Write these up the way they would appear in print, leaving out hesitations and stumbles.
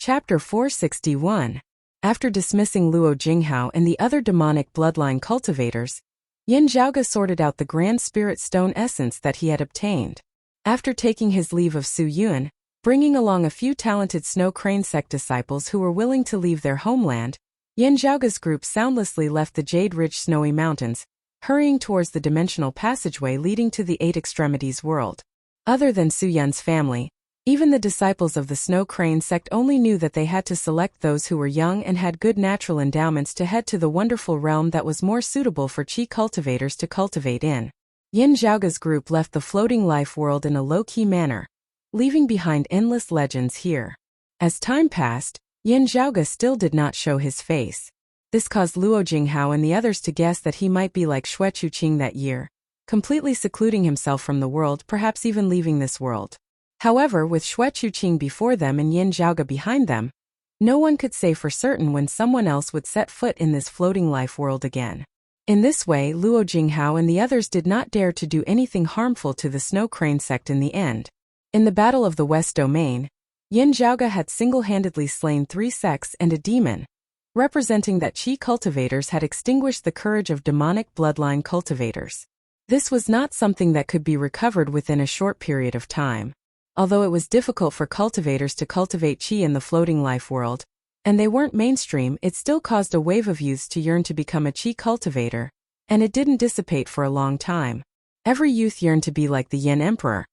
Chapter 461. After dismissing Luo Jinghao and the other demonic bloodline cultivators, Yin Zhaoge sorted out the grand spirit stone essence that he had obtained. After taking his leave of Su Yun, bringing along a few talented Snow Crane sect disciples who were willing to leave their homeland, Yin Zhaoge's group soundlessly left the Jade-rich snowy mountains, hurrying towards the dimensional passageway leading to the Eight Extremities world. Other than Su Yun's family, even the disciples of the Snow Crane sect only knew that they had to select those who were young and had good natural endowments to head to the wonderful realm that was more suitable for Qi cultivators to cultivate in. Yin Zhaoge's group left the floating life world in a low-key manner, leaving behind endless legends here. As time passed, Yin Zhaoge still did not show his face. This caused Luo Jinghao and the others to guess that he might be like Xue Chuqing that year, completely secluding himself from the world, perhaps even leaving this world. However, with Xue Chuqing before them and Yin Zhaoge behind them, no one could say for certain when someone else would set foot in this floating life world again. In this way, Luo Jinghao and the others did not dare to do anything harmful to the Snow Crane sect in the end. In the Battle of the West Domain, Yin Zhaoge had single-handedly slain 3 sects and a demon, representing that Qi cultivators had extinguished the courage of demonic bloodline cultivators. This was not something that could be recovered within a short period of time. Although it was difficult for cultivators to cultivate Qi in the floating life world, and they weren't mainstream, it still caused a wave of youths to yearn to become a Qi cultivator, and it didn't dissipate for a long time. Every youth yearned to be like the Yin Emperor,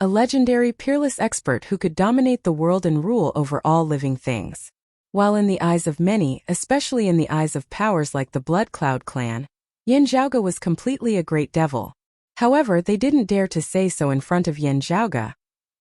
a legendary, peerless expert who could dominate the world and rule over all living things. While in the eyes of many, especially in the eyes of powers like the Blood Cloud clan, Yin Zhaoge was completely a great devil. However, they didn't dare to say so in front of Yin Zhaoge,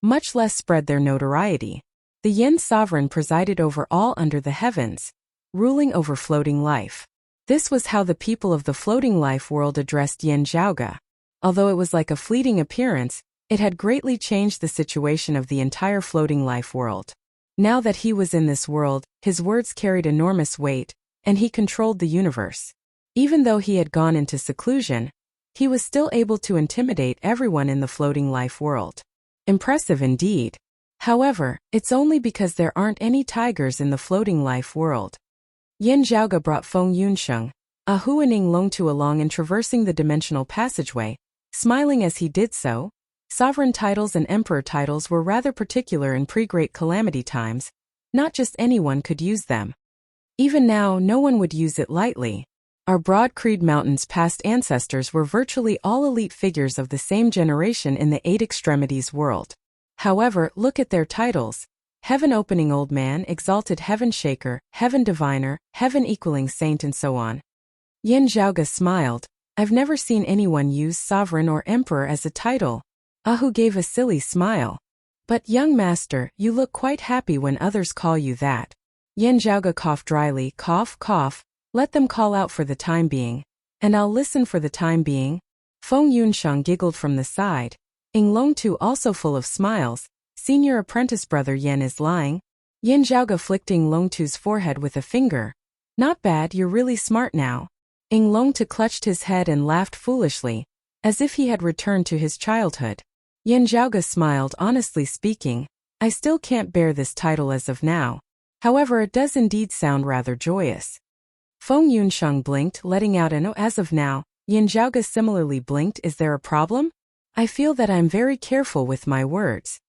much less spread their notoriety. The Yin sovereign presided over all under the heavens, ruling over floating life. This was how the people of the floating life world addressed Yin Zhaoge. Although it was like a fleeting appearance, it had greatly changed the situation of the entire floating life world. Now that he was in this world, his words carried enormous weight, and he controlled the universe. Even though he had gone into seclusion, he was still able to intimidate everyone in the floating life world. Impressive indeed. However, it's only because there aren't any tigers in the floating life world. Yin Zhaoge brought Feng Yunsheng, a Huaning Longtu along and traversing the dimensional passageway, smiling as he did so. Sovereign titles and emperor titles were rather particular in pre-Great Calamity times. Not just anyone could use them. Even now, no one would use it lightly. Our Broad Creed Mountain's past ancestors were virtually all elite figures of the same generation in the Eight Extremities world. However, look at their titles: Heaven Opening Old Man, Exalted Heaven Shaker, Heaven Diviner, Heaven Equaling Saint, and so on. Yin Zhaoge smiled. I've never seen anyone use Sovereign or Emperor as a title. Ahu gave a silly smile. But young master, you look quite happy when others call you that. Yin Zhaoge coughed dryly, cough, cough. Let them call out for the time being, and I'll listen for the time being. Feng Yunsheng giggled from the side. Ing Longtu also full of smiles. Senior apprentice brother Yin is lying. Yin Zhaoge flicked Ing Longtu's forehead with a finger. Not bad, you're really smart now. Ing Longtu clutched his head and laughed foolishly, as if he had returned to his childhood. Yin Zhaoge smiled. Honestly speaking, I still can't bear this title as of now. However, it does indeed sound rather joyous. Feng Yunsheng blinked, letting out an "oh." As of now, Yin Zhaoge similarly blinked. Is there a problem? I feel that I'm very careful with my words.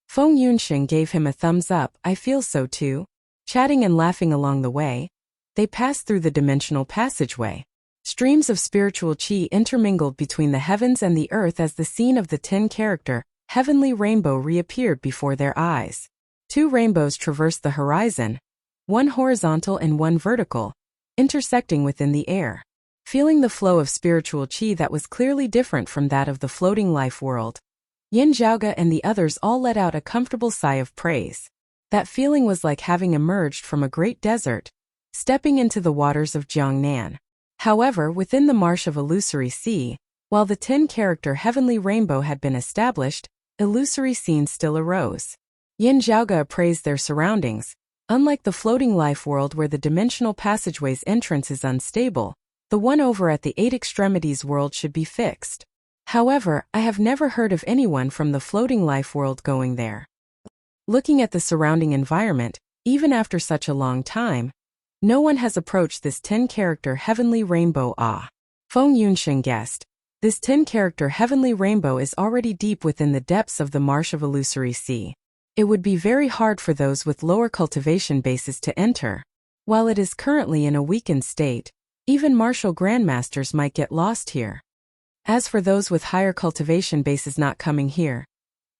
Feng Yunsheng gave him a thumbs up. I feel so too. Chatting and laughing along the way, they passed through the dimensional passageway. Streams of spiritual qi intermingled between the heavens and the earth as the scene of the 10-character, heavenly rainbow reappeared before their eyes. 2 rainbows traversed the horizon, one horizontal and one vertical, intersecting within the air. Feeling the flow of spiritual qi that was clearly different from that of the floating life world, Yin Zhaoge and the others all let out a comfortable sigh of praise. That feeling was like having emerged from a great desert, stepping into the waters of Jiangnan. However, within the marsh of illusory sea, while the 10-character heavenly rainbow had been established, illusory scenes still arose. Yin Zhaoge appraised their surroundings. Unlike the floating life world where the dimensional passageway's entrance is unstable, the one over at the Eight Extremities world should be fixed. However, I have never heard of anyone from the floating life world going there. Looking at the surrounding environment, Even after such a long time, no one has approached this 10-character heavenly rainbow. Feng Yunsheng guessed. This 10-character heavenly rainbow is already deep within the depths of the marsh of illusory sea. It would be very hard for those with lower cultivation bases to enter. While it is currently in a weakened state, even martial grandmasters might get lost here. As for those with higher cultivation bases not coming here,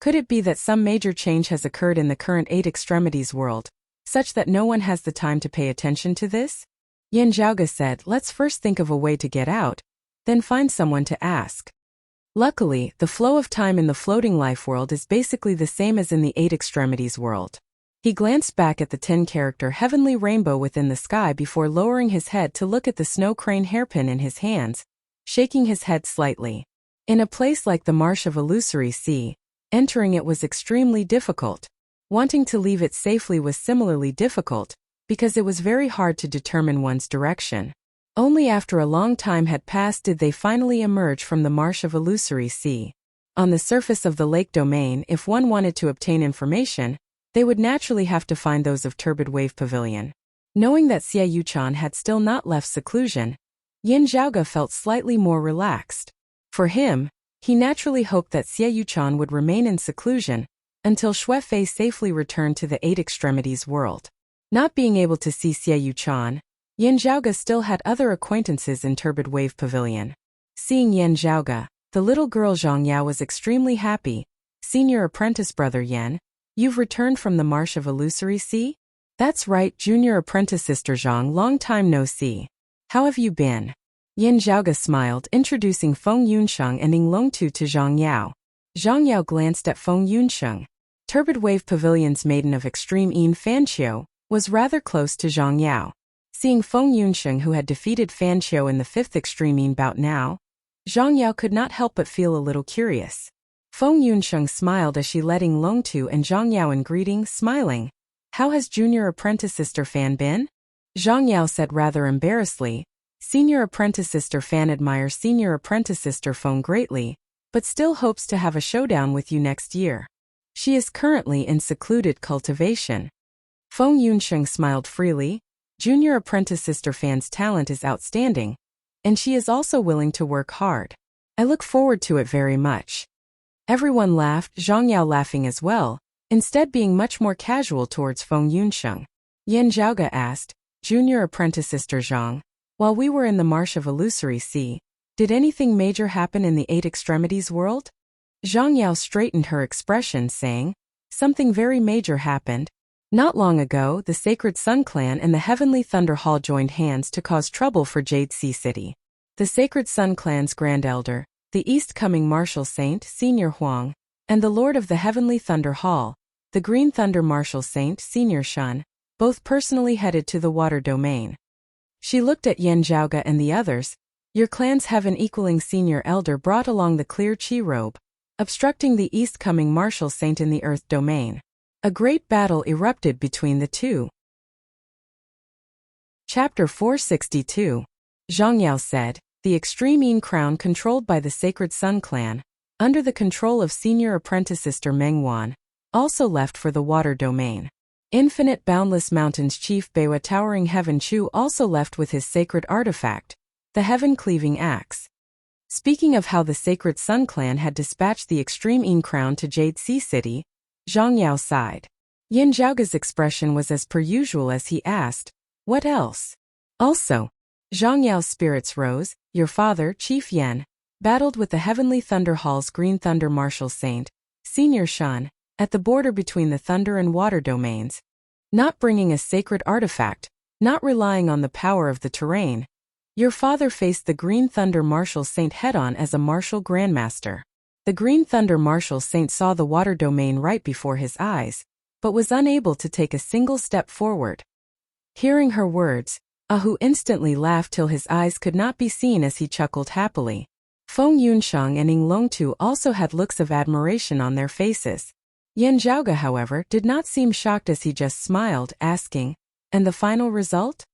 could it be that some major change has occurred in the current 8 extremities world, such that no one has the time to pay attention to this? Yan Zhaoge said, let's first think of a way to get out, then find someone to ask. Luckily, the flow of time in the floating life world is basically the same as in the 8 extremities world. He glanced back at the 10-character heavenly rainbow within the sky before lowering his head to look at the snow crane hairpin in his hands, shaking his head slightly. In a place like the marsh of illusory sea, entering it was extremely difficult. Wanting to leave it safely was similarly difficult, because it was very hard to determine one's direction. Only after a long time had passed did they finally emerge from the marsh of illusory sea. On the surface of the lake domain, if one wanted to obtain information, they would naturally have to find those of Turbid Wave Pavilion. Knowing that Xie Yuchan had still not left seclusion, Yan Zhaoge felt slightly more relaxed. For him, he naturally hoped that Xie Yuchan would remain in seclusion until Xue Fei safely returned to the 8 extremities world. Not being able to see Xie Yuchan, Yan Zhaoge still had other acquaintances in Turbid Wave Pavilion. Seeing Yan Zhaoge, the little girl Zhang Yao was extremely happy. Senior apprentice brother Yan, you've returned from the marsh of illusory sea? That's right, junior apprentice sister Zhang, long time no see. How have you been? Yan Zhaoge smiled, introducing Feng Yunsheng and Ning Longtu to Zhang Yao. Zhang Yao glanced at Feng Yunsheng. Turbid Wave Pavilion's maiden of extreme Yin Fanqiu was rather close to Zhang Yao. Seeing Feng Yunsheng, who had defeated Fanqiu in the 5th extreme Yin bout now, Zhang Yao could not help but feel a little curious. Feng Yunsheng smiled as she led Ning Longtu and Zhang Yao in greeting, smiling. How has junior apprentice sister Fan been? Zhang Yao said rather embarrassedly. Senior apprentice sister Fan admires senior apprentice sister Feng greatly, but still hopes to have a showdown with you next year. She is currently in secluded cultivation. Feng Yunsheng smiled freely. Junior apprentice sister Fan's talent is outstanding, and she is also willing to work hard. I look forward to it very much. Everyone laughed, Zhang Yao laughing as well, instead being much more casual towards Feng Yunsheng. Yan Zhaoge asked, Junior apprentice sister Zhang, while we were in the marsh of illusory sea, did anything major happen in the 8 extremities world? Zhang Yao straightened her expression, saying, something very major happened. Not long ago, the Sacred Sun Clan and the Heavenly Thunder Hall joined hands to cause trouble for Jade Sea City. The Sacred Sun Clan's Grand Elder, the East-coming Martial Saint, Senior Huang, and the Lord of the Heavenly Thunder Hall, the Green Thunder Martial Saint, Senior Shun, both personally headed to the water domain. She looked at Yan Zhaoge and the others. Your clan's heaven-equaling Senior Elder brought along the clear chi robe, obstructing the East-coming Martial Saint in the Earth domain. A great battle erupted between the two. Chapter 462. Zhang Yao said, the Extreme Yin Crown controlled by the Sacred Sun Clan, under the control of Senior Apprentice Sister Meng Wan, also left for the water domain. Infinite Boundless Mountains Chief Beiwa Towering Heaven Chu also left with his sacred artifact, the Heaven-Cleaving Axe. Speaking of how the Sacred Sun Clan had dispatched the Extreme Yin Crown to Jade Sea City, Zhang Yao sighed. Yan Zhaoge's expression was as per usual as he asked, what else? Also, Zhang Yao's spirits rose. Your father, Chief Yan, battled with the Heavenly Thunder Hall's Green Thunder Martial Saint, Senior Shun, at the border between the Thunder and Water domains. Not bringing a sacred artifact, not relying on the power of the terrain, your father faced the Green Thunder Martial Saint head-on as a martial grandmaster. The Green Thunder Martial Saint saw the water domain right before his eyes, but was unable to take a single step forward. Hearing her words, Ahu instantly laughed till his eyes could not be seen as he chuckled happily. Feng Yunsheng and Ning Longtu also had looks of admiration on their faces. Yan Zhaoge, however, did not seem shocked as he just smiled, asking, and the final result?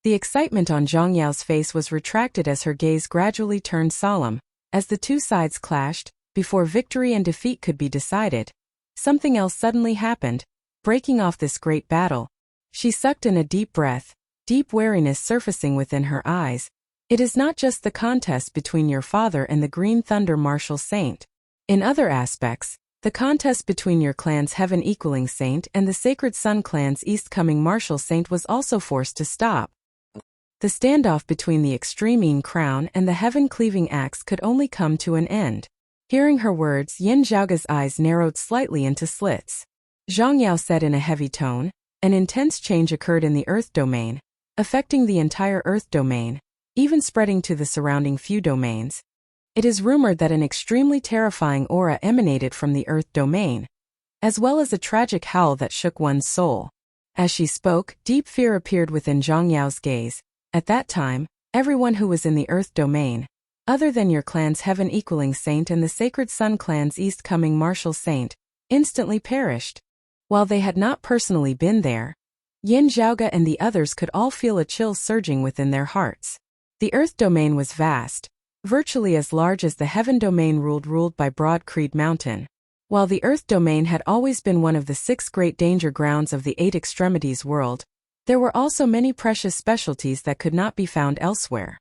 The excitement on Zhang Yao's face was retracted as her gaze gradually turned solemn. As the two sides clashed, before victory and defeat could be decided, something else suddenly happened. Breaking off this great battle, She sucked in a deep breath, deep wariness surfacing within her eyes. It is not just the contest between your father and the Green Thunder Martial Saint. In other aspects, the contest between your clan's Heaven Equaling Saint and the Sacred Sun clan's East Coming Martial Saint was also forced to stop. The standoff between the Extreme Yin Crown and the Heaven Cleaving Axe could only come to an end. Hearing her words, Yin Zhaoge's eyes narrowed slightly into slits. Zhang Yao said in a heavy tone, an intense change occurred in the Earth domain, affecting the entire Earth domain, even spreading to the surrounding few domains. It is rumored that an extremely terrifying aura emanated from the Earth domain, as well as a tragic howl that shook one's soul. As she spoke, deep fear appeared within Zhang Yao's gaze. At that time, everyone who was in the Earth domain, other than your clan's Heaven Equaling Saint and the Sacred Sun clan's East Coming Martial Saint, instantly perished. While they had not personally been there, Yin Zhaoge and the others could all feel a chill surging within their hearts. The Earth domain was vast, virtually as large as the Heaven domain ruled by Broad Creed Mountain. While the Earth domain had always been one of the 6 great danger grounds of the 8 extremities world, there were also many precious specialties that could not be found elsewhere.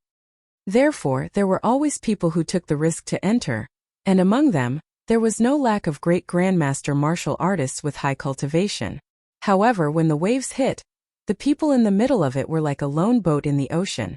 Therefore, there were always people who took the risk to enter, and among them, there was no lack of great grandmaster martial artists with high cultivation. However, when the waves hit, the people in the middle of it were like a lone boat in the ocean,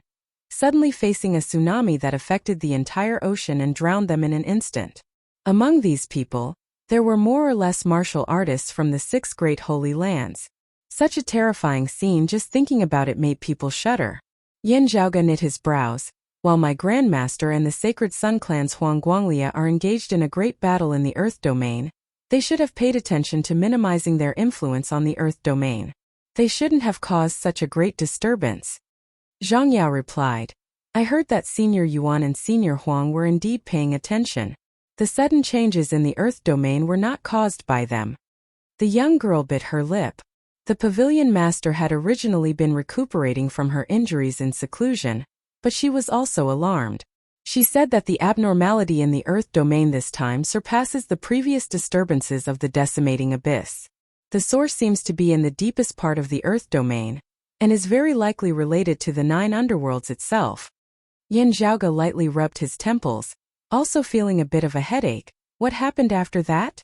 suddenly facing a tsunami that affected the entire ocean and drowned them in an instant. Among these people, there were more or less martial artists from the 6 great holy lands. Such a terrifying scene, just thinking about it made people shudder. Yin Zhaoge knit his brows. While my grandmaster and the Sacred Sun clan's Huang Guanglia are engaged in a great battle in the Earth domain, they should have paid attention to minimizing their influence on the Earth domain. They shouldn't have caused such a great disturbance. Zhang Yao replied, I heard that Senior Yuan and Senior Huang were indeed paying attention. The sudden changes in the Earth domain were not caused by them. The young girl bit her lip. The pavilion master had originally been recuperating from her injuries in seclusion, but she was also alarmed. She said that the abnormality in the Earth domain this time surpasses the previous disturbances of the decimating abyss. The source seems to be in the deepest part of the Earth domain, and is very likely related to the 9 underworlds itself. Yin Zhaoge lightly rubbed his temples, also feeling a bit of a headache. What happened after that?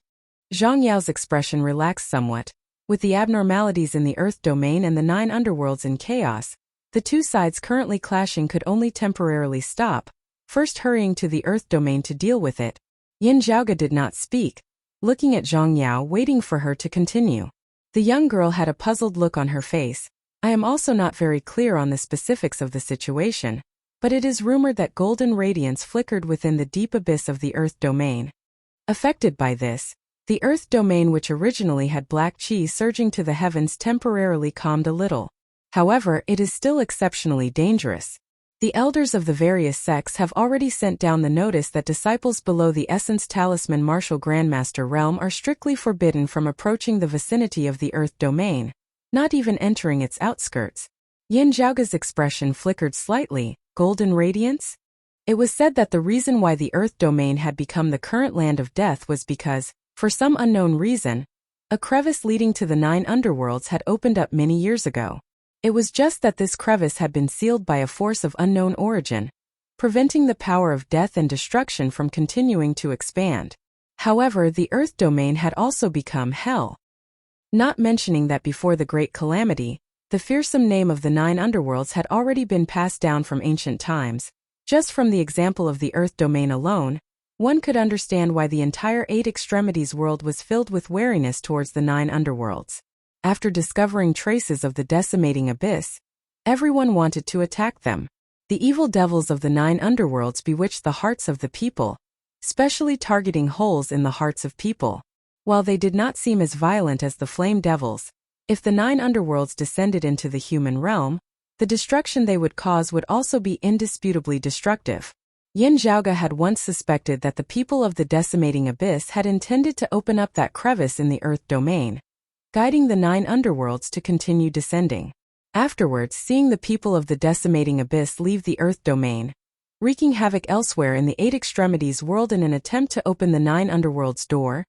Zhang Yao's expression relaxed somewhat. With the abnormalities in the Earth domain and the 9 underworlds in chaos, the 2 sides currently clashing could only temporarily stop, first hurrying to the Earth domain to deal with it. Yin Zhaoge did not speak, looking at Zhang Yao, waiting for her to continue. The young girl had a puzzled look on her face. I am also not very clear on the specifics of the situation, but it is rumored that golden radiance flickered within the deep abyss of the Earth domain. Affected by this, the Earth domain, which originally had black chi surging to the heavens, temporarily calmed a little. However, it is still exceptionally dangerous. The elders of the various sects have already sent down the notice that disciples below the Essence Talisman Martial Grandmaster realm are strictly forbidden from approaching the vicinity of the Earth domain, not even entering its outskirts. Yin Zhaoge's expression flickered slightly. Golden radiance? It was said that the reason why the Earth domain had become the current land of death was because, for some unknown reason, a crevice leading to the 9 underworlds had opened up many years ago. It was just that this crevice had been sealed by a force of unknown origin, preventing the power of death and destruction from continuing to expand. However, the Earth domain had also become hell. Not mentioning that before the Great Calamity, the fearsome name of the 9 underworlds had already been passed down from ancient times. Just from the example of the Earth domain alone, one could understand why the entire 8 extremities world was filled with wariness towards the 9 underworlds. After discovering traces of the decimating abyss, everyone wanted to attack them. The evil devils of the 9 underworlds bewitched the hearts of the people, specially targeting holes in the hearts of people. While they did not seem as violent as the flame devils, if the 9 underworlds descended into the human realm, the destruction they would cause would also be indisputably destructive. Yin Zhaoge had once suspected that the people of the decimating abyss had intended to open up that crevice in the Earth domain, guiding the 9 underworlds to continue descending. Afterwards, seeing the people of the decimating abyss leave the Earth domain, wreaking havoc elsewhere in the 8 extremities world in an attempt to open the 9 underworlds door,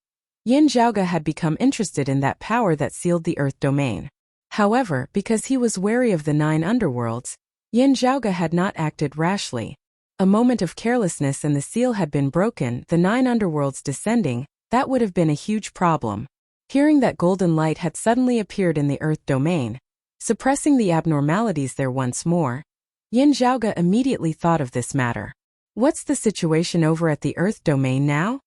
Yin Zhaoge had become interested in that power that sealed the Earth domain. However, because he was wary of the 9 underworlds, Yin Zhaoge had not acted rashly. A moment of carelessness and the seal had been broken, the 9 underworlds descending, that would have been a huge problem. Hearing that golden light had suddenly appeared in the earth domain, suppressing the abnormalities there once more, Yin Zhaoge immediately thought of this matter. What's the situation over at the earth domain now?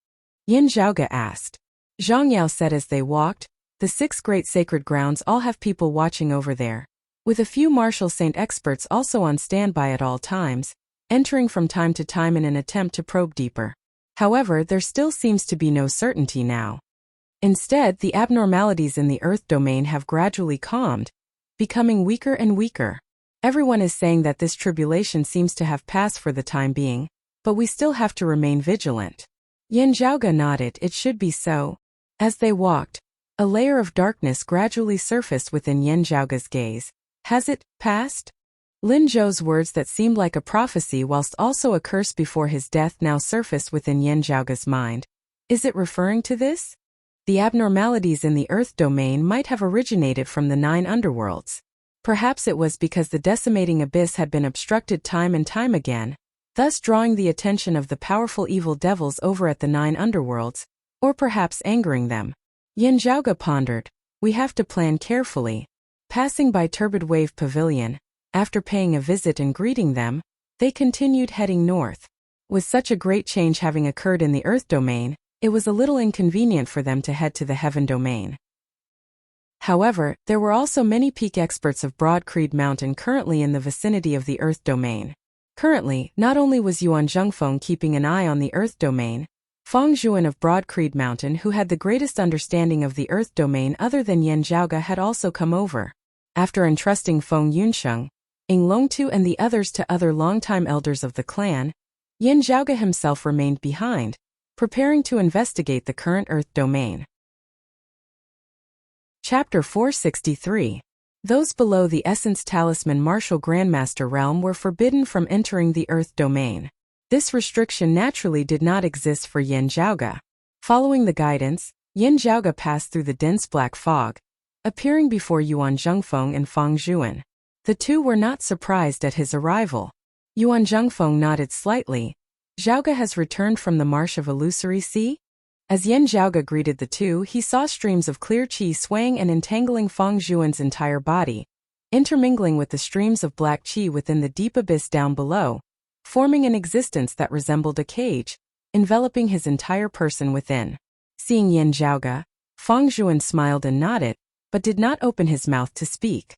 Yin Zhaoge asked. Zhang Yao said as they walked, the 6 great sacred grounds all have people watching over there, with a few martial saint experts also on standby at all times, entering from time to time in an attempt to probe deeper. However, there still seems to be no certainty now. Instead, the abnormalities in the earth domain have gradually calmed, becoming weaker and weaker. Everyone is saying that this tribulation seems to have passed for the time being, but we still have to remain vigilant. Yin Zhaoge nodded. It should be so. As they walked, a layer of darkness gradually surfaced within Yin Zhaoge's gaze. Has it passed? Lin Zhou's words that seemed like a prophecy whilst also a curse before his death now surfaced within Yin Zhaoge's mind. Is it referring to this? The abnormalities in the earth domain might have originated from the 9 underworlds. Perhaps it was because the decimating abyss had been obstructed time and time again, thus drawing the attention of the powerful evil devils over at the 9 underworlds, or perhaps angering them. Yin Zhaoge pondered. We have to plan carefully. Passing by Turbid Wave Pavilion, after paying a visit and greeting them, they continued heading north. With such a great change having occurred in the earth domain, it was a little inconvenient for them to head to the heaven domain. However, there were also many peak experts of Broad Creed Mountain currently in the vicinity of the earth domain. Currently, not only was Yuan Zhengfeng keeping an eye on the earth domain, Feng Zhuan of Broad Creed Mountain, who had the greatest understanding of the earth domain other than Yin Zhaoge, had also come over. After entrusting Feng Yunsheng, Ing Longtu and the others to other longtime elders of the clan, Yin Zhaoge himself remained behind, preparing to investigate the current earth domain. Chapter 463. Those below the Essence Talisman Martial Grandmaster realm were forbidden from entering the earth domain. This restriction naturally did not exist for Yin Zhaoge. Following the guidance, Yin Zhaoge passed through the dense black fog, appearing before Yuan Zhengfeng and Feng Zhuan. The two were not surprised at his arrival. Yuan Zhengfeng nodded slightly. Zhaoge has returned from the Marsh of Illusory Sea? As Yin Zhaoge greeted the two, he saw streams of clear qi swaying and entangling Feng Zhuan's entire body, intermingling with the streams of black qi within the deep abyss down below, forming an existence that resembled a cage, enveloping his entire person within. Seeing Yin Zhaoge, Feng Zhuan smiled and nodded, but did not open his mouth to speak.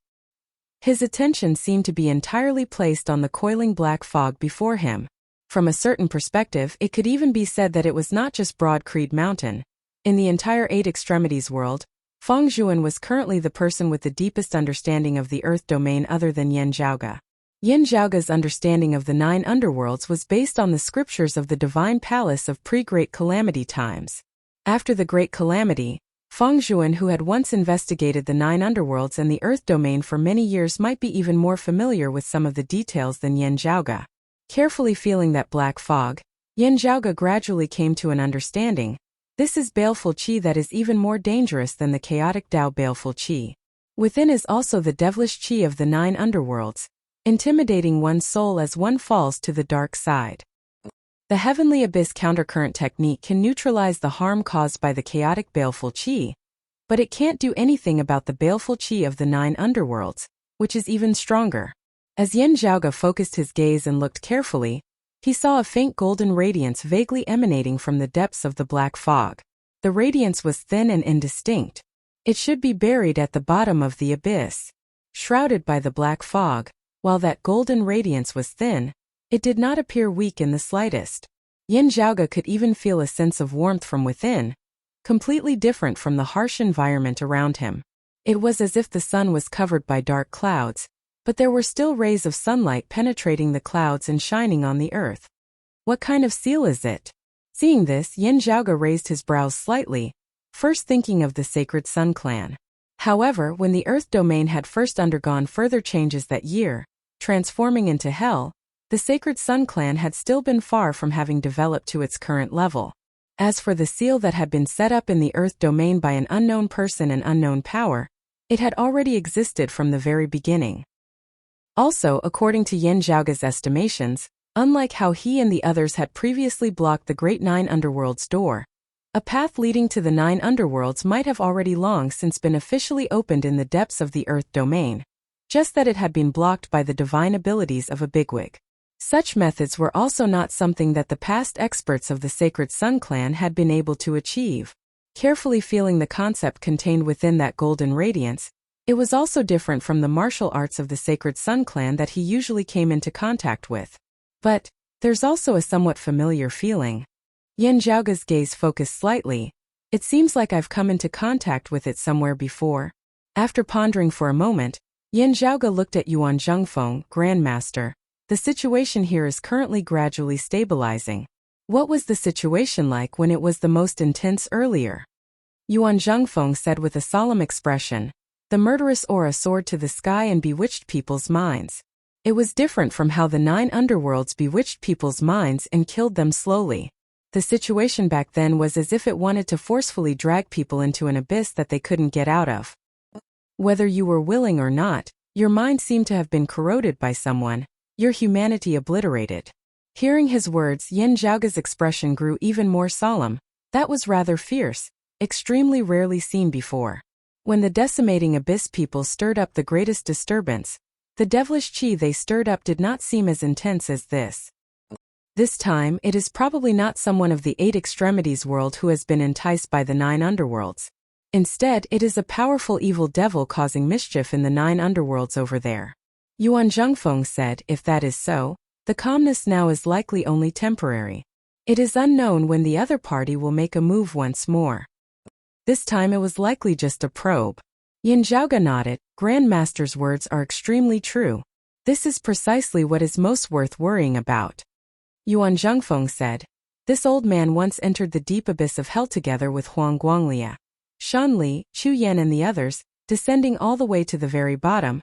His attention seemed to be entirely placed on the coiling black fog before him. From a certain perspective, it could even be said that it was not just Broad Creed Mountain. In the entire 8 extremities world, Feng Zhuan was currently the person with the deepest understanding of the earth domain other than Yin Zhaoge. Yin Zhaoge's understanding of the 9 underworlds was based on the scriptures of the divine palace of pre-Great Calamity times. After the Great Calamity, Feng Zhuan, who had once investigated the 9 underworlds and the earth domain for many years, might be even more familiar with some of the details than Yin Zhaoge. Carefully feeling that black fog, Yin Zhaoge gradually came to an understanding. This is baleful qi that is even more dangerous than the chaotic Tao baleful qi. Within is also the devilish qi of the 9 underworlds, intimidating one's soul as one falls to the dark side. The Heavenly Abyss countercurrent technique can neutralize the harm caused by the chaotic baleful qi, but it can't do anything about the baleful qi of the 9 underworlds, which is even stronger. As Yin Zhaoge focused his gaze and looked carefully, he saw a faint golden radiance vaguely emanating from the depths of the black fog. The radiance was thin and indistinct. It should be buried at the bottom of the abyss. Shrouded by the black fog, while that golden radiance was thin, it did not appear weak in the slightest. Yin Zhaoge could even feel a sense of warmth from within, completely different from the harsh environment around him. It was as if the sun was covered by dark clouds, but there were still rays of sunlight penetrating the clouds and shining on the earth. What kind of seal is it? Seeing this, Yin Zhaoge raised his brows slightly, first thinking of the Sacred Sun clan. However, when the earth domain had first undergone further changes that year, transforming into hell, the Sacred Sun clan had still been far from having developed to its current level. As for the seal that had been set up in the earth domain by an unknown person and unknown power, It had already existed from the very beginning. Also, according to Yin Zhaoge's estimations, unlike how he and the others had previously blocked the Great Nine Underworlds door, a path leading to the Nine Underworlds might have already long since been officially opened in the depths of the Earth domain, just that it had been blocked by the divine abilities of a bigwig. Such methods were also not something that the past experts of the Sacred Sun clan had been able to achieve. Carefully feeling the concept contained within that golden radiance, it was also different from the martial arts of the Sacred Sun clan that he usually came into contact with. But there's also a somewhat familiar feeling. Yin Zhaoge's gaze focused slightly. It seems like I've come into contact with it somewhere before. After pondering for a moment, Yin Zhaoge looked at Yuan Zhengfeng, Grandmaster. The situation here is currently gradually stabilizing. What was the situation like when it was the most intense earlier? Yuan Zhengfeng said with a solemn expression. The murderous aura soared to the sky and bewitched people's minds. It was different from how the Nine Underworlds bewitched people's minds and killed them slowly. The situation back then was as if it wanted to forcefully drag people into an abyss that they couldn't get out of. Whether you were willing or not, your mind seemed to have been corroded by someone, your humanity obliterated. Hearing his words, Yin Zhaoge's expression grew even more solemn. That was rather fierce, extremely rarely seen before. When the decimating abyss people stirred up the greatest disturbance, the devilish qi they stirred up did not seem as intense as this. This time, it is probably not someone of the Eight Extremities world who has been enticed by the Nine Underworlds. Instead, it is a powerful evil devil causing mischief in the Nine Underworlds over there. Yuan Zhengfeng said, if that is so, the calmness now is likely only temporary. It is unknown when the other party will make a move once more. This time it was likely just a probe. Yin Zhaoge nodded. Grandmaster's words are extremely true. This is precisely what is most worth worrying about. Yuan Zhengfeng said, this old man once entered the deep abyss of hell together with Huang Guanglia, Shan Li, Chu Yan and the others, descending all the way to the very bottom.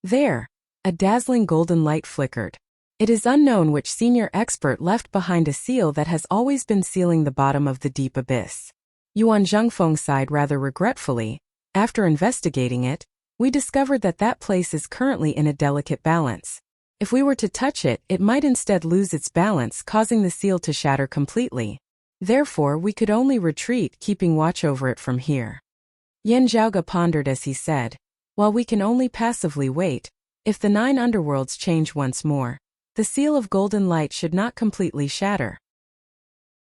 There, a dazzling golden light flickered. It is unknown which senior expert left behind a seal that has always been sealing the bottom of the deep abyss. Yuan Zhengfeng sighed rather regretfully. After investigating it, we discovered that that place is currently in a delicate balance. If we were to touch it, it might instead lose its balance, causing the seal to shatter completely. Therefore, we could only retreat, keeping watch over it from here. Yin Zhaoge pondered as he said, while we can only passively wait, if the Nine Underworlds change once more, the seal of golden light should not completely shatter.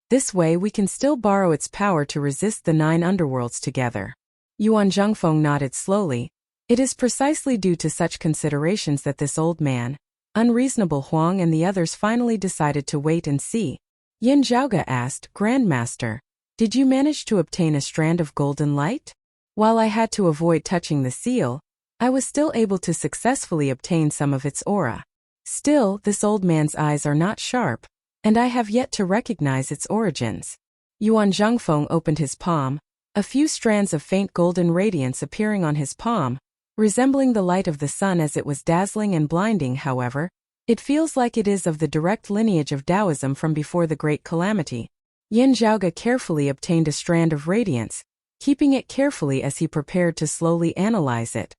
This way we can still borrow its power to resist the Nine Underworlds together. Yuan Zhengfeng nodded slowly. It is precisely due to such considerations that this old man, unreasonable Huang and the others finally decided to wait and see. Yin Zhaoge asked, Grandmaster, did you manage to obtain a strand of golden light? While I had to avoid touching the seal, I was still able to successfully obtain some of its aura. Still, this old man's eyes are not sharp, and I have yet to recognize its origins. Yuan Zhengfeng opened his palm, a few strands of faint golden radiance appearing on his palm, resembling the light of the sun as it was dazzling and blinding. However, it feels like it is of the direct lineage of Taoism from before the Great Calamity. Yin Zhaoge carefully obtained a strand of radiance, keeping it carefully as he prepared to slowly analyze it.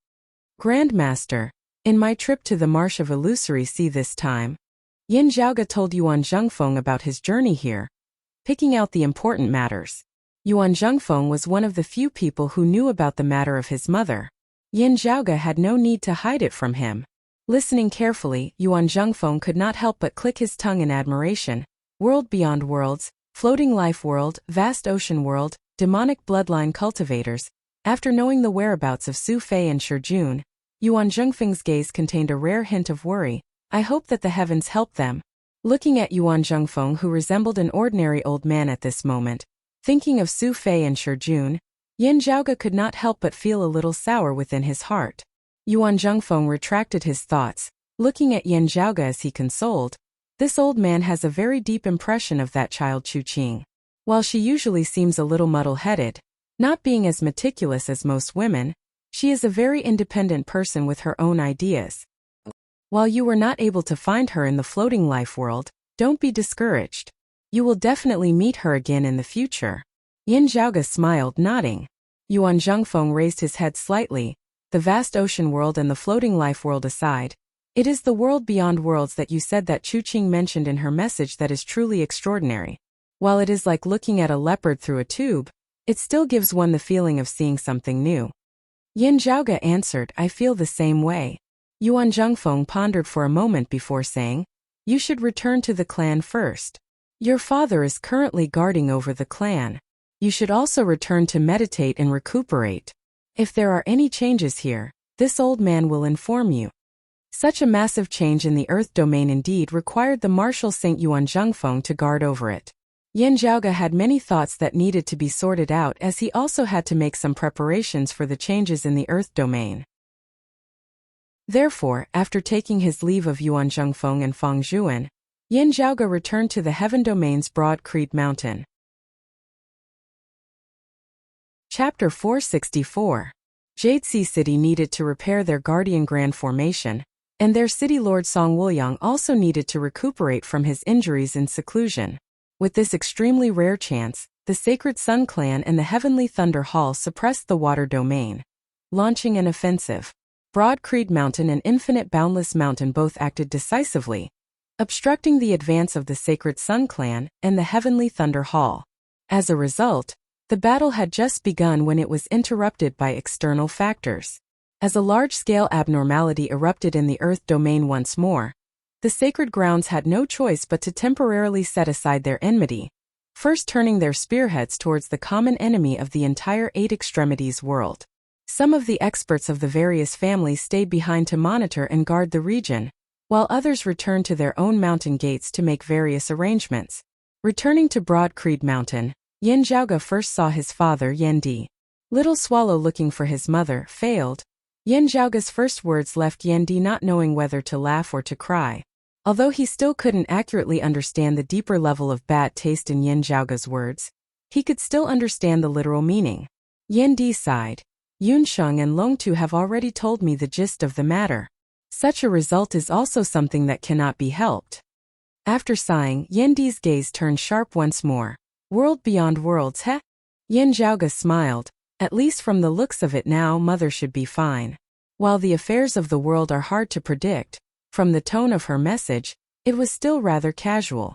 Grandmaster, in my trip to the Marsh of Illusory Sea this time, Yin Zhaoge told Yuan Zhengfeng about his journey here, picking out the important matters. Yuan Zhengfeng was one of the few people who knew about the matter of his mother. Yin Zhaoge had no need to hide it from him. Listening carefully, Yuan Zhengfeng could not help but click his tongue in admiration. World beyond worlds, floating life world, vast ocean world, demonic bloodline cultivators. After knowing the whereabouts of Su Fei and Shijun, Yuan Zhengfeng's gaze contained a rare hint of worry. I hope that the heavens help them. Looking at Yuan Zhengfeng, who resembled an ordinary old man at this moment, thinking of Su Fei and Shijun, Yin Zhaoge could not help but feel a little sour within his heart. Yuan Zhengfeng retracted his thoughts, looking at Yin Zhaoge as he consoled. This old man has a very deep impression of that child Chu Qing. While she usually seems a little muddle-headed, not being as meticulous as most women, she is a very independent person with her own ideas. While you were not able to find her in the floating life world, don't be discouraged. You will definitely meet her again in the future. Yin Zhaoge smiled, nodding. Yuan Zhengfeng raised his head slightly. the vast ocean world and the floating life world aside, it is the world beyond worlds that you said that Chuqing mentioned in her message that is truly extraordinary. While it is like looking at a leopard through a tube, it still gives one the feeling of seeing something new. Yin Zhaoge answered, I feel the same way. Yuan Zhengfeng pondered for a moment before saying, you should return to the clan first. Your father is currently guarding over the clan. You should also return to meditate and recuperate. If there are any changes here, this old man will inform you. Such a massive change in the earth domain indeed required the martial Saint Yuan Zhengfeng to guard over it. Yin Zhaoge had many thoughts that needed to be sorted out, as he also had to make some preparations for the changes in the earth domain. Therefore, after taking his leave of Yuan Zhengfeng and Feng Zhuan, Yin Zhaoge returned to the Heaven Domain's Broad Creed Mountain. Chapter 464. Jadesi City needed to repair their Guardian Grand Formation, and their city lord Song Wuliang also needed to recuperate from his injuries in seclusion. With this extremely rare chance, the Sacred Sun Clan and the Heavenly Thunder Hall suppressed the water domain, launching an offensive. Broad Creed Mountain and Infinite Boundless Mountain both acted decisively, obstructing the advance of the Sacred Sun Clan and the Heavenly Thunder Hall. As a result, the battle had just begun when it was interrupted by external factors. As a large-scale abnormality erupted in the Earth domain once more, the sacred grounds had no choice but to temporarily set aside their enmity, first turning their spearheads towards the common enemy of the entire Eight Extremities world. Some of the experts of the various families stayed behind to monitor and guard the region, while others returned to their own mountain gates to make various arrangements. Returning to Broad Creed Mountain, Yin Zhaoge first saw his father Yen Di. Little Swallow, looking for his mother, failed. Yin Zhaoge's first words left Yen Di not knowing whether to laugh or to cry. Although he still couldn't accurately understand the deeper level of bad taste in Yin Zhaoge's words, he could still understand the literal meaning. Yen Di sighed. Yunsheng and Longtu have already told me the gist of the matter. Such a result is also something that cannot be helped. After sighing, Yen Di's gaze turned sharp once more. World beyond worlds, heh? Yin Zhaoge smiled. At least from the looks of it now, mother should be fine. While the affairs of the world are hard to predict, from the tone of her message, it was still rather casual.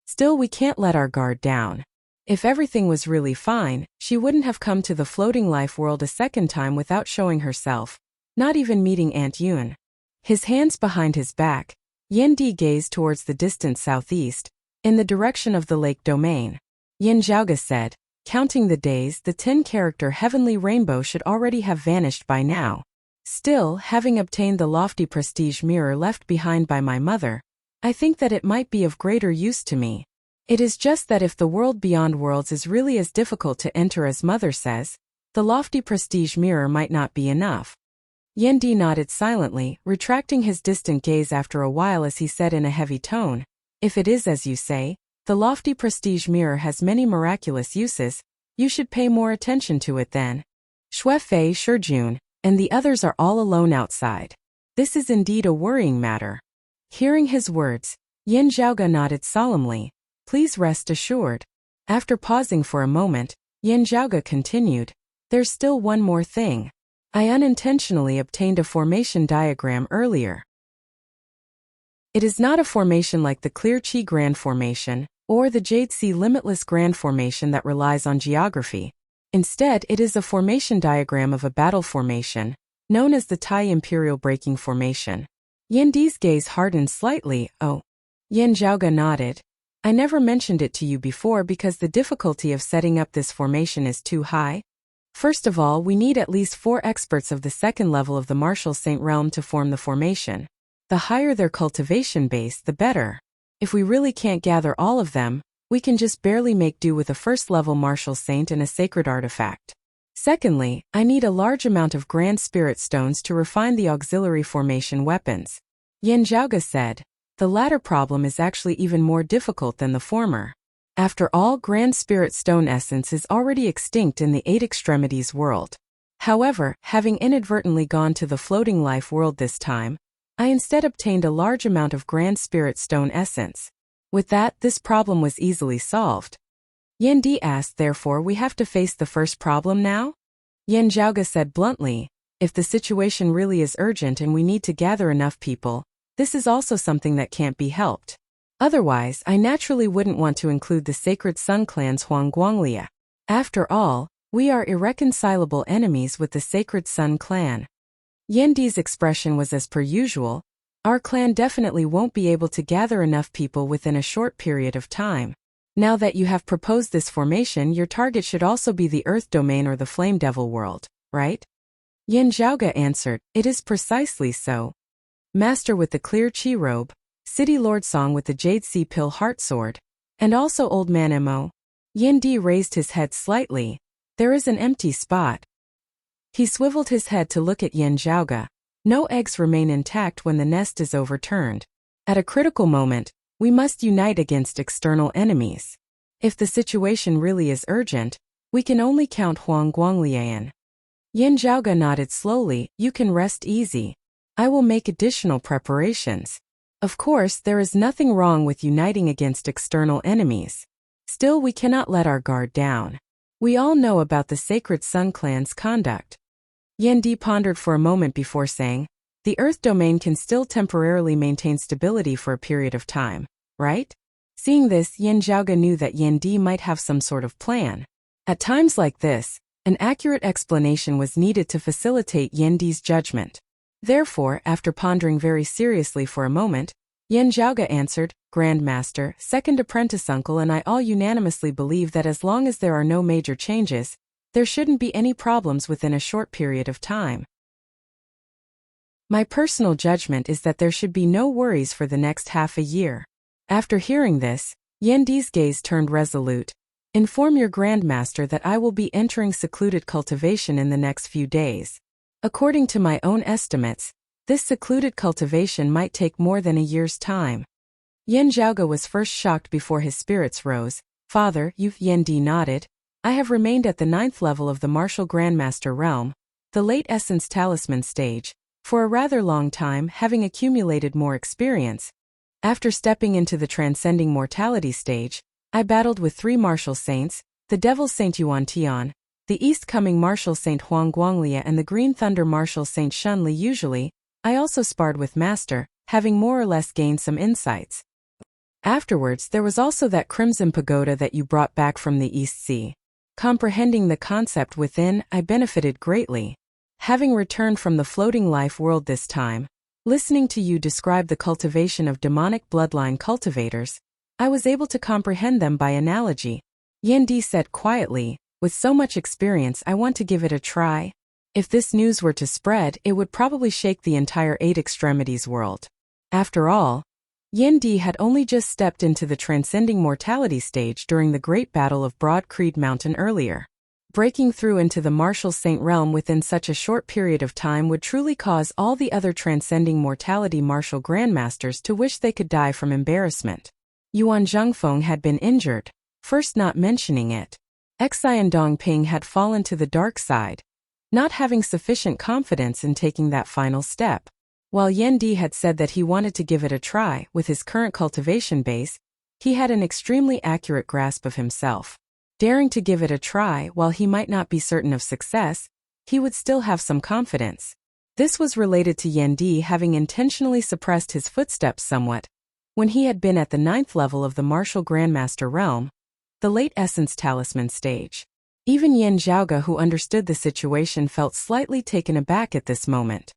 Still, we can't let our guard down. If everything was really fine, she wouldn't have come to the floating life world a second time without showing herself, not even meeting Aunt Yun. His hands behind his back, Yen Di gazed towards the distant southeast, in the direction of the lake domain. Yin Zhaoge said, counting the days, the 10-character heavenly rainbow should already have vanished by now. Still, having obtained the lofty prestige mirror left behind by my mother, I think that it might be of greater use to me. It is just that if the world beyond worlds is really as difficult to enter as mother says, the lofty prestige mirror might not be enough. Yen Di nodded silently, retracting his distant gaze after a while as he said in a heavy tone, if it is as you say, the lofty prestige mirror has many miraculous uses, you should pay more attention to it then. Shuefei, Shijun, and the others are all alone outside. This is indeed a worrying matter. Hearing his words, Yin Zhaoge nodded solemnly. Please rest assured. After pausing for a moment, Yin Zhaoge continued, there's still one more thing. I unintentionally obtained a formation diagram earlier. It is not a formation like the Clear Qi Grand Formation, or the Jade Sea Limitless Grand Formation that relies on geography. Instead, it is a formation diagram of a battle formation, known as the Tai Imperial Breaking Formation. Yen Di's gaze hardened slightly. Oh. Yin Zhaoge nodded. I never mentioned it to you before because the difficulty of setting up this formation is too high. First of all, we need at least 4 experts of the second level of the Martial Saint realm to form the formation. The higher their cultivation base, the better. If we really can't gather all of them, we can just barely make do with a first-level Martial Saint and a sacred artifact. Secondly, I need a large amount of Grand Spirit Stones to refine the auxiliary formation weapons. Yin Zhaoge said, the latter problem is actually even more difficult than the former. After all, Grand Spirit Stone essence is already extinct in the Eight Extremities world. However, having inadvertently gone to the floating life world this time, I instead obtained a large amount of Grand Spirit Stone essence. With that, this problem was easily solved. Yen Di asked, therefore we have to face the first problem now? Yin Zhaoge said bluntly, If the situation really is urgent and we need to gather enough people, this is also something that can't be helped. Otherwise, I naturally wouldn't want to include the Sacred Sun clan's Guanglia. After all, we are irreconcilable enemies with the Sacred Sun clan. Yandi's expression was as per usual. Our clan definitely won't be able to gather enough people within a short period of time. Now that you have proposed this formation, your target should also be the Earth Domain or the Flame Devil world, right? Yin Zhaoge answered, it is precisely so. Master with the clear chi robe, City Lord Song with the Jade Sea Pill Heart Sword, and also Old Man Mo. Yin Di raised his head slightly. There is an empty spot. He swiveled his head to look at Yin Zhaoge. No eggs remain intact when the nest is overturned. At a critical moment, we must unite against external enemies. If the situation really is urgent, we can only count Huang Guanglian. Yin Zhaoge nodded slowly. You can rest easy. I will make additional preparations. Of course, there is nothing wrong with uniting against external enemies. Still, we cannot let our guard down. We all know about the Sacred Sun clan's conduct. Yin Di pondered for a moment before saying, the Earth Domain can still temporarily maintain stability for a period of time, right? Seeing this, Yin Zhaoge knew that Yin Di might have some sort of plan. At times like this, an accurate explanation was needed to facilitate Yin Di's judgment. Therefore, after pondering very seriously for a moment, Yin Zhaoge answered, Grandmaster, Second Apprentice Uncle and I all unanimously believe that as long as there are no major changes, there shouldn't be any problems within a short period of time. My personal judgment is that there should be no worries for the next half a year. After hearing this, Yin Di's gaze turned resolute. Inform your Grandmaster that I will be entering secluded cultivation in the next few days. According to my own estimates, this secluded cultivation might take more than a year's time. Yin Zhaoge was first shocked before his spirits rose. Father, Yin Di nodded. I have remained at the 9th level of the Martial Grandmaster realm, the late Essence Talisman stage, for a rather long time, having accumulated more experience. After stepping into the Transcending Mortality stage, I battled with 3 Martial Saints, the Devil Saint Yuan Tian, the East-coming Martial Saint Huang Guanglia and the Green Thunder Martial Saint Shun Li. Usually, I also sparred with Master, having more or less gained some insights. Afterwards, there was also that Crimson Pagoda that you brought back from the East Sea. Comprehending the concept within, I benefited greatly. Having returned from the floating life world this time, listening to you describe the cultivation of demonic bloodline cultivators, I was able to comprehend them by analogy. Yin Di said quietly, with so much experience I want to give it a try. If this news were to spread, it would probably shake the entire 8 Extremities world. After all, Yin Di had only just stepped into the Transcending Mortality stage during the Great Battle of Broad Creed Mountain earlier. Breaking through into the Martial Saint realm within such a short period of time would truly cause all the other Transcending Mortality Martial Grandmasters to wish they could die from embarrassment. Yuan Zhengfeng had been injured, first not mentioning it. Xian Dongping had fallen to the dark side, not having sufficient confidence in taking that final step. While Yin Di had said that he wanted to give it a try, with his current cultivation base, he had an extremely accurate grasp of himself. Daring to give it a try, while he might not be certain of success, he would still have some confidence. This was related to Yin Di having intentionally suppressed his footsteps somewhat, when he had been at the 9th level of the Martial Grandmaster realm, the late Essence Talisman stage. Even Yin Zhaoge, who understood the situation, felt slightly taken aback at this moment.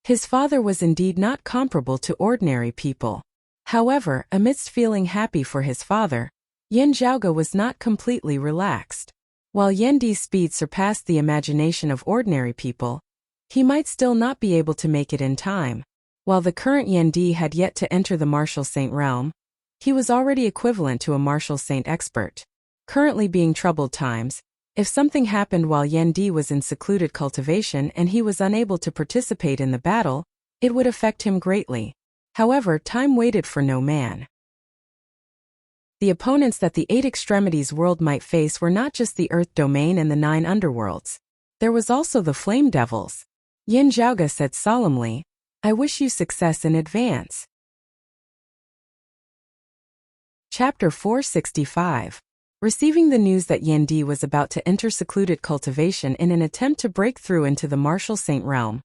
His father was indeed not comparable to ordinary people. However, amidst feeling happy for his father, Yin Zhaoge was not completely relaxed. While Yin Di's speed surpassed the imagination of ordinary people, he might still not be able to make it in time. While the current Yin Di had yet to enter the Martial Saint realm, he was already equivalent to a Martial Saint expert. Currently being troubled times, if something happened while Yin Di was in secluded cultivation and he was unable to participate in the battle, it would affect him greatly. However, time waited for no man. The opponents that the 8 Extremities world might face were not just the Earth Domain and the 9 underworlds. There was also the Flame Devils. Yin Zhaoge said solemnly, I wish you success in advance. Chapter 465. Receiving the news that Yan Di was about to enter secluded cultivation in an attempt to break through into the martial saint realm,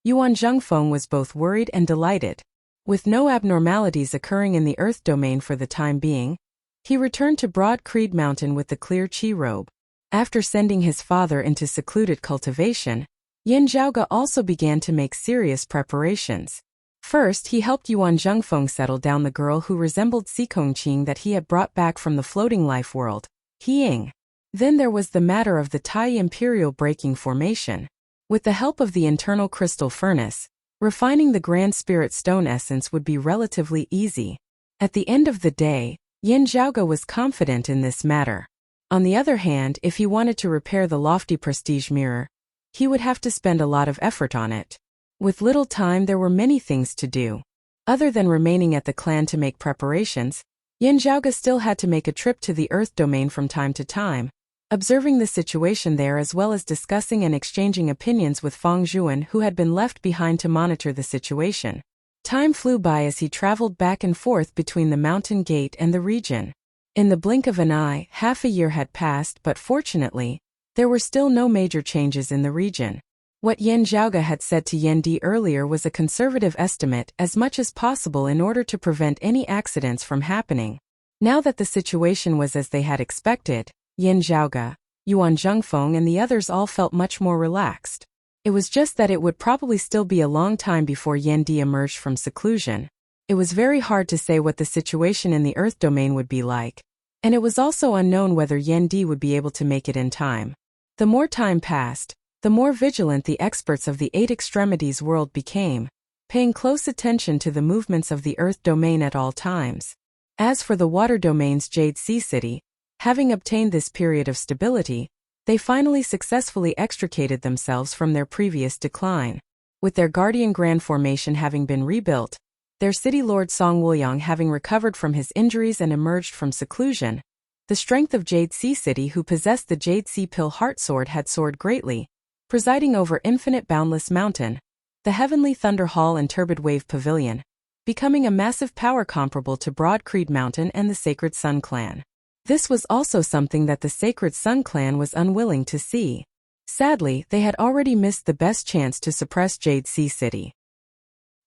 Yuan Zhengfeng was both worried and delighted. With no abnormalities occurring in the Earth domain for the time being, he returned to Broad Creed Mountain with the clear Qi robe. After sending his father into secluded cultivation, Yin Zhaoge also began to make serious preparations. First, he helped Yuan Zhengfeng settle down the girl who resembled Xikongqing that he had brought back from the floating life world, Hiying. Then there was the matter of the Tai Imperial breaking formation. With the help of the internal crystal furnace, refining the Grand Spirit Stone essence would be relatively easy. At the end of the day, Yin Zhaoge was confident in this matter. On the other hand, if he wanted to repair the lofty prestige mirror, he would have to spend a lot of effort on it. With little time, there were many things to do. Other than remaining at the clan to make preparations, Yin Zhaoge still had to make a trip to the Earth domain from time to time, observing the situation there as well as discussing and exchanging opinions with Fang Zhuan, who had been left behind to monitor the situation. Time flew by as he traveled back and forth between the mountain gate and the region. In the blink of an eye, half a year had passed, but fortunately, there were still no major changes in the region. What Yin Zhaoge had said to Yan Di earlier was a conservative estimate as much as possible in order to prevent any accidents from happening. Now that the situation was as they had expected, Yin Zhaoge, Yuan Zhengfeng and the others all felt much more relaxed. It was just that it would probably still be a long time before Yan Di emerged from seclusion. It was very hard to say what the situation in the Earth domain would be like, and it was also unknown whether Yan Di would be able to make it in time. The more time passed, the more vigilant the experts of the Eight Extremities world became, paying close attention to the movements of the Earth domain at all times. As for the Water domain's Jade Sea City, having obtained this period of stability, they finally successfully extricated themselves from their previous decline. With their Guardian Grand Formation having been rebuilt, their city lord Song Wuliang having recovered from his injuries and emerged from seclusion, the strength of Jade Sea City, who possessed the Jade Sea Pill Heart Sword, had soared greatly, presiding over Infinite Boundless Mountain, the Heavenly Thunder Hall and Turbid Wave Pavilion, becoming a massive power comparable to Broad Creed Mountain and the Sacred Sun Clan. This was also something that the Sacred Sun Clan was unwilling to see. Sadly, they had already missed the best chance to suppress Jade Sea City.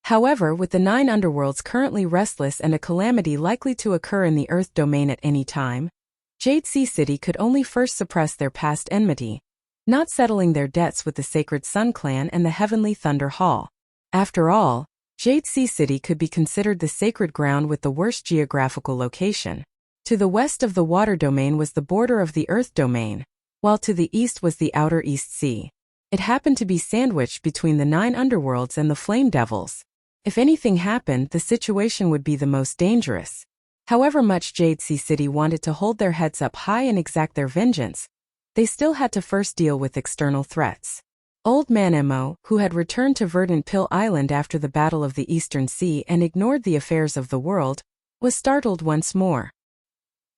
However, with the 9 underworlds currently restless and a calamity likely to occur in the Earth domain at any time, Jade Sea City could only first suppress their past enmity, not settling their debts with the Sacred Sun Clan and the Heavenly Thunder Hall. After all, Jade Sea City could be considered the sacred ground with the worst geographical location. To the west of the Water domain was the border of the Earth domain, while to the east was the Outer East Sea. It happened to be sandwiched between the 9 underworlds and the Flame Devils. If anything happened, the situation would be the most dangerous. However much Jade Sea City wanted to hold their heads up high and exact their vengeance, they still had to first deal with external threats. Old Man Emo, who had returned to Verdant Pill Island after the Battle of the Eastern Sea and ignored the affairs of the world, was startled once more.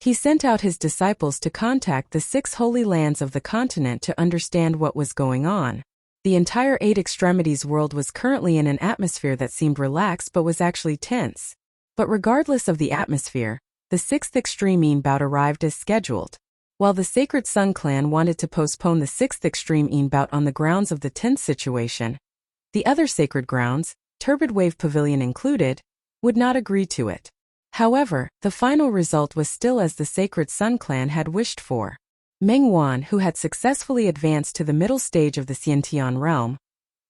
He sent out his disciples to contact the 6 holy lands of the continent to understand what was going on. The entire Eight Extremities world was currently in an atmosphere that seemed relaxed but was actually tense. But regardless of the atmosphere, the 6th Extreme Yin bout arrived as scheduled. While the Sacred Sun Clan wanted to postpone the 6th Extreme Yin bout on the grounds of the tense situation, the other sacred grounds, Turbid Wave Pavilion included, would not agree to it. However, the final result was still as the Sacred Sun Clan had wished for. Meng Wan, who had successfully advanced to the middle stage of the Xiantian realm,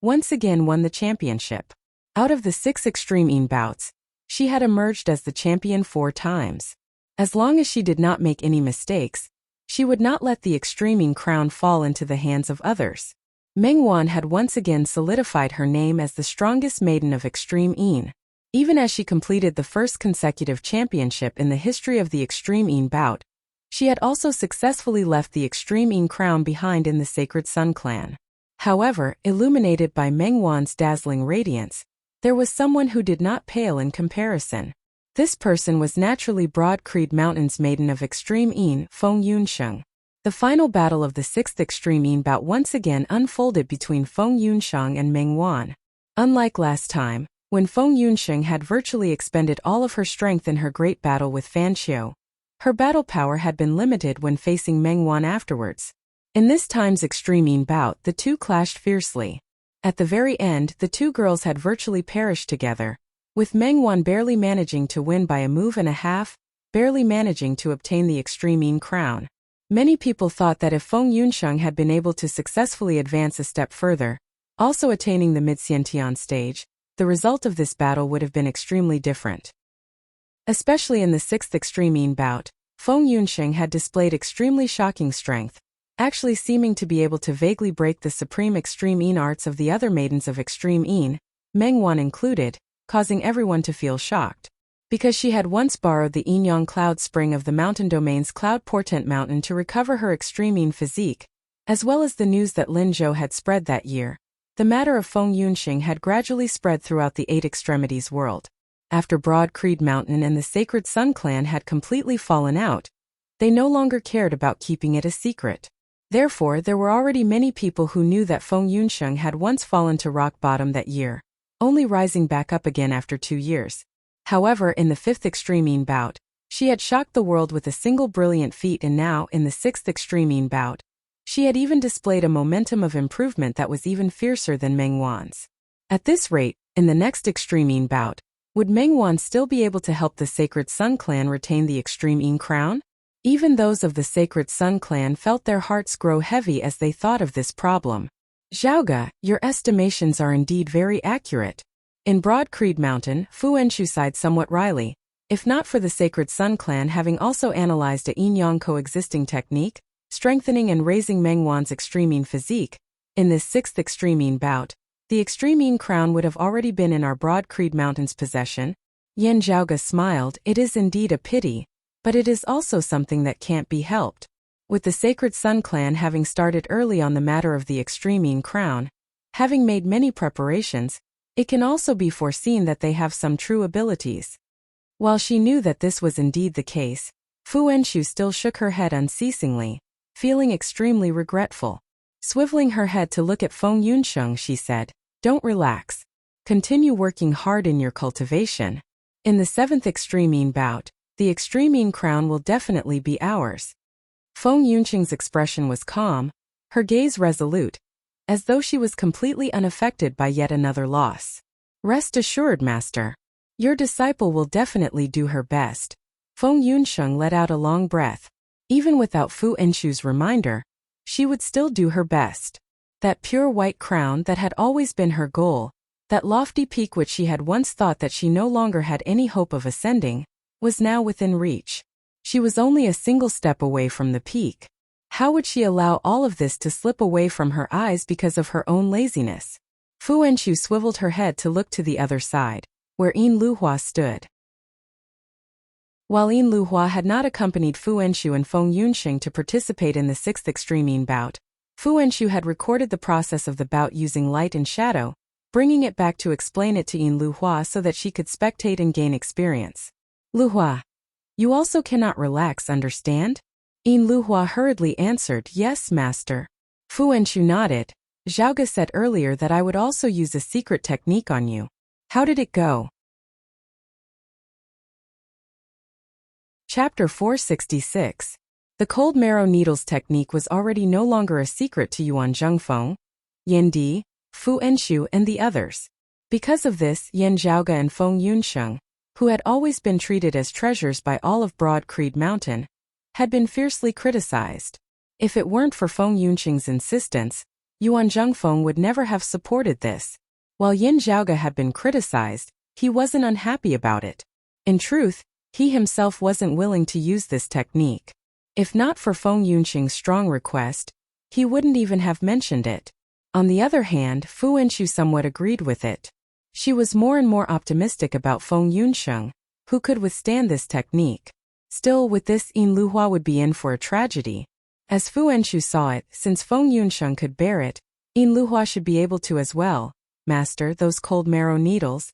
once again won the championship. Out of the 6 Extreme Yin bouts, she had emerged as the champion 4 times. As long as she did not make any mistakes, she would not let the Extreme Yin crown fall into the hands of others. Meng Wan had once again solidified her name as the strongest maiden of Extreme Yin. Even as she completed the first consecutive championship in the history of the Extreme Yin bout, she had also successfully left the Extreme Yin crown behind in the Sacred Sun Clan. However, illuminated by Meng Wan's dazzling radiance, there was someone who did not pale in comparison. This person was naturally Broad Creed Mountain's maiden of Extreme Yin, Feng Yunsheng. The final battle of the 6th Extreme Yin bout once again unfolded between Feng Yunsheng and Meng Wan. Unlike last time, when Feng Yunsheng had virtually expended all of her strength in her great battle with Fan Qiu, Her battle power had been limited when facing Meng Wan afterwards. In this time's extreme bout, the two clashed fiercely. At the very end, the two girls had virtually perished together, with Meng Wan barely managing to win by a move and a half, barely managing to obtain the extreme crown. Many people thought that if Feng Yunsheng had been able to successfully advance a step further, also attaining the mid-Xiantian stage, the result of this battle would have been extremely different. Especially in the sixth extreme bout, Feng Yunsheng had displayed extremely shocking strength, actually seeming to be able to vaguely break the supreme extreme arts of the other maidens of extreme, Meng Wan included, causing everyone to feel shocked. Because she had once borrowed the Yinyang Cloud Spring of the Mountain Domain's Cloud Portent Mountain to recover her extreme physique, as well as the news that Lin Zhou had spread that year, the matter of Feng Yunsheng had gradually spread throughout the Eight Extremities world. After Broad Creed Mountain and the Sacred Sun clan had completely fallen out, they no longer cared about keeping it a secret. Therefore, there were already many people who knew that Feng Yunsheng had once fallen to rock bottom that year, only rising back up again after 2 years. However, in the fifth extreme bout, she had shocked the world with a single brilliant feat, and now, in the sixth extreme bout, she had even displayed a momentum of improvement that was even fiercer than Meng Wan's. At this rate, in the next extreme bout, would Meng Wan still be able to help the Sacred Sun clan retain the extreme crown? Even those of the Sacred Sun clan felt their hearts grow heavy as they thought of this problem. Zhaoge, your estimations are indeed very accurate. In Broad Creed Mountain, Fu Enshu sighed somewhat wryly. If not for the Sacred Sun clan having also analyzed a yin-yang coexisting technique, strengthening and raising Meng Wan's extreme physique, in this sixth extreme bout, the extreme crown would have already been in our Broad Creed Mountain's possession. Yan Zhaoge smiled. It is indeed a pity, but it is also something that can't be helped. With the Sacred Sun clan having started early on the matter of the extreme crown, having made many preparations, it can also be foreseen that they have some true abilities. While she knew that this was indeed the case, Fu Enshu still shook her head unceasingly, feeling extremely regretful. Swiveling her head to look at Feng Yunsheng, she said, "Don't relax. Continue working hard in your cultivation. In the seventh extreme bout, the extreme crown will definitely be ours." Feng Yunsheng's expression was calm, her gaze resolute, as though she was completely unaffected by yet another loss. "Rest assured, master. Your disciple will definitely do her best." Feng Yunsheng let out a long breath. Even without Fu Enshu's reminder, she would still do her best. That pure white crown that had always been her goal, that lofty peak which she had once thought that she no longer had any hope of ascending, was now within reach. She was only a single step away from the peak. How would she allow all of this to slip away from her eyes because of her own laziness? Fu Enshu swiveled her head to look to the other side, where Yin Luhua stood. While Yin Luhua had not accompanied Fu Enshu and Feng Yunsheng to participate in the sixth extreme bout, Fu Enshu had recorded the process of the bout using light and shadow, bringing it back to explain it to Yin Luhua so that she could spectate and gain experience. "Luhua, you also cannot relax, understand?" Yin Luhua hurriedly answered, "Yes, master." Fu Enshu nodded. "Zhaoge said earlier that I would also use a secret technique on you. How did it go?" Chapter 466. The cold marrow needles technique was already no longer a secret to Yuan Zhengfeng, Yan Di, Fu Enshu, and the others. Because of this, Yan Zhaoge and Feng Yunsheng, who had always been treated as treasures by all of Broad Creed Mountain, had been fiercely criticized. If it weren't for Feng Yunsheng's insistence, Yuan Zhengfeng would never have supported this. While Yan Zhaoge had been criticized, he wasn't unhappy about it. In truth, he himself wasn't willing to use this technique. If not for Feng Yunsheng's strong request, he wouldn't even have mentioned it. On the other hand, Fu Enshu somewhat agreed with it. She was more and more optimistic about Feng Yunsheng, who could withstand this technique. Still, with this, Yin Luhua would be in for a tragedy. As Fu Enshu saw it, since Feng Yunsheng could bear it, Yin Luhua should be able to as well. "Master, those cold marrow needles?"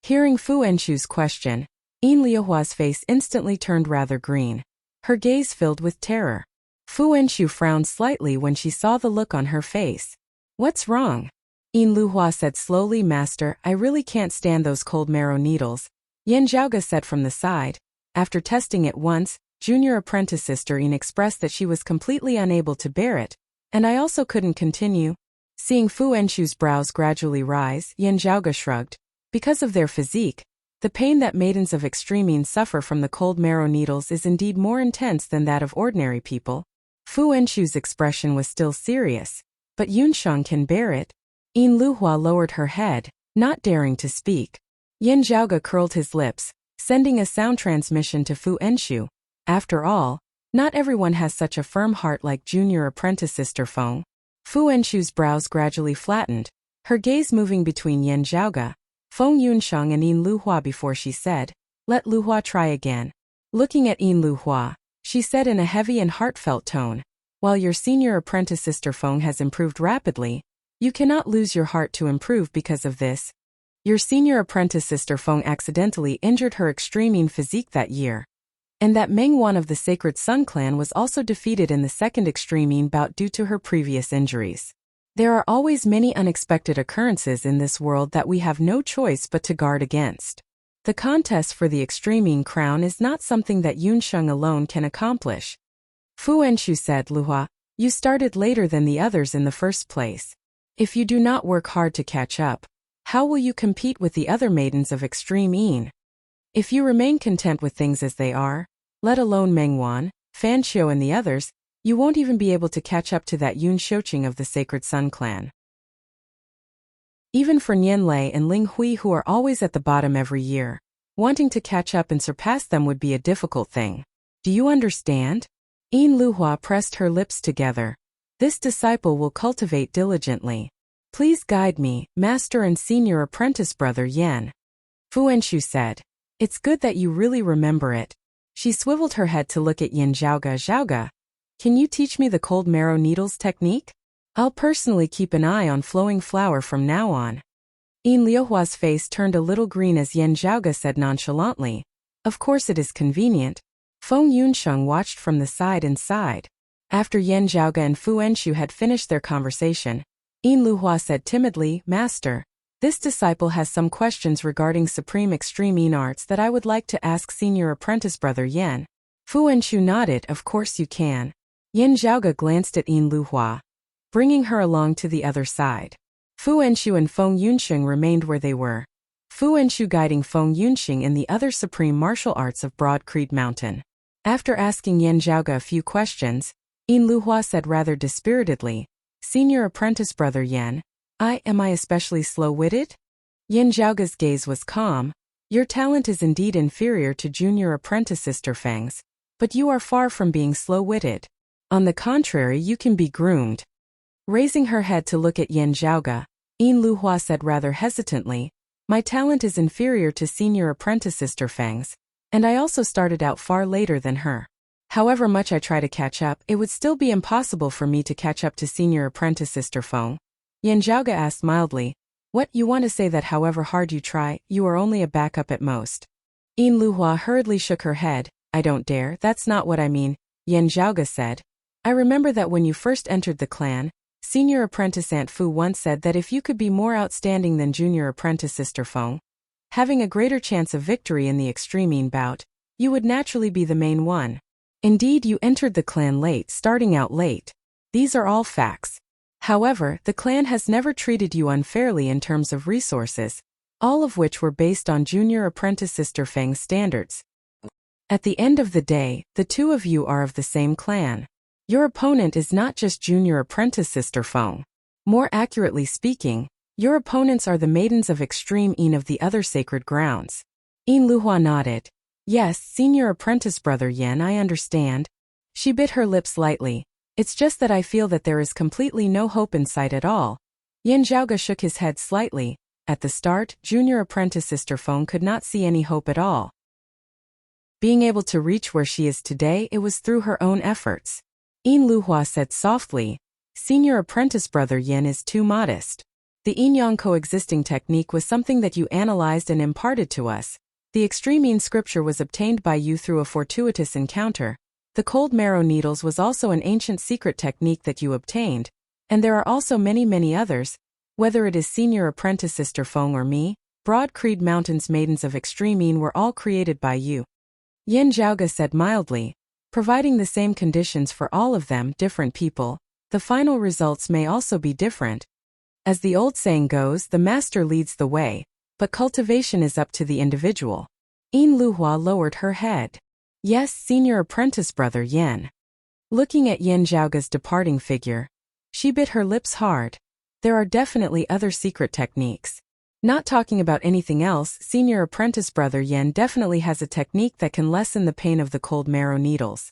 Hearing Fu Enshu's question, Yin Luhua's face instantly turned rather green. Her gaze filled with terror. Fu Enshu frowned slightly when she saw the look on her face. "What's wrong?" Yin Luhua said slowly, "Master, I really can't stand those cold marrow needles." Yan Zhaoge said from the side. After testing it once, Junior apprentice sister Yin expressed that she was completely unable to bear it, and I also couldn't continue. Seeing Fu Enshu's brows gradually rise, Yan Zhaoge shrugged. Because of their physique, the pain that maidens of extreme Yin suffer from the cold marrow needles is indeed more intense than that of ordinary people. Fu Enshu's expression was still serious, but Yunsheng can bear it. Yin Luhua lowered her head, not daring to speak. Yan Zhaoge curled his lips, sending a sound transmission to Fu Enshu. After all, not everyone has such a firm heart like junior apprentice sister Feng. Fu Enshu's brows gradually flattened, her gaze moving between Yan Zhaoge, Feng Yunsheng and Yin Luhua before she said, "Let Luhua try again." Looking at Yin Luhua, she said in a heavy and heartfelt tone, "While your senior apprentice sister Feng has improved rapidly, you cannot lose your heart to improve because of this. Your senior apprentice sister Feng accidentally injured her extreme Yin physique that year. And that Mengwan of the Sacred Sun clan was also defeated in the second extreme Yin bout due to her previous injuries. There are always many unexpected occurrences in this world that we have no choice but to guard against. The contest for the extreme Yin crown is not something that Yunsheng alone can accomplish." Fu Enshu said, "Luhua, you started later than the others in the first place. If you do not work hard to catch up, how will you compete with the other maidens of extreme Yin? If you remain content with things as they are, let alone Mengwan, Fan Xiu and the others, you won't even be able to catch up to that Yun Shouqing of the Sacred Sun clan. Even for Nian Lei and Ling Hui, who are always at the bottom every year, wanting to catch up and surpass them would be a difficult thing. Do you understand?" Yin Luhua pressed her lips together. "This disciple will cultivate diligently. Please guide me, master and senior apprentice brother Yan." Fu Enshu said, "It's good that you really remember it." She swiveled her head to look at Yan Zhaoge. "Zhaoge, can you teach me the cold marrow needles technique? I'll personally keep an eye on flowing flower from now on." Yin Liuhua's face turned a little green as Yan Zhaoge said nonchalantly, "Of course it is convenient." Feng Yunsheng watched from the side and sighed. After Yan Zhaoge and Fu Enshu had finished their conversation, Yin Luhua said timidly, "Master, this disciple has some questions regarding supreme extreme Yin arts that I would like to ask senior apprentice brother Yan." Fu Enshu nodded, "Of course you can." Yan Zhaoge glanced at Yin Luhua, bringing her along to the other side. Fu Enshu and Feng Yunsheng remained where they were. Fu Enshu guiding Feng Yunsheng in the other supreme martial arts of Broad Creed Mountain. After asking Yan Zhaoge a few questions, Yin Luhua said rather dispiritedly, "Senior apprentice brother Yan, am I especially slow-witted?" Yan Zhaoge's gaze was calm. "Your talent is indeed inferior to junior apprentice sister Feng's, but you are far from being slow-witted. On the contrary, you can be groomed." Raising her head to look at Yan Zhaoge, Yin Luhua said rather hesitantly, "My talent is inferior to senior apprentice sister Feng's, and I also started out far later than her. However much I try to catch up, it would still be impossible for me to catch up to senior apprentice sister Feng." Yan Zhaoge asked mildly, "What, you want to say that however hard you try, you are only a backup at most?" Yin Luhua hurriedly shook her head. "I don't dare, that's not what I mean," Yan Zhaoge said. "I remember that when you first entered the clan, senior apprentice Aunt Fu once said that if you could be more outstanding than junior apprentice sister Feng, having a greater chance of victory in the extreme Yin bout, you would naturally be the main one. Indeed, you entered the clan late, starting out late. These are all facts. However, the clan has never treated you unfairly in terms of resources, all of which were based on junior apprentice sister Feng's standards. At the end of the day, the two of you are of the same clan. Your opponent is not just junior apprentice sister Feng. More accurately speaking, your opponents are the maidens of extreme Yin of the other sacred grounds." Yin Luhua nodded. "Yes, senior apprentice brother Yan, I understand." She bit her lips lightly. "It's just that I feel that there is completely no hope in sight at all." Yan Zhaoge shook his head slightly. At the start, junior apprentice sister Feng could not see any hope at all. Being able to reach where she is today, it was through her own efforts. Yin Luhua said softly, "Senior apprentice brother Yin is too modest. The yin-yang coexisting technique was something that you analyzed and imparted to us. The extreme Yin scripture was obtained by you through a fortuitous encounter. The cold marrow needles was also an ancient secret technique that you obtained, and there are also many others. Whether it is senior apprentice sister Feng or me, Broad Creed Mountain's maidens of extreme Yin were all created by you." Yan Zhaoge said mildly, providing the same conditions for all of them, different people, the final results may also be different. As the old saying goes, the master leads the way, but cultivation is up to the individual. Yin Luhua lowered her head. Yes, senior apprentice brother Yen. Looking at Yen Zhaoga's departing figure, she bit her lips hard. There are definitely other secret techniques. Not talking about anything else, senior apprentice brother Yen definitely has a technique that can lessen the pain of the cold marrow needles.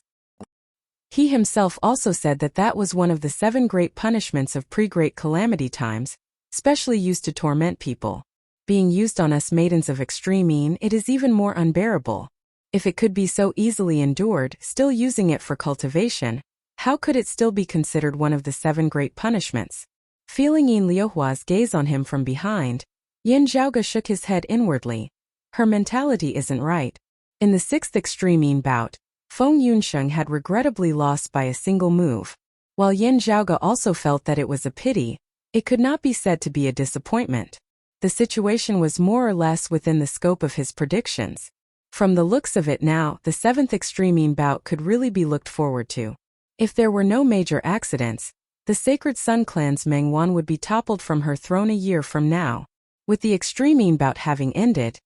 He himself also said that that was one of the 7 great punishments of pre-great calamity times, specially used to torment people. Being used on us maidens of extreme Yin, it is even more unbearable. If it could be so easily endured, still using it for cultivation, how could it still be considered one of the 7 great punishments? Feeling Yin Liuhua's gaze on him from behind, Yin Zhaoga shook his head inwardly. Her mentality isn't right. In the 6th extreme Yin bout, Feng Yunsheng had regrettably lost by a single move. While Yin Zhaoga also felt that it was a pity, it could not be said to be a disappointment. The situation was more or less within the scope of his predictions. From the looks of it now, the 7th extreme Yin bout could really be looked forward to. If there were no major accidents, the Sacred Sun Clan's Meng Wan would be toppled from her throne a year from now. With the extreme Yin bout having ended,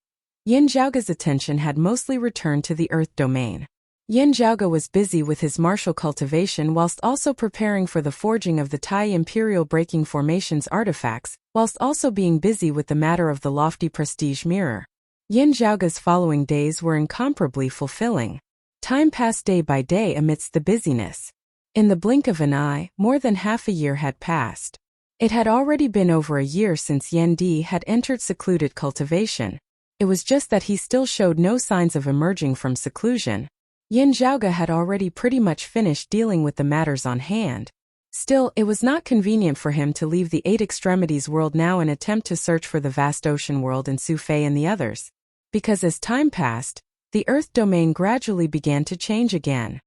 Yin Zhaoga's attention had mostly returned to the Earth domain. Yin Zhaoga was busy with his martial cultivation whilst also preparing for the forging of the Tai Imperial Breaking Formations artifacts, whilst also being busy with the matter of the lofty prestige mirror. Yin Zhaoga's following days were incomparably fulfilling. Time passed day by day amidst the busyness. In the blink of an eye, more than half a year had passed. It had already been over a year since Yen Di had entered secluded cultivation. It was just that he still showed no signs of emerging from seclusion. Yin Zhaoga had already pretty much finished dealing with the matters on hand. Still, it was not convenient for him to leave the 8 extremities world now and attempt to search for the vast ocean world in Sufei and the others. Because as time passed, the Earth domain gradually began to change again.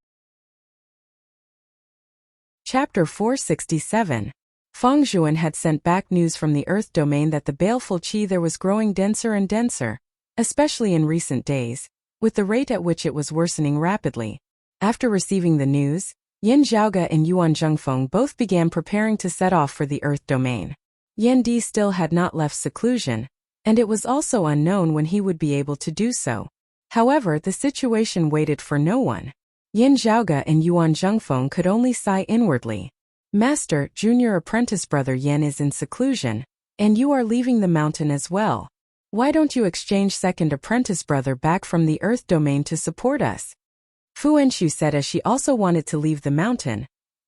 Chapter 467. Feng Zhuan had sent back news from the Earth domain that the baleful qi there was growing denser and denser, especially in recent days, with the rate at which it was worsening rapidly. After receiving the news, Yin Zhaoga and Yuan Zhengfeng both began preparing to set off for the Earth domain. Yen Di still had not left seclusion, and it was also unknown when he would be able to do so. However, the situation waited for no one. Yin Zhaoga and Yuan Zhengfeng could only sigh inwardly. Master, junior apprentice brother Yen is in seclusion, and you are leaving the mountain as well. Why don't you exchange second apprentice brother back from the Earth domain to support us? Fu Enshu said as she also wanted to leave the mountain,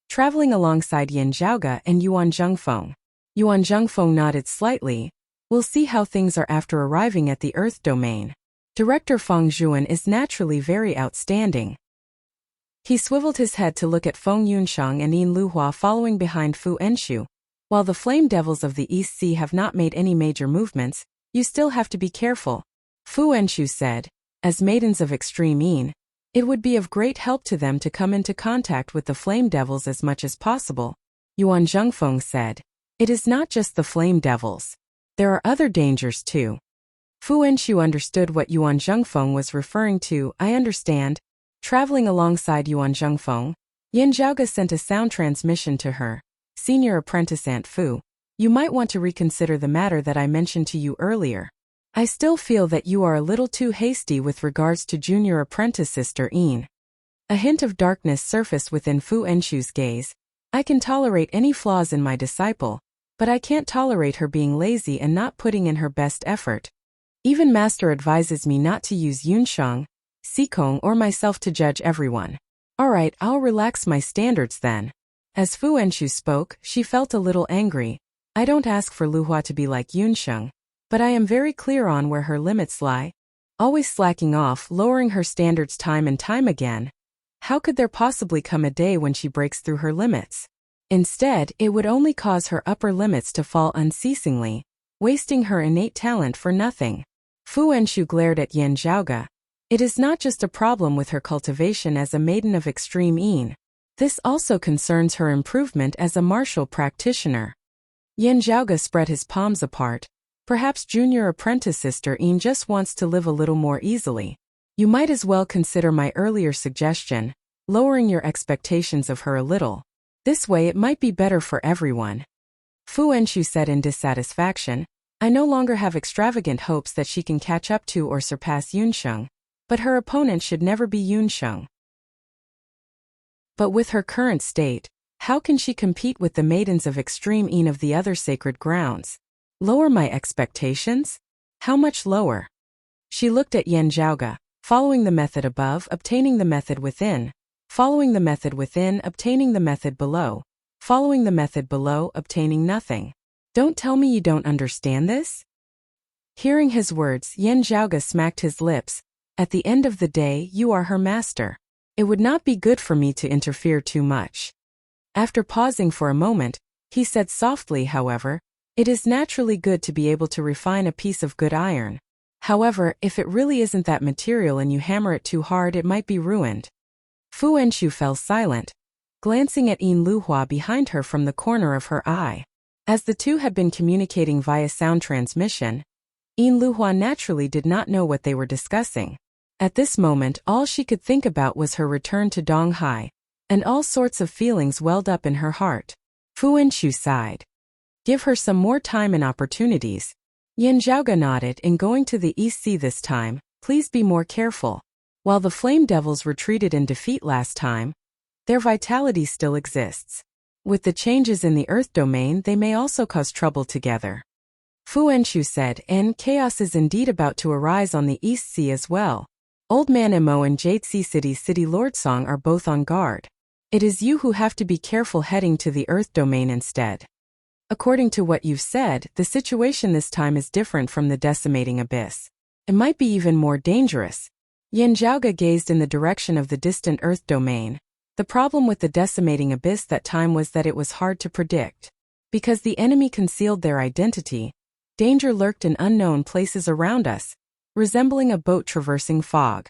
traveling alongside Yin Zhaoga and Yuan Zhengfeng. Yuan Zhengfeng nodded slightly. We'll see how things are after arriving at the Earth domain. Director Feng Zhuan is naturally very outstanding. He swiveled his head to look at Feng Yunsheng and Yin Luhua following behind Fu Enshu. While the Flame Devils of the East Sea have not made any major movements, you still have to be careful. Fu Enshu said, as maidens of extreme Yin, it would be of great help to them to come into contact with the Flame Devils as much as possible. Yuan Zhengfeng said, it is not just the Flame Devils. There are other dangers too. Fu Enshu understood what Yuan Zhengfeng was referring to. I understand. Traveling alongside Yuan Zhengfeng, Yin Zhaoga sent a sound transmission to her. Senior apprentice Aunt Fu, you might want to reconsider the matter that I mentioned to you earlier. I still feel that you are a little too hasty with regards to junior apprentice sister Yin. A hint of darkness surfaced within Fu Enshu's gaze. I can tolerate any flaws in my disciple, but I can't tolerate her being lazy and not putting in her best effort. Even Master advises me not to use Yunsheng, Sikong or myself to judge everyone. Alright, I'll relax my standards then. As Fu Enshu spoke, she felt a little angry. I don't ask for Luhua to be like Yunsheng, but I am very clear on where her limits lie. Always slacking off, lowering her standards time and time again. How could there possibly come a day when she breaks through her limits? Instead, it would only cause her upper limits to fall unceasingly, wasting her innate talent for nothing. Fu Enshu glared at Yin Zhaoga. It is not just a problem with her cultivation as a maiden of extreme Yin. This also concerns her improvement as a martial practitioner. Yin Zhaoga spread his palms apart. Perhaps junior apprentice sister Yin just wants to live a little more easily. You might as well consider my earlier suggestion. lowering your expectations of her a little. This way it might be better for everyone. Fu Enshu said in dissatisfaction, I no longer have extravagant hopes that she can catch up to or surpass Yunsheng, but her opponent should never be Yunsheng. But with her current state, how can she compete with the maidens of extreme Yin of the other sacred grounds? Lower my expectations? How much lower? She looked at Yan Zhaoge, following the method above, obtaining the method within, following the method within, obtaining the method below, following the method below, obtaining nothing. Don't tell me you don't understand this? Hearing his words, Yan Zhaoge smacked his lips. At the end of the day, you are her master. It would not be good for me to interfere too much. After pausing for a moment, he said softly, however, it is naturally good to be able to refine a piece of good iron. However, if it really isn't that material and you hammer it too hard, it might be ruined. Fu Enshu fell silent, glancing at Yin Luhua behind her from the corner of her eye. As the two had been communicating via sound transmission, Yin Luhua naturally did not know what they were discussing. At this moment, all she could think about was her return to Donghai, and all sorts of feelings welled up in her heart. Fu Enshu sighed. Give her some more time and opportunities. Yan Zhaoge nodded. In going to the East Sea this time, please be more careful. While the Flame Devils retreated in defeat last time, their vitality still exists. With the changes in the Earth domain, they may also cause trouble together. Fu Enshu said, and chaos is indeed about to arise on the East Sea as well. Old Man Emo and Jade Sea City Lord Song are both on guard. It is you who have to be careful heading to the Earth domain instead. According to what you've said, the situation this time is different from the decimating abyss. It might be even more dangerous. Yan Zhaoge gazed in the direction of the distant Earth domain. The problem with the decimating abyss that time was that it was hard to predict. Because the enemy concealed their identity, danger lurked in unknown places around us, resembling a boat traversing fog.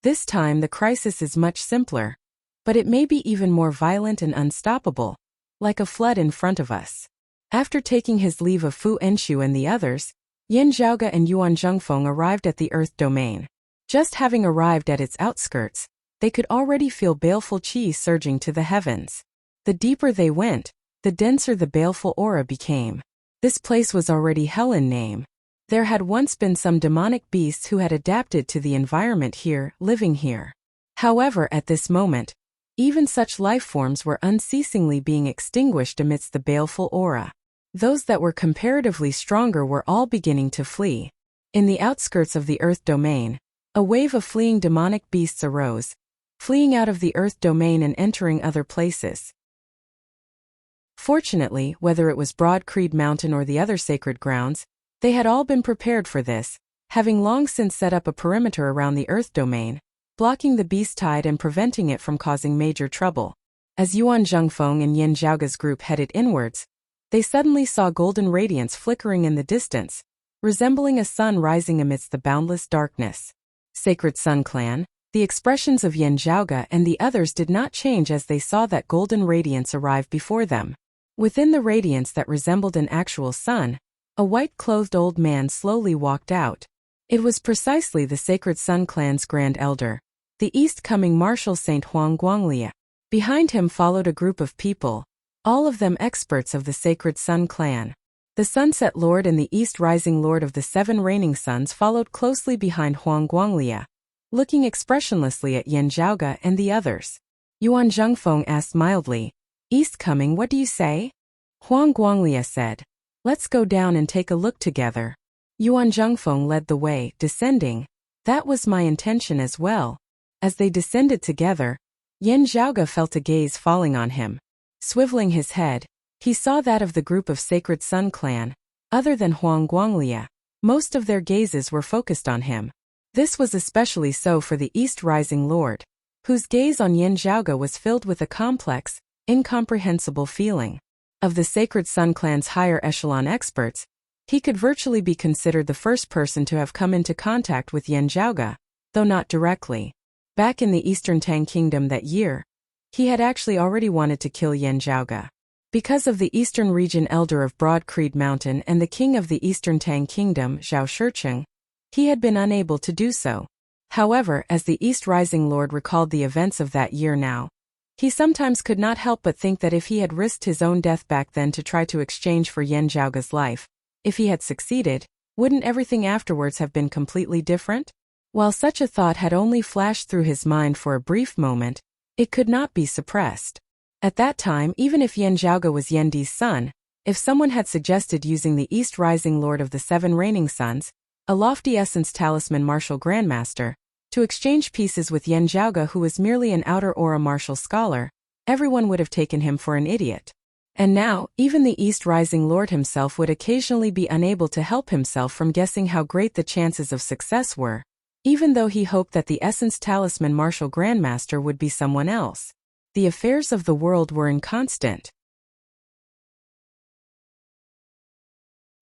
This time the crisis is much simpler, but it may be even more violent and unstoppable, like a flood in front of us. After taking his leave of Fu Enshu and the others, Yan Zhaoge and Yuan Zhengfeng arrived at the Earth domain. Just having arrived at its outskirts, they could already feel baleful qi surging to the heavens. The deeper they went, the denser the baleful aura became. This place was already hell in name. There had once been some demonic beasts who had adapted to the environment here, living here. However, at this moment, even such life forms were unceasingly being extinguished amidst the baleful aura. Those that were comparatively stronger were all beginning to flee. In the outskirts of the Earth domain, a wave of fleeing demonic beasts arose, fleeing out of the Earth domain and entering other places. Fortunately, whether it was Broad Creed Mountain or the other sacred grounds, they had all been prepared for this, having long since set up a perimeter around the Earth domain, blocking the beast tide and preventing it from causing major trouble. As Yuan Zhengfeng and Yan Zhaoge's group headed inwards, they suddenly saw golden radiance flickering in the distance, resembling a sun rising amidst the boundless darkness. Sacred Sun Clan. The expressions of Yan Zhaoge and the others did not change as they saw that golden radiance arrive before them. Within the radiance that resembled an actual sun, a white-clothed old man slowly walked out. It was precisely the Sacred Sun Clan's Grand Elder, the East-coming Marshal Saint Huang Guanglia. Behind him followed a group of people, all of them experts of the Sacred Sun Clan. The Sunset Lord and the East Rising Lord of the Seven Reigning Suns followed closely behind Huang Guanglia, looking expressionlessly at Yan Zhaoge and the others. Yuan Zhengfeng asked mildly, East coming, what do you say? Huang Guanglia said, let's go down and take a look together. Yuan Zhengfeng led the way, descending. That was my intention as well. As they descended together, Yan Zhaoge felt a gaze falling on him. Swiveling his head, he saw that of the group of Sacred Sun Clan. Other than Huang Guanglia, most of their gazes were focused on him. This was especially so for the East Rising Lord, whose gaze on Yan Zhaoge was filled with a complex, incomprehensible feeling. Of the Sacred Sun Clan's higher echelon experts, he could virtually be considered the first person to have come into contact with Yan Zhaoge, though not directly. Back in the Eastern Tang Kingdom that year, he had actually already wanted to kill Yan Zhaoge. Because of the Eastern Region Elder of Broad Creed Mountain and the King of the Eastern Tang Kingdom, Zhao Shicheng, he had been unable to do so. However, as the East Rising Lord recalled the events of that year now, he sometimes could not help but think that if he had risked his own death back then to try to exchange for Yan Zhaoge's life, if he had succeeded, wouldn't everything afterwards have been completely different? While such a thought had only flashed through his mind for a brief moment, it could not be suppressed. At that time, even if Yan Zhaoge was Yandi's son, if someone had suggested using the East Rising Lord of the Seven Reigning Suns, a lofty essence talisman martial grandmaster, to exchange pieces with Yan Zhaoge, who was merely an outer aura martial scholar, everyone would have taken him for an idiot. And now, even the East Rising Lord himself would occasionally be unable to help himself from guessing how great the chances of success were, even though he hoped that the Essence Talisman Martial Grandmaster would be someone else. The affairs of the world were inconstant.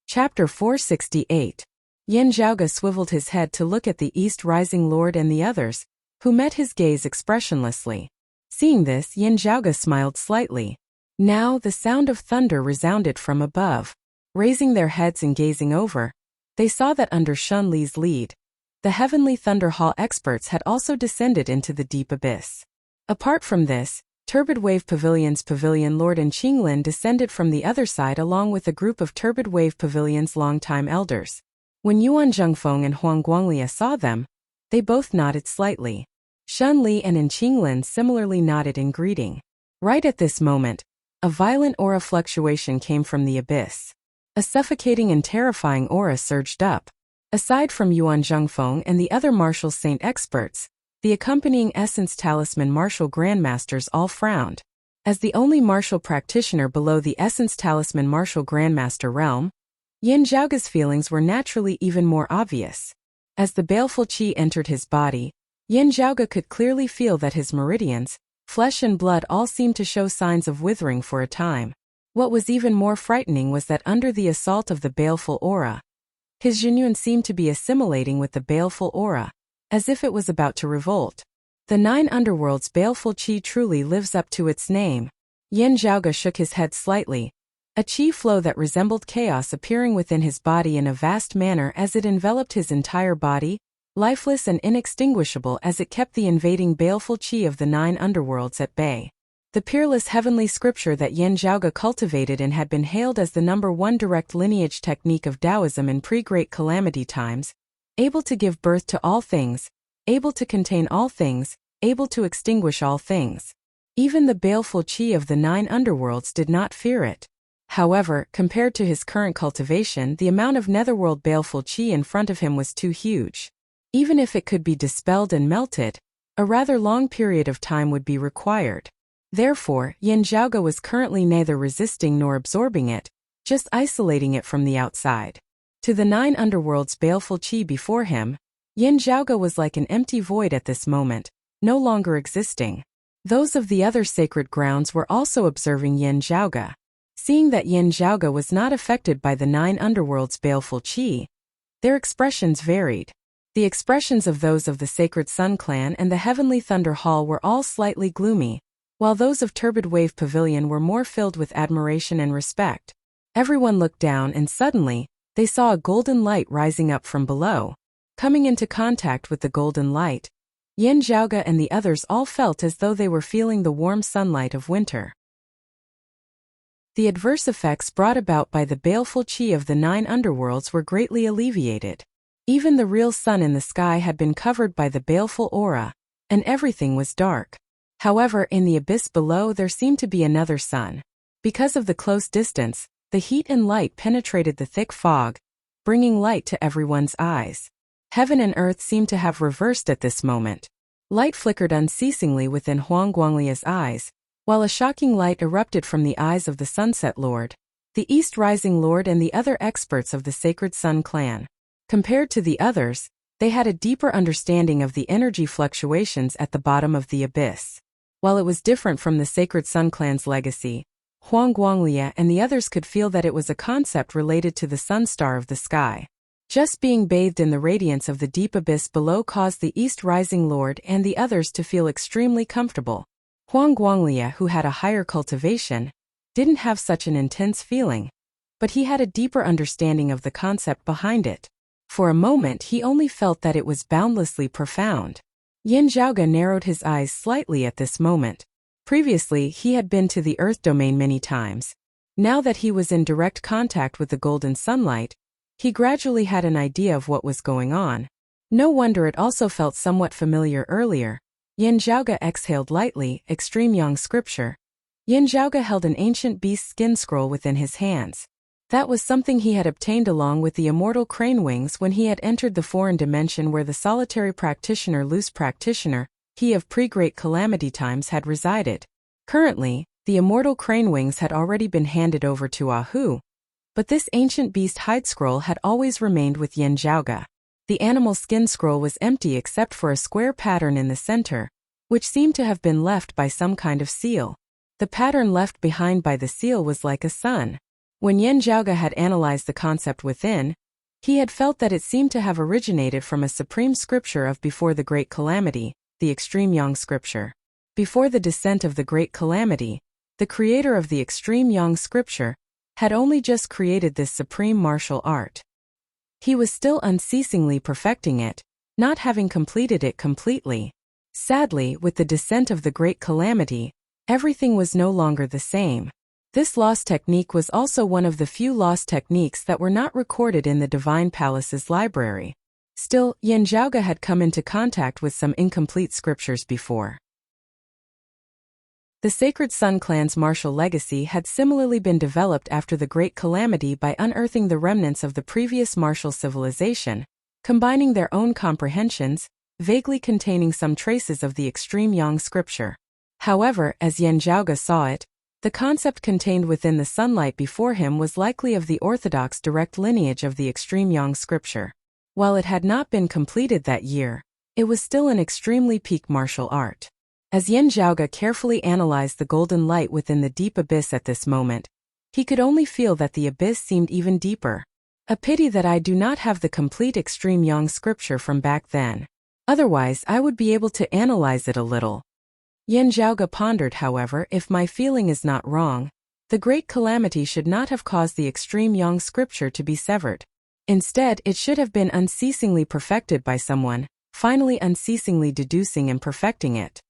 Chapter 468. Yan Zhaoge swiveled his head to look at the East Rising Lord and the others, who met his gaze expressionlessly. Seeing this, Yan Zhaoge smiled slightly. Now the sound of thunder resounded from above. Raising their heads and gazing over, they saw that under Shun Li's lead, the Heavenly Thunder Hall experts had also descended into the deep abyss. Apart from this, Turbid Wave Pavilion's Pavilion Lord and Qinglin descended from the other side along with a group of Turbid Wave Pavilion's longtime elders. When Yuan Zhengfeng and Huang Guanglia saw them, they both nodded slightly. Shun Li and Qinglin similarly nodded in greeting. Right at this moment, a violent aura fluctuation came from the abyss. A suffocating and terrifying aura surged up. Aside from Yuan Zhengfeng and the other martial saint experts, the accompanying Essence Talisman martial grandmasters all frowned. As the only martial practitioner below the Essence Talisman martial grandmaster realm, Yan Zhaoge's feelings were naturally even more obvious. As the baleful qi entered his body, Yan Zhaoge could clearly feel that his meridians, flesh and blood all seemed to show signs of withering for a time. What was even more frightening was that under the assault of the baleful aura, his Jinyuan seemed to be assimilating with the baleful aura, as if it was about to revolt. The nine underworlds' baleful qi truly lives up to its name. Yan Zhaoge shook his head slightly, a qi flow that resembled chaos appearing within his body in a vast manner as it enveloped his entire body, lifeless and inextinguishable as it kept the invading baleful qi of the nine underworlds at bay. The peerless heavenly scripture that Yan Zhaoge cultivated and had been hailed as the #1 direct lineage technique of Taoism in pre-Great Calamity times, able to give birth to all things, able to contain all things, able to extinguish all things. Even the baleful qi of the nine underworlds did not fear it. However, compared to his current cultivation, the amount of netherworld baleful qi in front of him was too huge. Even if it could be dispelled and melted, a rather long period of time would be required. Therefore, Yan Zhaoge was currently neither resisting nor absorbing it, just isolating it from the outside. To the nine underworlds' baleful qi before him, Yan Zhaoge was like an empty void at this moment, no longer existing. Those of the other sacred grounds were also observing Yan Zhaoge. Seeing that Yan Zhaoge was not affected by the nine underworlds' baleful qi, their expressions varied. The expressions of those of the Sacred Sun Clan and the Heavenly Thunder Hall were all slightly gloomy, while those of Turbid Wave Pavilion were more filled with admiration and respect. Everyone looked down and suddenly, they saw a golden light rising up from below. Coming into contact with the golden light, Yan Zhaoge and the others all felt as though they were feeling the warm sunlight of winter. The adverse effects brought about by the baleful qi of the nine underworlds were greatly alleviated. Even the real sun in the sky had been covered by the baleful aura, and everything was dark. However, in the abyss below there seemed to be another sun. Because of the close distance, the heat and light penetrated the thick fog, bringing light to everyone's eyes. Heaven and earth seemed to have reversed at this moment. Light flickered unceasingly within Huang Guanglia's eyes, while a shocking light erupted from the eyes of the Sunset Lord, the East Rising Lord and the other experts of the Sacred Sun Clan. Compared to the others, they had a deeper understanding of the energy fluctuations at the bottom of the abyss. While it was different from the Sacred Sun Clan's legacy, Huang Guanglia and the others could feel that it was a concept related to the sun star of the sky. Just being bathed in the radiance of the deep abyss below caused the East Rising Lord and the others to feel extremely comfortable. Huang Guanglia, who had a higher cultivation, didn't have such an intense feeling, but he had a deeper understanding of the concept behind it. For a moment he only felt that it was boundlessly profound. Yin Zhaoge narrowed his eyes slightly at this moment. Previously he had been to the Earth domain many times. Now that he was in direct contact with the golden sunlight, he gradually had an idea of what was going on. No wonder it also felt somewhat familiar earlier. Yin Zhaoge exhaled lightly. Extreme Yang scripture. Yin Zhaoge held an ancient beast skin scroll within his hands. That was something he had obtained along with the immortal crane wings when he had entered the foreign dimension where the solitary practitioner, loose practitioner, he of pre-great calamity times had resided. Currently, the immortal crane wings had already been handed over to Ahu, but this ancient beast hide scroll had always remained with Yin Zhaoge. The animal skin scroll was empty except for a square pattern in the center, which seemed to have been left by some kind of seal. The pattern left behind by the seal was like a sun. When Yin Zhaoge had analyzed the concept within, he had felt that it seemed to have originated from a supreme scripture of before the Great Calamity, the Extreme Yang scripture. Before the descent of the Great Calamity, the creator of the Extreme Yang scripture had only just created this supreme martial art. He was still unceasingly perfecting it, not having completed it completely. Sadly, with the descent of the Great Calamity, everything was no longer the same. This lost technique was also one of the few lost techniques that were not recorded in the Divine Palace's library. Still, Yin Zhaoge had come into contact with some incomplete scriptures before. The Sacred Sun clan's martial legacy had similarly been developed after the Great Calamity by unearthing the remnants of the previous martial civilization, combining their own comprehensions, vaguely containing some traces of the Extreme Yang scripture. However, as Yin Zhaoge saw it, the concept contained within the sunlight before him was likely of the orthodox direct lineage of the Extreme Yang scripture. While it had not been completed that year, it was still an extremely peak martial art. As Yin Zhaoge carefully analyzed the golden light within the deep abyss at this moment, he could only feel that the abyss seemed even deeper. A pity that I do not have the complete Extreme Yang scripture from back then. Otherwise I would be able to analyze it a little. Yin Zhaoge pondered, however, if my feeling is not wrong, the Great Calamity should not have caused the Extreme Yang scripture to be severed. Instead, it should have been unceasingly perfected by someone, finally unceasingly deducing and perfecting it.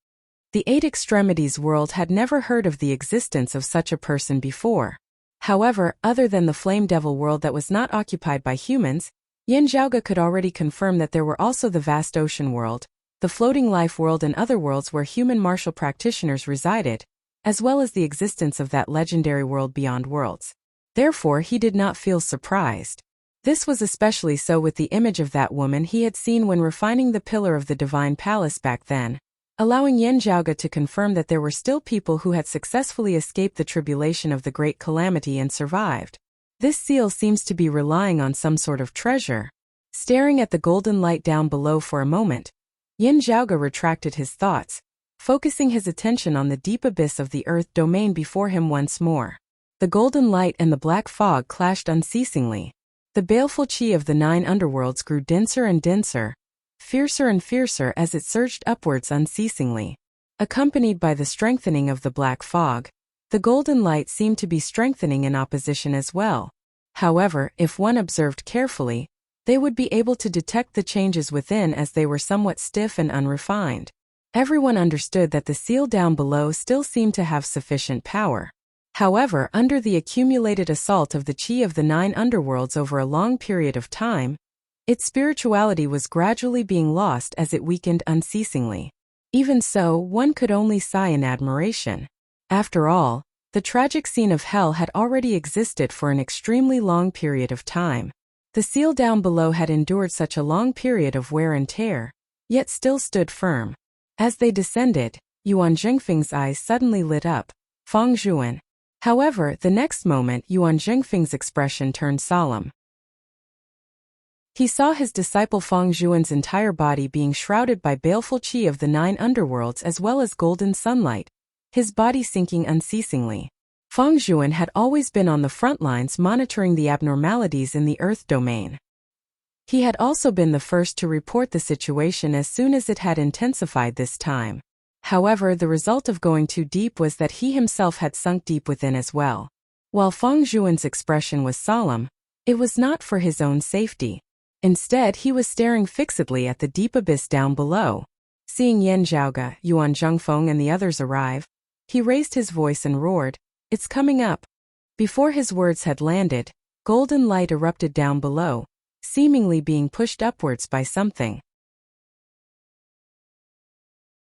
The Eight Extremities world had never heard of the existence of such a person before. However, other than the Flame Devil world that was not occupied by humans, Yin Zhaoge could already confirm that there were also the vast ocean world, the floating life world and other worlds where human martial practitioners resided, as well as the existence of that legendary world beyond worlds. Therefore he did not feel surprised. This was especially so with the image of that woman he had seen when refining the pillar of the Divine Palace back then, allowing Yin Zhaoge to confirm that there were still people who had successfully escaped the tribulation of the Great Calamity and survived. This seal seems to be relying on some sort of treasure. Staring at the golden light down below for a moment, Yin Zhaoge retracted his thoughts, focusing his attention on the deep abyss of the earth domain before him once more. The golden light and the black fog clashed unceasingly. The baleful chi of the 9 underworlds grew denser and denser, fiercer and fiercer as it surged upwards unceasingly. Accompanied by the strengthening of the black fog, the golden light seemed to be strengthening in opposition as well. However, if one observed carefully, they would be able to detect the changes within as they were somewhat stiff and unrefined. Everyone understood that the seal down below still seemed to have sufficient power. However, under the accumulated assault of the chi of the 9 underworlds over a long period of time, its spirituality was gradually being lost as it weakened unceasingly. Even so, one could only sigh in admiration. After all, the tragic scene of hell had already existed for an extremely long period of time. The seal down below had endured such a long period of wear and tear, yet still stood firm. As they descended, Yuan Zhengfeng's eyes suddenly lit up. Feng Zhuan. However, the next moment Yuan Zhengfeng's expression turned solemn. He saw his disciple Feng Zhuan's entire body being shrouded by baleful chi of the 9 underworlds as well as golden sunlight, his body sinking unceasingly. Feng Zhuan had always been on the front lines monitoring the abnormalities in the earth domain. He had also been the first to report the situation as soon as it had intensified this time. However, the result of going too deep was that he himself had sunk deep within as well. While Feng Zhuan's expression was solemn, it was not for his own safety. Instead, he was staring fixedly at the deep abyss down below. Seeing Yan Zhaoge, Yuan Zhengfeng and the others arrive, he raised his voice and roared, "It's coming up!" Before his words had landed, golden light erupted down below, seemingly being pushed upwards by something.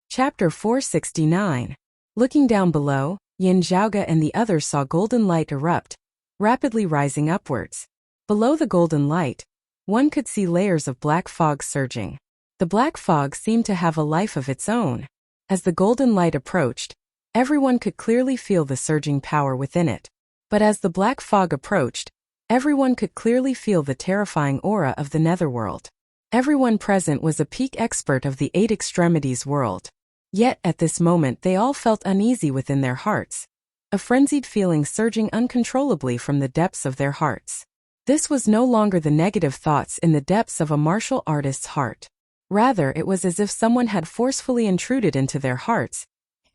Chapter 469. Looking down below, Yin Zhaoge and the others saw golden light erupt, rapidly rising upwards. Below the golden light, one could see layers of black fog surging. The black fog seemed to have a life of its own. As the golden light approached, everyone could clearly feel the surging power within it. But as the black fog approached, everyone could clearly feel the terrifying aura of the netherworld. Everyone present was a peak expert of the eight extremities world. Yet at this moment they all felt uneasy within their hearts, a frenzied feeling surging uncontrollably from the depths of their hearts. This was no longer the negative thoughts in the depths of a martial artist's heart. Rather, it was as if someone had forcefully intruded into their hearts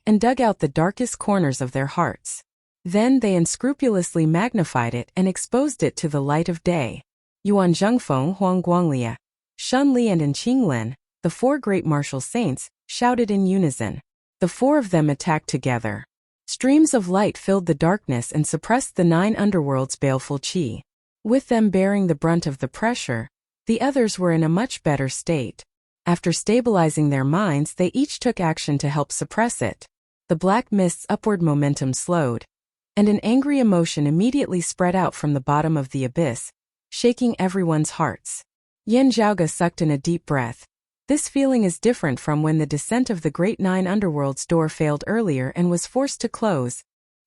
and dug out the darkest corners of their hearts. Then they unscrupulously magnified it and exposed it to the light of day. Yuan Zhengfeng, Huang Guanglia, Shun Li and Qinglin, the four great martial saints, shouted in unison. The four of them attacked together. Streams of light filled the darkness and suppressed the nine underworld's baleful qi. With them bearing the brunt of the pressure, the others were in a much better state. After stabilizing their minds, they each took action to help suppress it. The black mist's upward momentum slowed, and an angry emotion immediately spread out from the bottom of the abyss, shaking everyone's hearts. Yin Zhaoge sucked in a deep breath. This feeling is different from when the descent of the Great Nine Underworld's door failed earlier and was forced to close.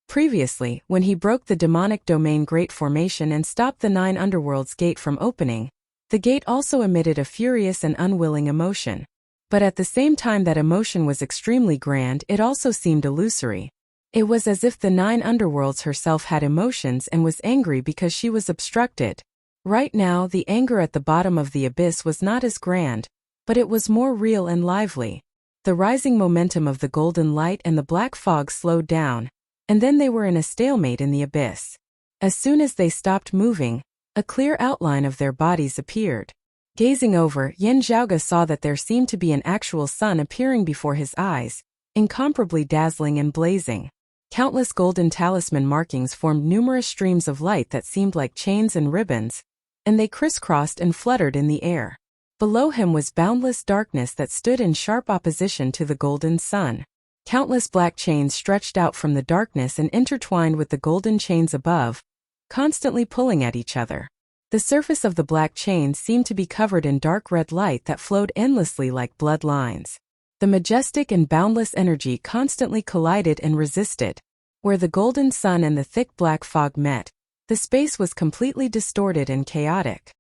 Previously, when he broke the demonic domain Great Formation and stopped the Nine Underworld's gate from opening, the gate also emitted a furious and unwilling emotion. But at the same time that emotion was extremely grand, it also seemed illusory. It was as if the Nine Underworlds herself had emotions and was angry because she was obstructed. Right now, the anger at the bottom of the abyss was not as grand, but it was more real and lively. The rising momentum of the golden light and the black fog slowed down, and then they were in a stalemate in the abyss. As soon as they stopped moving, a clear outline of their bodies appeared. Gazing over, Yin Zhaoge saw that there seemed to be an actual sun appearing before his eyes, incomparably dazzling and blazing. Countless golden talisman markings formed numerous streams of light that seemed like chains and ribbons, and they crisscrossed and fluttered in the air. Below him was boundless darkness that stood in sharp opposition to the golden sun. Countless black chains stretched out from the darkness and intertwined with the golden chains above, constantly pulling at each other. The surface of the black chains seemed to be covered in dark red light that flowed endlessly like blood lines. The majestic and boundless energy constantly collided and resisted. Where the golden sun and the thick black fog met, the space was completely distorted and chaotic.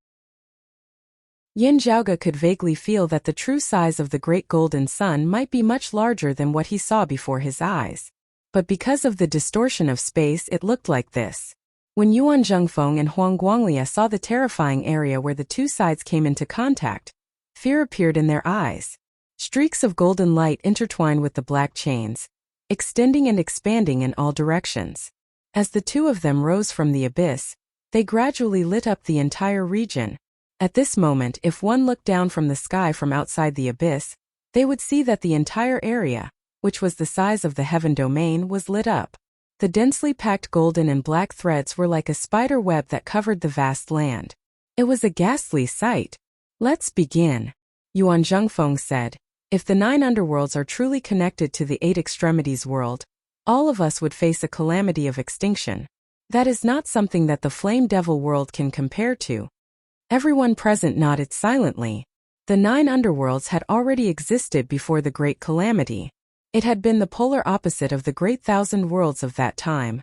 Yin Zhaoge could vaguely feel that the true size of the great golden sun might be much larger than what he saw before his eyes. But because of the distortion of space, it looked like this. When Yuan Zhengfeng and Huang Guanglia saw the terrifying area where the two sides came into contact, fear appeared in their eyes. Streaks of golden light intertwined with the black chains, extending and expanding in all directions. As the two of them rose from the abyss, they gradually lit up the entire region. At this moment, if one looked down from the sky from outside the abyss, they would see that the entire area, which was the size of the heaven domain, was lit up. The densely packed golden and black threads were like a spider web that covered the vast land. It was a ghastly sight. "Let's begin," Yuan Zhengfeng said. "If the nine underworlds are truly connected to the eight extremities world, all of us would face a calamity of extinction. That is not something that the flame devil world can compare to." Everyone present nodded silently. The nine underworlds had already existed before the great calamity. It had been the polar opposite of the great thousand worlds of that time,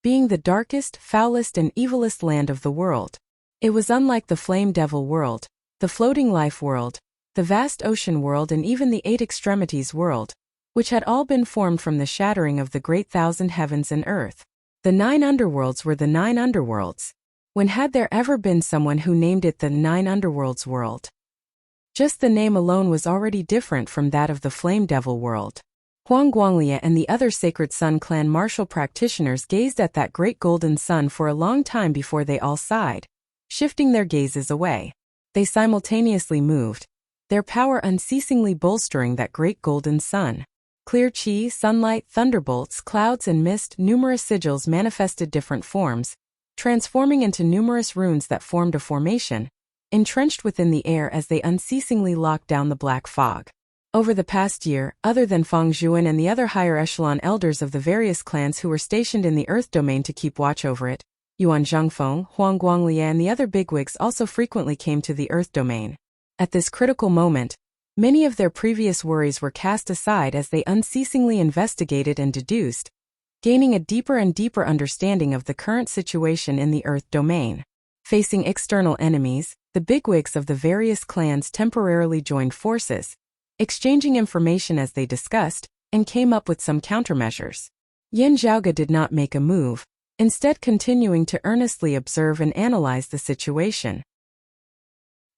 being the darkest, foulest and evilest land of the world. It was unlike the flame devil world, the floating life world, the vast ocean world and even the eight extremities world, which had all been formed from the shattering of the great thousand heavens and earth. The nine underworlds were the nine underworlds. When had there ever been someone who named it the Nine Underworlds world? Just the name alone was already different from that of the Flame Devil world. Huang Guanglia and the other Sacred Sun clan martial practitioners gazed at that great golden sun for a long time before they all sighed, shifting their gazes away. They simultaneously moved, their power unceasingly bolstering that great golden sun. Clear chi, sunlight, thunderbolts, clouds and mist, numerous sigils manifested different forms, transforming into numerous runes that formed a formation, entrenched within the air as they unceasingly locked down the black fog. Over the past year, other than Feng Zhuan and the other higher echelon elders of the various clans who were stationed in the Earth domain to keep watch over it, Yuan Zhengfeng, Huang Guanglie and the other bigwigs also frequently came to the Earth domain. At this critical moment, many of their previous worries were cast aside as they unceasingly investigated and deduced, gaining a deeper and deeper understanding of the current situation in the Earth domain. Facing external enemies, the bigwigs of the various clans temporarily joined forces, exchanging information as they discussed, and came up with some countermeasures. Yin Zhaoge did not make a move, instead continuing to earnestly observe and analyze the situation.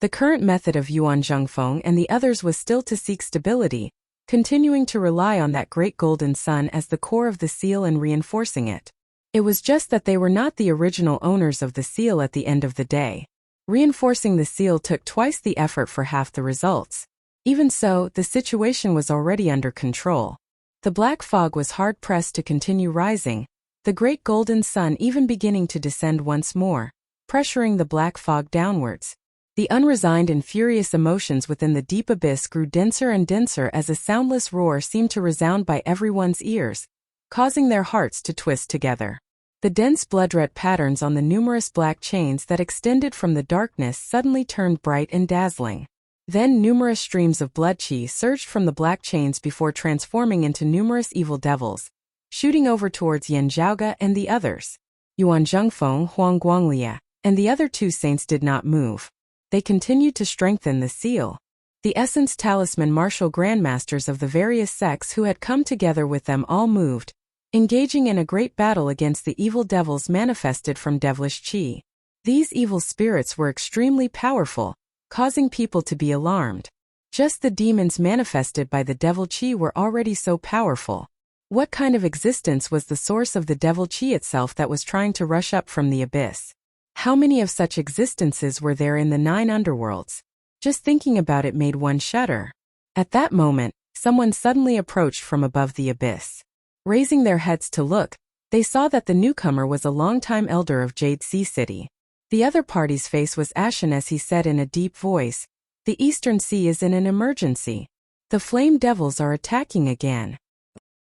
The current method of Yuan Zhengfeng and the others was still to seek stability, continuing to rely on that great golden sun as the core of the seal and reinforcing it. It was just that they were not the original owners of the seal at the end of the day. Reinforcing the seal took twice the effort for half the results. Even so, the situation was already under control. The black fog was hard-pressed to continue rising, the great golden sun even beginning to descend once more, pressuring the black fog downwards. The unresigned and furious emotions within the deep abyss grew denser and denser as a soundless roar seemed to resound by everyone's ears, causing their hearts to twist together. The dense blood-red patterns on the numerous black chains that extended from the darkness suddenly turned bright and dazzling. Then numerous streams of blood qi surged from the black chains before transforming into numerous evil devils, shooting over towards Yin Zhaoge and the others. Yuan Zhengfeng, Huang Guanglie, and the other two saints did not move. They continued to strengthen the seal. The Essence Talisman martial grandmasters of the various sects who had come together with them all moved, engaging in a great battle against the evil devils manifested from devilish qi. These evil spirits were extremely powerful, causing people to be alarmed. Just the demons manifested by the devil qi were already so powerful. What kind of existence was the source of the devil qi itself that was trying to rush up from the abyss? How many of such existences were there in the 9 underworlds? Just thinking about it made one shudder. At that moment, someone suddenly approached from above the abyss. Raising their heads to look, they saw that the newcomer was a longtime elder of Jade Sea City. The other party's face was ashen as he said in a deep voice, "The Eastern Sea is in an emergency. The Flame Devils are attacking again."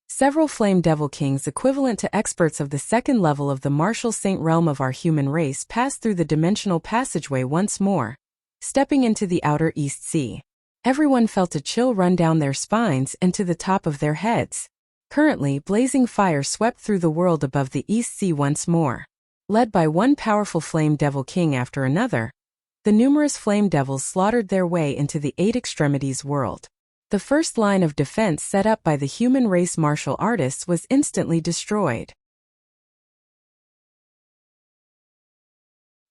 Several Flame Devil Kings equivalent to experts of the second level of the martial saint realm of our human race passed through the dimensional passageway once more, stepping into the outer East Sea. Everyone felt a chill run down their spines and to the top of their heads. Currently, blazing fire swept through the world above the East Sea once more. Led by one powerful Flame Devil King after another, the numerous Flame Devils slaughtered their way into the 8 extremities world. The first line of defense set up by the human race martial artists was instantly destroyed.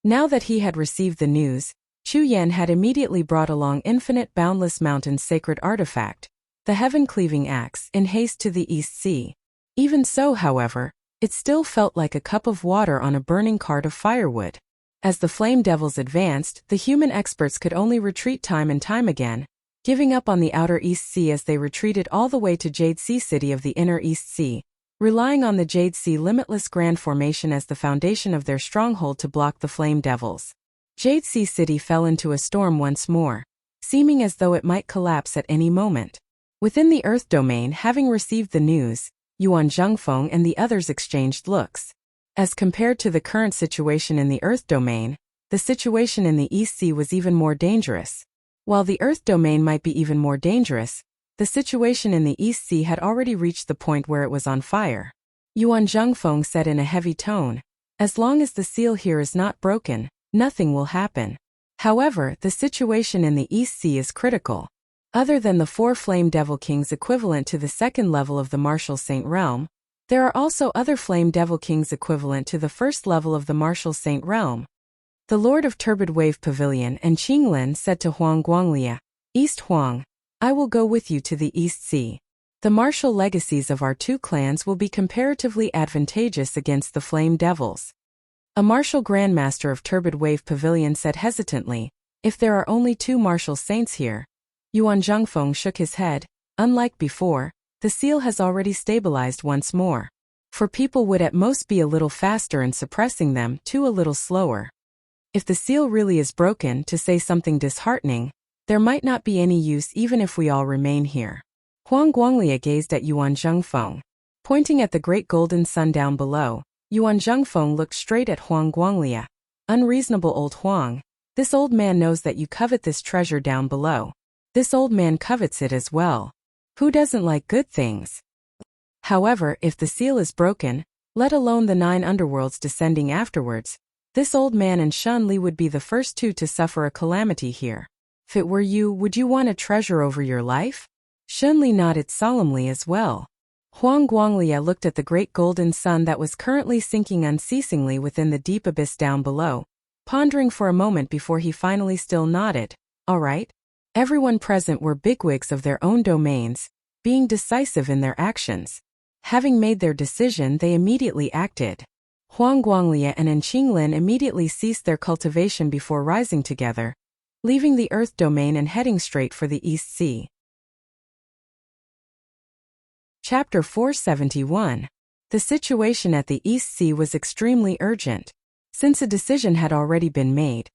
Now that he had received the news, Chu Yan had immediately brought along Infinite Boundless Mountain's sacred artifact, the heaven-cleaving axe, in haste to the East Sea. Even so, however, it still felt like a cup of water on a burning cart of firewood. As the Flame Devils advanced, the human experts could only retreat time and time again, giving up on the outer East Sea as they retreated all the way to Jade Sea City of the inner East Sea, relying on the Jade Sea Limitless Grand Formation as the foundation of their stronghold to block the Flame Devils. Jade Sea City fell into a storm once more, seeming as though it might collapse at any moment. Within the Earth domain, having received the news, Yuan Zhengfeng and the others exchanged looks. As compared to the current situation in the Earth domain, the situation in the East Sea was even more dangerous. While the Earth domain might be even more dangerous, the situation in the East Sea had already reached the point where it was on fire. Yuan Zhengfeng said in a heavy tone, "As long as the seal here is not broken, nothing will happen. However, the situation in the East Sea is critical. Other than the 4 Flame Devil Kings equivalent to the second level of the Martial Saint Realm, there are also other Flame Devil Kings equivalent to the first level of the Martial Saint Realm." The Lord of Turbid Wave Pavilion and Qinglin said to Huang Guanglie, "East Huang, I will go with you to the East Sea. The martial legacies of our 2 clans will be comparatively advantageous against the Flame Devils." A martial grandmaster of Turbid Wave Pavilion said hesitantly, If there are only two martial saints here? Yuan Zhengfeng shook his head. Unlike before, the seal has already stabilized once more. For people would at most be a little faster in suppressing them, too a little slower. If the seal really is broken, to say something disheartening, there might not be any use even if we all remain here. Huang Guanglia gazed at Yuan Zhengfeng. Pointing at the great golden sun down below, Yuan Zhengfeng looked straight at Huang Guanglia. Unreasonable old Huang, this old man knows that you covet this treasure down below. This old man covets it as well. Who doesn't like good things? However, if the seal is broken, let alone the 9 underworlds descending afterwards, this old man and Shun Li would be the first two to suffer a calamity here. If it were you, would you want a treasure over your life? Shun Li nodded solemnly as well. Huang Guanglia looked at the great golden sun that was currently sinking unceasingly within the deep abyss down below, pondering for a moment before he finally still nodded. All right. Everyone present were bigwigs of their own domains, being decisive in their actions. Having made their decision, they immediately acted. Huang Guanglia and Qinglin immediately ceased their cultivation before rising together, leaving the Earth domain and heading straight for the East Sea. Chapter 471. The situation at the East Sea was extremely urgent. Since a decision had already been made,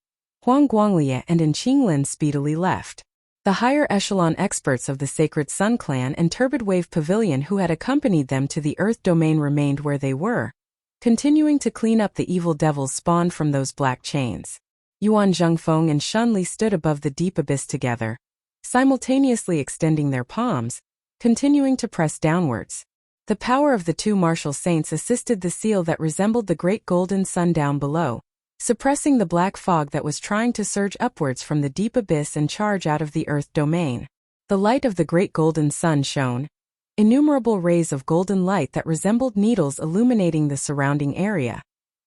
Huang Guanglia and Qinglin speedily left. The higher echelon experts of the Sacred Sun Clan and Turbid Wave Pavilion who had accompanied them to the Earth domain remained where they were, continuing to clean up the evil devils spawned from those black chains. Yuan Zhengfeng and Shun Li stood above the deep abyss together, simultaneously extending their palms, continuing to press downwards. The power of the 2 martial saints assisted the seal that resembled the great golden sun down below, suppressing the black fog that was trying to surge upwards from the deep abyss and charge out of the Earth domain. The light of the great golden sun shone, innumerable rays of golden light that resembled needles illuminating the surrounding area,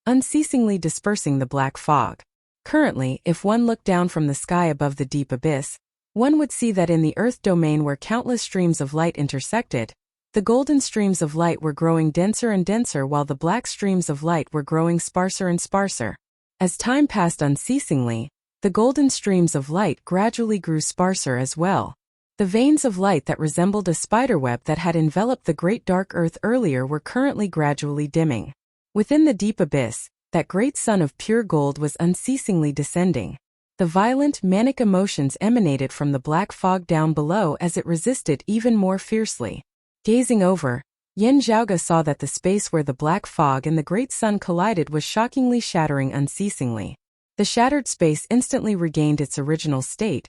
unceasingly dispersing the black fog. Currently, if one looked down from the sky above the deep abyss, one would see that in the Earth domain where countless streams of light intersected, the golden streams of light were growing denser and denser while the black streams of light were growing sparser and sparser. As time passed unceasingly, the golden streams of light gradually grew sparser as well. The veins of light that resembled a spiderweb that had enveloped the great dark earth earlier were currently gradually dimming. Within the deep abyss, that great sun of pure gold was unceasingly descending. The violent, manic emotions emanated from the black fog down below as it resisted even more fiercely. Gazing over, Yen Zhaoge saw that the space where the black fog and the great sun collided was shockingly shattering unceasingly. The shattered space instantly regained its original state,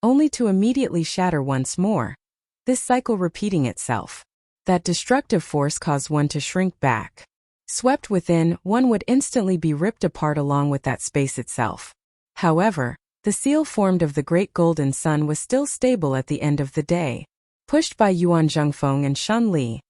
only to immediately shatter once more, this cycle repeating itself. That destructive force caused one to shrink back. Swept within, one would instantly be ripped apart along with that space itself. However, the seal formed of the great golden sun was still stable at the end of the day. Pushed by Yuan Zhengfeng and Shun Li,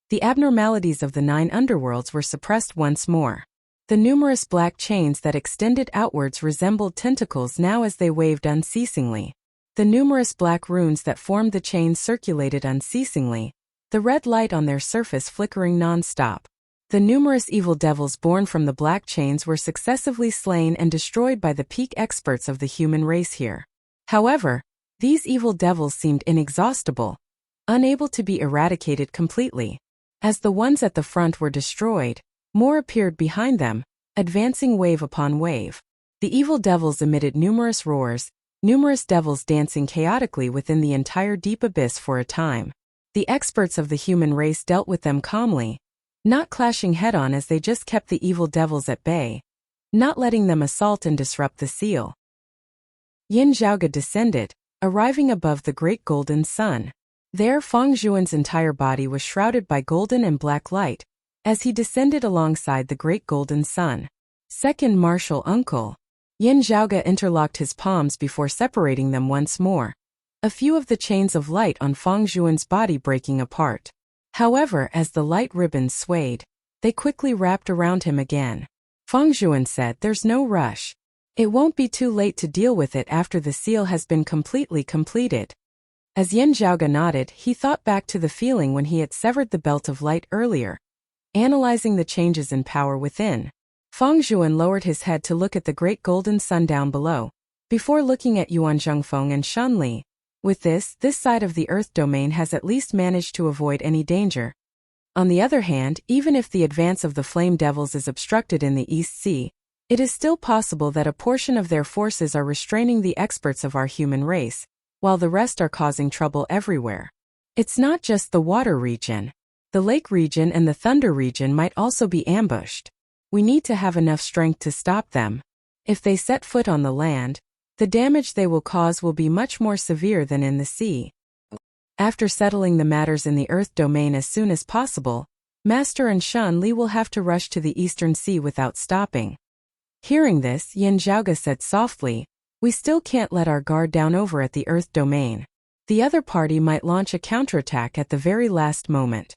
the abnormalities of the 9 underworlds were suppressed once more. The numerous black chains that extended outwards resembled tentacles now as they waved unceasingly. The numerous black runes that formed the chains circulated unceasingly, the red light on their surface flickering non-stop. The numerous evil devils born from the black chains were successively slain and destroyed by the peak experts of the human race here. However, these evil devils seemed inexhaustible, unable to be eradicated completely. As the ones at the front were destroyed, more appeared behind them, advancing wave upon wave. The evil devils emitted numerous roars, numerous devils dancing chaotically within the entire deep abyss for a time. The experts of the human race dealt with them calmly, not clashing head-on as they just kept the evil devils at bay, not letting them assault and disrupt the seal. Yin Zhaoge descended, arriving above the great golden sun. There Feng Zhuan's entire body was shrouded by golden and black light, as he descended alongside the great golden sun. Second martial uncle. Yin Zhaoge interlocked his palms before separating them once more, a few of the chains of light on Feng Zhuan's body breaking apart. However, as the light ribbons swayed, they quickly wrapped around him again. Feng Zhuan said, "There's no rush. It won't be too late to deal with it after the seal has been completely completed." As Yin Zhaoge nodded, he thought back to the feeling when he had severed the belt of light earlier, analyzing the changes in power within. Feng Zhuan lowered his head to look at the great golden sun down below, before looking at Yuan Zhengfeng and Shunli. With this side of the Earth domain has at least managed to avoid any danger. On the other hand, even if the advance of the Flame Devils is obstructed in the East Sea, it is still possible that a portion of their forces are restraining the experts of our human race, while the rest are causing trouble everywhere. It's not just the water region. The lake region and the thunder region might also be ambushed. We need to have enough strength to stop them. If they set foot on the land, the damage they will cause will be much more severe than in the sea. After settling the matters in the Earth domain as soon as possible, Master and Shun Li will have to rush to the Eastern Sea without stopping. Hearing this, Yin Zhaoge said softly, "We still can't let our guard down over at the Earth domain. The other party might launch a counterattack at the very last moment."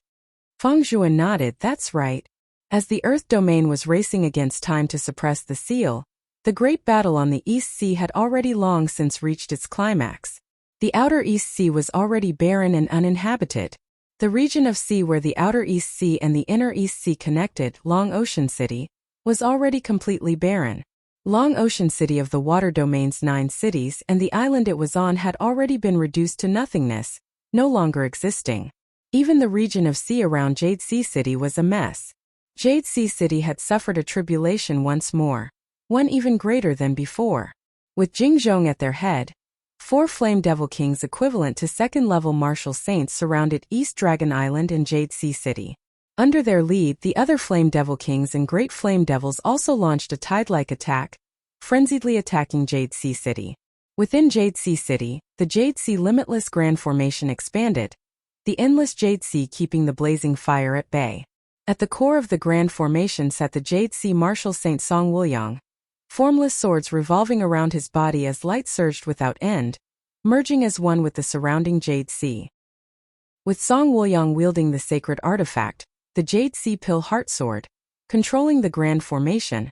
Feng Zhuan nodded, "That's right." As the Earth domain was racing against time to suppress the seal, the great battle on the East Sea had already long since reached its climax. The outer East Sea was already barren and uninhabited. The region of sea where the outer East Sea and the inner East Sea connected, Long Ocean City, was already completely barren. Long Ocean City of the water domain's 9 cities and the island it was on had already been reduced to nothingness, no longer existing. Even the region of sea around Jade Sea City was a mess. Jade Sea City had suffered a tribulation once more, one even greater than before. With Jingzhong at their head, 4 Flame Devil Kings equivalent to second-level martial saints surrounded East Dragon Island and Jade Sea City. Under their lead, the other Flame Devil Kings and Great Flame Devils also launched a tide-like attack, frenziedly attacking Jade Sea City. Within Jade Sea City, the Jade Sea Limitless Grand Formation expanded, the endless Jade Sea keeping the blazing fire at bay. At the core of the Grand Formation sat the Jade Sea Martial Saint Song Wuliang, formless swords revolving around his body as light surged without end, merging as one with the surrounding Jade Sea. With Song Wuliang wielding the sacred artifact, the Jade Sea Pill Heart Sword, controlling the Grand Formation,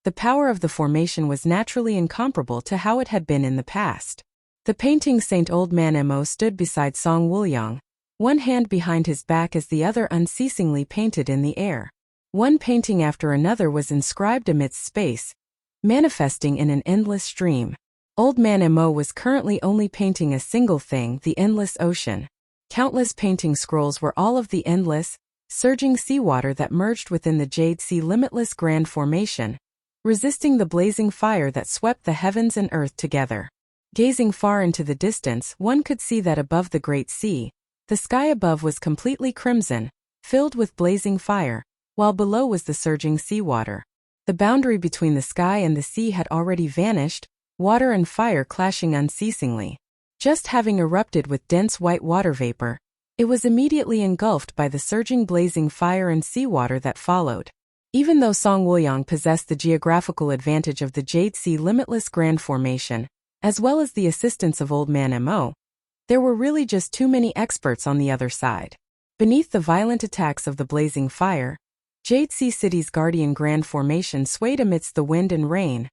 the power of the formation was naturally incomparable to how it had been in the past. The painting Saint Old Man Mo stood beside Song Wuliang, one hand behind his back as the other unceasingly painted in the air. One painting after another was inscribed amidst space, manifesting in an endless stream. Old Man Mo was currently only painting a single thing, the endless ocean. Countless painting scrolls were all of the endless, surging seawater that merged within the Jade Sea Limitless Grand Formation, resisting the blazing fire that swept the heavens and earth together. Gazing far into the distance, one could see that above the Great Sea, the sky above was completely crimson, filled with blazing fire, while below was the surging seawater. The boundary between the sky and the sea had already vanished, water and fire clashing unceasingly. Just having erupted with dense white water vapor, it was immediately engulfed by the surging blazing fire and seawater that followed. Even though Song Wuliang possessed the geographical advantage of the Jade Sea Limitless Grand Formation, as well as the assistance of Old Man Mo, there were really just too many experts on the other side. Beneath the violent attacks of the blazing fire, Jade Sea City's Guardian Grand Formation swayed amidst the wind and rain,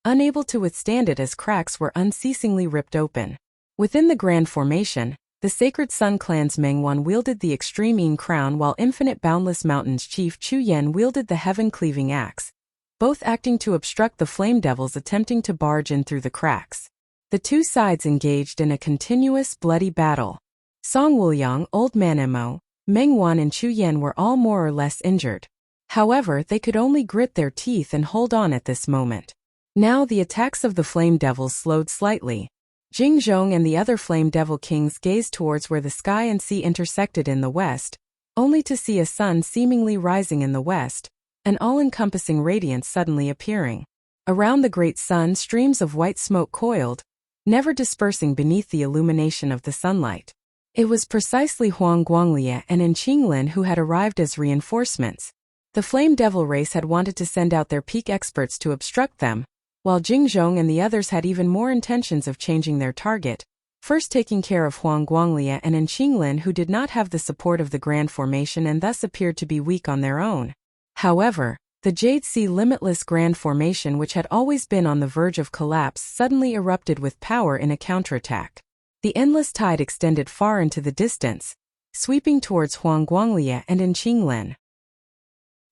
unable to withstand it as cracks were unceasingly ripped open. Within the Grand Formation, the Sacred Sun Clan's Mengwan wielded the Extreme Yin Crown while Infinite Boundless Mountains Chief Chu Yen wielded the Heaven-Cleaving Axe, both acting to obstruct the Flame Devils attempting to barge in through the cracks. The two sides engaged in a continuous, bloody battle. Song Wuliang, Old Man Mo, Mengwan and Chu Yen were all more or less injured. However, they could only grit their teeth and hold on at this moment. Now the attacks of the Flame Devils slowed slightly. Jingzhong and the other Flame Devil Kings gazed towards where the sky and sea intersected in the west, only to see a sun seemingly rising in the west, an all-encompassing radiance suddenly appearing. Around the great sun streams of white smoke coiled, never dispersing beneath the illumination of the sunlight. It was precisely Huang Guanglie and An Qinglin who had arrived as reinforcements. The Flame Devil race had wanted to send out their peak experts to obstruct them, while Jingzhong and the others had even more intentions of changing their target, first taking care of Huang Guanglie and An Qinglin who did not have the support of the Grand Formation and thus appeared to be weak on their own. However, the Jade Sea Limitless Grand Formation, which had always been on the verge of collapse, suddenly erupted with power in a counterattack. The endless tide extended far into the distance, sweeping towards Huang Guanglie and An Qinglin.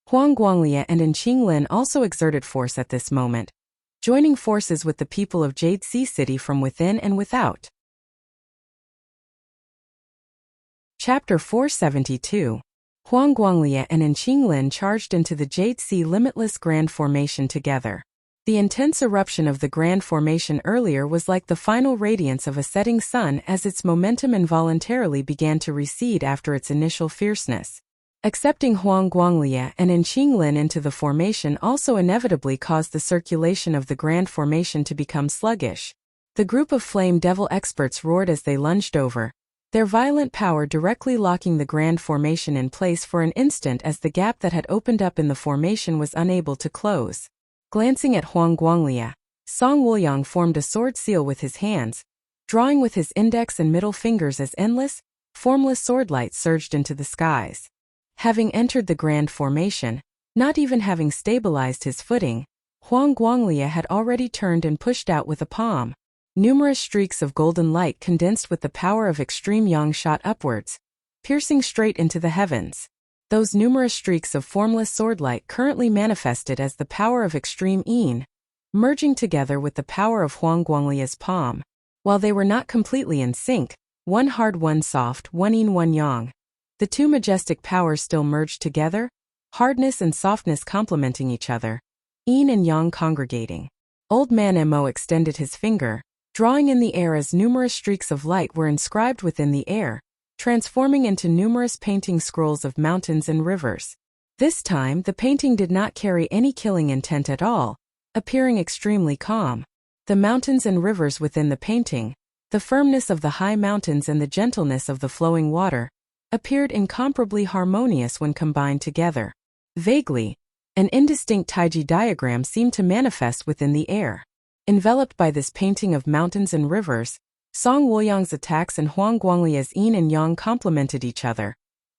Huang Guanglie and An Qinglin also exerted force at this moment, joining forces with the people of Jade Sea City from within and without. Chapter 472. Huang Guanglie and Qinglin charged into the Jade Sea limitless Grand Formation together. The intense eruption of the Grand Formation earlier was like the final radiance of a setting sun as its momentum involuntarily began to recede after its initial fierceness. Accepting Huang Guanglie and Qinglin into the formation also inevitably caused the circulation of the Grand Formation to become sluggish. The group of Flame Devil experts roared as they lunged over, their violent power directly locking the Grand Formation in place for an instant as the gap that had opened up in the formation was unable to close. Glancing at Huang Guanglie, Song Wuliang formed a sword seal with his hands, drawing with his index and middle fingers as endless, formless swordlight surged into the skies. Having entered the Grand Formation, not even having stabilized his footing, Huang Guanglie had already turned and pushed out with a palm. Numerous streaks of golden light condensed with the power of extreme yang shot upwards, piercing straight into the heavens. Those numerous streaks of formless swordlight currently manifested as the power of extreme yin, merging together with the power of Huang Guanglie's palm. While they were not completely in sync, one hard one soft, one yin one yang, the two majestic powers still merged together, hardness and softness complementing each other, yin and yang congregating. Old Man Mo extended his finger, drawing in the air as numerous streaks of light were inscribed within the air, transforming into numerous painting scrolls of mountains and rivers. This time the painting did not carry any killing intent at all, appearing extremely calm. The mountains and rivers within the painting, the firmness of the high mountains and the gentleness of the flowing water, appeared incomparably harmonious when combined together. Vaguely, an indistinct Taiji diagram seemed to manifest within the air. Enveloped by this painting of mountains and rivers, Song Wuliang's attacks and Huang Guanglie's yin and yang complemented each other,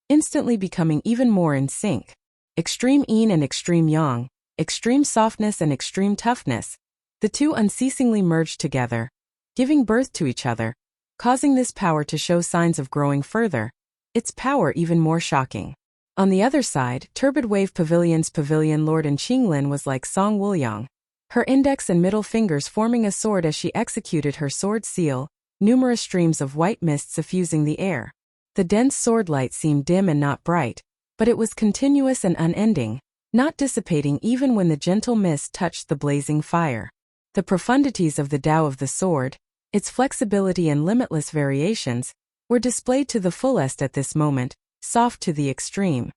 instantly becoming even more in sync. Extreme yin and extreme yang, extreme softness and extreme toughness, the two unceasingly merged together, giving birth to each other, causing this power to show signs of growing further, its power even more shocking. On the other side, Turbid Wave Pavilion's Pavilion Lord Qinglin was like Song Wuliang, her index and middle fingers forming a sword as she executed her sword seal, numerous streams of white mist suffusing the air. The dense sword light seemed dim and not bright, but it was continuous and unending, not dissipating even when the gentle mist touched the blazing fire. The profundities of the Tao of the sword, its flexibility and limitless variations, were displayed to the fullest at this moment, soft to the extreme.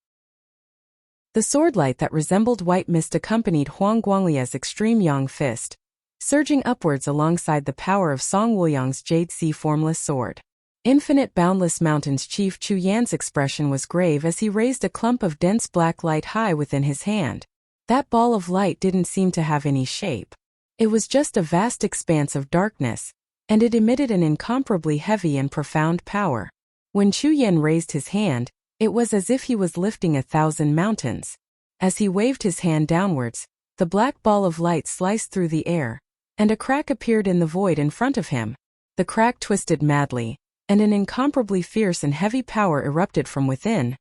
The swordlight that resembled white mist accompanied Huang Guanglie's extreme yang fist, surging upwards alongside the power of Song Wuliang's Jade Sea formless sword. Infinite Boundless Mountains Chief Chu Yan's expression was grave as he raised a clump of dense black light high within his hand. That ball of light didn't seem to have any shape. It was just a vast expanse of darkness, and it emitted an incomparably heavy and profound power. When Chu Yan raised his hand, it was as if he was lifting 1,000 mountains. As he waved his hand downwards, the black ball of light sliced through the air, and a crack appeared in the void in front of him. The crack twisted madly, and an incomparably fierce and heavy power erupted from within,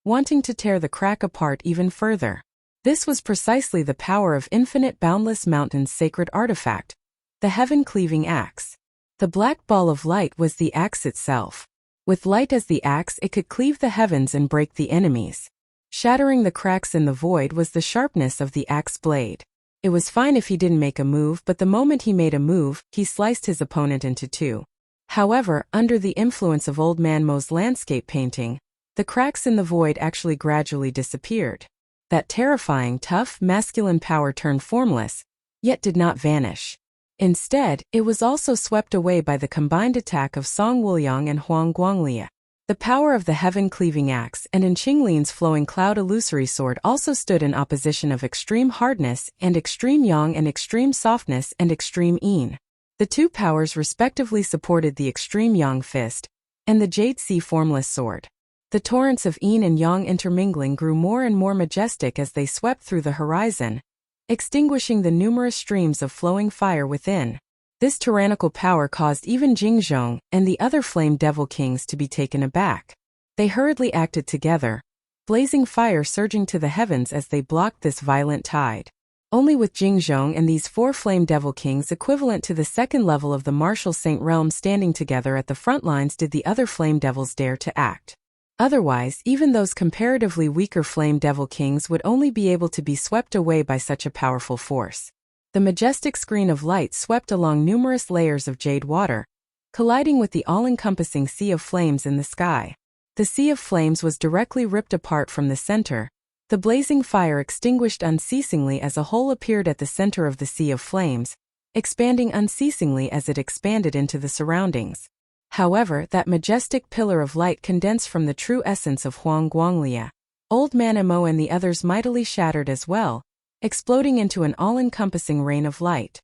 wanting to tear the crack apart even further. This was precisely the power of Infinite Boundless Mountain's sacred artifact, the heaven-cleaving axe. The black ball of light was the axe itself. With light as the axe, it could cleave the heavens and break the enemies. Shattering the cracks in the void was the sharpness of the axe blade. It was fine if he didn't make a move, but the moment he made a move, he sliced his opponent into two. However, under the influence of Old Man Mo's landscape painting, the cracks in the void actually gradually disappeared. That terrifying, tough, masculine power turned formless, yet did not vanish. Instead, it was also swept away by the combined attack of Song Wuliang and Huang Guanglie. The power of the heaven-cleaving axe and Qinglin's flowing cloud illusory sword also stood in opposition of extreme hardness and extreme yang and extreme softness and extreme yin. The two powers respectively supported the extreme yang fist and the Jade Sea formless sword. The torrents of yin and yang intermingling grew more and more majestic as they swept through the horizon, extinguishing the numerous streams of flowing fire within. This tyrannical power caused even Jingzhong and the other Flame Devil Kings to be taken aback. They hurriedly acted together, blazing fire surging to the heavens as they blocked this violent tide. Only with Jingzhong and these 4 Flame Devil Kings equivalent to the second level of the martial saint realm standing together at the front lines did the other Flame Devils dare to act. Otherwise, even those comparatively weaker Flame Devil Kings would only be able to be swept away by such a powerful force. The majestic screen of light swept along numerous layers of jade water, colliding with the all-encompassing sea of flames in the sky. The sea of flames was directly ripped apart from the center. The blazing fire extinguished unceasingly as a hole appeared at the center of the sea of flames, expanding unceasingly as it expanded into the surroundings. However, that majestic pillar of light condensed from the true essence of Huang Guanglia. Old Man Mo and the others mightily shattered as well, exploding into an all-encompassing rain of light.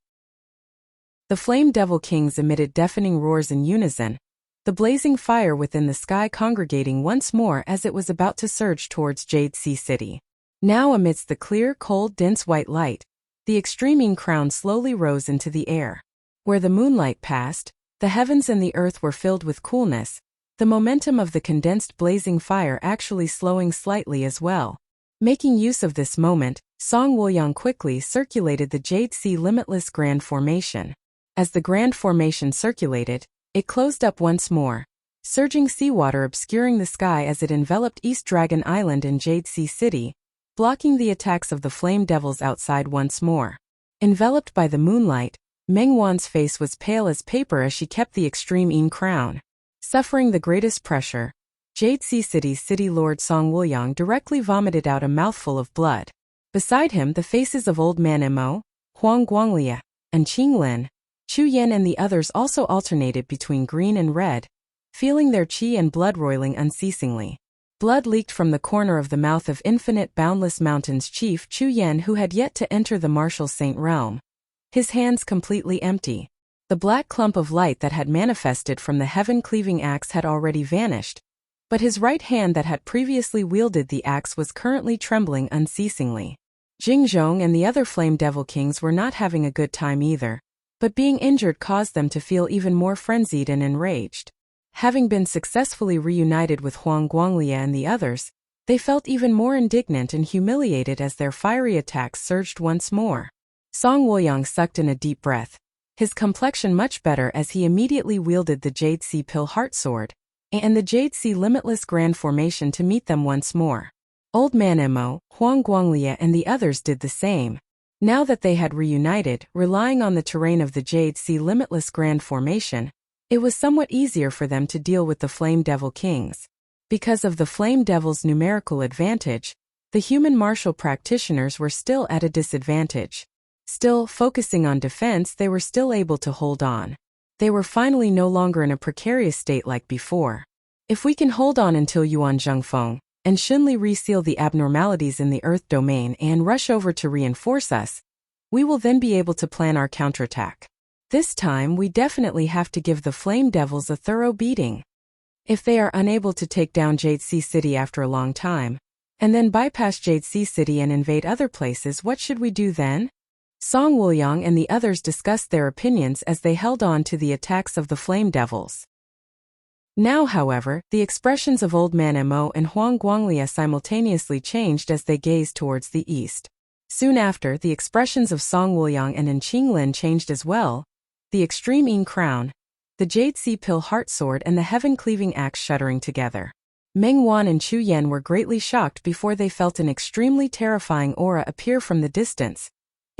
The Flame Devil Kings emitted deafening roars in unison, the blazing fire within the sky congregating once more as it was about to surge towards Jade Sea City. Now amidst the clear, cold, dense white light, the extreme crown slowly rose into the air. Where the moonlight passed, the heavens and the earth were filled with coolness, the momentum of the condensed blazing fire actually slowing slightly as well. Making use of this moment, Song Wuoyang quickly circulated the Jade Sea Limitless Grand Formation. As the Grand Formation circulated, it closed up once more, surging seawater obscuring the sky as it enveloped East Dragon Island and Jade Sea City, blocking the attacks of the Flame Devils outside once more. Enveloped by the moonlight, Meng Wan's face was pale as paper as she kept the extreme crown. Suffering the greatest pressure, Jade Sea City's city lord Song Wuoyang directly vomited out a mouthful of blood. Beside him the faces of Old Man Mo, Huang Guanglia, and Qing Lin, Chu Yan and the others also alternated between green and red, feeling their qi and blood roiling unceasingly. Blood leaked from the corner of the mouth of Infinite Boundless Mountains chief Chu Yan, who had yet to enter the martial saint realm. His hands completely empty. The black clump of light that had manifested from the heaven-cleaving axe had already vanished, but his right hand that had previously wielded the axe was currently trembling unceasingly. Jingzhong and the other Flame Devil Kings were not having a good time either, but being injured caused them to feel even more frenzied and enraged. Having been successfully reunited with Huang Guanglia and the others, they felt even more indignant and humiliated as their fiery attacks surged once more. Song Wuoyang sucked in a deep breath, his complexion much better as he immediately wielded the Jade Sea Pill Heart Sword, and the Jade Sea Limitless Grand Formation to meet them once more. Old Man Mo, Huang Guanglia and the others did the same. Now that they had reunited, relying on the terrain of the Jade Sea Limitless Grand Formation, it was somewhat easier for them to deal with the Flame Devil Kings. Because of the Flame Devil's numerical advantage, the human martial practitioners were still at a disadvantage. Still, focusing on defense, they were still able to hold on. They were finally no longer in a precarious state like before. If we can hold on until Yuan Zhengfeng and Xunli reseal the abnormalities in the Earth domain and rush over to reinforce us, we will then be able to plan our counterattack. This time we definitely have to give the Flame Devils a thorough beating. If they are unable to take down Jade Sea City after a long time, and then bypass Jade Sea City and invade other places, what should we do then? Song Wuoyang and the others discussed their opinions as they held on to the attacks of the Flame Devils. Now, however, the expressions of Old Man Mo and Huang Guanglia simultaneously changed as they gazed towards the east. Soon after, the expressions of Song Wuoyang and Qing Lin changed as well, the extreme crown, the Jade Sea Pill Heart Sword and the heaven-cleaving axe shuddering together. Meng Wan and Chu Yan were greatly shocked before they felt an extremely terrifying aura appear from the distance,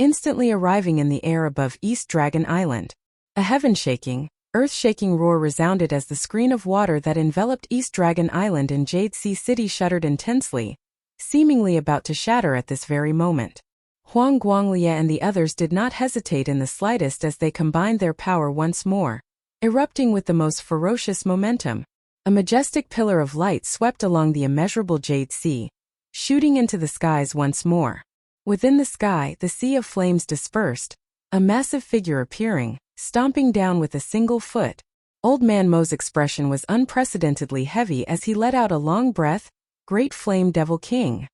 instantly arriving in the air above East Dragon Island. A heaven-shaking, earth-shaking roar resounded as the screen of water that enveloped East Dragon Island and Jade Sea City shuddered intensely, seemingly about to shatter at this very moment. Huang Guanglia and the others did not hesitate in the slightest as they combined their power once more, erupting with the most ferocious momentum. A majestic pillar of light swept along the immeasurable Jade Sea, shooting into the skies once more. Within the sky, the sea of flames dispersed, a massive figure appearing, stomping down with a single foot. Old Man Mo's expression was unprecedentedly heavy as he let out a long breath. Great Flame Devil King.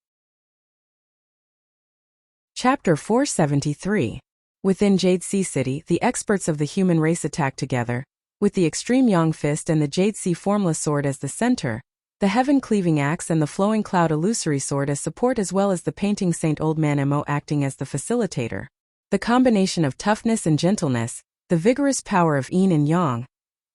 Chapter 473. Within Jade Sea City, the experts of the human race attacked together, with the extreme Yang Fist and the Jade Sea Formless Sword as the center. the heaven-cleaving axe and the flowing cloud illusory sword as support, as well as the painting Saint Old Man Mo acting as the facilitator. The combination of toughness and gentleness, the vigorous power of yin and yang,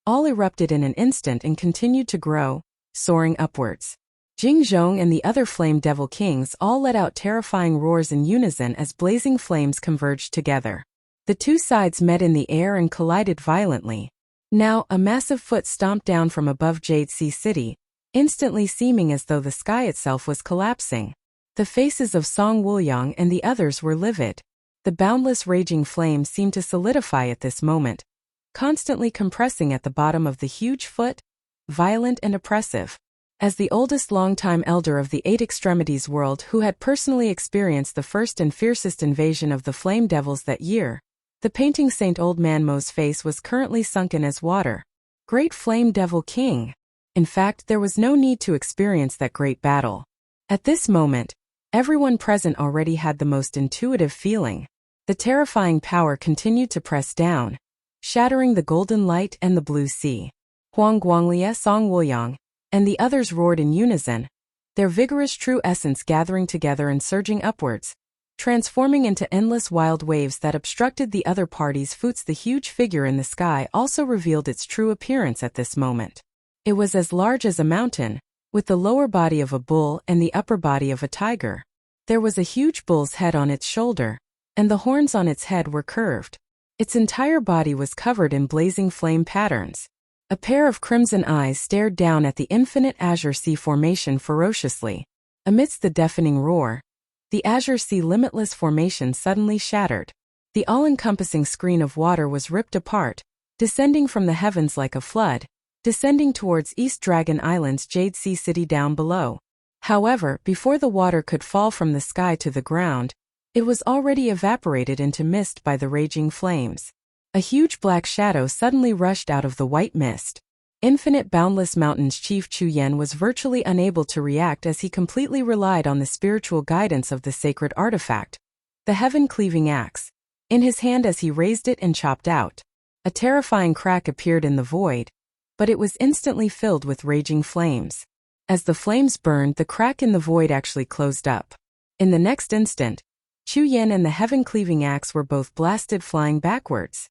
all erupted in an instant and continued to grow, soaring upwards. Jing Zhong and the other Flame Devil Kings all let out terrifying roars in unison as blazing flames converged together. The two sides met in the air and collided violently. Now, a massive foot stomped down from above Jade Sea City, instantly seeming as though the sky itself was collapsing. The faces of Song Wuliang and the others were livid. The boundless raging flame seemed to solidify at this moment, constantly compressing at the bottom of the huge foot, violent and oppressive. As the oldest longtime elder of the Eight Extremities world who had personally experienced the first and fiercest invasion of the Flame Devils that year, the painting Saint Old Man Mo's face was currently sunken as water. Great Flame Devil King! In fact, there was no need to experience that great battle. At this moment, everyone present already had the most intuitive feeling. The terrifying power continued to press down, shattering the golden light and the blue sea. Huang Guanglia, Song Wuliang, and the others roared in unison, their vigorous true essence gathering together and surging upwards, transforming into endless wild waves that obstructed the other party's foots. The huge figure in the sky also revealed its true appearance at this moment. It was as large as a mountain, with the lower body of a bull and the upper body of a tiger. There was a huge bull's head on its shoulder, and the horns on its head were curved. Its entire body was covered in blazing flame patterns. A pair of crimson eyes stared down at the infinite Azure Sea formation ferociously. Amidst the deafening roar, the Azure Sea limitless formation suddenly shattered. The all-encompassing screen of water was ripped apart, descending from the heavens like a flood, descending towards East Dragon Island's Jade Sea City down below. However, before the water could fall from the sky to the ground, it was already evaporated into mist by the raging flames. A huge black shadow suddenly rushed out of the white mist. Infinite Boundless Mountain's chief Chu Yan was virtually unable to react as he completely relied on the spiritual guidance of the sacred artifact, the heaven-cleaving axe, in his hand as he raised it and chopped out. A terrifying crack appeared in the void, but it was instantly filled with raging flames. As the flames burned, the crack in the void actually closed up. In the next instant, Chu Yan and the heaven-cleaving axe were both blasted flying backwards.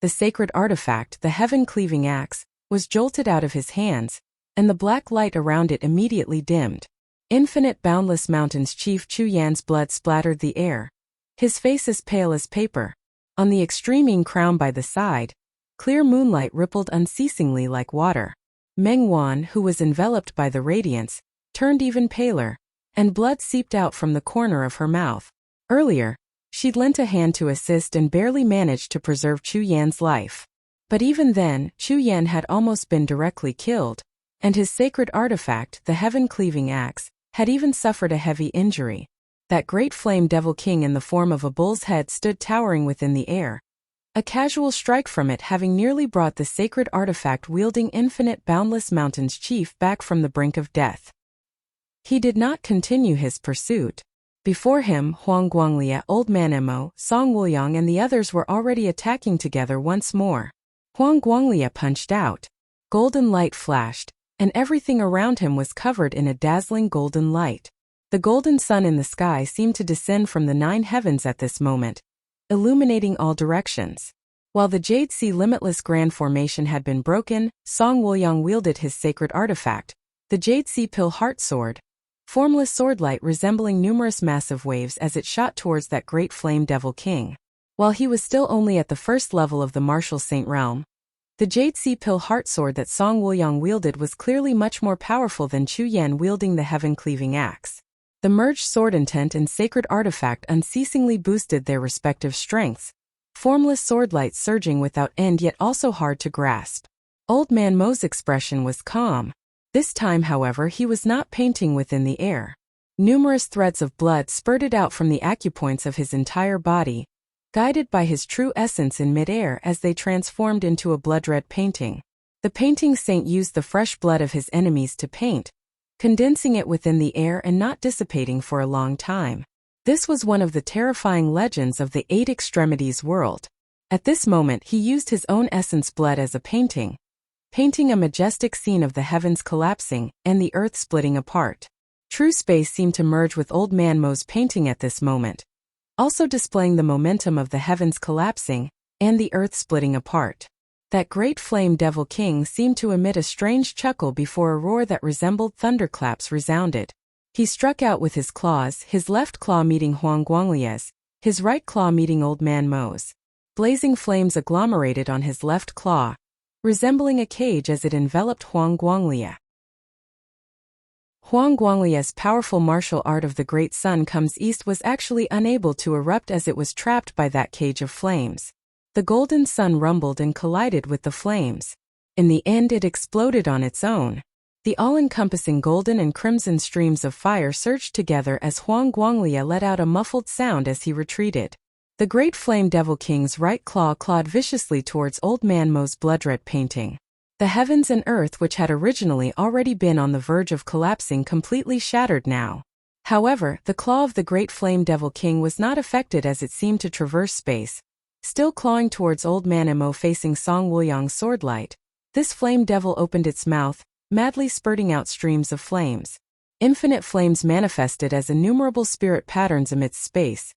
The sacred artifact, the heaven-cleaving axe, was jolted out of his hands, and the black light around it immediately dimmed. Infinite Boundless Mountain's chief Chu Yan's blood splattered the air, his face as pale as paper. On the extreme crown by the side, clear moonlight rippled unceasingly like water. Meng Wan, who was enveloped by the radiance, turned even paler, and blood seeped out from the corner of her mouth. Earlier, she'd lent a hand to assist and barely managed to preserve Chu Yan's life. But even then, Chu Yan had almost been directly killed, and his sacred artifact, the heaven-cleaving axe, had even suffered a heavy injury. That great Flame Devil King in the form of a bull's head stood towering within the air, a casual strike from it having nearly brought the sacred artifact wielding Infinite Boundless Mountain's chief back from the brink of death. He did not continue his pursuit. Before him, Huang Guanglia, Old Man Mo, Song Wuliang and the others were already attacking together once more. Huang Guanglia punched out. Golden light flashed, and everything around him was covered in a dazzling golden light. The golden sun in the sky seemed to descend from the 9 heavens at this moment, illuminating all directions. While the Jade Sea Limitless Grand Formation had been broken, Song Wuliang wielded his sacred artifact, the Jade Sea Pill Heart Sword, formless swordlight resembling numerous massive waves as it shot towards that great Flame Devil King. While he was still only at the first level of the martial saint realm, the Jade Sea Pill Heart Sword that Song Wuliang wielded was clearly much more powerful than Chu Yan wielding the heaven-cleaving axe. The merged sword intent and sacred artifact unceasingly boosted their respective strengths, formless swordlight surging without end yet also hard to grasp. Old Man Mo's expression was calm. This time, however, he was not painting within the air. Numerous threads of blood spurted out from the acupoints of his entire body, guided by his true essence in midair as they transformed into a blood-red painting. The painting saint used the fresh blood of his enemies to paint, condensing it within the air and not dissipating for a long time. This was one of the terrifying legends of the Eight Extremities world. At this moment he used his own essence blood as a painting, painting a majestic scene of the heavens collapsing and the earth splitting apart. True space seemed to merge with Old Man Mo's painting at this moment, also displaying the momentum of the heavens collapsing and the earth splitting apart. That great flame devil king seemed to emit a strange chuckle before a roar that resembled thunderclaps resounded. He struck out with his claws, his left claw meeting Huang Guanglia's, his right claw meeting Old Man Mo's. Blazing flames agglomerated on his left claw, resembling a cage as it enveloped Huang Guanglia. Huang Guanglia's powerful martial art of the Great Sun Comes East was actually unable to erupt as it was trapped by that cage of flames. The golden sun rumbled and collided with the flames. In the end, it exploded on its own. The all-encompassing golden and crimson streams of fire surged together as Huang Guanglia let out a muffled sound as he retreated. The great flame devil king's right claw clawed viciously towards Old Man Mo's blood-red painting. The heavens and earth, which had originally already been on the verge of collapsing, completely shattered now. However, the claw of the great flame devil king was not affected as it seemed to traverse space. Still clawing towards Old Man Mo facing Song Wuliang's swordlight, this flame devil opened its mouth, madly spurting out streams of flames. Infinite flames manifested as innumerable spirit patterns amidst space,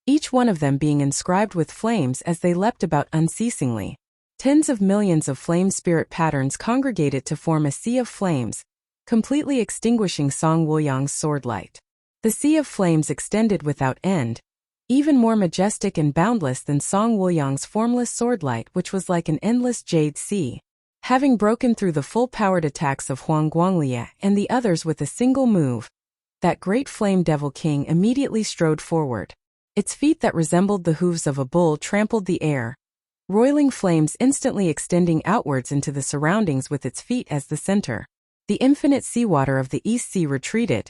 each one of them being inscribed with flames as they leapt about unceasingly. Tens of millions of flame spirit patterns congregated to form a sea of flames, completely extinguishing Song Wuliang's swordlight. The sea of flames extended without end, even more majestic and boundless than Song Wuliang's formless swordlight, which was like an endless jade sea. Having broken through the full-powered attacks of Huang Guanglia and the others with a single move, that great flame devil king immediately strode forward. Its feet that resembled the hooves of a bull trampled the air, roiling flames instantly extending outwards into the surroundings with its feet as the center. The infinite seawater of the East Sea retreated,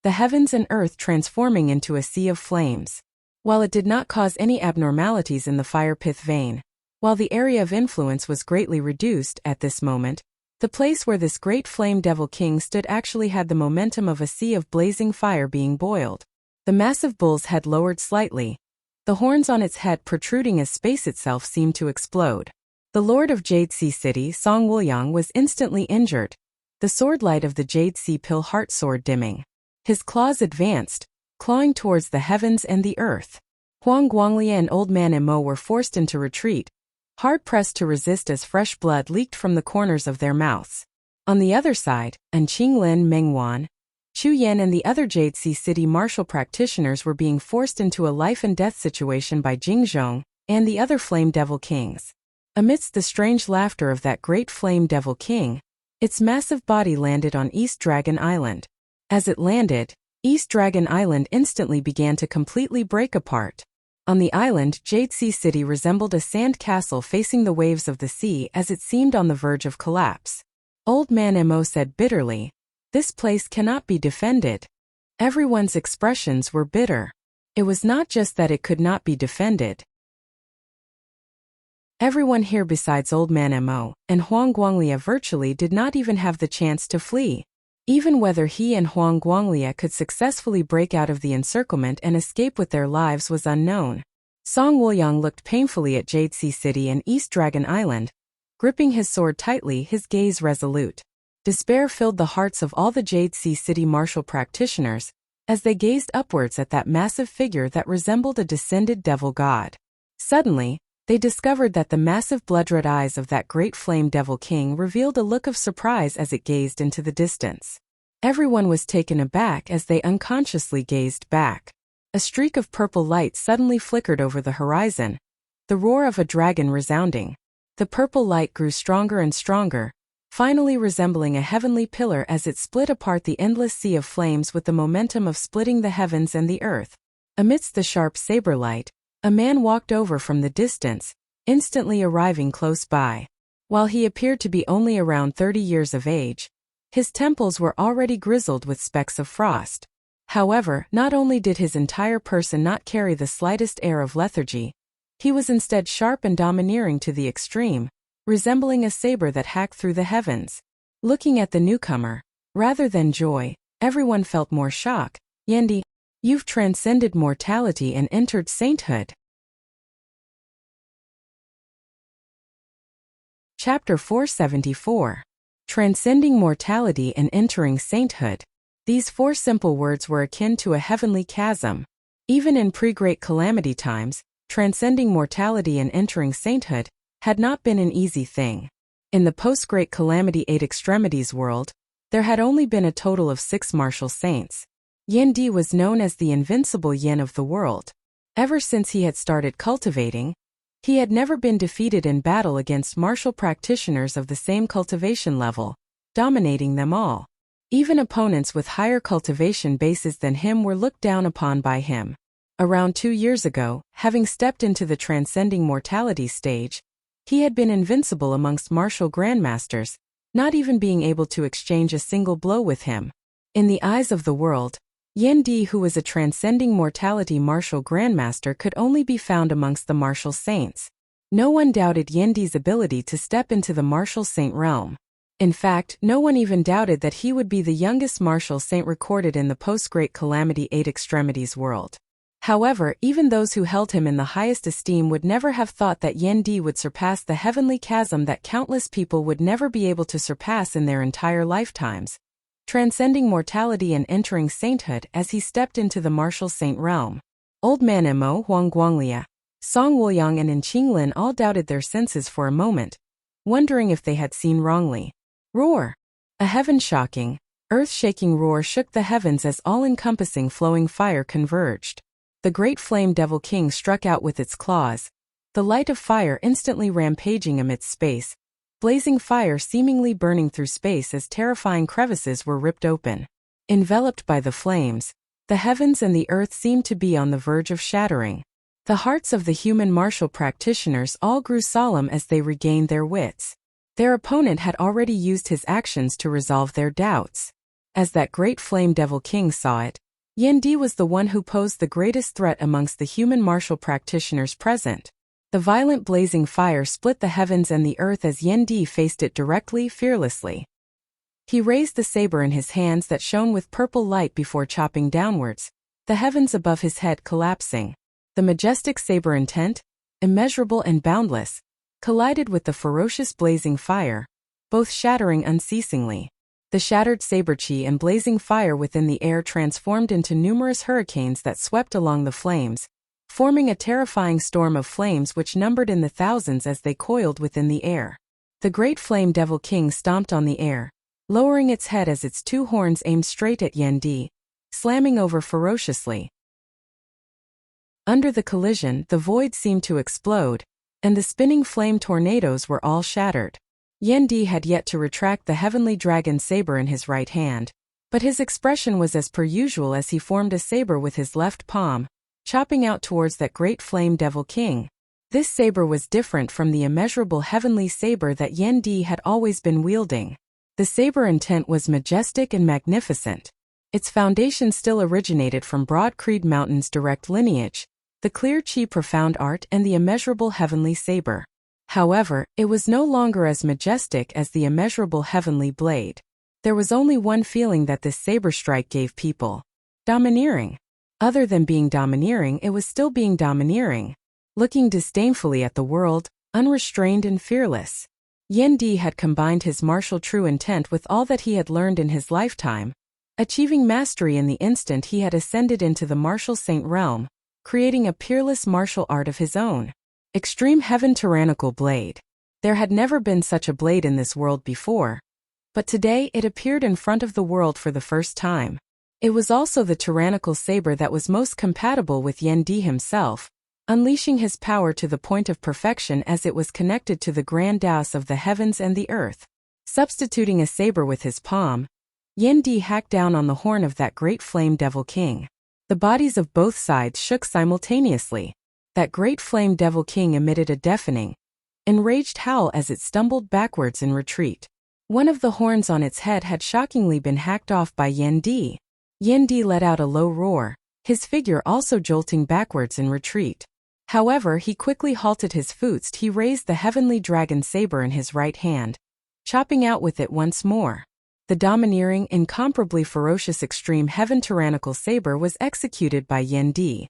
the heavens and earth transforming into a sea of flames. While it did not cause any abnormalities in the fire pith vein, while the area of influence was greatly reduced at this moment, the place where this great flame devil king stood actually had the momentum of a sea of blazing fire being boiled. The massive bull's head lowered slightly, the horns on its head protruding as space itself seemed to explode. The lord of Jade Sea City, Song Wuliang, was instantly injured, the sword light of the Jade Sea Pill Heart Sword dimming. His claws advanced, clawing towards the heavens and the earth. Huang Guanglia and Old Man Mo were forced into retreat, hard-pressed to resist as fresh blood leaked from the corners of their mouths. On the other side, An Qinglin, Mengwan, Chu Yan and the other Jade Sea City martial practitioners were being forced into a life-and-death situation by Jingzhong and the other Flame Devil Kings. Amidst the strange laughter of that great Flame Devil King, its massive body landed on East Dragon Island. As it landed, East Dragon Island instantly began to completely break apart. On the island, Jade Sea City resembled a sand castle facing the waves of the sea as it seemed on the verge of collapse. Old Man Mo said bitterly, "This place cannot be defended." Everyone's expressions were bitter. It was not just that it could not be defended. Everyone here besides Old Man Mo and Huang Guanglia virtually did not even have the chance to flee. Even whether he and Huang Guanglia could successfully break out of the encirclement and escape with their lives was unknown. Song Wuliang looked painfully at Jade Sea City and East Dragon Island, gripping his sword tightly, his gaze resolute. Despair filled the hearts of all the Jade Sea City martial practitioners as they gazed upwards at that massive figure that resembled a descended devil god. Suddenly, they discovered that the massive blood-red eyes of that great flame devil king revealed a look of surprise as it gazed into the distance. Everyone was taken aback as they unconsciously gazed back. A streak of purple light suddenly flickered over the horizon, the roar of a dragon resounding. The purple light grew stronger and stronger, finally resembling a heavenly pillar as it split apart the endless sea of flames with the momentum of splitting the heavens and the earth. Amidst the sharp saber light, a man walked over from the distance, instantly arriving close by. While he appeared to be only around 30 years of age, his temples were already grizzled with specks of frost. However, not only did his entire person not carry the slightest air of lethargy, he was instead sharp and domineering to the extreme, resembling a saber that hacked through the heavens. Looking at the newcomer, rather than joy, everyone felt more shock. "Yendi, you've transcended mortality and entered sainthood." Chapter 474. Transcending Mortality and Entering Sainthood. These 4 simple words were akin to a heavenly chasm. Even in pre-Great Calamity times, transcending mortality and entering sainthood had not been an easy thing. In the post-Great Calamity 8 Extremities world, there had only been a total of 6 martial saints. Yendi was known as the invincible yin of the world. Ever since he had started cultivating, he had never been defeated in battle against martial practitioners of the same cultivation level, dominating them all. Even opponents with higher cultivation bases than him were looked down upon by him. Around 2 years ago, having stepped into the transcending mortality stage, he had been invincible amongst martial grandmasters, not even being able to exchange a single blow with him. In the eyes of the world, Yendi, who was a transcending mortality martial grandmaster, could only be found amongst the martial saints. No one doubted Yendi's ability to step into the martial saint realm. In fact, no one even doubted that he would be the youngest martial saint recorded in the post-Great Calamity 8 Extremities world. However, even those who held him in the highest esteem would never have thought that Yendi would surpass the heavenly chasm that countless people would never be able to surpass in their entire lifetimes, transcending mortality and entering sainthood as he stepped into the martial saint realm. Old Man Mo, Huang Guanglia, Song Wuliang and Qinglin all doubted their senses for a moment, wondering if they had seen wrongly. Roar! A heaven-shocking, earth-shaking roar shook the heavens as all-encompassing flowing fire converged. The great flame devil king struck out with its claws, the light of fire instantly rampaging amidst space, blazing fire seemingly burning through space as terrifying crevices were ripped open. Enveloped by the flames, the heavens and the earth seemed to be on the verge of shattering. The hearts of the human martial practitioners all grew solemn as they regained their wits. Their opponent had already used his actions to resolve their doubts. As that great flame devil king saw it, Yendi was the one who posed the greatest threat amongst the human martial practitioners present. The violent blazing fire split the heavens and the earth as Yendi faced it directly, fearlessly. He raised the saber in his hands that shone with purple light before chopping downwards, the heavens above his head collapsing. The majestic saber intent, immeasurable and boundless, collided with the ferocious blazing fire, both shattering unceasingly. The shattered saber chi and blazing fire within the air transformed into numerous hurricanes that swept along the flames, forming a terrifying storm of flames which numbered in the thousands as they coiled within the air. The great flame devil king stomped on the air, lowering its head as its 2 horns aimed straight at Yendi, slamming over ferociously. Under the collision, the void seemed to explode, and the spinning flame tornadoes were all shattered. Yendi had yet to retract the heavenly dragon saber in his right hand, but his expression was as per usual as he formed a saber with his left palm, chopping out towards that great flame devil king. This saber was different from the immeasurable heavenly saber that Yendi had always been wielding. The saber intent was majestic and magnificent. Its foundation still originated from Broad Creed Mountain's direct lineage, the clear chi profound art and the immeasurable heavenly saber. However, it was no longer as majestic as the immeasurable heavenly blade. There was only one feeling that this saber strike gave people: domineering. Other than being domineering, it was still being domineering, looking disdainfully at the world, unrestrained and fearless. Yendi had combined his martial true intent with all that he had learned in his lifetime, achieving mastery in the instant he had ascended into the martial saint realm, creating a peerless martial art of his own. Extreme Heaven Tyrannical Blade. There had never been such a blade in this world before, but today it appeared in front of the world for the first time. It was also the tyrannical saber that was most compatible with Yendi himself, unleashing his power to the point of perfection as it was connected to the grand dance of the heavens and the earth. Substituting a saber with his palm, Yendi hacked down on the horn of that great flame devil king. The bodies of both sides shook simultaneously. That great flame devil king emitted a deafening, enraged howl as it stumbled backwards in retreat. One of the horns on its head had shockingly been hacked off by Yendi. Yendi let out a low roar, his figure also jolting backwards in retreat. However, he quickly halted his footsteps. He raised the heavenly dragon saber in his right hand, chopping out with it once more. The domineering, incomparably ferocious extreme heaven tyrannical saber was executed by Yendi,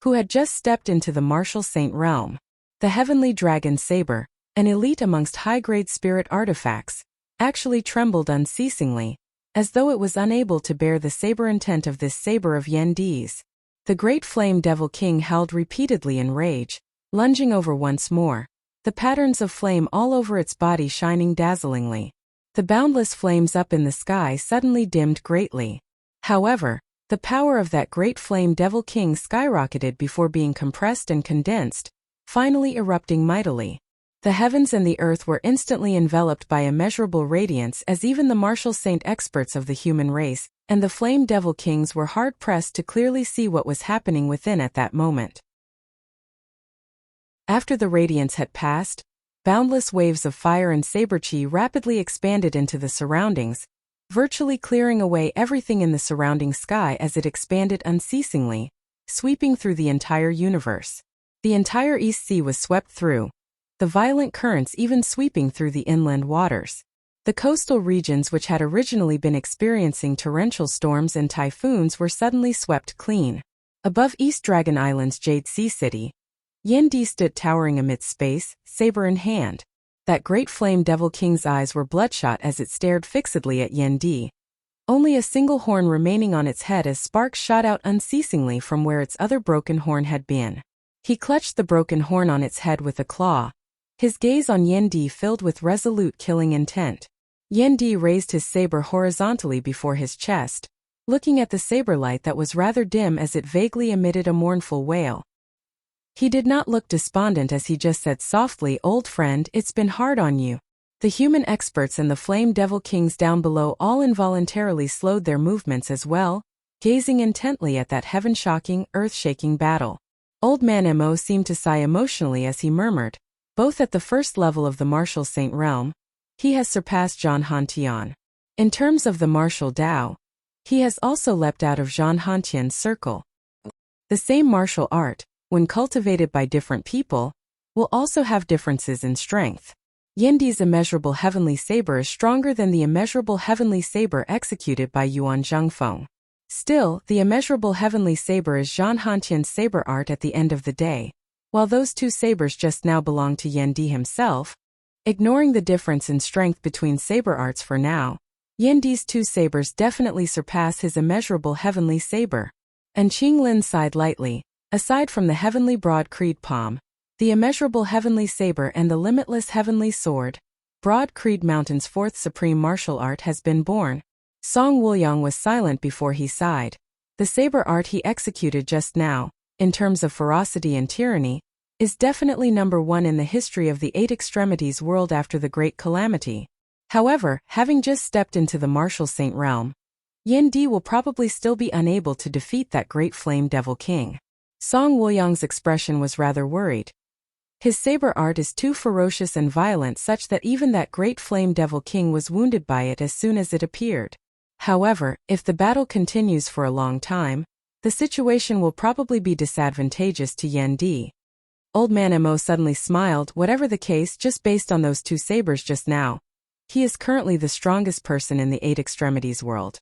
who had just stepped into the martial saint realm. The heavenly dragon saber, an elite amongst high-grade spirit artifacts, actually trembled unceasingly, as though it was unable to bear the saber intent of this saber of Yendi's. The great flame devil king howled repeatedly in rage, lunging over once more, the patterns of flame all over its body shining dazzlingly. The boundless flames up in the sky suddenly dimmed greatly. However, the power of that great flame devil king skyrocketed before being compressed and condensed, finally erupting mightily. The heavens and the earth were instantly enveloped by immeasurable radiance, as even the martial saint experts of the human race and the flame devil kings were hard-pressed to clearly see what was happening within at that moment. After the radiance had passed, boundless waves of fire and saber chi rapidly expanded into the surroundings, virtually clearing away everything in the surrounding sky as it expanded unceasingly, sweeping through the entire universe. The entire East Sea was swept through, the violent currents even sweeping through the inland waters. The coastal regions, which had originally been experiencing torrential storms and typhoons, were suddenly swept clean. Above East Dragon Island's Jade Sea City, Yendi stood towering amidst space, saber in hand. That great flame devil king's eyes were bloodshot as it stared fixedly at Yendi, only a single horn remaining on its head as sparks shot out unceasingly from where its other broken horn had been. He clutched the broken horn on its head with a claw, his gaze on Yendi filled with resolute killing intent. Yendi raised his saber horizontally before his chest, looking at the saber light that was rather dim as it vaguely emitted a mournful wail. He did not look despondent as he just said softly, "Old friend, it's been hard on you." The human experts and the flame devil kings down below all involuntarily slowed their movements as well, gazing intently at that heaven-shocking, earth-shaking battle. Old Man Mo seemed to sigh emotionally as he murmured, "Both at the first level of the martial saint realm, he has surpassed Zhan Hantian. In terms of the martial Dao, he has also leapt out of Zhan Hantian's circle. The same martial art, when cultivated by different people, will also have differences in strength. Yendi's immeasurable heavenly saber is stronger than the immeasurable heavenly saber executed by Yuan Zhengfeng. Still, the immeasurable heavenly saber is Zhan Hantian's saber art at the end of the day, while those two sabers just now belong to Yendi himself. Ignoring the difference in strength between saber arts for now, Yendi's two sabers definitely surpass his immeasurable heavenly saber." And Qinglin sighed lightly. Aside from the heavenly broad creed palm, the immeasurable heavenly saber and the limitless heavenly sword, Broad Creed Mountain's fourth supreme martial art has been born. Song Wuliang was silent before he sighed. The saber art he executed just now, in terms of ferocity and tyranny, is definitely number one in the history of the Eight Extremities world after the Great Calamity. However, having just stepped into the martial saint realm, Yendi will probably still be unable to defeat that great flame devil king. Song Wuliang's expression was rather worried. His saber art is too ferocious and violent, such that even that great flame devil king was wounded by it as soon as it appeared. However, if the battle continues for a long time, the situation will probably be disadvantageous to Yendi. Old Man Mo suddenly smiled. Whatever the case, just based on those two sabers just now, he is currently the strongest person in the Eight Extremities world.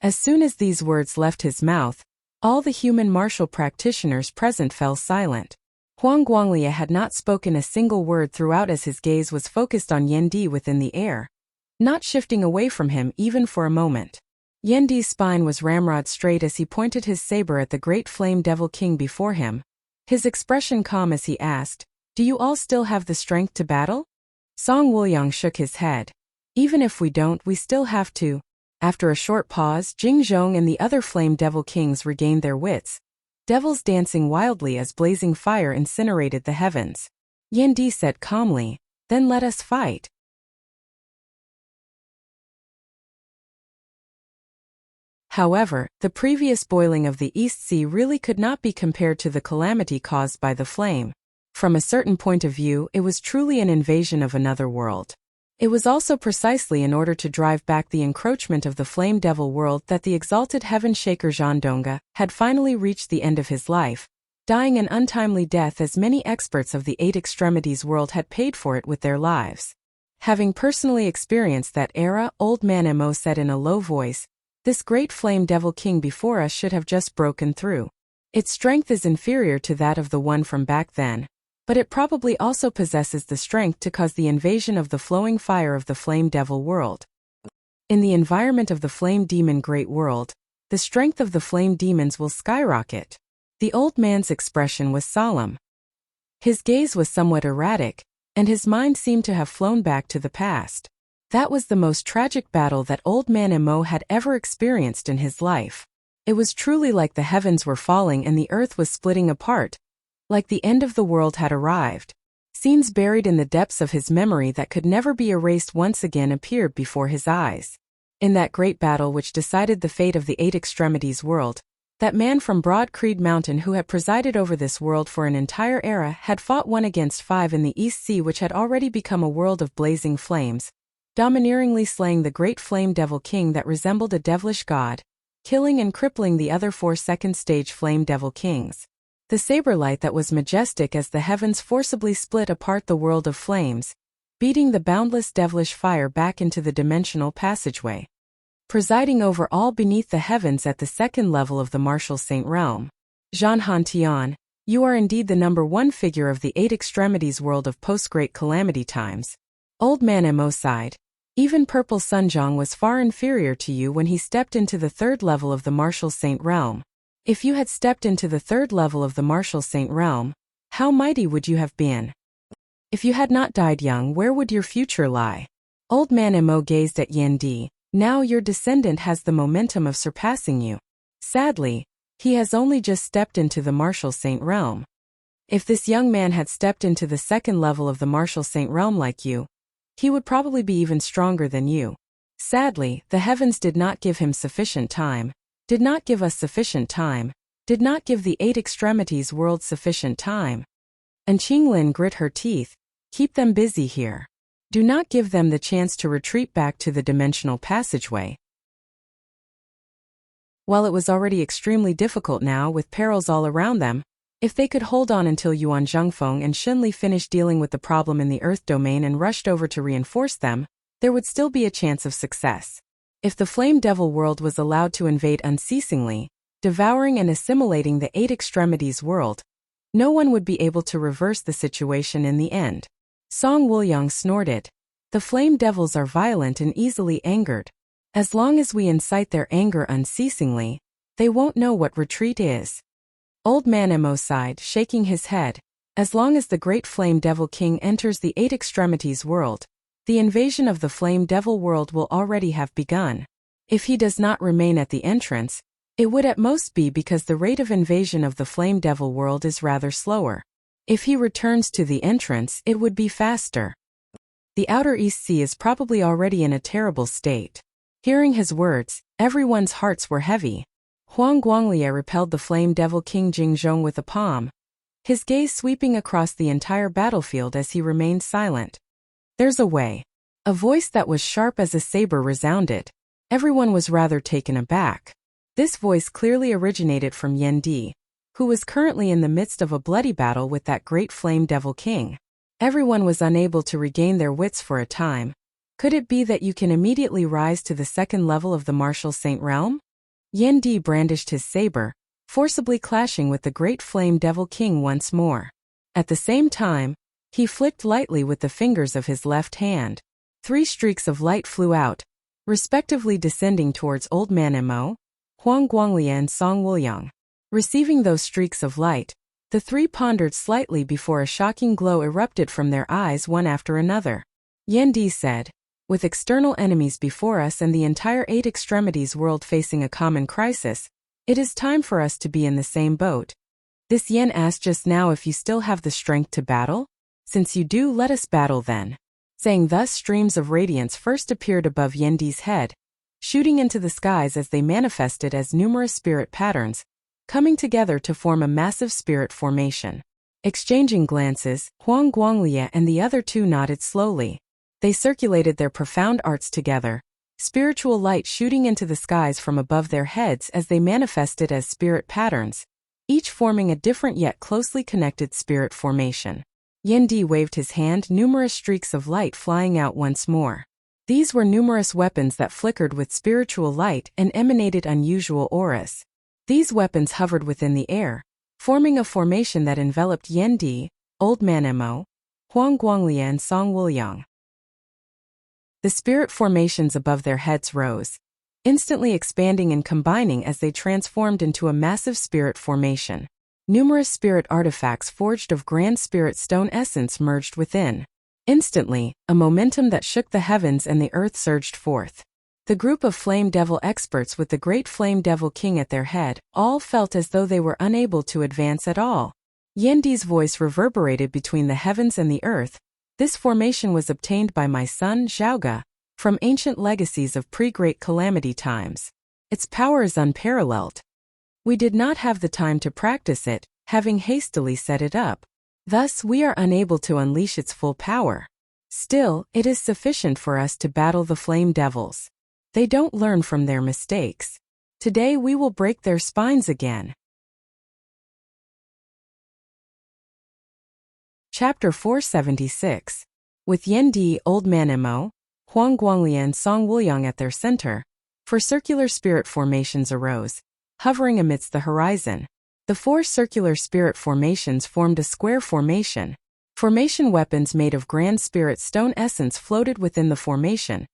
As soon as these words left his mouth, all the human martial practitioners present fell silent. Huang Guanglia had not spoken a single word throughout as his gaze was focused on Yendi within the air, not shifting away from him even for a moment. Yendi's spine was ramrod straight as he pointed his saber at the great flame devil king before him, his expression calm as he asked, "Do you all still have the strength to battle?" Song Wuliang shook his head. "Even if we don't, we still have to." After a short pause, Jing Zhong and the other flame devil kings regained their wits, devils dancing wildly as blazing fire incinerated the heavens. Yendi said calmly, "Then let us fight." However, the previous boiling of the East Sea really could not be compared to the calamity caused by the flame. From a certain point of view, it was truly an invasion of another world. It was also precisely in order to drive back the encroachment of the flame devil world that the exalted heaven shaker Zhan Donga had finally reached the end of his life, dying an untimely death as many experts of the Eight Extremities world had paid for it with their lives. Having personally experienced that era, Old Man Mo said in a low voice, "This great flame devil king before us should have just broken through. Its strength is inferior to that of the one from back then, but it probably also possesses the strength to cause the invasion of the flowing fire of the flame devil world. In the environment of the flame demon great world, the strength of the flame demons will skyrocket. The old man's expression was solemn. His gaze was somewhat erratic, and his mind seemed to have flown back to the past. That was the most tragic battle that Old Man Emo had ever experienced in his life. It was truly like the heavens were falling and the earth was splitting apart, like the end of the world had arrived. Scenes buried in the depths of his memory that could never be erased once again appeared before his eyes. In that great battle which decided the fate of the Eight Extremities world, that man from Broad Creed Mountain who had presided over this world for an entire era had fought 1 against 5 in the East Sea, which had already become a world of blazing flames, domineeringly slaying the great flame devil king that resembled a devilish god, killing and crippling the other 4 second-stage flame devil kings. The saber light that was majestic as the heavens forcibly split apart the world of flames, beating the boundless devilish fire back into the dimensional passageway. Presiding over all beneath the heavens at the second level of the Martial Saint realm. Jean Han, you are indeed the #1 figure of the Eight Extremities world of post-Great Calamity times. Old Man Emo sighed. Even Purple Sunjong was far inferior to you when he stepped into the 3rd level of the Martial Saint realm. If you had stepped into the 3rd level of the Martial Saint realm, how mighty would you have been? If you had not died young, where would your future lie? Old Man Emo gazed at Yen Di. Now your descendant has the momentum of surpassing you. Sadly, he has only just stepped into the Martial Saint realm. If this young man had stepped into the 2nd level of the Martial Saint realm like you, he would probably be even stronger than you. Sadly, the heavens did not give him sufficient time, did not give us sufficient time, did not give the Eight Extremities world sufficient time. And Qinglin grit her teeth. Keep them busy here. Do not give them the chance to retreat back to the dimensional passageway. While it was already extremely difficult now with perils all around them, if they could hold on until Yuan Zhengfeng and Xunli finished dealing with the problem in the Earth domain and rushed over to reinforce them, there would still be a chance of success. If the Flame Devil world was allowed to invade unceasingly, devouring and assimilating the Eight Extremities world, no one would be able to reverse the situation in the end. Song Wuliang snorted. The Flame Devils are violent and easily angered. As long as we incite their anger unceasingly, they won't know what retreat is. Old Man Emo sighed, shaking his head. As long as the great Flame Devil King enters the Eight Extremities world, the invasion of the Flame Devil world will already have begun. If he does not remain at the entrance, it would at most be because the rate of invasion of the Flame Devil world is rather slower. If he returns to the entrance, it would be faster. The Outer East Sea is probably already in a terrible state. Hearing his words, everyone's hearts were heavy. Huang Guanglie repelled the Flame Devil King Jingzhong with a palm, his gaze sweeping across the entire battlefield as he remained silent. There's a way. A voice that was sharp as a saber resounded. Everyone was rather taken aback. This voice clearly originated from Yen Di, who was currently in the midst of a bloody battle with that great Flame Devil King. Everyone was unable to regain their wits for a time. Could it be that you can immediately rise to the 2nd level of the Martial Saint realm? Yen Di brandished his saber, forcibly clashing with the great Flame Devil King once more. At the same time, he flicked lightly with the fingers of his left hand. 3 streaks of light flew out, respectively descending towards Old Man Emo, Huang Guanglie and Song Wuliang. Receiving those streaks of light, the 3 pondered slightly before a shocking glow erupted from their eyes one after another. Yen Di said, with external enemies before us and the entire Eight Extremities world facing a common crisis, it is time for us to be in the same boat. This Yen asked just now if you still have the strength to battle? Since you do, let us battle then. Saying thus, streams of radiance first appeared above Yen Di's head, shooting into the skies as they manifested as numerous spirit patterns, coming together to form a massive spirit formation. Exchanging glances, Huang Guanglie and the other 2 nodded slowly. They circulated their profound arts together, spiritual light shooting into the skies from above their heads as they manifested as spirit patterns, each forming a different yet closely connected spirit formation. Yen Di waved his hand, numerous streaks of light flying out once more. These were numerous weapons that flickered with spiritual light and emanated unusual auras. These weapons hovered within the air, forming a formation that enveloped Yen Di, Old Man Mo, Huang Guanglian Song Wuliang. The spirit formations above their heads rose, instantly expanding and combining as they transformed into a massive spirit formation. Numerous spirit artifacts forged of grand spirit stone essence merged within. Instantly, a momentum that shook the heavens and the earth surged forth. The group of Flame Devil experts with the great Flame Devil King at their head all felt as though they were unable to advance at all. Yandi's voice reverberated between the heavens and the earth. This formation was obtained by my son Zhaoge, from ancient legacies of pre-Great Calamity times. Its power is unparalleled. We did not have the time to practice it, having hastily set it up. Thus, we are unable to unleash its full power. Still, it is sufficient for us to battle the Flame Devils. They don't learn from their mistakes. Today we will break their spines again. Chapter 476. With Yendi, Old Man Mo, Huang Guanglian Song Wuliang at their center, four circular spirit formations arose, hovering amidst the horizon. The four circular spirit formations formed a square formation. Formation weapons made of grand spirit stone essence floated within the formation,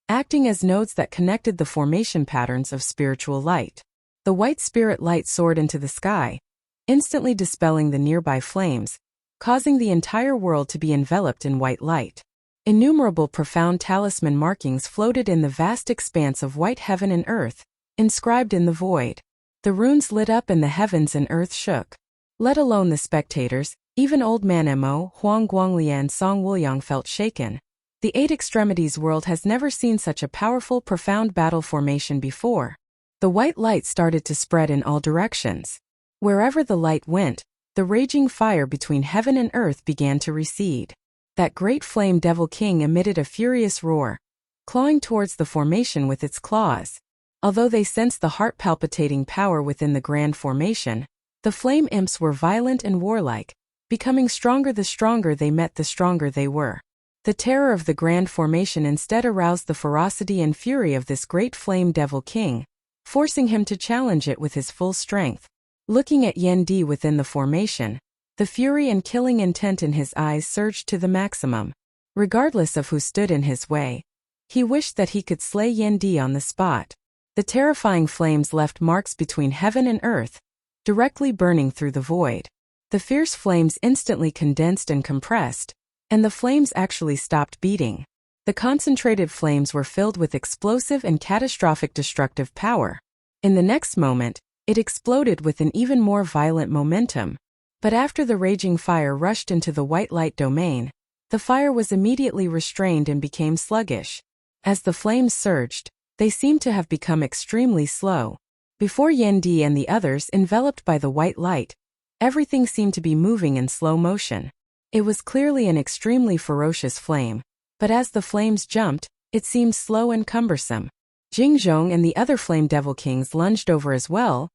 acting as nodes that connected the formation patterns of spiritual light. The white spirit light soared into the sky, instantly dispelling the nearby flames, causing the entire world to be enveloped in white light. Innumerable profound talisman markings floated in the vast expanse of white heaven and earth, inscribed in the void. The runes lit up and the heavens and earth shook. Let alone the spectators, even Old Man Mo, Huang Guanglian Song Wuliang felt shaken. The Eight Extremities world has never seen such a powerful, profound battle formation before. The white light started to spread in all directions. Wherever the light went, the raging fire between heaven and earth began to recede. That great Flame Devil King emitted a furious roar, clawing towards the formation with its claws. Although they sensed the heart-palpitating power within the grand formation, the flame imps were violent and warlike, becoming stronger the stronger they met the stronger they were. The terror of the grand formation instead aroused the ferocity and fury of this great Flame Devil King, forcing him to challenge it with his full strength. Looking at Yendi within the formation, the fury and killing intent in his eyes surged to the maximum. Regardless of who stood in his way, he wished that he could slay Yendi on the spot. The terrifying flames left marks between heaven and earth, directly burning through the void. The fierce flames instantly condensed and compressed, and the flames actually stopped beating. The concentrated flames were filled with explosive and catastrophic destructive power. In the next moment, it exploded with an even more violent momentum. But after the raging fire rushed into the white light domain, the fire was immediately restrained and became sluggish. As the flames surged, they seemed to have become extremely slow. Before Yendi and the others enveloped by the white light, everything seemed to be moving in slow motion. It was clearly an extremely ferocious flame, but as the flames jumped, it seemed slow and cumbersome. Jingzhong and the other Flame Devil Kings lunged over as well,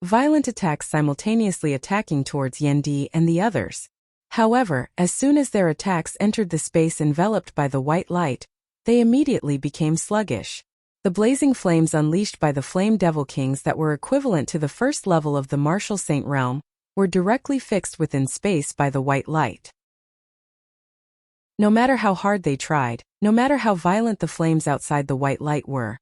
violent attacks simultaneously attacking towards Yendi and the others. However, as soon as their attacks entered the space enveloped by the white light, they immediately became sluggish. The blazing flames unleashed by the Flame Devil Kings that were equivalent to the first level of the Martial Saint realm were directly fixed within space by the white light. No matter how hard they tried, no matter how violent the flames outside the white light were,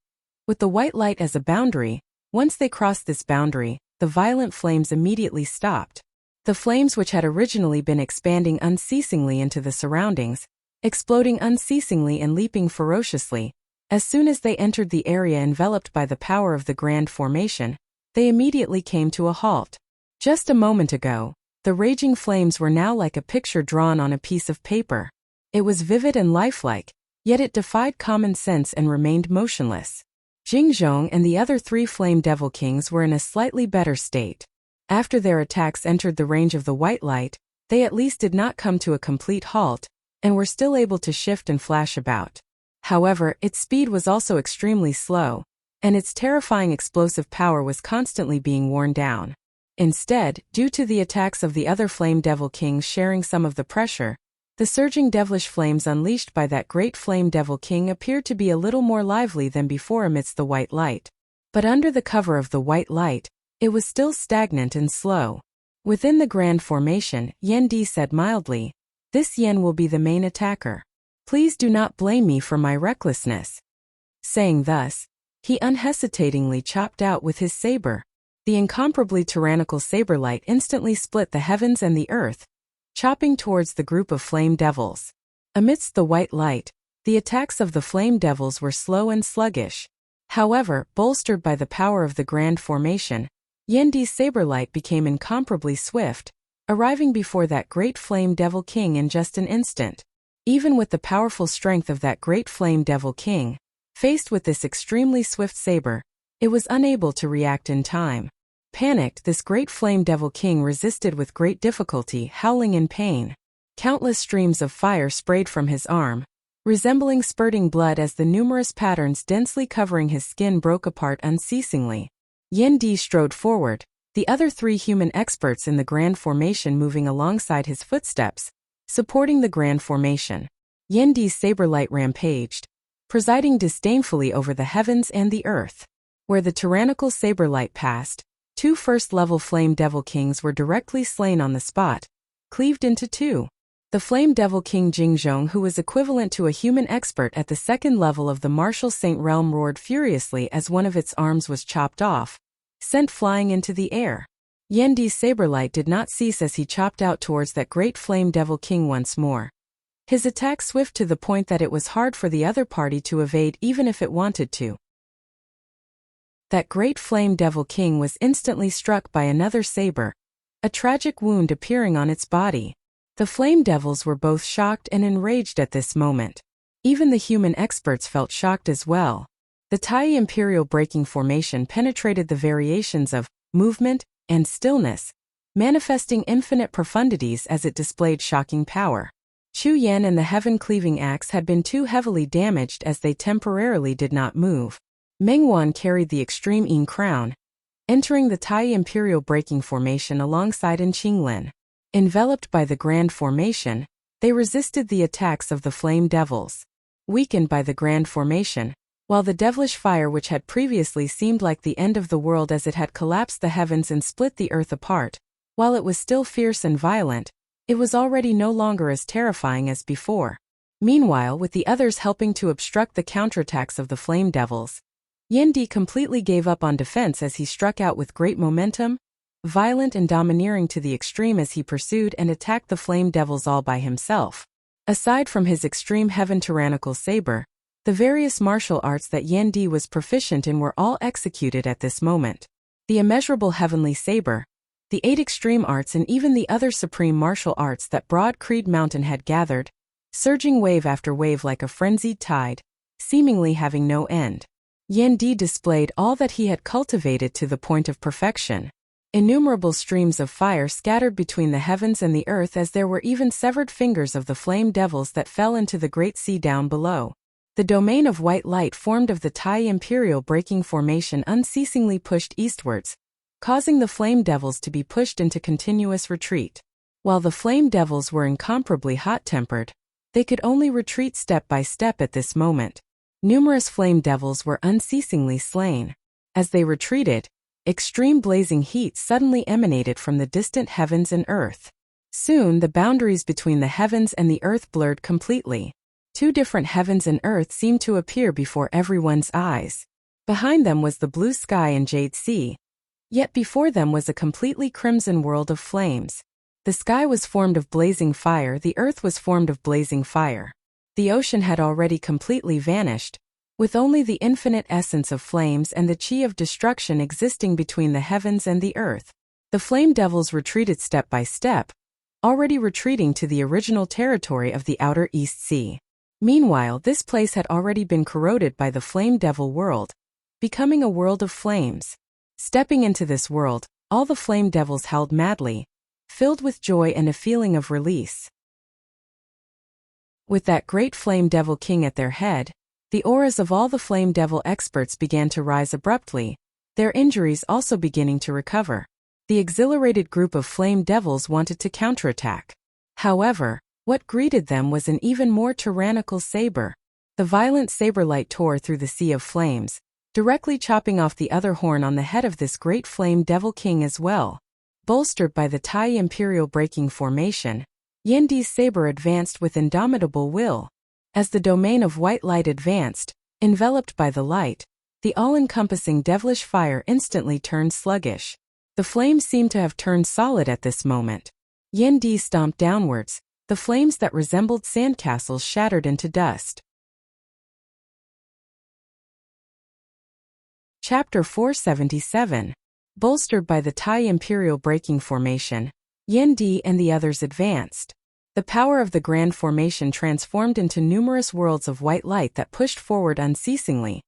with the white light as a boundary, once they crossed this boundary, the violent flames immediately stopped. The flames which had originally been expanding unceasingly into the surroundings, exploding unceasingly and leaping ferociously, as soon as they entered the area enveloped by the power of the grand formation, they immediately came to a halt. Just a moment ago, the raging flames were now like a picture drawn on a piece of paper. It was vivid and lifelike, yet it defied common sense and remained motionless. Jingzhong and the other three Flame Devil Kings were in a slightly better state. After their attacks entered the range of the white light, they at least did not come to a complete halt, and were still able to shift and flash about. However, its speed was also extremely slow, and its terrifying explosive power was constantly being worn down. Instead, due to the attacks of the other Flame Devil Kings sharing some of the pressure, the surging devilish flames unleashed by that great Flame Devil King appeared to be a little more lively than before amidst the white light. But under the cover of the white light, it was still stagnant and slow. Within the grand formation, Yan Di said mildly, "This Yan will be the main attacker. Please do not blame me for my recklessness." Saying thus, he unhesitatingly chopped out with his saber. The incomparably tyrannical saber-light instantly split the heavens and the earth, chopping towards the group of flame devils. Amidst the white light, the attacks of the flame devils were slow and sluggish. However, bolstered by the power of the grand formation, Yan Di's saber-light became incomparably swift, arriving before that great flame devil king in just an instant. Even with the powerful strength of that great flame devil king, faced with this extremely swift saber, it was unable to react in time. Panicked, this great flame devil king resisted with great difficulty, howling in pain. Countless streams of fire sprayed from his arm, resembling spurting blood as the numerous patterns densely covering his skin broke apart unceasingly. Yan Di strode forward, the other 3 human experts in the grand formation moving alongside his footsteps, supporting the grand formation. Yan Di's saber-light rampaged, presiding disdainfully over the heavens and the earth. Where the tyrannical saber-light passed, 2 first-level flame devil kings were directly slain on the spot, cleaved into 2. The flame devil king Jingzhong, who was equivalent to a human expert at the 2nd level of the martial saint realm, roared furiously as one of its arms was chopped off, sent flying into the air. Yan Di's saber-light did not cease as he chopped out towards that great flame devil king once more. His attack swift to the point that it was hard for the other party to evade even if it wanted to. That great flame devil king was instantly struck by another saber, a tragic wound appearing on its body. The flame devils were both shocked and enraged at this moment. Even the human experts felt shocked as well. The Tai Imperial breaking formation penetrated the variations of movement and stillness, manifesting infinite profundities as it displayed shocking power. Chu Yan and the heaven-cleaving axe had been too heavily damaged as they temporarily did not move. Meng Wan carried the extreme Yin crown, entering the Tai Imperial breaking formation alongside An Qinglin. Enveloped by the grand formation, they resisted the attacks of the flame devils. Weakened by the grand formation, while the devilish fire which had previously seemed like the end of the world as it had collapsed the heavens and split the earth apart, while it was still fierce and violent, it was already no longer as terrifying as before. Meanwhile, with the others helping to obstruct the counterattacks of the flame devils, Yan Di completely gave up on defense as he struck out with great momentum, violent and domineering to the extreme as he pursued and attacked the flame devils all by himself. Aside from his extreme heaven tyrannical saber, the various martial arts that Yan Di was proficient in were all executed at this moment. The immeasurable heavenly saber, the 8 extreme arts and even the other supreme martial arts that Broad Creed Mountain had gathered, surging wave after wave like a frenzied tide, seemingly having no end. Yan Di displayed all that he had cultivated to the point of perfection. Innumerable streams of fire scattered between the heavens and the earth as there were even severed fingers of the flame devils that fell into the great sea down below. The domain of white light formed of the Tai Imperial breaking formation unceasingly pushed eastwards, causing the flame devils to be pushed into continuous retreat. While the flame devils were incomparably hot-tempered, they could only retreat step by step at this moment. Numerous flame devils were unceasingly slain. As they retreated, extreme blazing heat suddenly emanated from the distant heavens and earth. Soon the boundaries between the heavens and the earth blurred completely. 2 different heavens and earth seemed to appear before everyone's eyes. Behind them was the blue sky and jade sea, yet before them was a completely crimson world of flames. The sky was formed of blazing fire, the earth was formed of blazing fire. The ocean had already completely vanished, with only the infinite essence of flames and the chi of destruction existing between the heavens and the earth. The flame devils retreated step by step, already retreating to the original territory of the outer East Sea. Meanwhile, this place had already been corroded by the flame devil world, becoming a world of flames. Stepping into this world, all the flame devils howled madly, filled with joy and a feeling of release. With that great flame devil king at their head, the auras of all the flame devil experts began to rise abruptly, their injuries also beginning to recover. The exhilarated group of flame devils wanted to counterattack. However, what greeted them was an even more tyrannical saber. The violent saber-light tore through the sea of flames, directly chopping off the other horn on the head of this great flame devil king as well. Bolstered by the Tai Imperial Breaking Formation, Yandi's saber advanced with indomitable will. As the domain of white light advanced, enveloped by the light, the all-encompassing devilish fire instantly turned sluggish. The flames seemed to have turned solid at this moment. Yandi stomped downwards, the flames that resembled sandcastles shattered into dust. Chapter 477. Bolstered by the Tai Imperial Breaking Formation, Yandi and the others advanced. The power of the Grand Formation transformed into numerous worlds of white light that pushed forward unceasingly,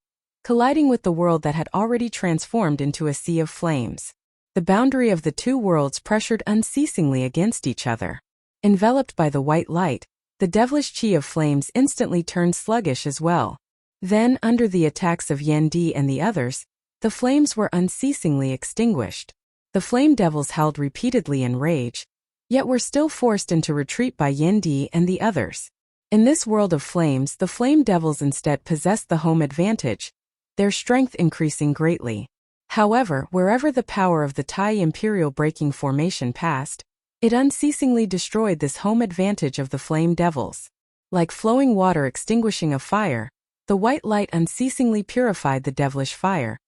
colliding with the world that had already transformed into a sea of flames. The boundary of the two worlds pressured unceasingly against each other. Enveloped by the white light, the devilish chi of flames instantly turned sluggish as well. Then, under the attacks of Yandi and the others, the flames were unceasingly extinguished. The flame devils howled repeatedly in rage, yet were still forced into retreat by Yandi and the others. In this world of flames, the flame devils instead possessed the home advantage, their strength increasing greatly. However, wherever the power of the Tai Imperial Breaking Formation passed, it unceasingly destroyed this home advantage of the flame devils. Like flowing water extinguishing a fire, the white light unceasingly purified the devilish fire,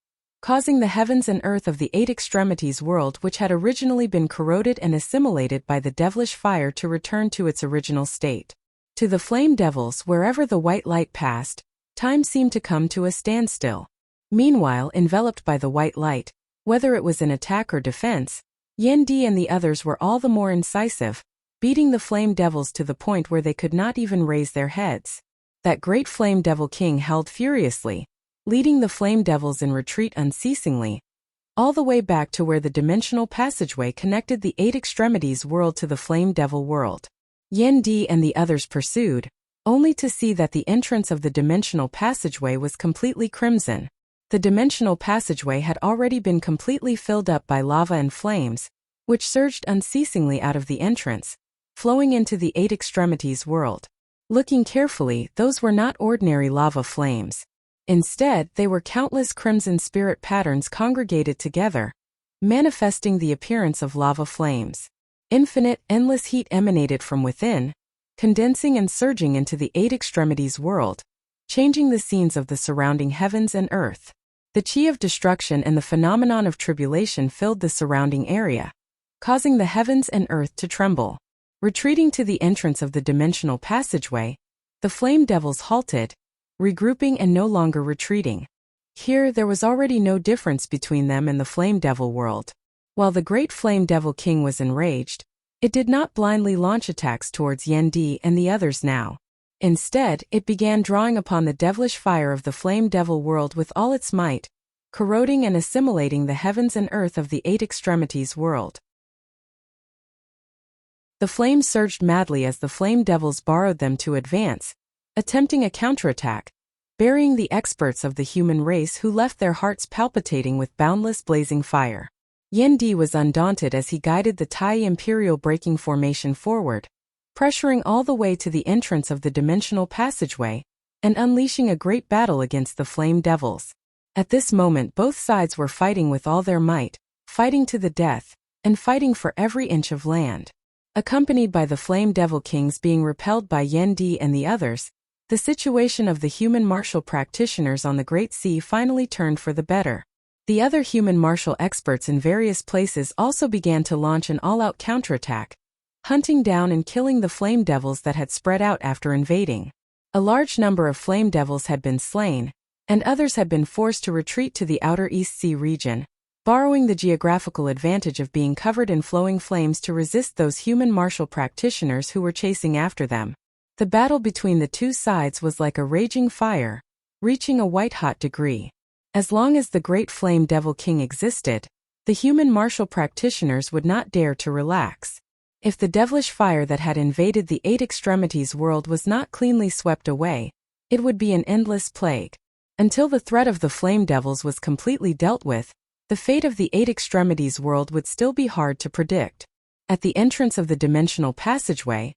causing the heavens and earth of the Eight Extremities world, which had originally been corroded and assimilated by the devilish fire, to return to its original state. To the flame devils, wherever the white light passed, time seemed to come to a standstill. Meanwhile, enveloped by the white light, whether it was in attack or defense, Yandi and the others were all the more incisive, beating the flame devils to the point where they could not even raise their heads. That great flame devil king held furiously, leading the flame devils in retreat unceasingly, all the way back to where the dimensional passageway connected the Eight Extremities world to the flame devil world. Yandi and the others pursued, only to see that the entrance of the dimensional passageway was completely crimson. The dimensional passageway had already been completely filled up by lava and flames, which surged unceasingly out of the entrance, flowing into the Eight Extremities world. Looking carefully, those were not ordinary lava flames. Instead, they were countless crimson spirit patterns congregated together, manifesting the appearance of lava flames. Infinite, endless heat emanated from within, condensing and surging into the Eight Extremities world, changing the scenes of the surrounding heavens and earth. The chi of destruction and the phenomenon of tribulation filled the surrounding area, causing the heavens and earth to tremble. Retreating to the entrance of the dimensional passageway, the flame devils halted, regrouping and no longer retreating. Here there was already no difference between them and the flame devil world. While the great flame devil king was enraged, it did not blindly launch attacks towards Yandi and the others now. Instead, it began drawing upon the devilish fire of the flame devil world with all its might, corroding and assimilating the heavens and earth of the Eight Extremities world. The flames surged madly as the flame devils borrowed them to advance, attempting a counterattack, burying the experts of the human race who left their hearts palpitating with boundless blazing fire. Yandi was undaunted as he guided the Tai Imperial Breaking Formation forward, pressuring all the way to the entrance of the dimensional passageway, and unleashing a great battle against the flame devils. At this moment both sides were fighting with all their might, fighting to the death, and fighting for every inch of land. Accompanied by the flame devil kings being repelled by Yandi and the others, the situation of the human martial practitioners on the Great Sea finally turned for the better. The other human martial experts in various places also began to launch an all-out counterattack, hunting down and killing the flame devils that had spread out after invading. A large number of flame devils had been slain, and others had been forced to retreat to the outer East Sea region, borrowing the geographical advantage of being covered in flowing flames to resist those human martial practitioners who were chasing after them. The battle between the two sides was like a raging fire, reaching a white-hot degree. As long as the great flame devil king existed, the human martial practitioners would not dare to relax. If the devilish fire that had invaded the Eight Extremities world was not cleanly swept away, it would be an endless plague. Until the threat of the flame devils was completely dealt with, the fate of the Eight Extremities world would still be hard to predict. At the entrance of the dimensional passageway,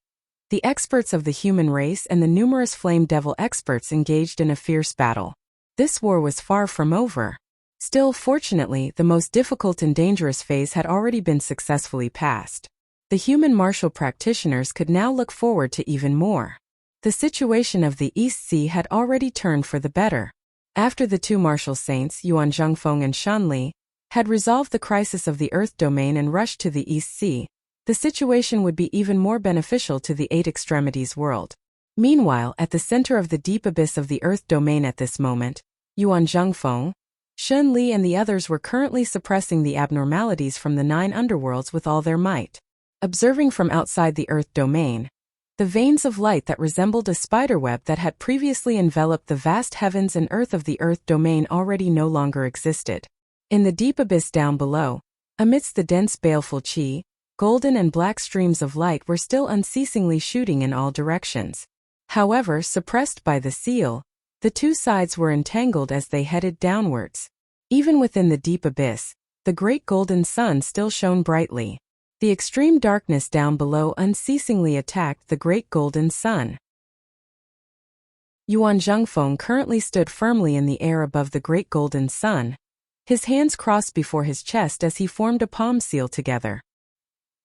the experts of the human race and the numerous flame devil experts engaged in a fierce battle. This war was far from over. Still, fortunately, the most difficult and dangerous phase had already been successfully passed. The human martial practitioners could now look forward to even more. The situation of the East Sea had already turned for the better. After the two martial saints, Yuan Zhengfeng and Shan Li, had resolved the crisis of the Earth domain and rushed to the East Sea, the situation would be even more beneficial to the Eight Extremities world. Meanwhile, at the center of the deep abyss of the Earth domain at this moment, Yuan Zhengfeng, Shan Li and the others were currently suppressing the abnormalities from the 9 underworlds with all their might. Observing from outside the Earth domain, the veins of light that resembled a spiderweb that had previously enveloped the vast heavens and earth of the Earth domain already no longer existed. In the deep abyss down below, amidst the dense baleful qi, golden and black streams of light were still unceasingly shooting in all directions. However, suppressed by the seal, the two sides were entangled as they headed downwards. Even within the deep abyss, the great golden sun still shone brightly. The extreme darkness down below unceasingly attacked the great golden sun. Yuan Zhengfeng currently stood firmly in the air above the great golden sun, his hands crossed before his chest as he formed a palm seal together.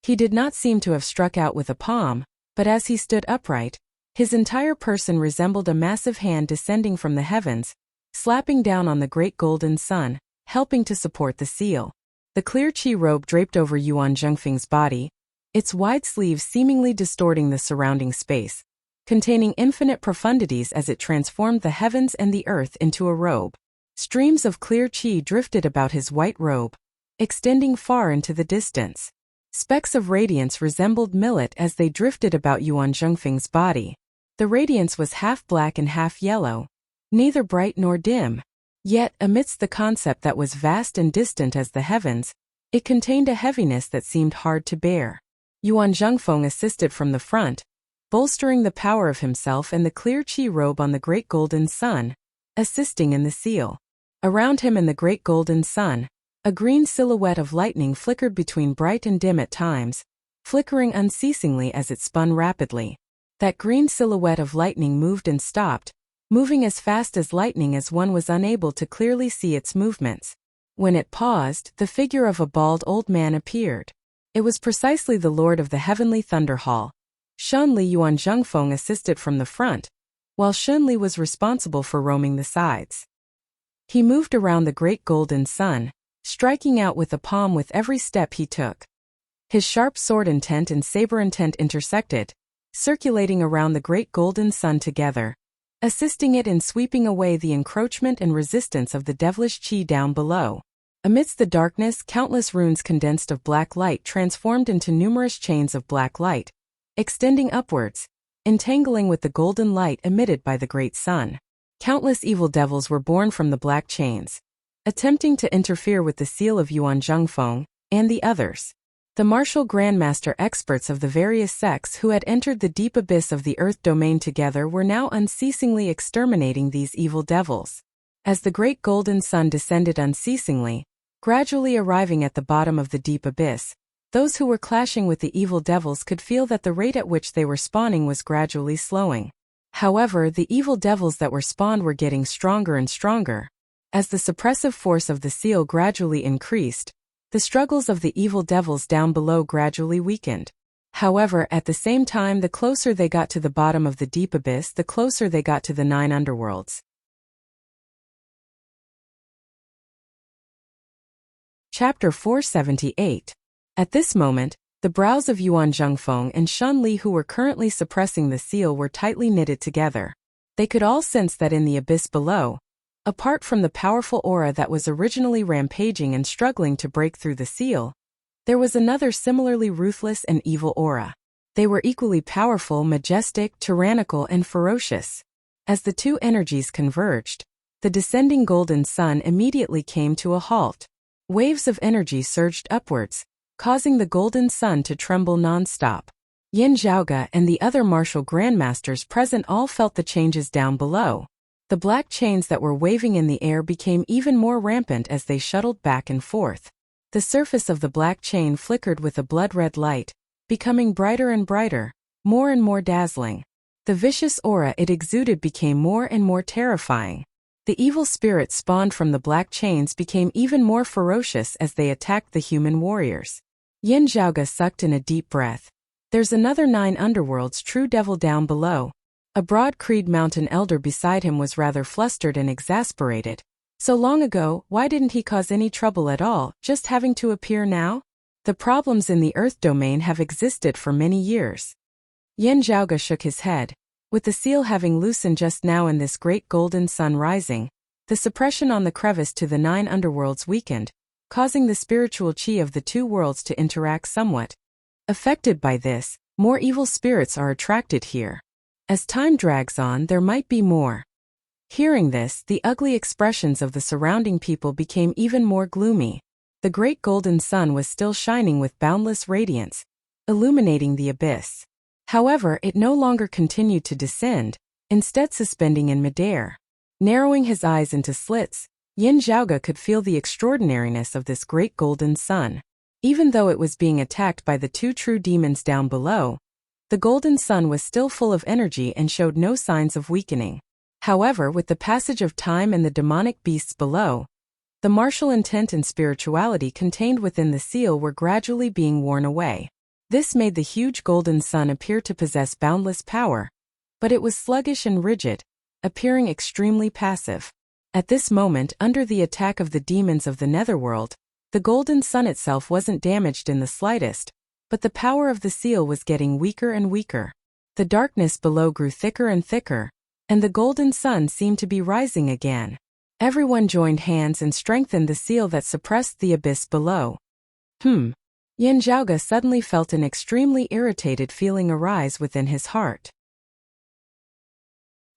He did not seem to have struck out with a palm, but as he stood upright, his entire person resembled a massive hand descending from the heavens, slapping down on the great golden sun, helping to support the seal. The clear qi robe draped over Yuan Zhengfeng's body, its wide sleeves seemingly distorting the surrounding space, containing infinite profundities as it transformed the heavens and the earth into a robe. Streams of clear qi drifted about his white robe, extending far into the distance. Specks of radiance resembled millet as they drifted about Yuan Zhengfeng's body. The radiance was half black and half yellow, neither bright nor dim. Yet, amidst the concept that was vast and distant as the heavens, it contained a heaviness that seemed hard to bear. Yuan Zhengfeng assisted from the front, bolstering the power of himself and the clear qi robe on the great golden sun, assisting in the seal. Around him in the great golden sun, a green silhouette of lightning flickered between bright and dim at times, flickering unceasingly as it spun rapidly. That green silhouette of lightning moved and stopped, moving as fast as lightning as one was unable to clearly see its movements. When it paused, the figure of a bald old man appeared. It was precisely the lord of the heavenly thunder hall. Shan Li. Yuan Zhengfeng assisted from the front, while Shan Li was responsible for roaming the sides. He moved around the great golden sun, striking out with the palm with every step he took. His sharp sword intent and saber intent intersected, circulating around the great golden sun together, assisting it in sweeping away the encroachment and resistance of the devilish qi down below. Amidst the darkness, countless runes condensed of black light transformed into numerous chains of black light, extending upwards, entangling with the golden light emitted by the great sun. Countless evil devils were born from the black chains, attempting to interfere with the seal of Yuan Zhengfeng and the others. The martial grandmaster experts of the various sects who had entered the deep abyss of the earth domain together were now unceasingly exterminating these evil devils. As the great golden sun descended unceasingly, gradually arriving at the bottom of the deep abyss, those who were clashing with the evil devils could feel that the rate at which they were spawning was gradually slowing. However, the evil devils that were spawned were getting stronger and stronger. As the suppressive force of the seal gradually increased, the struggles of the evil devils down below gradually weakened. However, at the same time, the closer they got to the bottom of the deep abyss, the closer they got to the 9 underworlds. Chapter 478. At this moment, the brows of Yuan Zhengfeng and Shan Li, who were currently suppressing the seal, were tightly knitted together. They could all sense that in the abyss below, apart from the powerful aura that was originally rampaging and struggling to break through the seal, there was another similarly ruthless and evil aura. They were equally powerful, majestic, tyrannical, and ferocious. As the two energies converged, the descending golden sun immediately came to a halt. Waves of energy surged upwards, causing the golden sun to tremble non-stop. Yin Zhaoge and the other martial grandmasters present all felt the changes down below. The black chains that were waving in the air became even more rampant as they shuttled back and forth. The surface of the black chain flickered with a blood-red light, becoming brighter and brighter, more and more dazzling. The vicious aura it exuded became more and more terrifying. The evil spirits spawned from the black chains became even more ferocious as they attacked the human warriors. Yin Zhaoge sucked in a deep breath. There's another 9 underworlds true devil down below. A broad creed mountain elder beside him was rather flustered and exasperated. So long ago, why didn't he cause any trouble at all, just having to appear now? The problems in the earth domain have existed for many years. Yin Zhaoge shook his head. With the seal having loosened just now and this great golden sun rising, the suppression on the crevice to the 9 underworlds weakened, causing the spiritual chi of the 2 worlds to interact somewhat. Affected by this, more evil spirits are attracted here. As time drags on, there might be more. Hearing this, the ugly expressions of the surrounding people became even more gloomy. The great golden sun was still shining with boundless radiance, illuminating the abyss. However, it no longer continued to descend, instead suspending in midair. Narrowing his eyes into slits, Yin Zhaoge could feel the extraordinariness of this great golden sun. Even though it was being attacked by the 2 true demons down below, the golden sun was still full of energy and showed no signs of weakening. However, with the passage of time and the demonic beasts below, the martial intent and spirituality contained within the seal were gradually being worn away. This made the huge golden sun appear to possess boundless power, but it was sluggish and rigid, appearing extremely passive. At this moment, under the attack of the demons of the netherworld, the golden sun itself wasn't damaged in the slightest, but the power of the seal was getting weaker and weaker. The darkness below grew thicker and thicker, and the golden sun seemed to be rising again. Everyone joined hands and strengthened the seal that suppressed the abyss below. Yin Zhaoge suddenly felt an extremely irritated feeling arise within his heart.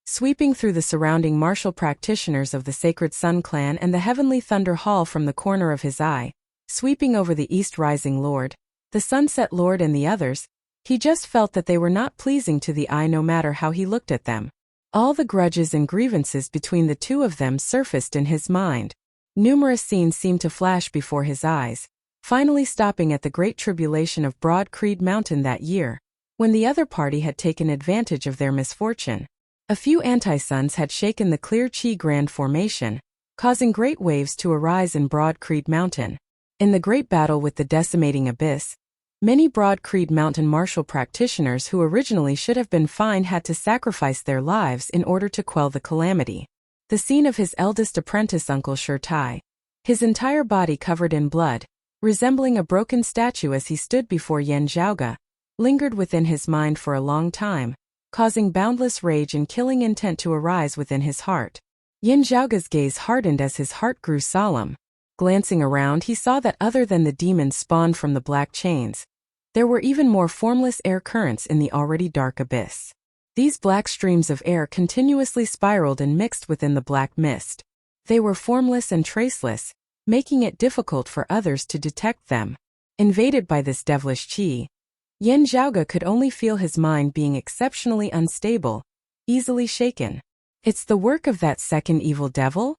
Sweeping through the surrounding martial practitioners of the Sacred Sun Clan and the Heavenly Thunder Hall from the corner of his eye, sweeping over the East Rising Lord, the Sunset Lord and the others, he just felt that they were not pleasing to the eye no matter how he looked at them. All the grudges and grievances between the 2 of them surfaced in his mind. Numerous scenes seemed to flash before his eyes, finally stopping at the Great Tribulation of Broad Creed Mountain that year, when the other party had taken advantage of their misfortune. A few anti-suns had shaken the clear Chi Grand Formation, causing great waves to arise in Broad Creed Mountain. In the great battle with the decimating abyss, many Broad Creed Mountain martial practitioners who originally should have been fine had to sacrifice their lives in order to quell the calamity. The scene of his eldest apprentice Uncle Shirtai, his entire body covered in blood, resembling a broken statue as he stood before Yin Zhaoge, lingered within his mind for a long time, causing boundless rage and killing intent to arise within his heart. Yin Zhaoge's gaze hardened as his heart grew solemn. Glancing around, he saw that other than the demons spawned from the black chains, there were even more formless air currents in the already dark abyss. These black streams of air continuously spiraled and mixed within the black mist. They were formless and traceless, making it difficult for others to detect them. Invaded by this devilish chi, Yin Zhaoge could only feel his mind being exceptionally unstable, easily shaken. It's the work of that second evil devil?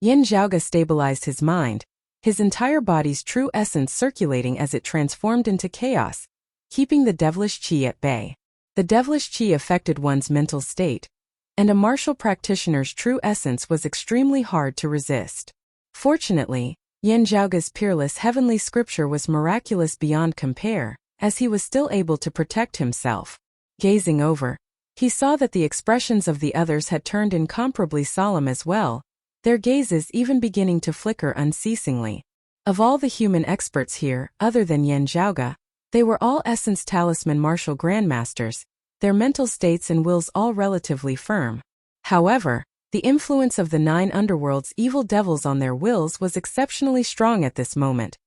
Yin Zhaoge stabilized his mind, his entire body's true essence circulating as it transformed into chaos, keeping the devilish chi at bay. The devilish chi affected one's mental state, and a martial practitioner's true essence was extremely hard to resist. Fortunately, Yin Zhaoge's peerless heavenly scripture was miraculous beyond compare, as he was still able to protect himself. Gazing over, he saw that the expressions of the others had turned incomparably solemn as well, their gazes even beginning to flicker unceasingly. Of all the human experts here, other than Yin Zhaoge, they were all Essence Talisman martial grandmasters, their mental states and wills all relatively firm. However, the influence of the 9 underworld's evil devils on their wills was exceptionally strong at this moment,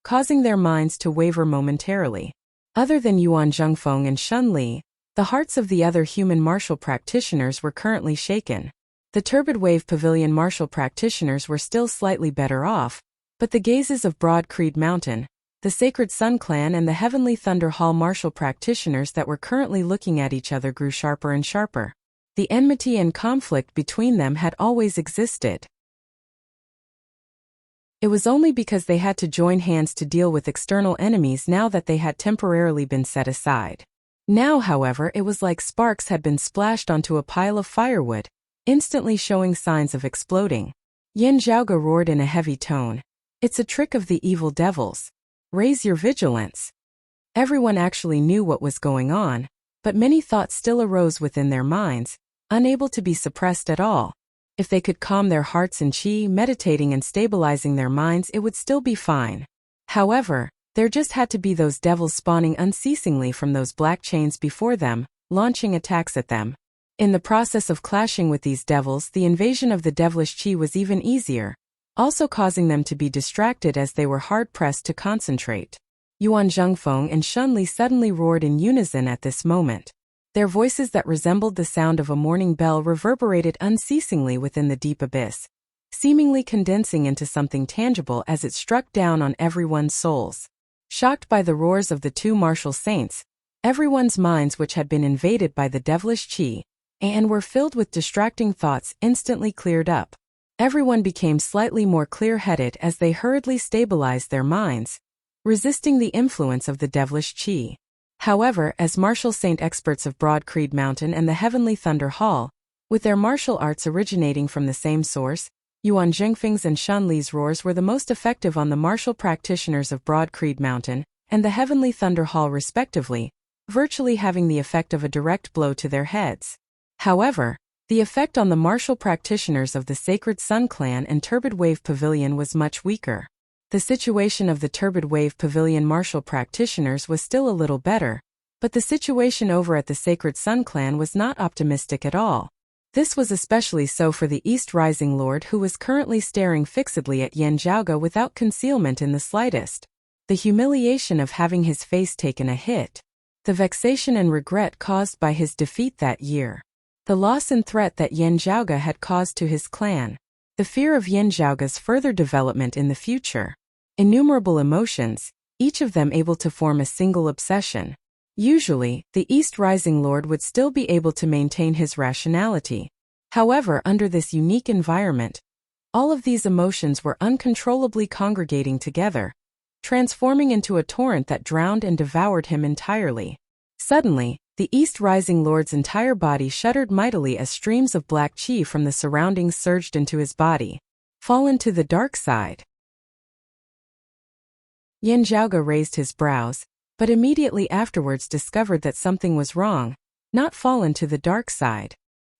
causing their minds to waver momentarily. Other than Yuan Zhengfeng and Shun Li, the hearts of the other human martial practitioners were currently shaken. The Turbid Wave Pavilion martial practitioners were still slightly better off, but the gazes of Broad Creed Mountain, the Sacred Sun Clan and the Heavenly Thunder Hall martial practitioners that were currently looking at each other grew sharper and sharper. The enmity and conflict between them had always existed. It was only because they had to join hands to deal with external enemies now that they had temporarily been set aside. Now, however, it was like sparks had been splashed onto a pile of firewood, instantly showing signs of exploding. Yin Zhaoge roared in a heavy tone. It's a trick of the evil devils. Raise your vigilance. Everyone actually knew what was going on, but many thoughts still arose within their minds, unable to be suppressed at all. If they could calm their hearts and qi, meditating and stabilizing their minds, it would still be fine. However, there just had to be those devils spawning unceasingly from those black chains before them, launching attacks at them. In the process of clashing with these devils, the invasion of the devilish qi was even easier, also causing them to be distracted as they were hard-pressed to concentrate. Yuan Zhengfeng and Shunli suddenly roared in unison at this moment. Their voices that resembled the sound of a morning bell reverberated unceasingly within the deep abyss, seemingly condensing into something tangible as it struck down on everyone's souls. Shocked by the roars of the two martial saints, everyone's minds, which had been invaded by the devilish qi and were filled with distracting thoughts, instantly cleared up. Everyone became slightly more clear-headed as they hurriedly stabilized their minds, resisting the influence of the devilish qi. However, as martial saint experts of Broad Creed Mountain and the Heavenly Thunder Hall, with their martial arts originating from the same source, Yuan Zhengfeng's and Shunli's roars were the most effective on the martial practitioners of Broad Creed Mountain and the Heavenly Thunder Hall respectively, virtually having the effect of a direct blow to their heads. However, the effect on the martial practitioners of the Sacred Sun Clan and Turbid Wave Pavilion was much weaker. The situation of the Turbid Wave Pavilion martial practitioners was still a little better, but the situation over at the Sacred Sun Clan was not optimistic at all. This was especially so for the East Rising Lord, who was currently staring fixedly at Yin Zhaoge without concealment in the slightest. The humiliation of having his face taken a hit, the vexation and regret caused by his defeat that year, the loss and threat that Yin Zhaoge had caused to his clan, the fear of Yin Zhaoge's further development in the future. Innumerable emotions, each of them able to form a single obsession. Usually, the East Rising Lord would still be able to maintain his rationality. However, under this unique environment, all of these emotions were uncontrollably congregating together, transforming into a torrent that drowned and devoured him entirely. Suddenly, the East Rising Lord's entire body shuddered mightily as streams of black qi from the surroundings surged into his body. Fallen to the dark side. Yin Zhaoge raised his brows, but immediately afterwards discovered that something was wrong, not fallen to the dark side.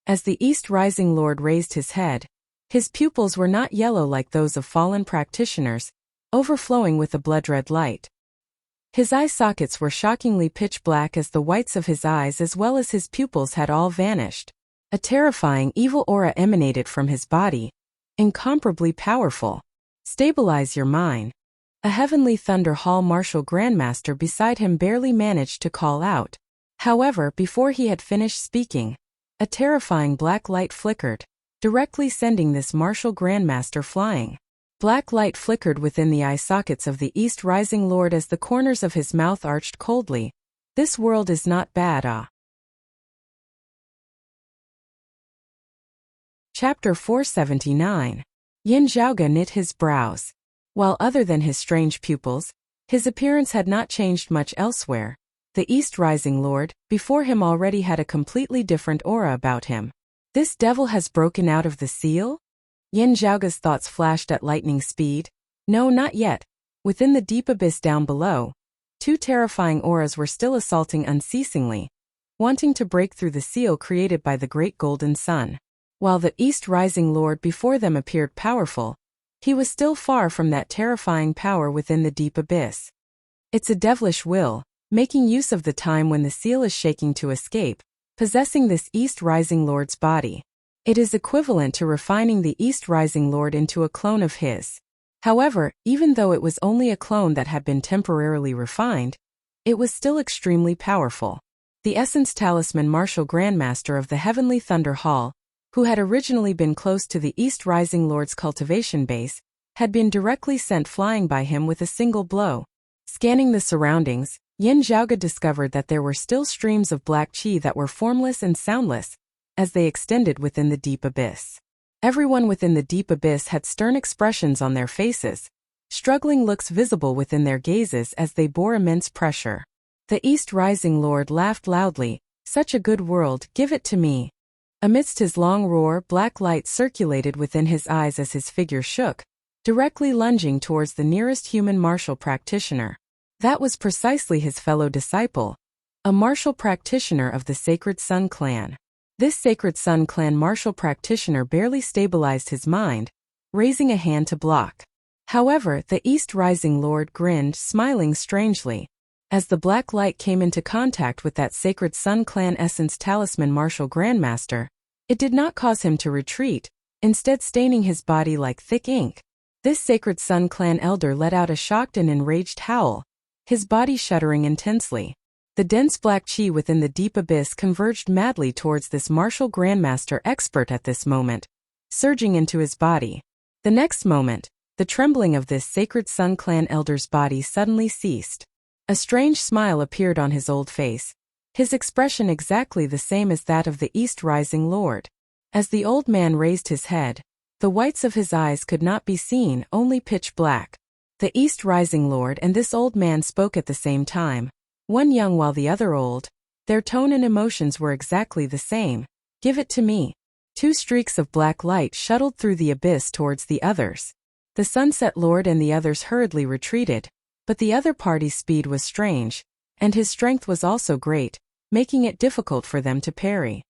As the East Rising Lord raised his head, his pupils were not yellow like those of fallen practitioners, overflowing with a blood-red light. His eye sockets were shockingly pitch black as the whites of his eyes as well as his pupils had all vanished. A terrifying evil aura emanated from his body, incomparably powerful. Stabilize your mind. A Heavenly Thunder Hall martial grandmaster beside him barely managed to call out. However, before he had finished speaking, a terrifying black light flickered, directly sending this martial grandmaster flying. Black light flickered within the eye sockets of the East Rising Lord as the corners of his mouth arched coldly. This world is not bad, ah. Chapter 479. Yin Zhaoge knit his brows. While other than his strange pupils, his appearance had not changed much elsewhere. The East Rising Lord, before him, already had a completely different aura about him. This devil has broken out of the seal? Yin Zhaoge's thoughts flashed at lightning speed. No, not yet. Within the deep abyss down below, two terrifying auras were still assaulting unceasingly, wanting to break through the seal created by the great golden sun. While the East Rising Lord before them appeared powerful, he was still far from that terrifying power within the deep abyss. It's a devilish will, making use of the time when the seal is shaking to escape, possessing this East Rising Lord's body. It is equivalent to refining the East Rising Lord into a clone of his. However, even though it was only a clone that had been temporarily refined, it was still extremely powerful. The Essence Talisman Martial Grandmaster of the Heavenly Thunder Hall, who had originally been close to the East Rising Lord's cultivation base, had been directly sent flying by him with a single blow. Scanning the surroundings, Yin Zhaoge discovered that there were still streams of black qi that were formless and soundless, as they extended within the deep abyss. Everyone within the deep abyss had stern expressions on their faces, struggling looks visible within their gazes as they bore immense pressure. The East Rising Lord laughed loudly. Such a good world, give it to me. Amidst his long roar, black light circulated within his eyes as his figure shook, directly lunging towards the nearest human martial practitioner. That was precisely his fellow disciple, a martial practitioner of the Sacred Sun clan. This Sacred Sun clan martial practitioner barely stabilized his mind, raising a hand to block. However, the East Rising Lord grinned, smiling strangely. As the black light came into contact with that Sacred Sun clan Essence Talisman martial grandmaster, it did not cause him to retreat, instead staining his body like thick ink. This Sacred Sun clan elder let out a shocked and enraged howl, his body shuddering intensely. The dense black chi within the deep abyss converged madly towards this martial grandmaster expert at this moment, surging into his body. The next moment, the trembling of this Sacred Sun clan elder's body suddenly ceased. A strange smile appeared on his old face, his expression exactly the same as that of the East Rising Lord. As the old man raised his head, the whites of his eyes could not be seen, only pitch black. The East Rising Lord and this old man spoke at the same time, one young while the other old. Their tone and emotions were exactly the same. "Give it to me." Two streaks of black light shuttled through the abyss towards the others. The Sunset Lord and the others hurriedly retreated, but the other party's speed was strange, and his strength was also great, making it difficult for them to parry.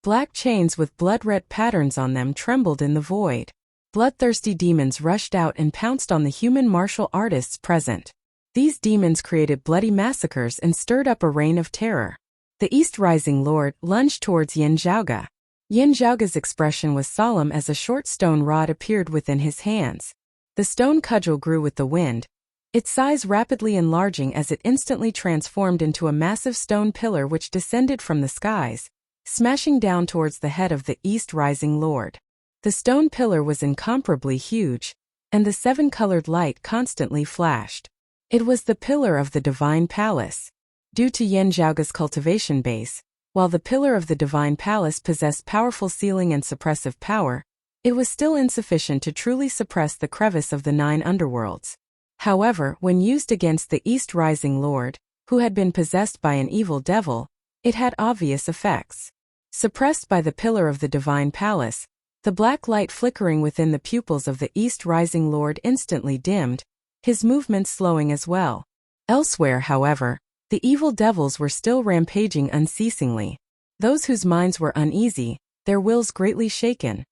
Black chains with blood-red patterns on them trembled in the void. Bloodthirsty demons rushed out and pounced on the human martial artists present. These demons created bloody massacres and stirred up a reign of terror. The East Rising Lord lunged towards Yin Zhaoge. Yin Zhaoge's expression was solemn as a short stone rod appeared within his hands. The stone cudgel grew with the wind, its size rapidly enlarging as it instantly transformed into a massive stone pillar which descended from the skies, smashing down towards the head of the East Rising Lord. The stone pillar was incomparably huge, and the seven-colored light constantly flashed. It was the pillar of the Divine Palace. Due to Yin Zhaoge's cultivation base, while the pillar of the Divine Palace possessed powerful sealing and suppressive power, it was still insufficient to truly suppress the crevice of the 9 underworlds. However, when used against the East Rising Lord, who had been possessed by an evil devil, it had obvious effects. Suppressed by the pillar of the Divine Palace, the black light flickering within the pupils of the East Rising Lord instantly dimmed, his movements slowing as well. Elsewhere, however, the evil devils were still rampaging unceasingly. Those whose minds were uneasy, their wills greatly shaken,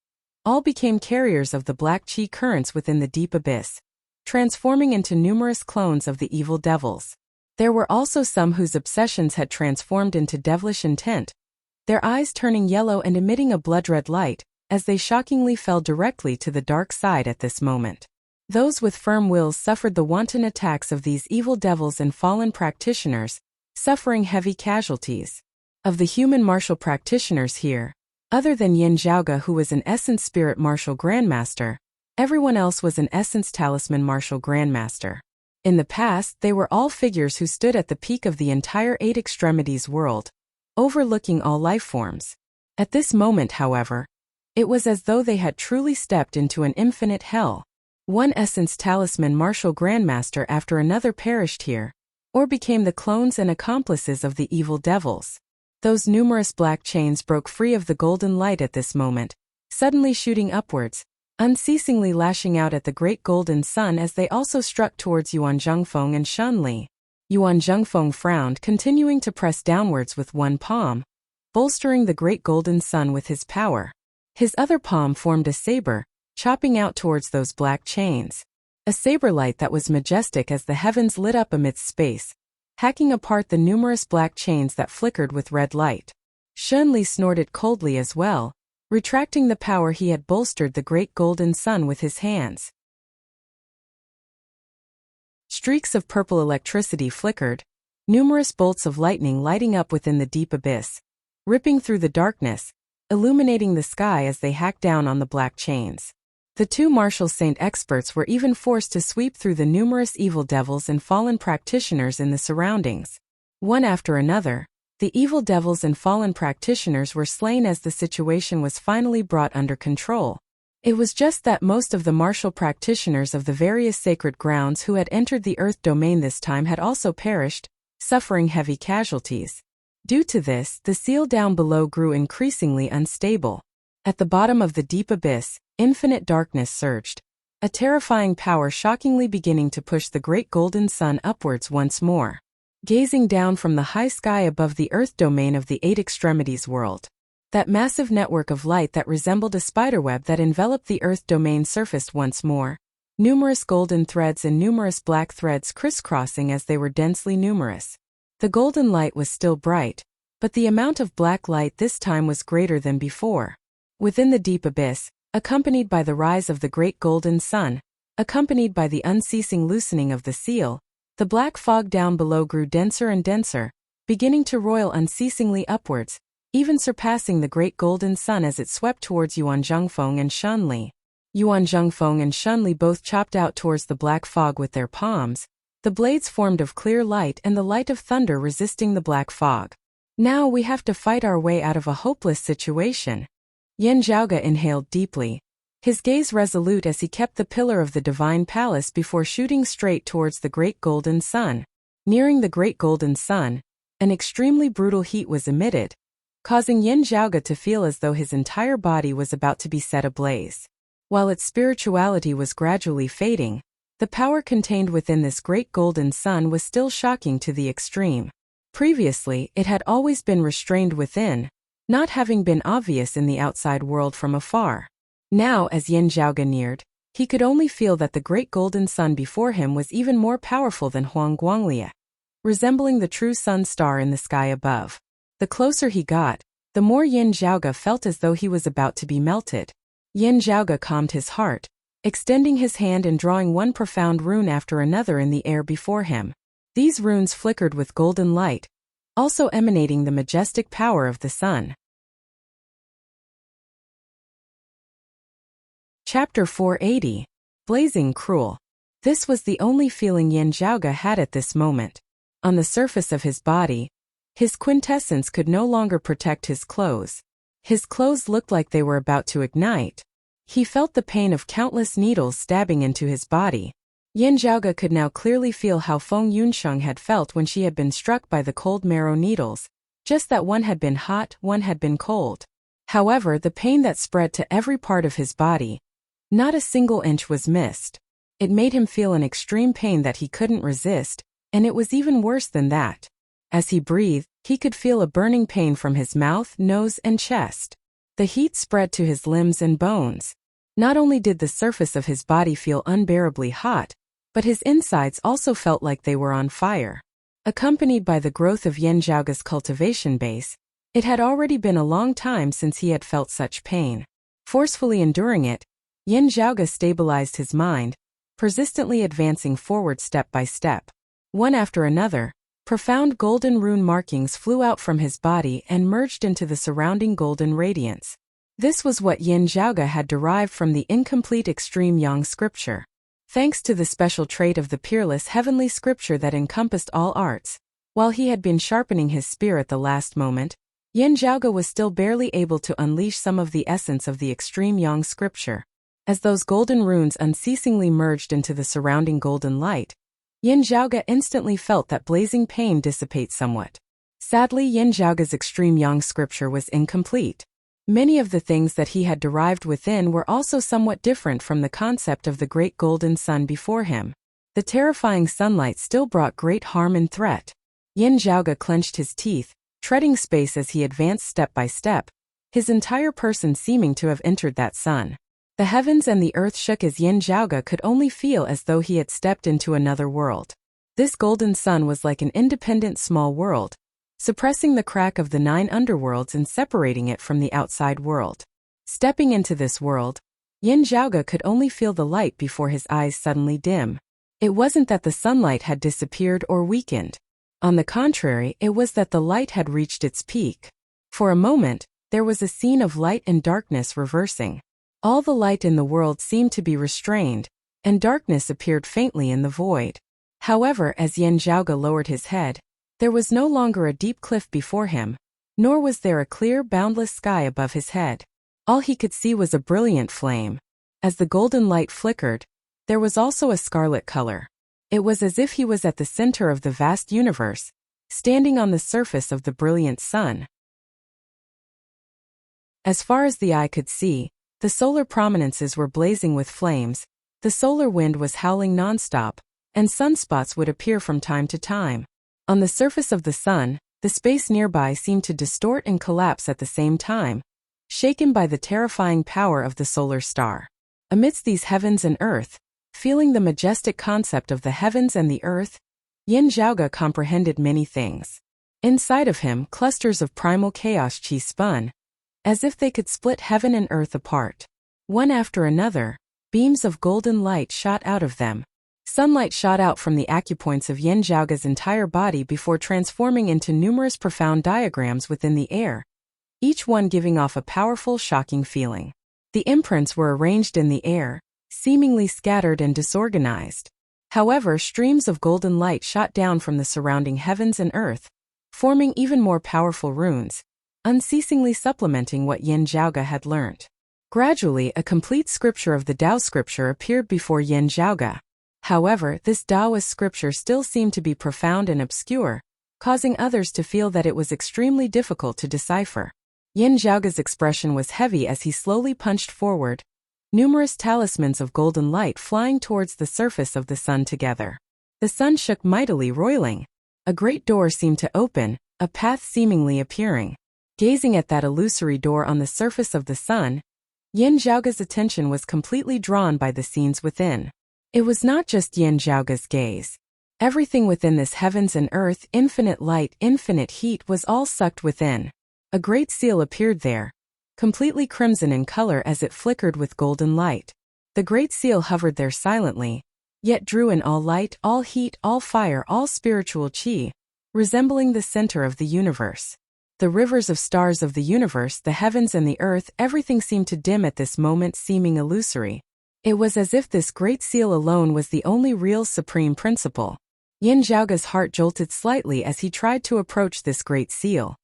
all became carriers of the black chi currents within the deep abyss, transforming into numerous clones of the evil devils. There were also some whose obsessions had transformed into devilish intent, their eyes turning yellow and emitting a blood-red light, as they shockingly fell directly to the dark side at this moment. Those with firm wills suffered the wanton attacks of these evil devils and fallen practitioners, suffering heavy casualties. Of the human martial practitioners here, other than Yin Zhaoge, who was an Essence Spirit Martial Grandmaster, everyone else was an Essence Talisman Martial Grandmaster. In the past, they were all figures who stood at the peak of the entire 8 extremities world, overlooking all life forms. At this moment, however, it was as though they had truly stepped into an infinite hell. One Essence Talisman Martial Grandmaster after another perished here, or became the clones and accomplices of the evil devils. Those numerous black chains broke free of the golden light at this moment, suddenly shooting upwards, unceasingly lashing out at the great golden sun as they also struck towards Yuan Zhengfeng and Shun Li. Yuan Zhengfeng frowned, continuing to press downwards with one palm, bolstering the great golden sun with his power. His other palm formed a saber, chopping out towards those black chains. A saber light that was majestic as the heavens lit up amidst space, hacking apart the numerous black chains that flickered with red light. Shun Li snorted coldly as well, retracting the power he had bolstered the great golden sun with his hands. Streaks of purple electricity flickered, numerous bolts of lightning lighting up within the deep abyss, ripping through the darkness, illuminating the sky as they hacked down on the black chains. The 2 martial saint experts were even forced to sweep through the numerous evil devils and fallen practitioners in the surroundings. One after another, the evil devils and fallen practitioners were slain as the situation was finally brought under control. It was just that most of the martial practitioners of the various sacred grounds who had entered the earth domain this time had also perished, suffering heavy casualties. Due to this, the seal down below grew increasingly unstable. At the bottom of the deep abyss, infinite darkness surged, a terrifying power shockingly beginning to push the great golden sun upwards once more. Gazing down from the high sky above the earth domain of the eight extremities world, that massive network of light that resembled a spiderweb that enveloped the earth domain surfaced once more, numerous golden threads and numerous black threads crisscrossing as they were densely numerous. The golden light was still bright, but the amount of black light this time was greater than before. Within the deep abyss, accompanied by the rise of the great golden sun, accompanied by the unceasing loosening of the seal, the black fog down below grew denser and denser, beginning to roil unceasingly upwards, even surpassing the great golden sun as it swept towards Yuan Zhengfeng and Shunli. Yuan Zhengfeng and Shunli both chopped out towards the black fog with their palms, the blades formed of clear light and the light of thunder resisting the black fog. Now we have to fight our way out of a hopeless situation. Yin Zhaoge inhaled deeply, his gaze resolute as he kept the pillar of the divine palace before shooting straight towards the great golden sun. Nearing the great golden sun, an extremely brutal heat was emitted, causing Yin Zhaoge to feel as though his entire body was about to be set ablaze. While its spirituality was gradually fading, the power contained within this great golden sun was still shocking to the extreme. Previously, it had always been restrained within, not having been obvious in the outside world from afar. Now, as Yin Zhaoge neared, he could only feel that the great golden sun before him was even more powerful than Huang Guanglie, resembling the true sun star in the sky above. The closer he got, the more Yin Zhaoge felt as though he was about to be melted. Yin Zhaoge calmed his heart, extending his hand and drawing one profound rune after another in the air before him. These runes flickered with golden light, also emanating the majestic power of the sun. Chapter 480. Blazing Cruel. This was the only feeling Yin Zhaoge had at this moment. On the surface of his body, his quintessence could no longer protect his clothes. His clothes looked like they were about to ignite. He felt the pain of countless needles stabbing into his body. Yin Zhaoge could now clearly feel how Feng Yunsheng had felt when she had been struck by the cold marrow needles, just that one had been hot, one had been cold. However, the pain that spread to every part of his body, not a single inch was missed. It made him feel an extreme pain that he couldn't resist, and it was even worse than that. As he breathed, he could feel a burning pain from his mouth, nose, and chest. The heat spread to his limbs and bones. Not only did the surface of his body feel unbearably hot, but his insides also felt like they were on fire. Accompanied by the growth of Yin Zhaoge's cultivation base, it had already been a long time since he had felt such pain. Forcefully enduring it, Yin Zhaoge stabilized his mind, persistently advancing forward step by step. One after another, profound golden rune markings flew out from his body and merged into the surrounding golden radiance. This was what Yin Zhaoge had derived from the incomplete extreme yang scripture. Thanks to the special trait of the peerless heavenly scripture that encompassed all arts, while he had been sharpening his spear at the last moment, Yin Zhaoge was still barely able to unleash some of the essence of the extreme yang scripture. As those golden runes unceasingly merged into the surrounding golden light, Yin Zhaoge instantly felt that blazing pain dissipate somewhat. Sadly, Yin Zhaoge's extreme yang scripture was incomplete. Many of the things that he had derived within were also somewhat different from the concept of the great golden sun before him. The terrifying sunlight still brought great harm and threat. Yin Zhaoge clenched his teeth, treading space as he advanced step by step, his entire person seeming to have entered that sun. The heavens and the earth shook as Yin Zhaoge could only feel as though he had stepped into another world. This golden sun was like an independent small world, suppressing the crack of the 9 underworlds and separating it from the outside world. Stepping into this world, Yin Zhaoge could only feel the light before his eyes suddenly dim. It wasn't that the sunlight had disappeared or weakened. On the contrary, it was that the light had reached its peak. For a moment, there was a scene of light and darkness reversing. All the light in the world seemed to be restrained, and darkness appeared faintly in the void. However, as Yin Zhaoge lowered his head, there was no longer a deep cliff before him, nor was there a clear, boundless sky above his head. All he could see was a brilliant flame. As the golden light flickered, there was also a scarlet color. It was as if he was at the center of the vast universe, standing on the surface of the brilliant sun. As far as the eye could see, the solar prominences were blazing with flames, the solar wind was howling nonstop, and sunspots would appear from time to time. On the surface of the sun, the space nearby seemed to distort and collapse at the same time, shaken by the terrifying power of the solar star. Amidst these heavens and earth, feeling the majestic concept of the heavens and the earth, Yin Zhaoge comprehended many things. Inside of him, clusters of primal chaos chi spun, as if they could split heaven and earth apart. One after another, beams of golden light shot out of them. Sunlight shot out from the acupoints of Yin Zhaoge's entire body before transforming into numerous profound diagrams within the air, each one giving off a powerful, shocking feeling. The imprints were arranged in the air, seemingly scattered and disorganized. However, streams of golden light shot down from the surrounding heavens and earth, forming even more powerful runes, unceasingly supplementing what Yin Zhaoge had learnt. Gradually, a complete scripture of the Tao scripture appeared before Yin Zhaoge. However, this Taoist scripture still seemed to be profound and obscure, causing others to feel that it was extremely difficult to decipher. Yin Zhaoge's expression was heavy as he slowly punched forward, numerous talismans of golden light flying towards the surface of the sun together. The sun shook mightily, roiling. A great door seemed to open, a path seemingly appearing. Gazing at that illusory door on the surface of the sun, Yin Zhaoge's attention was completely drawn by the scenes within. It was not just Yin Zhaoge's gaze. Everything within this heavens and earth, infinite light, infinite heat, was all sucked within. A great seal appeared there, completely crimson in color as it flickered with golden light. The great seal hovered there silently, yet drew in all light, all heat, all fire, all spiritual chi, resembling the center of the universe. The rivers of stars of the universe, the heavens and the earth, everything seemed to dim at this moment, seeming illusory. It was as if this great seal alone was the only real supreme principle. Yin Zhaoge's heart jolted slightly as he tried to approach this great seal.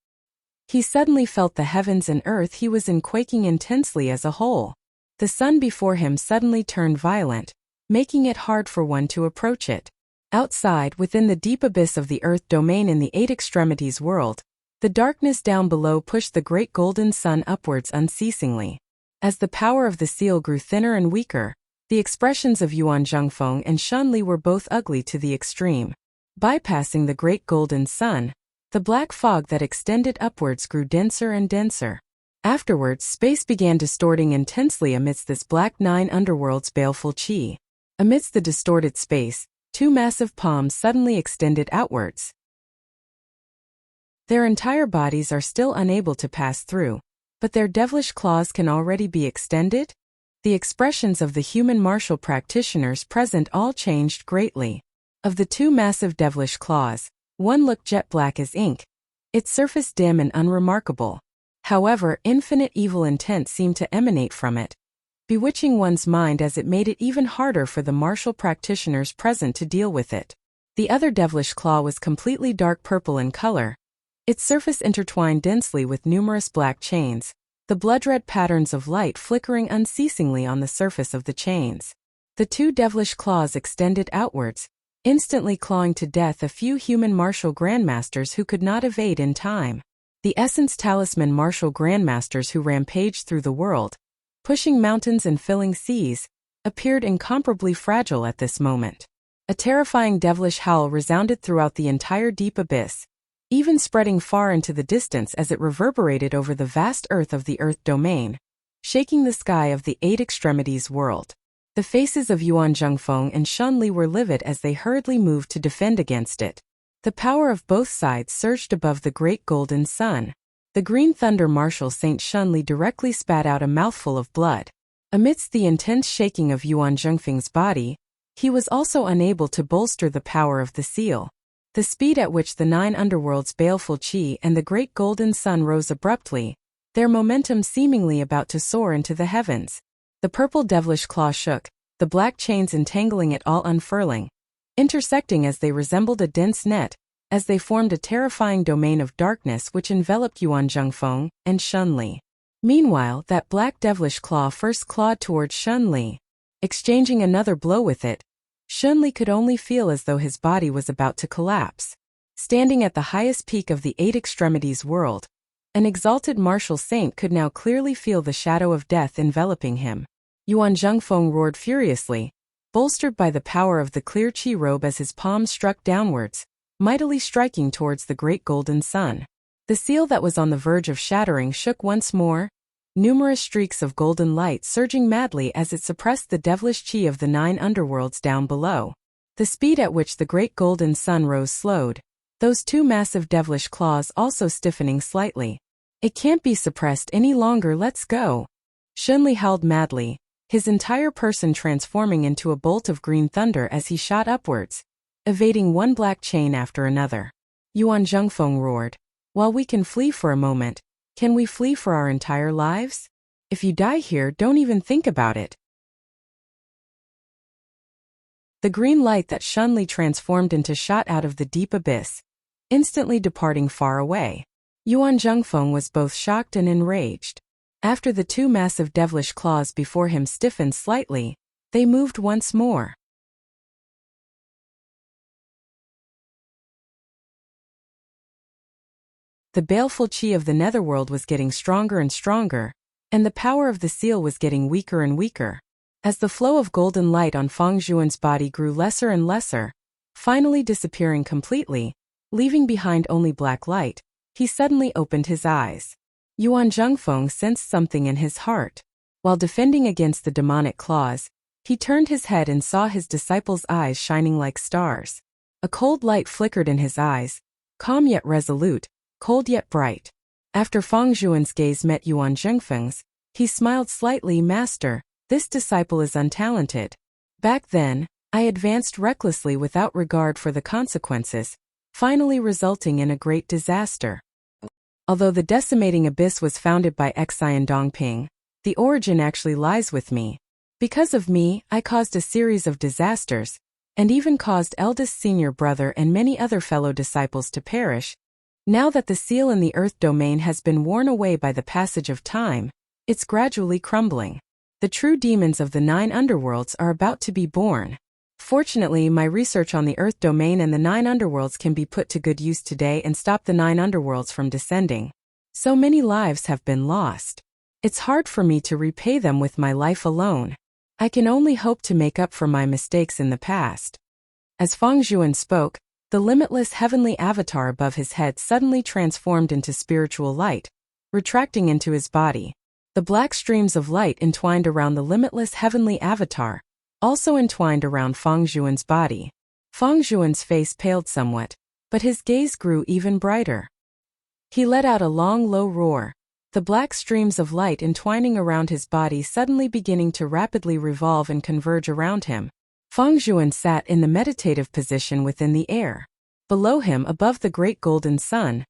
He suddenly felt the heavens and earth he was in quaking intensely as a whole. The sun before him suddenly turned violent, making it hard for one to approach it. Outside, within the deep abyss of the earth domain in the eight extremities world, the darkness down below pushed the great golden sun upwards unceasingly. As the power of the seal grew thinner and weaker, the expressions of Yuan Zhengfeng and Shunli were both ugly to the extreme. Bypassing the great golden sun, the black fog that extended upwards grew denser and denser. Afterwards, space began distorting intensely amidst this black nine underworld's baleful chi. Amidst the distorted space, two massive palms suddenly extended outwards. Their entire bodies are still unable to pass through, but their devilish claws can already be extended? The expressions of the human martial practitioners present all changed greatly. Of the two massive devilish claws, one looked jet black as ink, its surface dim and unremarkable. However, infinite evil intent seemed to emanate from it, bewitching one's mind as it made it even harder for the martial practitioners present to deal with it. The other devilish claw was completely dark purple in color, its surface intertwined densely with numerous black chains, the blood-red patterns of light flickering unceasingly on the surface of the chains. The two devilish claws extended outwards, instantly clawing to death a few human martial grandmasters who could not evade in time. The essence talisman martial grandmasters who rampaged through the world, pushing mountains and filling seas, appeared incomparably fragile at this moment. A terrifying devilish howl resounded throughout the entire deep abyss, even spreading far into the distance as it reverberated over the vast earth of the earth domain, shaking the sky of the eight extremities world. The faces of Yuan Zhengfeng and Shunli were livid as they hurriedly moved to defend against it. The power of both sides surged above the great golden sun. The green thunder martial Saint Shunli directly spat out a mouthful of blood. Amidst the intense shaking of Yuan Zhengfeng's body, he was also unable to bolster the power of the seal. The speed at which the nine underworld's baleful chi and the great golden sun rose abruptly, their momentum seemingly about to soar into the heavens. The purple devilish claw shook, the black chains entangling it all unfurling, intersecting as they resembled a dense net, as they formed a terrifying domain of darkness which enveloped Yuan Zhengfeng and Shunli. Meanwhile, that black devilish claw first clawed towards Shunli. Exchanging another blow with it, Shunli could only feel as though his body was about to collapse. Standing at the highest peak of the eight extremities world, an exalted martial saint could now clearly feel the shadow of death enveloping him. Yuan Zhengfeng roared furiously, bolstered by the power of the clear qi robe as his palms struck downwards, mightily striking towards the great golden sun. The seal that was on the verge of shattering shook once more, numerous streaks of golden light surging madly as it suppressed the devilish qi of the 9 underworlds down below. The speed at which the great golden sun rose slowed, those 2 massive devilish claws also stiffening slightly. It can't be suppressed any longer, let's go. Shunli howled madly, his entire person transforming into a bolt of green thunder as he shot upwards, evading one black chain after another. Yuan Zhengfeng roared, "While we can flee for a moment, can we flee for our entire lives? If you die here, don't even think about it." The green light that Shunli transformed into shot out of the deep abyss, instantly departing far away. Yuan Zhengfeng was both shocked and enraged. After the 2 massive devilish claws before him stiffened slightly, they moved once more. The baleful qi of the netherworld was getting stronger and stronger, and the power of the seal was getting weaker and weaker. As the flow of golden light on Fang Zhuan's body grew lesser and lesser, finally disappearing completely, leaving behind only black light, he suddenly opened his eyes. Yuan Zhengfeng sensed something in his heart. While defending against the demonic claws, he turned his head and saw his disciple's eyes shining like stars. A cold light flickered in his eyes, calm yet resolute, cold yet bright. After Fang Zhuan's gaze met Yuan Zhengfeng's, he smiled slightly. "Master, this disciple is untalented. Back then, I advanced recklessly without regard for the consequences, finally resulting in a great disaster. Although the decimating abyss was founded by Xian Dongping, the origin actually lies with me. Because of me, I caused a series of disasters, and even caused eldest senior brother and many other fellow disciples to perish. Now that the seal in the earth domain has been worn away by the passage of time, it's gradually crumbling. The true demons of the 9 underworlds are about to be born. Fortunately, my research on the earth domain and the 9 underworlds can be put to good use today and stop the 9 underworlds from descending. So many lives have been lost. It's hard for me to repay them with my life alone. I can only hope to make up for my mistakes in the past." As Fang Zhuan spoke, the limitless heavenly avatar above his head suddenly transformed into spiritual light, retracting into his body. The black streams of light entwined around the limitless heavenly avatar, also entwined around Fang Zhuan's body. Fang Zhuan's face paled somewhat, but his gaze grew even brighter. He let out a long, low roar, the black streams of light entwining around his body suddenly beginning to rapidly revolve and converge around him. Fang Zhuan sat in the meditative position within the air. Below him, above the great golden sun,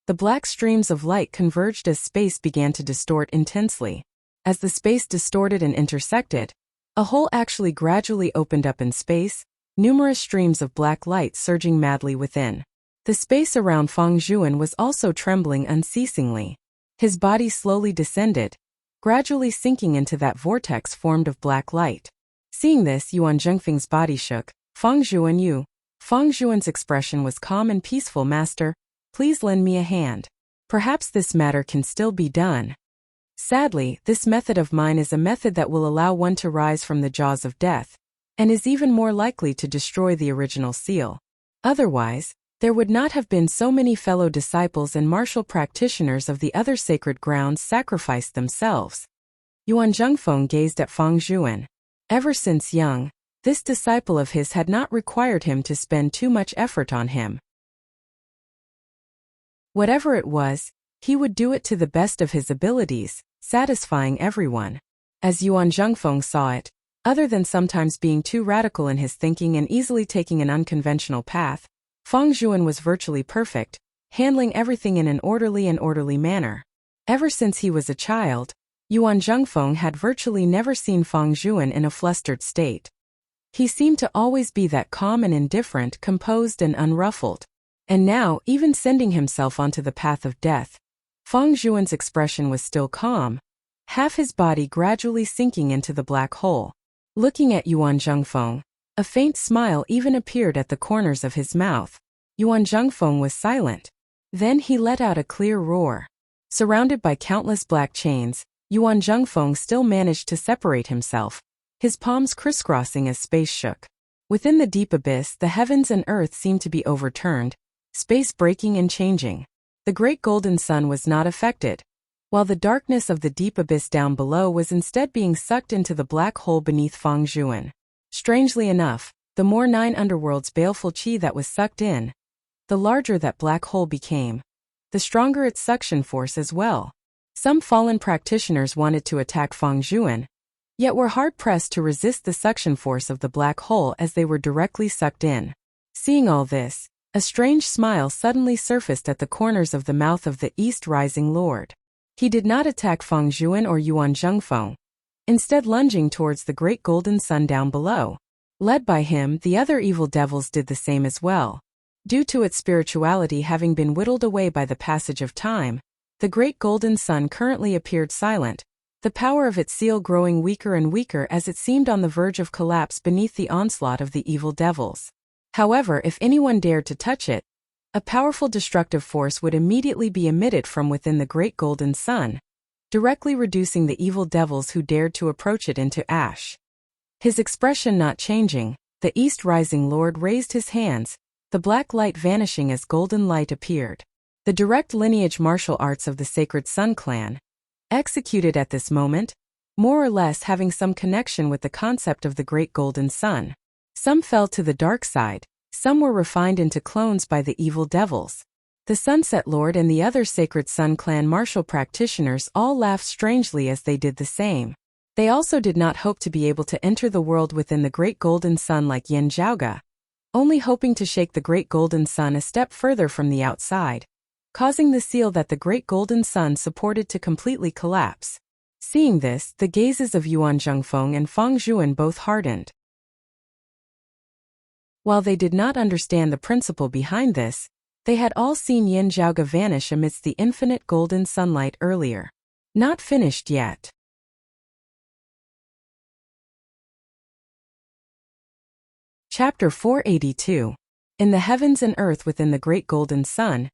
the black streams of light converged as space began to distort intensely. As the space distorted and intersected, a hole actually gradually opened up in space, numerous streams of black light surging madly within. The space around Fang Zhuan was also trembling unceasingly. His body slowly descended, gradually sinking into that vortex formed of black light. Seeing this, Yuan Zhengfeng's body shook. "Fang Zhuan, you." Fang Zhuan's expression was calm and peaceful. "Master, please lend me a hand. Perhaps this matter can still be done. Sadly, this method of mine is a method that will allow one to rise from the jaws of death, and is even more likely to destroy the original seal. Otherwise, there would not have been so many fellow disciples and martial practitioners of the other sacred grounds sacrificed themselves." Yuan Zhengfeng gazed at Fang Zhuan. Ever since young, this disciple of his had not required him to spend too much effort on him. Whatever it was, he would do it to the best of his abilities, satisfying everyone. As Yuan Zhengfeng saw it, other than sometimes being too radical in his thinking and easily taking an unconventional path, Fang Zhuan was virtually perfect, handling everything in an orderly manner. Ever since he was a child, Yuan Zhengfeng had virtually never seen Fang Zhuan in a flustered state. He seemed to always be that calm and indifferent, composed and unruffled. And now, even sending himself onto the path of death, Fang Zhuan's expression was still calm, half his body gradually sinking into the black hole. Looking at Yuan Zhengfeng, a faint smile even appeared at the corners of his mouth. Yuan Zhengfeng was silent. Then he let out a clear roar. Surrounded by countless black chains, Yuan Zhengfeng still managed to separate himself, his palms crisscrossing as space shook. Within the deep abyss, the heavens and earth seemed to be overturned, space breaking and changing. The great golden sun was not affected, while the darkness of the deep abyss down below was instead being sucked into the black hole beneath Fangzhuan. Strangely enough, the more 9 underworlds baleful qi that was sucked in, the larger that black hole became, the stronger its suction force as well. Some fallen practitioners wanted to attack Fangzhuan, yet were hard-pressed to resist the suction force of the black hole as they were directly sucked in. Seeing all this, a strange smile suddenly surfaced at the corners of the mouth of the East Rising Lord. He did not attack Fangzhuan or Yuan Zhengfeng, instead lunging towards the great golden sun down below. Led by him, the other evil devils did the same as well. Due to its spirituality having been whittled away by the passage of time, the great golden sun currently appeared silent, the power of its seal growing weaker and weaker as it seemed on the verge of collapse beneath the onslaught of the evil devils. However, if anyone dared to touch it, a powerful destructive force would immediately be emitted from within the great golden sun, directly reducing the evil devils who dared to approach it into ash. His expression not changing, the East Rising Lord raised his hands, the black light vanishing as golden light appeared. The direct lineage martial arts of the Sacred Sun clan, executed at this moment, more or less having some connection with the concept of the Great Golden Sun. Some fell to the dark side, some were refined into clones by the evil devils. The Sunset Lord and the other Sacred Sun clan martial practitioners all laughed strangely as they did the same. They also did not hope to be able to enter the world within the Great Golden Sun like Yin Zhaoge, only hoping to shake the Great Golden Sun a step further from the outside, causing the seal that the Great Golden Sun supported to completely collapse. Seeing this, the gazes of Yuan Zhengfeng and Fangzhuan both hardened. While they did not understand the principle behind this, they had all seen Yin Zhaoge vanish amidst the infinite golden sunlight earlier. Not finished yet. Chapter 482. In the heavens and earth within the Great Golden Sun,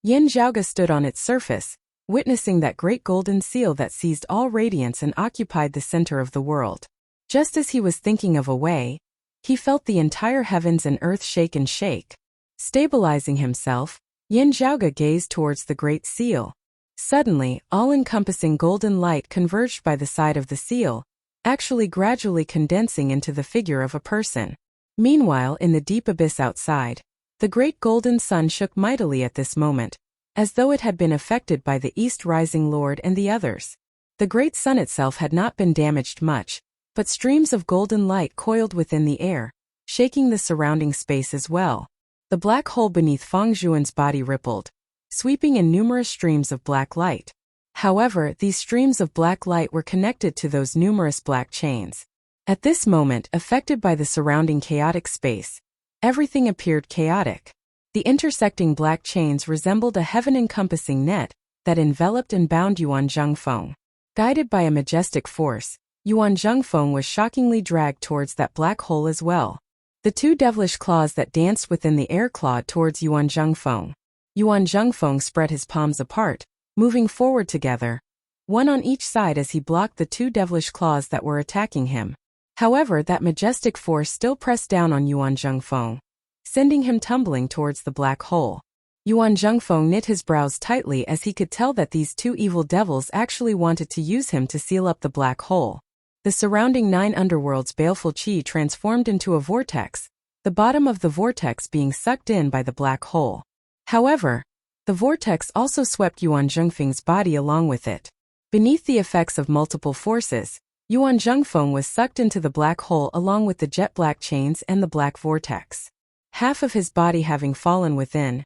Yin Zhaoge stood on its surface, witnessing that great golden seal that seized all radiance and occupied the center of the world. Just as he was thinking of a way, he felt the entire heavens and earth shake and shake. Stabilizing himself, Yin Zhaoge gazed towards the great seal. Suddenly, all-encompassing golden light converged by the side of the seal, actually gradually condensing into the figure of a person. Meanwhile, in the deep abyss outside, the great golden sun shook mightily at this moment, as though it had been affected by the East Rising Lord and the others. The great sun itself had not been damaged much, but streams of golden light coiled within the air, shaking the surrounding space as well. The black hole beneath Fangzhuan's body rippled, sweeping in numerous streams of black light. However, these streams of black light were connected to those numerous black chains. At this moment, affected by the surrounding chaotic space, everything appeared chaotic. The intersecting black chains resembled a heaven-encompassing net that enveloped and bound Yuan Zhengfeng. Guided by a majestic force, Yuan Zhengfeng was shockingly dragged towards that black hole as well. The two devilish claws that danced within the air clawed towards Yuan Zhengfeng. Yuan Zhengfeng spread his palms apart, moving forward together, one on each side as he blocked the two devilish claws that were attacking him. However, that majestic force still pressed down on Yuan Zhengfeng, sending him tumbling towards the black hole. Yuan Zhengfeng knit his brows tightly as he could tell that these two evil devils actually wanted to use him to seal up the black hole. The surrounding 9 underworlds baleful qi transformed into a vortex, the bottom of the vortex being sucked in by the black hole. However, the vortex also swept Yuan Zhengfeng's body along with it. Beneath the effects of multiple forces, Yuan Zhengfeng was sucked into the black hole along with the jet black chains and the black vortex. Half of his body having fallen within,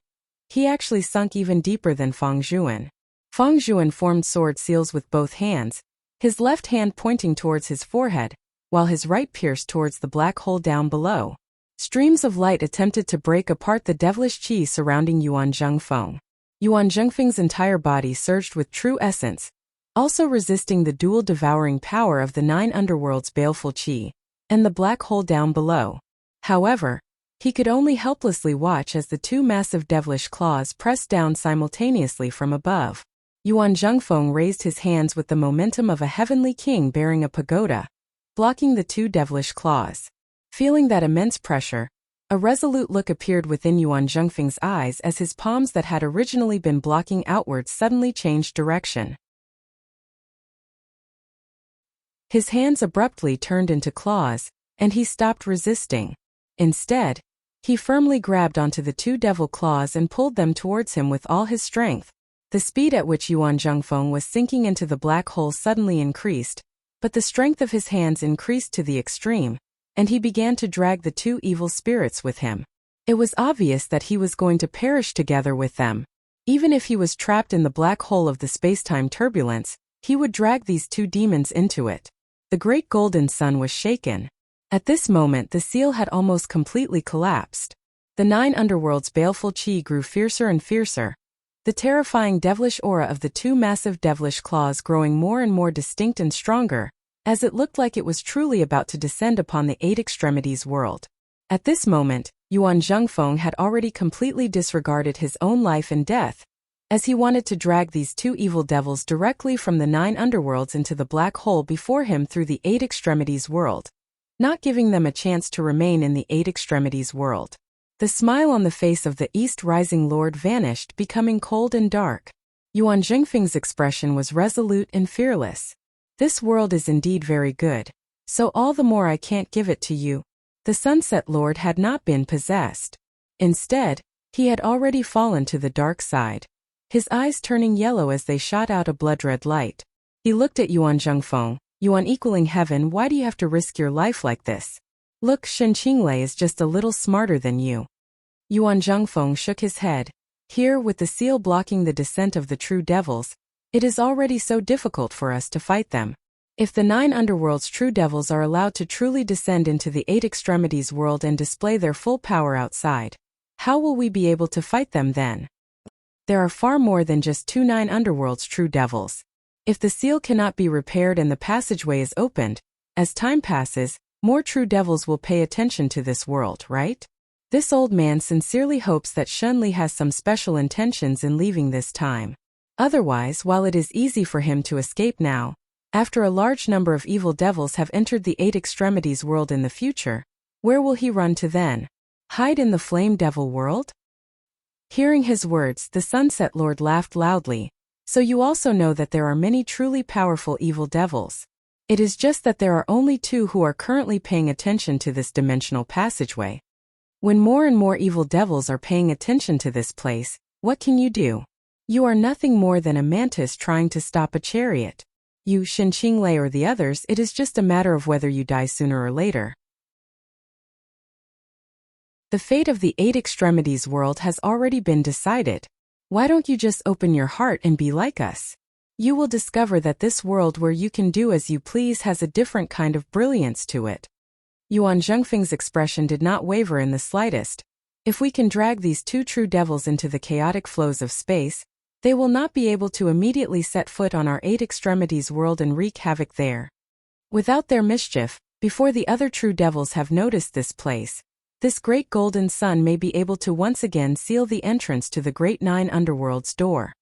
he actually sunk even deeper than Fangzhuan. Fangzhuan formed sword seals with both hands, his left hand pointing towards his forehead, while his right pierced towards the black hole down below. Streams of light attempted to break apart the devilish qi surrounding Yuan Zhengfeng. Yuan Zhengfeng's entire body surged with true essence, also resisting the dual devouring power of the 9 underworlds baleful qi and the black hole down below. However, He could only helplessly watch as the two massive devilish claws pressed down simultaneously from above. Yuan Zhengfeng raised his hands with the momentum of a heavenly king bearing a pagoda, blocking the two devilish claws. Feeling that immense pressure, a resolute look appeared within Yuan Zhengfeng's eyes as his palms that had originally been blocking outwards suddenly changed direction. His hands abruptly turned into claws, and he stopped resisting. Instead, he firmly grabbed onto the two devil claws and pulled them towards him with all his strength. The speed at which Yuan Zhengfeng was sinking into the black hole suddenly increased, but the strength of his hands increased to the extreme, and he began to drag the two evil spirits with him. It was obvious that he was going to perish together with them. Even if he was trapped in the black hole of the space-time turbulence, he would drag these two demons into it. The great golden sun was shaken. At this moment the seal had almost completely collapsed. The 9 underworlds' baleful qi grew fiercer and fiercer, the terrifying devilish aura of the two massive devilish claws growing more and more distinct and stronger, as it looked like it was truly about to descend upon the 8 extremities world. At this moment, Yuan Zhengfeng had already completely disregarded his own life and death, as he wanted to drag these two evil devils directly from the 9 underworlds into the black hole before him through the 8 extremities world, not giving them a chance to remain in the 8 extremities world. The smile on the face of the East Rising Lord vanished, becoming cold and dark. Yuan Zhengfeng's expression was resolute and fearless. This world is indeed very good, so all the more I can't give it to you. The Sunset Lord had not been possessed. Instead, he had already fallen to the dark side, his eyes turning yellow as they shot out a blood-red light. He looked at Yuan Zhengfeng. Yuan equaling heaven, why do you have to risk your life like this? Look, Shen Qinglei is just a little smarter than you. Yuan Zhengfeng shook his head. Here, with the seal blocking the descent of the true devils, it is already so difficult for us to fight them. If the 9 underworlds' true devils are allowed to truly descend into the 8 extremities world and display their full power outside, how will we be able to fight them then? There are far more than just 2 9 underworlds' true devils. If the seal cannot be repaired and the passageway is opened, as time passes, more true devils will pay attention to this world, right? This old man sincerely hopes that Shunli has some special intentions in leaving this time. Otherwise, while it is easy for him to escape now, after a large number of evil devils have entered the 8 extremities world in the future, where will he run to then? Hide in the flame devil world? Hearing his words, the Sunset Lord laughed loudly. So you also know that there are many truly powerful evil devils. It is just that there are only 2 who are currently paying attention to this dimensional passageway. When more and more evil devils are paying attention to this place, what can you do? You are nothing more than a mantis trying to stop a chariot. You, Shen Qinglei or the others, it is just a matter of whether you die sooner or later. The fate of the 8 extremities world has already been decided. Why don't you just open your heart and be like us? You will discover that this world where you can do as you please has a different kind of brilliance to it. Yuan Zhengfeng's expression did not waver in the slightest. If we can drag these 2 true devils into the chaotic flows of space, they will not be able to immediately set foot on our 8 extremities world and wreak havoc there. Without their mischief, before the other true devils have noticed this place, this great golden sun may be able to once again seal the entrance to the great 9 underworlds door.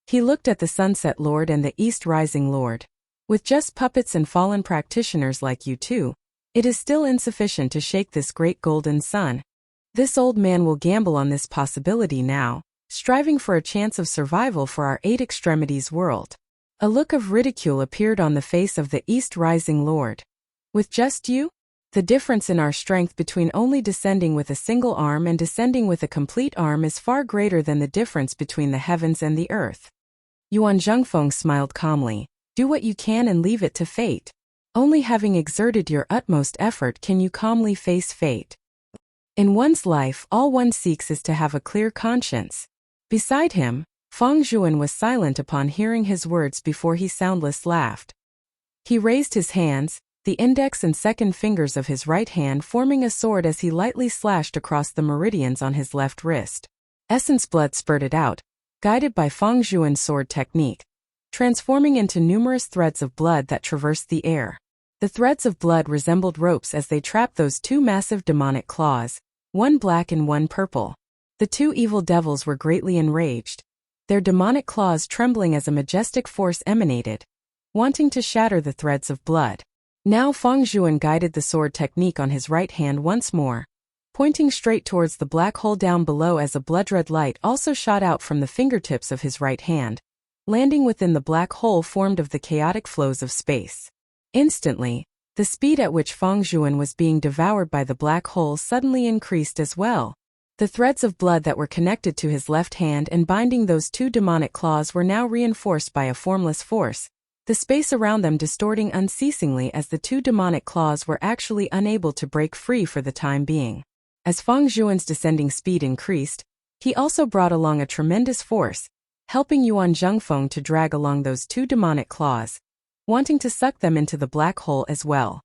He looked at the Sunset Lord and the East Rising Lord. With just puppets and fallen practitioners like you two, it is still insufficient to shake this great golden sun. This old man will gamble on this possibility now, striving for a chance of survival for our 8 extremities world. A look of ridicule appeared on the face of the East Rising Lord. With just you? The difference in our strength between only descending with a single arm and descending with a complete arm is far greater than the difference between the heavens and the earth. Yuan Zhengfeng smiled calmly. Do what you can and leave it to fate. Only having exerted your utmost effort can you calmly face fate. In one's life, all one seeks is to have a clear conscience. Beside him, Feng Zhuan was silent upon hearing his words before he soundless laughed. He raised his hands, the index and second fingers of his right hand forming a sword as he lightly slashed across the meridians on his left wrist. Essence blood spurted out, guided by Feng Zhuan's sword technique, transforming into numerous threads of blood that traversed the air. The threads of blood resembled ropes as they trapped those 2 massive demonic claws, one black and one purple. The two evil devils were greatly enraged, their demonic claws trembling as a majestic force emanated, wanting to shatter the threads of blood. Now Feng Zhuan guided the sword technique on his right hand once more, pointing straight towards the black hole down below as a blood-red light also shot out from the fingertips of his right hand, landing within the black hole formed of the chaotic flows of space. Instantly, the speed at which Feng Zhuan was being devoured by the black hole suddenly increased as well. The threads of blood that were connected to his left hand and binding those two demonic claws were now reinforced by a formless force, the space around them distorting unceasingly as the two demonic claws were actually unable to break free for the time being. As Feng Zhuan's descending speed increased, he also brought along a tremendous force, helping Yuan Zhengfeng to drag along those two demonic claws, wanting to suck them into the black hole as well.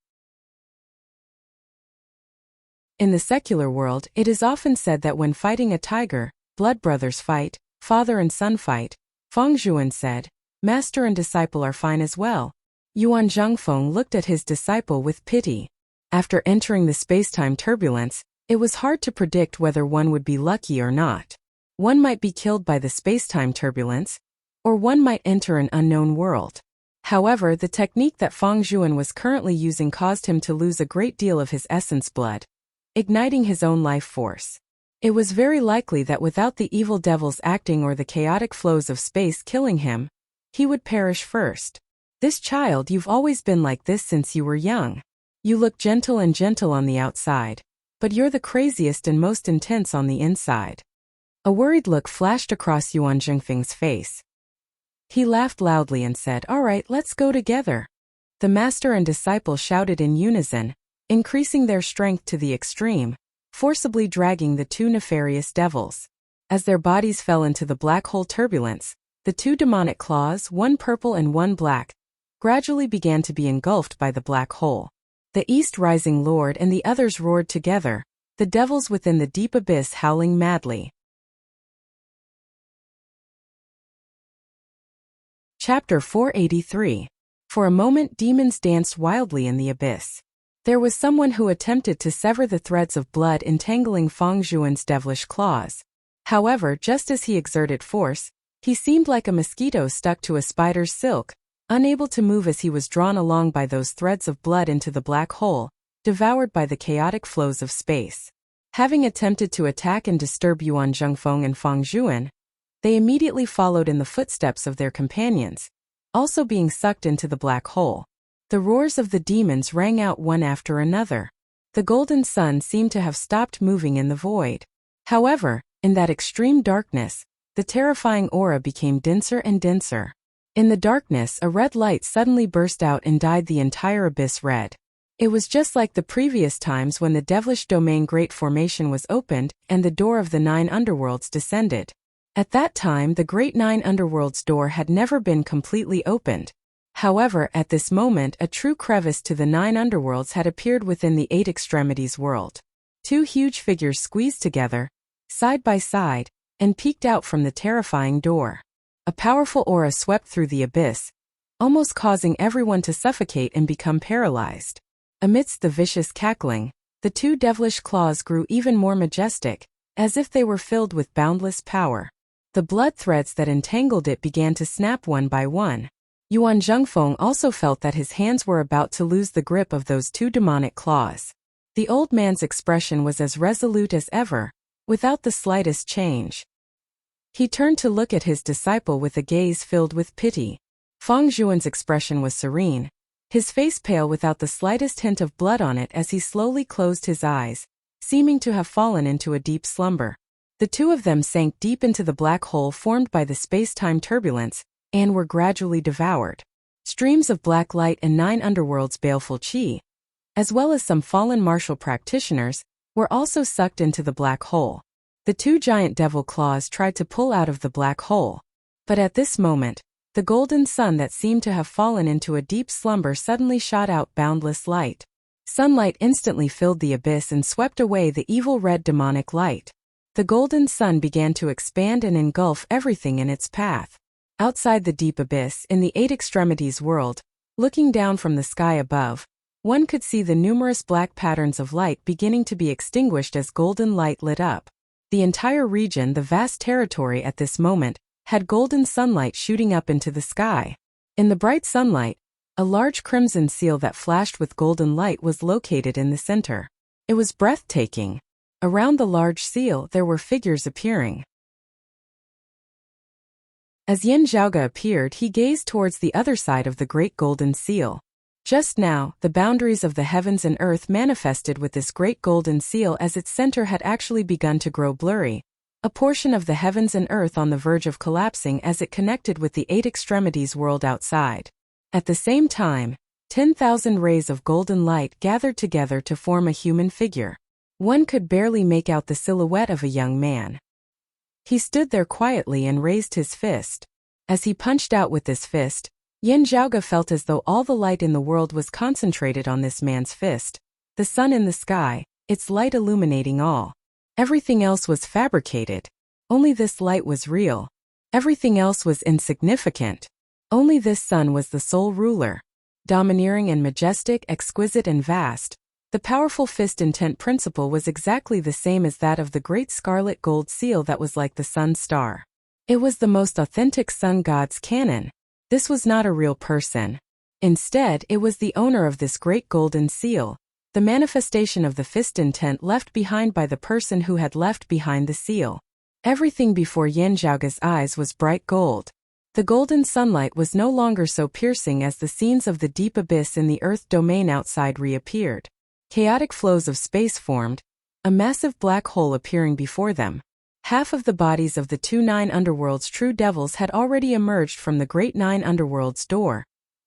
In the secular world, it is often said that when fighting a tiger, blood brothers fight, father and son fight. Feng Zhuan said, "Master and disciple are fine as well." Yuan Zhengfeng looked at his disciple with pity. After entering the space-time turbulence, it was hard to predict whether one would be lucky or not. One might be killed by the space-time turbulence, or one might enter an unknown world. However, the technique that Feng Zhuan was currently using caused him to lose a great deal of his essence blood, igniting his own life force. It was very likely that without the evil devils acting or the chaotic flows of space killing him, he would perish first. "This child, you've always been like this since you were young. You look gentle on the outside, but you're the craziest and most intense on the inside." A worried look flashed across Yuan Zhengfeng's face. He laughed loudly and said, "All right, let's go together." The master and disciple shouted in unison, increasing their strength to the extreme, forcibly dragging the two nefarious devils. As their bodies fell into the black hole turbulence, the two demonic claws, one purple and one black, gradually began to be engulfed by the black hole. The East Rising Lord and the others roared together, the devils within the deep abyss howling madly. Chapter 483. For a moment demons danced wildly in the abyss. There was someone who attempted to sever the threads of blood entangling Feng Zhuan's devilish claws. However, just as he exerted force, he seemed like a mosquito stuck to a spider's silk, unable to move as he was drawn along by those threads of blood into the black hole, devoured by the chaotic flows of space. Having attempted to attack and disturb Yuan Zhengfeng and Feng Zhuan, they immediately followed in the footsteps of their companions, also being sucked into the black hole. The roars of the demons rang out one after another. The golden sun seemed to have stopped moving in the void. However, in that extreme darkness, the terrifying aura became denser and denser. In the darkness, a red light suddenly burst out and dyed the entire abyss red. It was just like the previous times when the devilish domain Great Formation was opened and the door of the 9 underworlds descended. At that time, the Great 9 Underworlds door had never been completely opened. However, at this moment, a true crevice to the 9 underworlds had appeared within the 8 extremities world. Two huge figures squeezed together, side by side, and peeked out from the terrifying door. A powerful aura swept through the abyss, almost causing everyone to suffocate and become paralyzed. Amidst the vicious cackling, the two devilish claws grew even more majestic, as if they were filled with boundless power. The blood threads that entangled it began to snap one by one. Yuan Zhengfeng also felt that his hands were about to lose the grip of those two demonic claws. The old man's expression was as resolute as ever, without the slightest change. He turned to look at his disciple with a gaze filled with pity. Feng Zhuan's expression was serene, his face pale without the slightest hint of blood on it as he slowly closed his eyes, seeming to have fallen into a deep slumber. The two of them sank deep into the black hole formed by the space-time turbulence, and were gradually devoured. Streams of black light and 9 underworlds' baleful qi, as well as some fallen martial practitioners, were also sucked into the black hole. The two giant devil claws tried to pull out of the black hole, but at this moment, the golden sun that seemed to have fallen into a deep slumber suddenly shot out boundless light. Sunlight instantly filled the abyss and swept away the evil red demonic light. The golden sun began to expand and engulf everything in its path. Outside the deep abyss, in the 8 extremities world, looking down from the sky above, One could see the numerous black patterns of light beginning to be extinguished as golden light lit up. The entire region, the vast territory at this moment, had golden sunlight shooting up into the sky. In the bright sunlight, a large crimson seal that flashed with golden light was located in the center. It was breathtaking. Around the large seal there were figures appearing. As Yin Zhaoge appeared, he gazed towards the other side of the great golden seal. Just now, the boundaries of the heavens and earth manifested with this great golden seal as its center had actually begun to grow blurry, a portion of the heavens and earth on the verge of collapsing as it connected with the eight extremities world outside. At the same time, 10,000 rays of golden light gathered together to form a human figure. One could barely make out the silhouette of a young man. He stood there quietly and raised his fist. As he punched out with this fist, Yin Zhaoge felt as though all the light in the world was concentrated on this man's fist. The sun in the sky, its light illuminating all. Everything else was fabricated. Only this light was real. Everything else was insignificant. Only this sun was the sole ruler. Domineering and majestic, exquisite and vast, the powerful fist intent principle was exactly the same as that of the great scarlet gold seal that was like the sun star. It was the most authentic sun god's canon. This was not a real person. Instead, it was the owner of this great golden seal, the manifestation of the fist intent left behind by the person who had left behind the seal. Everything before Yin Zhaoge's eyes was bright gold. The golden sunlight was no longer so piercing as the scenes of the deep abyss in the earth domain outside reappeared. Chaotic flows of space formed, a massive black hole appearing before them. Half of the bodies of the 9 underworld's true devils had already emerged from the great 9 underworld's door,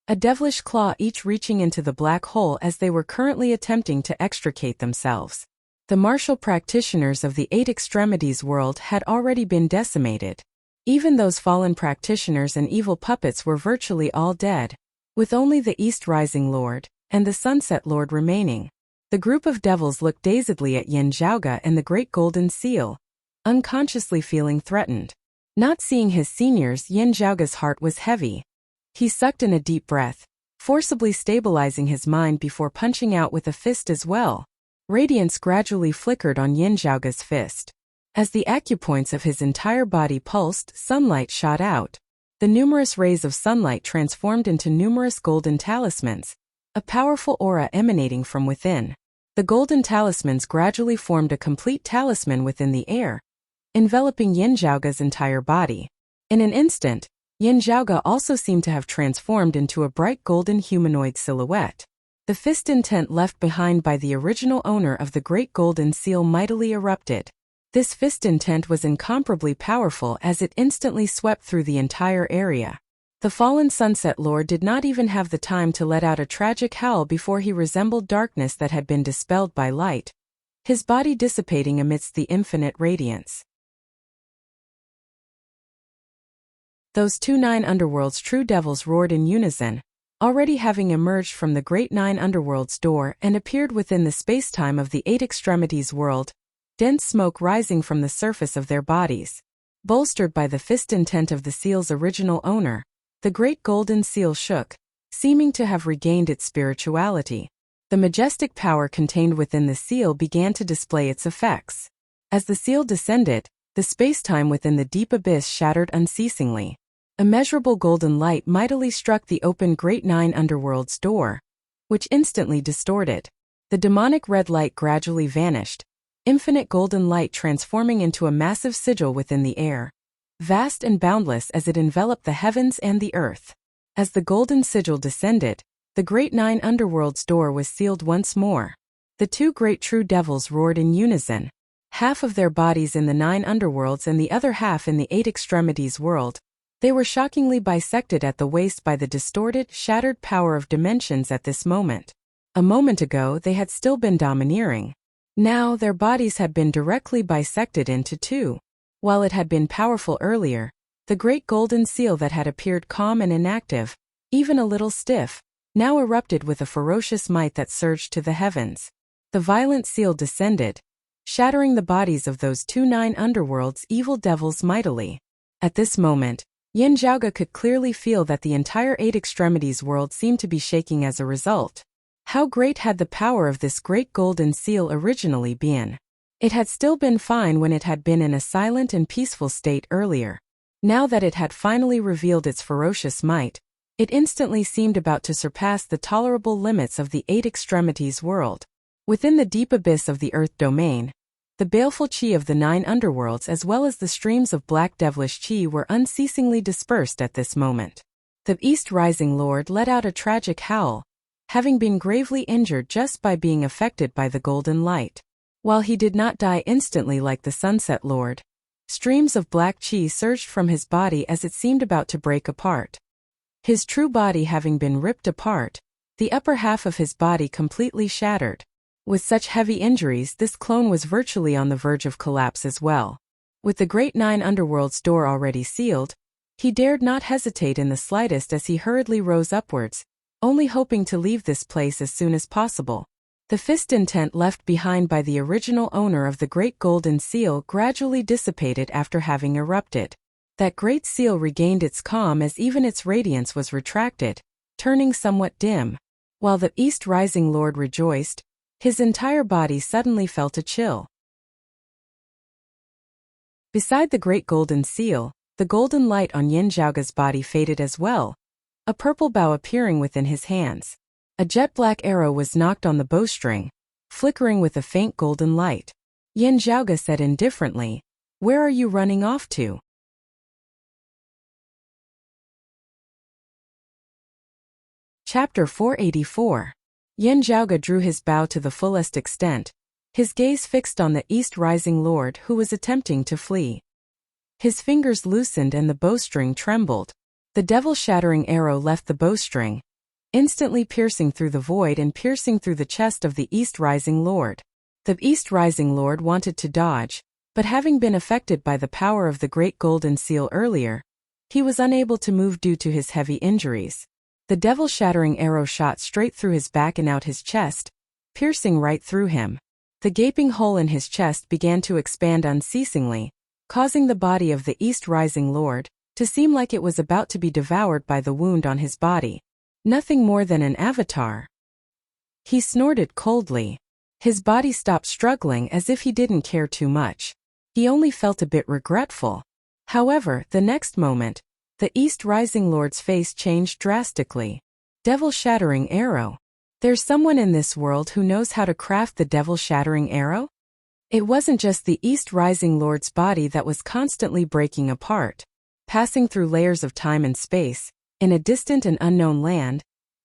a devilish claw each reaching into the black hole as they were currently attempting to extricate themselves. The martial practitioners of the 8 extremities world had already been decimated. Even those fallen practitioners and evil puppets were virtually all dead, with only the East Rising Lord and the Sunset Lord remaining. The group of devils looked dazedly at Yin Zhaoge and the great golden seal, unconsciously feeling threatened. Not seeing his seniors, Yin Zhaoge's heart was heavy. He sucked in a deep breath, forcibly stabilizing his mind before punching out with a fist as well. Radiance gradually flickered on Yin Zhaoge's fist. As the acupoints of his entire body pulsed, sunlight shot out. The numerous rays of sunlight transformed into numerous golden talismans, a powerful aura emanating from within. The golden talismans gradually formed a complete talisman within the air, enveloping Yin Zhaoge's entire body. In an instant, Yin Zhaoge also seemed to have transformed into a bright golden humanoid silhouette. The fist intent left behind by the original owner of the great golden seal mightily erupted. This fist intent was incomparably powerful as it instantly swept through the entire area. The fallen Sunset Lord did not even have the time to let out a tragic howl before he resembled darkness that had been dispelled by light, his body dissipating amidst the infinite radiance. Those 9 underworld's true devils roared in unison, already having emerged from the great 9 underworld's door and appeared within the space-time of the 8 extremities world, dense smoke rising from the surface of their bodies. Bolstered by the fist intent of the seal's original owner, the great golden seal shook, seeming to have regained its spirituality. The majestic power contained within the seal began to display its effects. As the seal descended, the space-time within the deep abyss shattered unceasingly. Immeasurable golden light mightily struck the open great 9 underworld's door, which instantly distorted. The demonic red light gradually vanished, infinite golden light transforming into a massive sigil within the air, vast and boundless as it enveloped the heavens and the earth. As the golden sigil descended, the great 9 underworld's door was sealed once more. The 2 great true devils roared in unison, half of their bodies in the 9 underworlds and the other half in the 8 extremities world. They were shockingly bisected at the waist by the distorted, shattered power of dimensions at this moment. A moment ago they had still been domineering. Now their bodies had been directly bisected into 2. While it had been powerful earlier, the great golden seal that had appeared calm and inactive, even a little stiff, now erupted with a ferocious might that surged to the heavens. The violent seal descended, shattering the bodies of those 9 underworld's evil devils mightily. At this moment, Yin Zhaoge could clearly feel that the entire 8 extremities world seemed to be shaking as a result. How great had the power of this great golden seal originally been? It had still been fine when it had been in a silent and peaceful state earlier. Now that it had finally revealed its ferocious might, it instantly seemed about to surpass the tolerable limits of the eight extremities world. Within the deep abyss of the earth domain, the baleful chi of the 9 underworlds as well as the streams of black devilish chi were unceasingly dispersed at this moment. The East Rising Lord let out a tragic howl, having been gravely injured just by being affected by the golden light. While he did not die instantly like the Sunset Lord, streams of black chi surged from his body as it seemed about to break apart. His true body having been ripped apart, the upper half of his body completely shattered. With such heavy injuries, this clone was virtually on the verge of collapse as well. With the great 9 underworlds door already sealed, he dared not hesitate in the slightest as he hurriedly rose upwards, only hoping to leave this place as soon as possible. The fist intent left behind by the original owner of the great golden seal gradually dissipated after having erupted. That great seal regained its calm as even its radiance was retracted, turning somewhat dim. While the East Rising Lord rejoiced, his entire body suddenly felt a chill. Beside the great golden seal, the golden light on Yin Zhaoge's body faded as well, a purple bow appearing within his hands. A jet-black arrow was knocked on the bowstring, flickering with a faint golden light. Yin Zhaoge said indifferently, "Where are you running off to?" Chapter 484. Yin Zhaoge drew his bow to the fullest extent, his gaze fixed on the East Rising Lord who was attempting to flee. His fingers loosened and the bowstring trembled. The devil-shattering arrow left the bowstring, instantly piercing through the void and piercing through the chest of the East Rising Lord. The East Rising Lord wanted to dodge, but having been affected by the power of the great golden seal earlier, he was unable to move due to his heavy injuries. The devil-shattering arrow shot straight through his back and out his chest, piercing right through him. The gaping hole in his chest began to expand unceasingly, causing the body of the East Rising Lord to seem like it was about to be devoured by the wound on his body. Nothing more than an avatar. He snorted coldly. His body stopped struggling as if he didn't care too much. He only felt a bit regretful. However, the next moment, the East Rising Lord's face changed drastically. Devil-shattering arrow. There's someone in this world who knows how to craft the devil-shattering arrow? It wasn't just the East Rising Lord's body that was constantly breaking apart, passing through layers of time and space. In a distant and unknown land,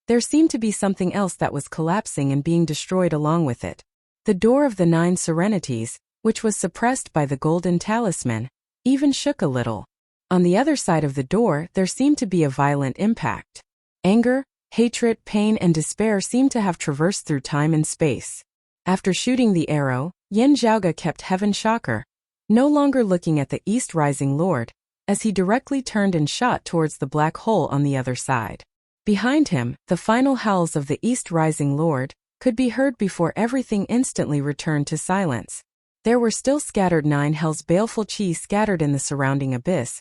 there seemed to be something else that was collapsing and being destroyed along with it. The door of the 9 serenities, which was suppressed by the golden talisman, even shook a little. On the other side of the door, there seemed to be a violent impact. Anger, hatred, pain, and despair seemed to have traversed through time and space. After shooting the arrow, Yin Zhaoge kept heaven shocker, no longer looking at the East Rising Lord, as he directly turned and shot towards the black hole on the other side. Behind him, the final howls of the East Rising Lord could be heard before everything instantly returned to silence. There were still scattered 9 hell's baleful chi scattered in the surrounding abyss,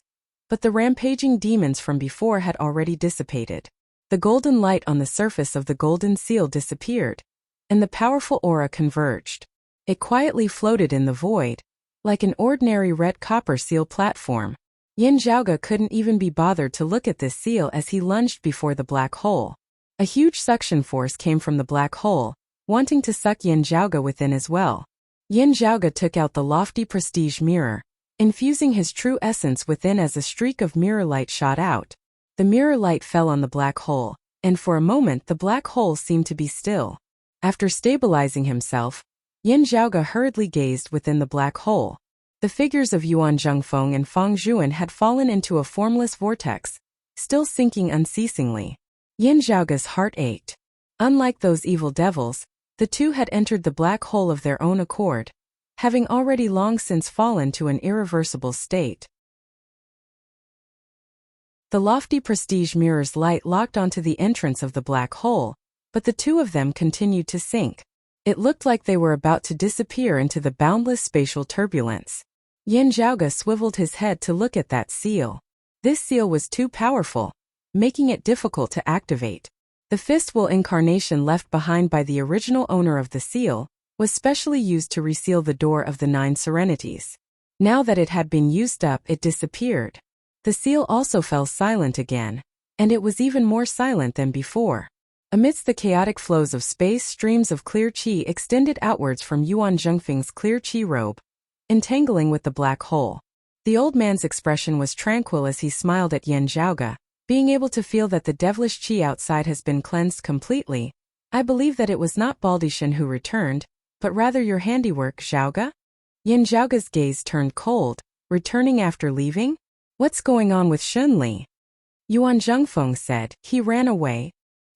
but the rampaging demons from before had already dissipated. The golden light on the surface of the golden seal disappeared, and the powerful aura converged. It quietly floated in the void, like an ordinary red copper seal platform. Yin Zhaoge couldn't even be bothered to look at this seal as he lunged before the black hole. A huge suction force came from the black hole, wanting to suck Yin Zhaoge within as well. Yin Zhaoge took out the lofty prestige mirror, infusing his true essence within as a streak of mirror light shot out. The mirror light fell on the black hole, and for a moment the black hole seemed to be still. After stabilizing himself, Yin Zhaoge hurriedly gazed within the black hole. The figures of Yuan Zhengfeng and Fang Zhuan had fallen into a formless vortex, still sinking unceasingly. Yin Zhaoge's heart ached. Unlike those evil devils, the two had entered the black hole of their own accord, having already long since fallen to an irreversible state. The lofty prestige mirror's light locked onto the entrance of the black hole, but the two of them continued to sink. It looked like they were about to disappear into the boundless spatial turbulence. Yin Zhaoge swiveled his head to look at that seal. This seal was too powerful, making it difficult to activate. The fistful incarnation left behind by the original owner of the seal was specially used to reseal the door of the 9 serenities. Now that it had been used up, it disappeared. The seal also fell silent again, and it was even more silent than before. Amidst the chaotic flows of space, streams of clear qi extended outwards from Yuan Zhengfeng's clear qi robe, entangling with the black hole. The old man's expression was tranquil as he smiled at Yan Zhaoge, being able to feel that the devilish qi outside has been cleansed completely. I believe that it was not Baldishan who returned, but rather your handiwork, Zhaoge? Yan Zhaoge's gaze turned cold. Returning after leaving? What's going on with Shunli? Yuan Zhengfeng said. He ran away.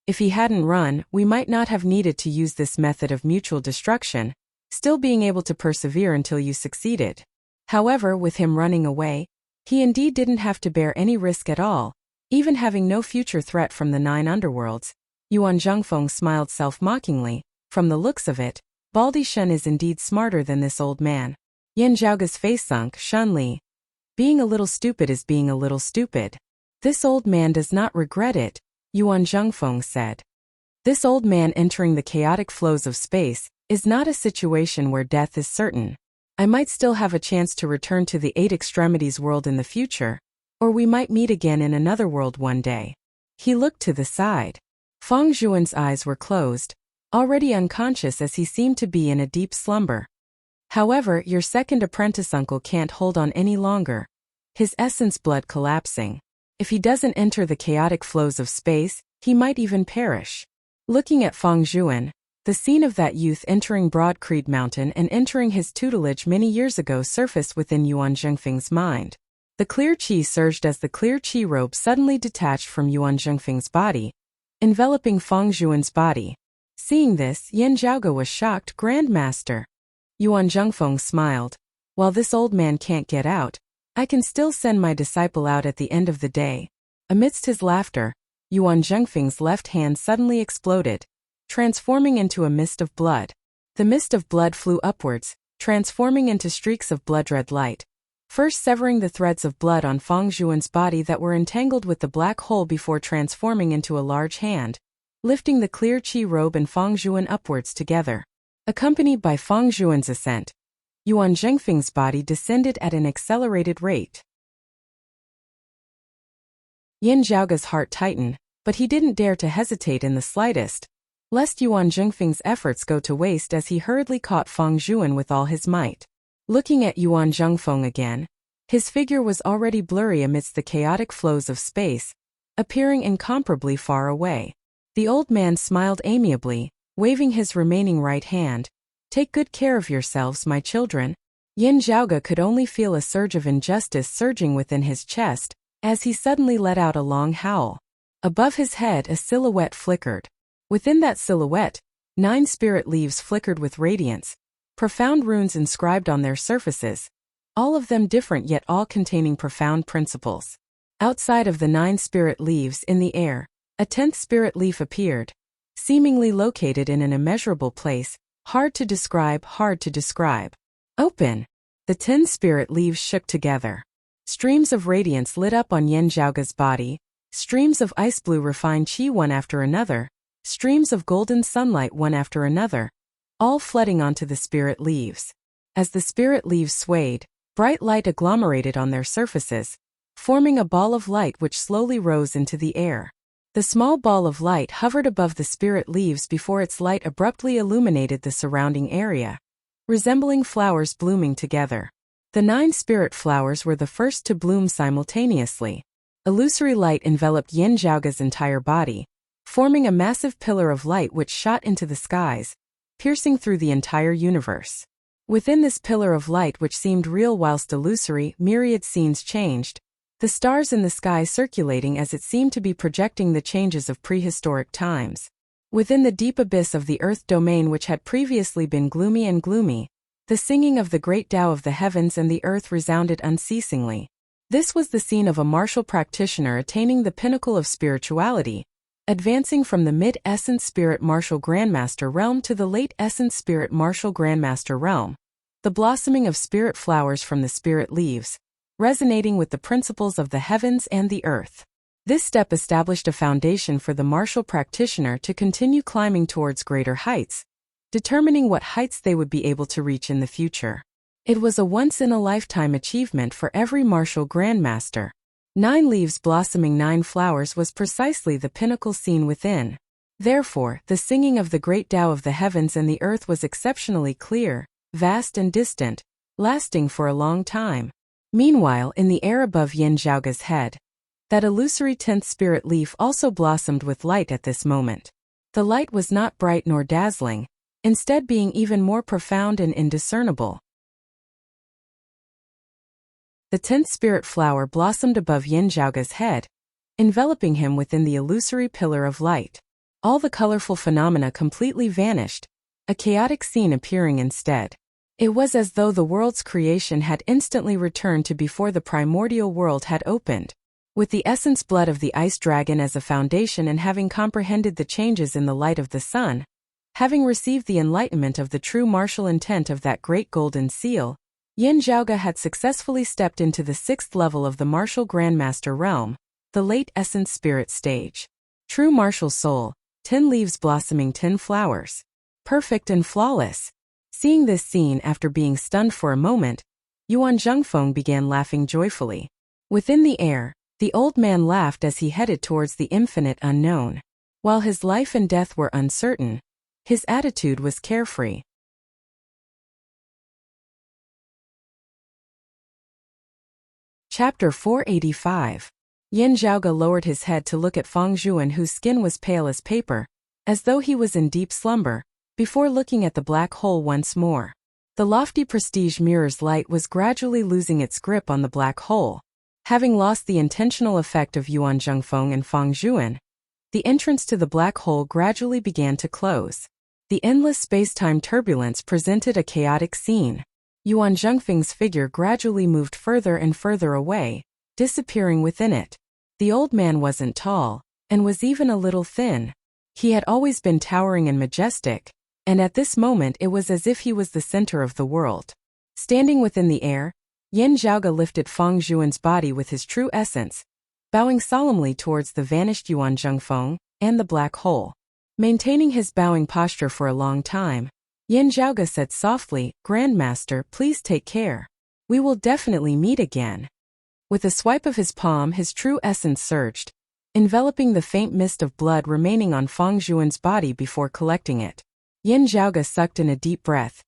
If he hadn't run, we might not have needed to use this method of mutual destruction, still being able to persevere until you succeeded. However, with him running away, he indeed didn't have to bear any risk at all, even having no future threat from the 9 underworlds. Yuan Zhengfeng smiled self-mockingly. From the looks of it, Baldi Shen is indeed smarter than this old man. Yan Zhaoge's face sunk. Shunli, being a little stupid is being a little stupid. This old man does not regret it, Yuan Zhengfeng said. This old man entering the chaotic flows of space is not a situation where death is certain. I might still have a chance to return to the 8 extremities world in the future, or we might meet again in another world one day. He looked to the side. Feng Zhuan's eyes were closed, already unconscious as he seemed to be in a deep slumber. However, your second apprentice uncle can't hold on any longer. His essence blood collapsing. If he doesn't enter the chaotic flows of space, he might even perish. Looking at Feng Zhuan, the scene of that youth entering Broad Creed Mountain and entering his tutelage many years ago surfaced within Yuan Zhengfeng's mind. The clear qi surged as the clear qi robe suddenly detached from Yuan Zhengfeng's body, enveloping Feng Zhuan's body. Seeing this, Yan Zhaoge was shocked. Grandmaster. Yuan Zhengfeng smiled. While this old man can't get out, I can still send my disciple out at the end of the day. Amidst his laughter, Yuan Zhengfeng's left hand suddenly exploded, transforming into a mist of blood. The mist of blood flew upwards, transforming into streaks of blood-red light, first severing the threads of blood on Feng Zhuan's body that were entangled with the black hole before transforming into a large hand, lifting the clear qi robe and Feng Zhuan upwards together. Accompanied by Feng Zhuan's ascent, Yuan Zhengfeng's body descended at an accelerated rate. Yan Zhaoge's heart tightened, but he didn't dare to hesitate in the slightest, lest Yuan Zhengfeng's efforts go to waste as he hurriedly caught Feng Zhuan with all his might. Looking at Yuan Zhengfeng again, his figure was already blurry amidst the chaotic flows of space, appearing incomparably far away. The old man smiled amiably, waving his remaining right hand. Take good care of yourselves, my children. Yan Zhaoge could only feel a surge of injustice surging within his chest, as he suddenly let out a long howl. Above his head a silhouette flickered. Within that silhouette, 9 spirit leaves flickered with radiance, profound runes inscribed on their surfaces, all of them different yet all containing profound principles. Outside of the 9 spirit leaves in the air, a 10th spirit leaf appeared, seemingly located in an immeasurable place, hard to describe. Open! The 10 spirit leaves shook together. Streams of radiance lit up on Yan Zhaoge's body, streams of ice blue refined qi one after another, streams of golden sunlight one after another, all flooding onto the spirit leaves. As the spirit leaves swayed, bright light agglomerated on their surfaces, forming a ball of light which slowly rose into the air. The small ball of light hovered above the spirit leaves before its light abruptly illuminated the surrounding area, resembling flowers blooming together. The 9 spirit flowers were the first to bloom simultaneously. Illusory light enveloped Yan Zhaoge's entire body, forming a massive pillar of light which shot into the skies, piercing through the entire universe. Within this pillar of light, which seemed real whilst illusory, myriad scenes changed, the stars in the sky circulating as it seemed to be projecting the changes of prehistoric times. Within the deep abyss of the earth domain, which had previously been gloomy, the singing of the great Tao of the heavens and the earth resounded unceasingly. This was the scene of a martial practitioner attaining the pinnacle of spirituality, advancing from the mid-essence spirit martial grandmaster realm to the late-essence spirit martial grandmaster realm. The blossoming of spirit flowers from the spirit leaves, resonating with the principles of the heavens and the earth. This step established a foundation for the martial practitioner to continue climbing towards greater heights, determining what heights they would be able to reach in the future. It was a once-in-a-lifetime achievement for every martial grandmaster. 9 leaves blossoming 9 flowers was precisely the pinnacle seen within. Therefore, the singing of the great Tao of the heavens and the earth was exceptionally clear, vast and distant, lasting for a long time. Meanwhile, in the air above Yin Zhaoge's head, that illusory 10th spirit leaf also blossomed with light at this moment. The light was not bright nor dazzling, instead being even more profound and indiscernible. The 10th spirit flower blossomed above Yin Zhaoge's head, enveloping him within the illusory pillar of light. All the colorful phenomena completely vanished, a chaotic scene appearing instead. It was as though the world's creation had instantly returned to before the primordial world had opened. With the essence blood of the ice dragon as a foundation and having comprehended the changes in the light of the sun, having received the enlightenment of the true martial intent of that great golden seal, Yin Zhaoge had successfully stepped into the 6th level of the martial grandmaster realm, the late essence spirit stage. True martial soul, 10 leaves blossoming 10 flowers. Perfect and flawless. Seeing this scene after being stunned for a moment, Yuan Zhengfeng began laughing joyfully. Within the air, the old man laughed as he headed towards the infinite unknown. While his life and death were uncertain, his attitude was carefree. Chapter 485. Yin Zhaoge lowered his head to look at Fang Zhuan, whose skin was pale as paper, as though he was in deep slumber, before looking at the black hole once more. The lofty prestige mirror's light was gradually losing its grip on the black hole. Having lost the intentional effect of Yuan Zhengfeng and Fang Zhuan, the entrance to the black hole gradually began to close. The endless space-time turbulence presented a chaotic scene. Yuan Zhengfeng's figure gradually moved further and further away, disappearing within it. The old man wasn't tall, and was even a little thin. He had always been towering and majestic, and at this moment it was as if he was the center of the world. Standing within the air, Yin Zhaoge lifted Fang Zhuan's body with his true essence, bowing solemnly towards the vanished Yuan Zhengfeng and the black hole. Maintaining his bowing posture for a long time, Yin Zhaoge said softly, "Grandmaster, please take care. We will definitely meet again." With a swipe of his palm, his true essence surged, enveloping the faint mist of blood remaining on Fang Zhuan's body before collecting it. Yin Zhaoge sucked in a deep breath,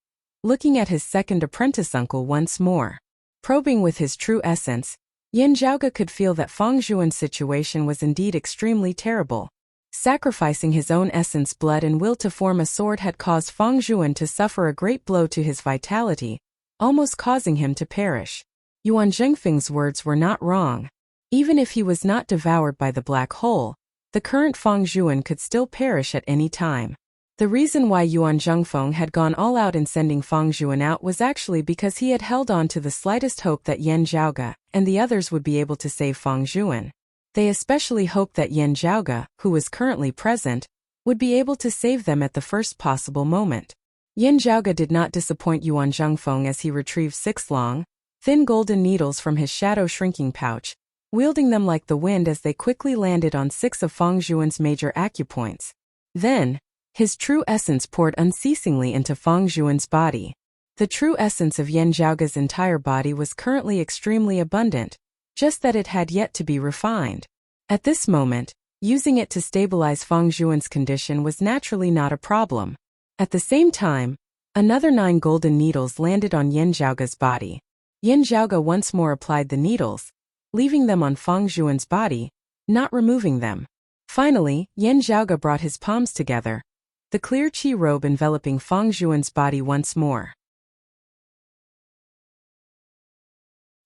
looking at his second apprentice uncle once more. Probing with his true essence, Yin Zhaoge could feel that Fang Zhuan's situation was indeed extremely terrible. Sacrificing his own essence blood and will to form a sword had caused Fang Zhuan to suffer a great blow to his vitality, almost causing him to perish. Yuan Zhengfeng's words were not wrong. Even if he was not devoured by the black hole, the current Fang Zhuan could still perish at any time. The reason why Yuan Zhengfeng had gone all out in sending Fang Zhuan out was actually because he had held on to the slightest hope that Yin Zhaoge and the others would be able to save Fang Zhuan. They especially hoped that Yin Zhaoge, who was currently present, would be able to save them at the first possible moment. Yin Zhaoge did not disappoint Yuan Zhengfeng as he retrieved 6 long, thin golden needles from his shadow shrinking pouch, wielding them like the wind as they quickly landed on 6 of Fang Zhuan's major acupoints. Then, his true essence poured unceasingly into Fang Zhuan's body. The true essence of Yin Zhaoge's entire body was currently extremely abundant, just that it had yet to be refined. At this moment, using it to stabilize Fang Zhuan's condition was naturally not a problem. At the same time, another 9 golden needles landed on Yin Zhaoge's body. Yin Zhaoge once more applied the needles, leaving them on Fang Zhuan's body, not removing them. Finally, Yin Zhaoge brought his palms together, the clear qi robe enveloping Fang Zhuan's body once more.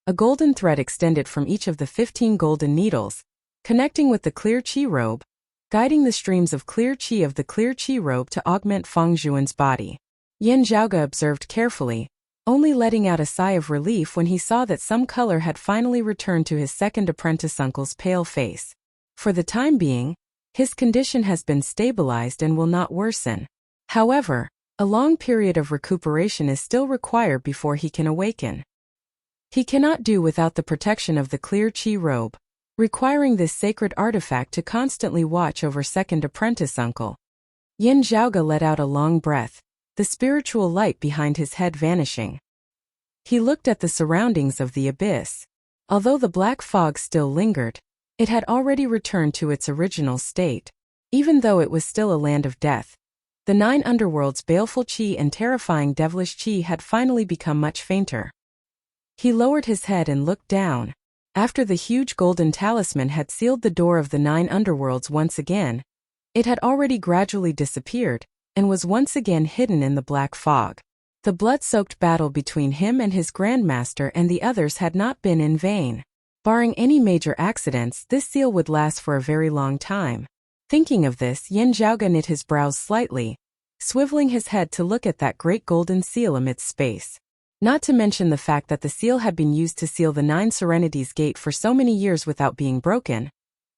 A golden thread extended from each of the 15 golden needles, connecting with the clear qi robe, guiding the streams of clear qi of the clear qi robe to augment Fang Zhuan's body. Yin Zhaoge observed carefully, only letting out a sigh of relief when he saw that some color had finally returned to his second apprentice uncle's pale face. For the time being, his condition has been stabilized and will not worsen. However, a long period of recuperation is still required before he can awaken. He cannot do without the protection of the clear qi robe. requiring this sacred artifact to constantly watch over second apprentice uncle. Yin Zhaoge let out a long breath, the spiritual light behind his head vanishing. He looked at the surroundings of the abyss. Although the black fog still lingered, it had already returned to its original state. Even though it was still a land of death, the 9 underworlds' baleful qi and terrifying devilish qi had finally become much fainter. He lowered his head and looked down. After the huge golden talisman had sealed the door of the 9 underworlds once again, it had already gradually disappeared, and was once again hidden in the black fog. The blood-soaked battle between him and his grandmaster and the others had not been in vain. Barring any major accidents, this seal would last for a very long time. Thinking of this, Yin Zhaoge knit his brows slightly, swiveling his head to look at that great golden seal amidst space. Not to mention the fact that the seal had been used to seal the 9 Serenities Gate for so many years without being broken.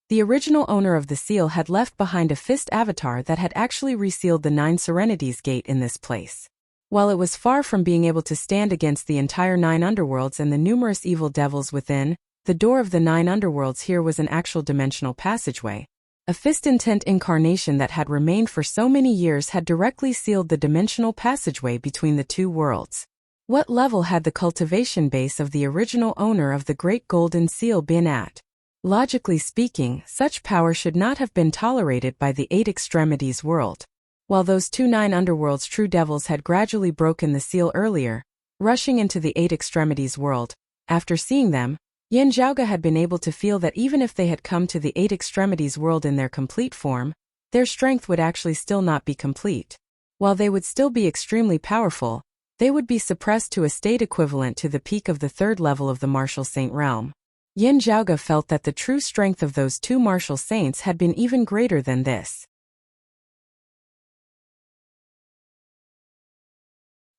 The original owner of the seal had left behind a fist avatar that had actually resealed the 9 Serenities Gate in this place. While it was far from being able to stand against the entire 9 underworlds and the numerous evil devils within, the door of the 9 underworlds here was an actual dimensional passageway. A fist-intent incarnation that had remained for so many years had directly sealed the dimensional passageway between the 2 worlds. What level had the cultivation base of the original owner of the Great Golden Seal been at? Logically speaking, such power should not have been tolerated by the 8 Extremities world. While those 2 9 underworlds true devils had gradually broken the seal earlier, rushing into the 8 Extremities world, after seeing them, Yin Zhaoge had been able to feel that even if they had come to the 8 Extremities world in their complete form, their strength would actually still not be complete. While they would still be extremely powerful, they would be suppressed to a state equivalent to the peak of the 3rd level of the Martial Saint realm. Yin Zhaoge felt that the true strength of those 2 Martial Saints had been even greater than this.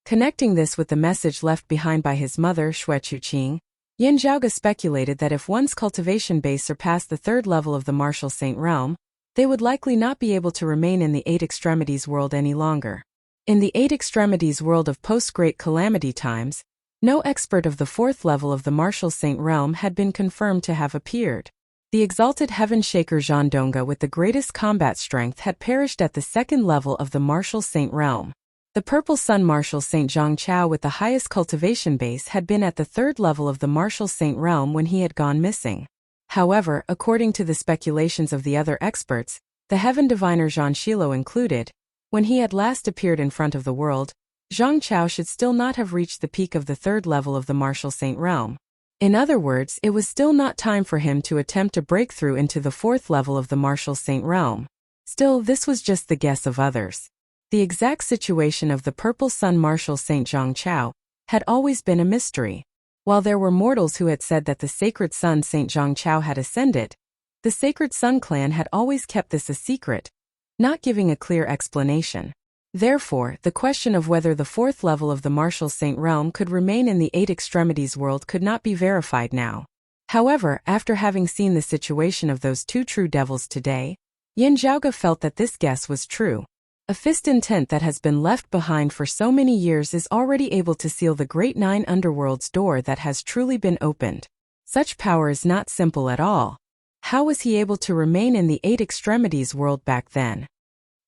Connecting this with the message left behind by his mother, Xue Chuqing, Yin Zhaoge speculated that if one's cultivation base surpassed the 3rd level of the Martial Saint realm, they would likely not be able to remain in the 8 Extremities world any longer. In the 8 Extremities world of post-Great Calamity times, no expert of the 4th level of the Martial Saint realm had been confirmed to have appeared. The exalted Heaven Shaker Zhang Dongge with the greatest combat strength had perished at the 2nd level of the Martial Saint realm. The Purple Sun Martial Saint Zhang Chao with the highest cultivation base had been at the 3rd level of the Martial Saint realm when he had gone missing. However, according to the speculations of the other experts, the Heaven Diviner Zhang Shilo included, when he had last appeared in front of the world, Zhang Chao should still not have reached the peak of the 3rd level of the Martial Saint realm. In other words, it was still not time for him to attempt a breakthrough into the 4th level of the Martial Saint realm. Still, this was just the guess of others. The exact situation of the Purple Sun Martial Saint Zhang Chao had always been a mystery. While there were mortals who had said that the Sacred Sun Saint Zhang Chao had ascended, the Sacred Sun clan had always kept this a secret, not giving a clear explanation. Therefore, the question of whether the 4th level of the Martial Saint realm could remain in the 8 Extremities world could not be verified now. However, after having seen the situation of those 2 true devils today, Yin Zhaoge felt that this guess was true. A fist intent that has been left behind for so many years is already able to seal the Great 9 Underworld's door that has truly been opened. Such power is not simple at all. How was he able to remain in the 8 Extremities world back then?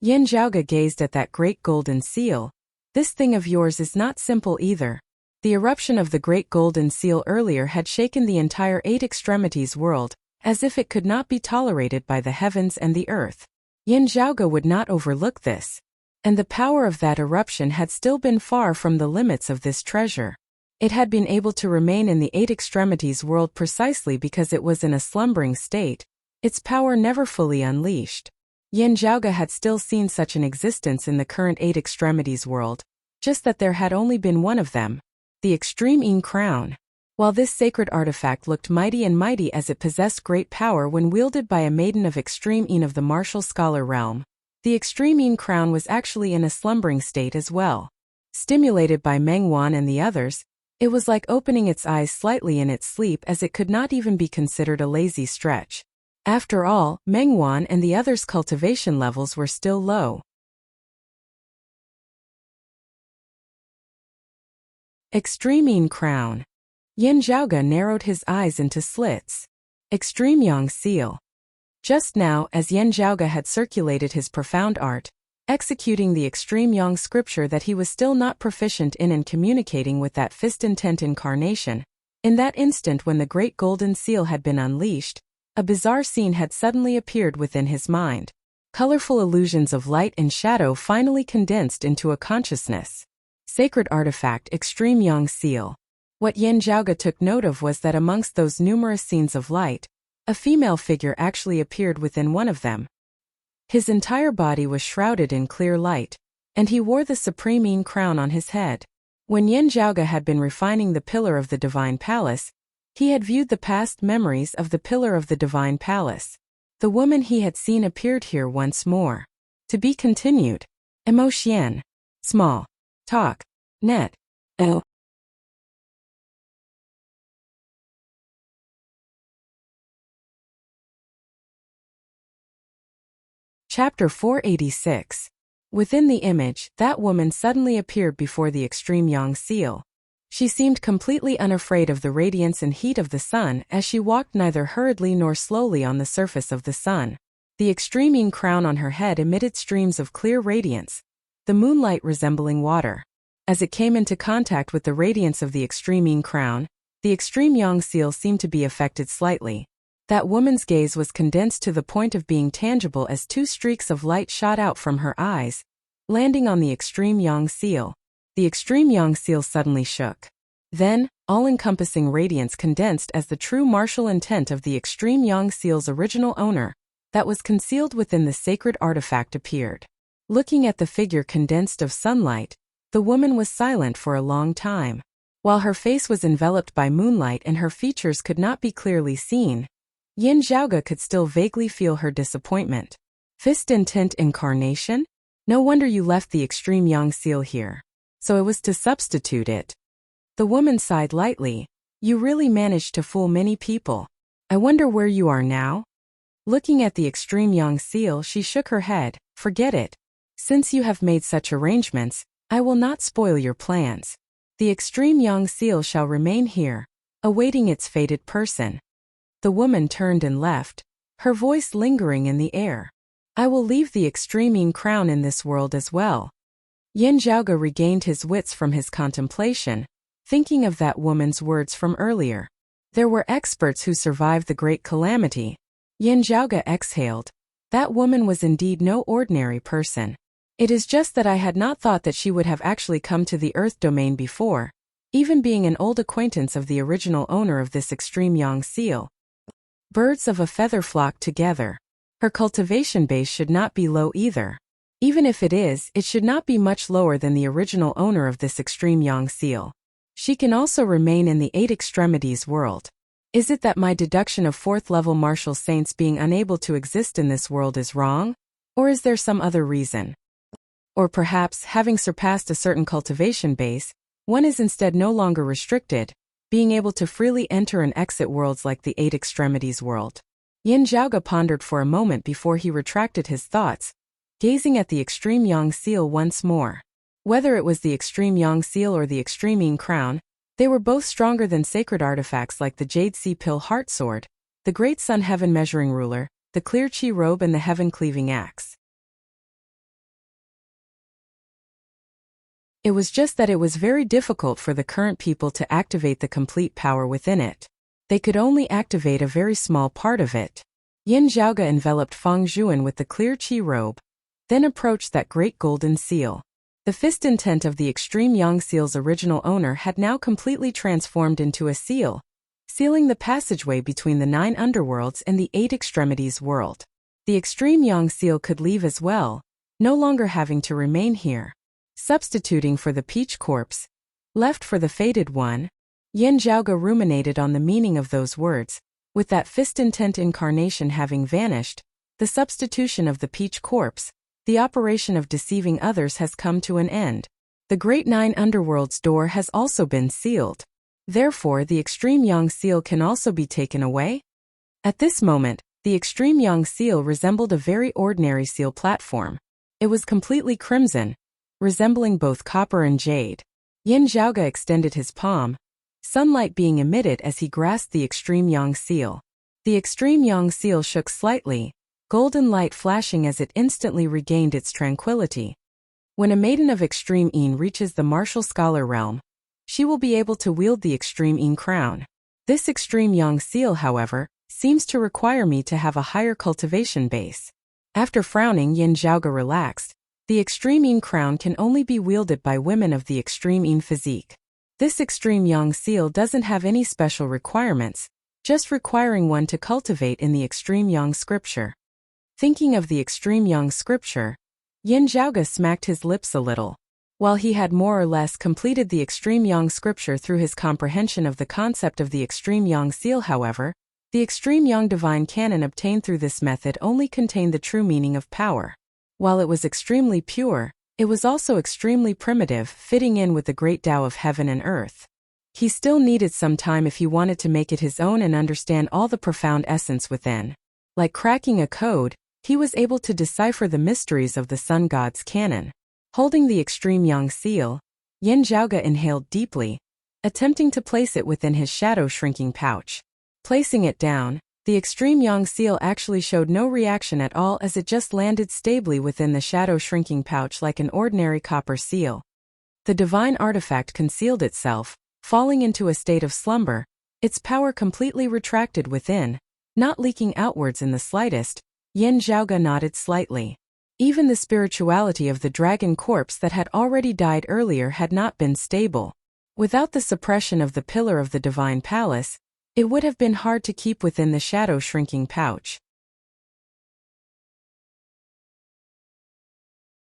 Yin Zhaoge gazed at that great golden seal. This thing of yours is not simple either. The eruption of the great golden seal earlier had shaken the entire 8 Extremities world, as if it could not be tolerated by the heavens and the earth. Yin Zhaoge would not overlook this. And the power of that eruption had still been far from the limits of this treasure. It had been able to remain in the 8 Extremities world precisely because it was in a slumbering state, its power never fully unleashed. Yin Zhaoge had still seen such an existence in the current 8 Extremities world, just that there had only been one of them, the Extreme Yin Crown. While this sacred artifact looked mighty as it possessed great power when wielded by a maiden of Extreme Yin of the Martial Scholar realm, the Extreme Yin Crown was actually in a slumbering state as well. Stimulated by Meng Wan and the others, it was like opening its eyes slightly in its sleep, as it could not even be considered a lazy stretch. After all, Meng Wan and the others' cultivation levels were still low. Extreme Yin Crown. Yin Zhaoge narrowed his eyes into slits. Extreme Yang Seal. Just now, as Yen Zhaoge had circulated his profound art, executing the extreme Yang scripture that he was still not proficient in and communicating with that fist intent incarnation, in that instant when the great golden seal had been unleashed, a bizarre scene had suddenly appeared within his mind. Colorful illusions of light and shadow finally condensed into a consciousness. Sacred artifact Extreme Yang Seal. What Yen Zhaoge took note of was that amongst those numerous scenes of light, a female figure actually appeared within one of them. His entire body was shrouded in clear light, and he wore the supreme Yin crown on his head. When Yen Zhaoge had been refining the pillar of the Divine Palace, he had viewed the past memories of the pillar of the Divine Palace. The woman he had seen appeared here once more. To be continued. Emotion. Small. Talk. Net. L. Chapter 486. Within the image, that woman suddenly appeared before the extreme Yang seal. She seemed completely unafraid of the radiance and heat of the sun as she walked neither hurriedly nor slowly on the surface of the sun. The extreme Yin crown on her head emitted streams of clear radiance, the moonlight resembling water. As it came into contact with the radiance of the extreme Yin crown, the extreme Yang seal seemed to be affected slightly. That woman's gaze was condensed to the point of being tangible as two streaks of light shot out from her eyes, landing on the extreme Yang seal. The extreme Yang seal suddenly shook. Then, all-encompassing radiance condensed as the true martial intent of the extreme Yang seal's original owner, that was concealed within the sacred artifact appeared. Looking at the figure condensed of sunlight, the woman was silent for a long time. While her face was enveloped by moonlight and her features could not be clearly seen, Yen Zhaoge could still vaguely feel her disappointment. Fist intent incarnation? No wonder you left the extreme Yang seal here. So it was to substitute it. The woman sighed lightly. You really managed to fool many people. I wonder where you are now? Looking at the extreme Yang seal, she shook her head. Forget it. Since you have made such arrangements, I will not spoil your plans. The extreme Yang seal shall remain here, awaiting its fated person. The woman turned and left, her voice lingering in the air. I will leave the extreme Yin crown in this world as well. Yen Zhaoge regained his wits from his contemplation, thinking of that woman's words from earlier. There were experts who survived the great calamity. Yen Zhaoge exhaled. That woman was indeed no ordinary person. It is just that I had not thought that she would have actually come to the Earth domain before, even being an old acquaintance of the original owner of this extreme Yang seal. Birds of a feather flock together. Her cultivation base should not be low either. Even if it is, it should not be much lower than the original owner of this extreme Yang seal. She can also remain in the eight extremities world. Is it that my deduction of fourth-level martial saints being unable to exist in this world is wrong? Or is there some other reason? Or perhaps, having surpassed a certain cultivation base, one is instead no longer restricted, being able to freely enter and exit worlds like the eight extremities world. Yen Zhaoge pondered for a moment before he retracted his thoughts, gazing at the extreme Yang seal once more. Whether it was the extreme Yang seal or the extreme Yin crown, they were both stronger than sacred artifacts like the Jade Sea Pill Heart Sword, the Great Sun Heaven Measuring Ruler, the Clear Chi Robe and the Heaven Cleaving Axe. It was just that it was very difficult for the current people to activate the complete power within it. They could only activate a very small part of it. Yen Zhaoge enveloped Feng Zhuan with the clear Qi robe, then approached that great golden seal. The fist intent of the extreme Yang seal's original owner had now completely transformed into a seal, sealing the passageway between the 9 underworlds and the 8 extremities world. The extreme Yang seal could leave as well, no longer having to remain here. Substituting for the peach corpse, left for the fated one, Yen Zhaoge ruminated on the meaning of those words. With that fist intent incarnation having vanished, the substitution of the peach corpse, the operation of deceiving others has come to an end. The great 9 underworlds door has also been sealed. Therefore, the extreme Yang seal can also be taken away? At this moment, the extreme Yang seal resembled a very ordinary seal platform. It was completely crimson, resembling both copper and jade. Yen Zhaoge extended his palm, sunlight being emitted as he grasped the extreme Yang seal. The extreme yang seal shook slightly, golden light flashing as it instantly regained its tranquility. When a maiden of extreme Yin reaches the martial scholar realm, she will be able to wield the extreme Yin crown. This extreme yang seal, however, seems to require me to have a higher cultivation base. After frowning, Yin Zhaoge relaxed. The extreme Yin crown can only be wielded by women of the extreme Yin physique. This extreme yang seal doesn't have any special requirements, just requiring one to cultivate in the extreme yang scripture. Thinking of the extreme yang scripture, Yin Zhaoge smacked his lips a little. While he had more or less completed the extreme yang scripture through his comprehension of the concept of the extreme yang seal, however, the extreme yang divine canon obtained through this method only contained the true meaning of power. While it was extremely pure, it was also extremely primitive, fitting in with the great Tao of heaven and earth. He still needed some time if he wanted to make it his own and understand all the profound essence within. Like cracking a code, he was able to decipher the mysteries of the sun god's canon. Holding the extreme yang seal, Yin Zhaoge inhaled deeply, attempting to place it within his shadow-shrinking pouch. Placing it down, the extreme yang seal actually showed no reaction at all as it just landed stably within the shadow-shrinking pouch like an ordinary copper seal. The divine artifact concealed itself, falling into a state of slumber, its power completely retracted within, not leaking outwards in the slightest. Yin Zhaoge nodded slightly. Even the spirituality of the dragon corpse that had already died earlier had not been stable. Without the suppression of the pillar of the divine palace, it would have been hard to keep within the shadow-shrinking pouch.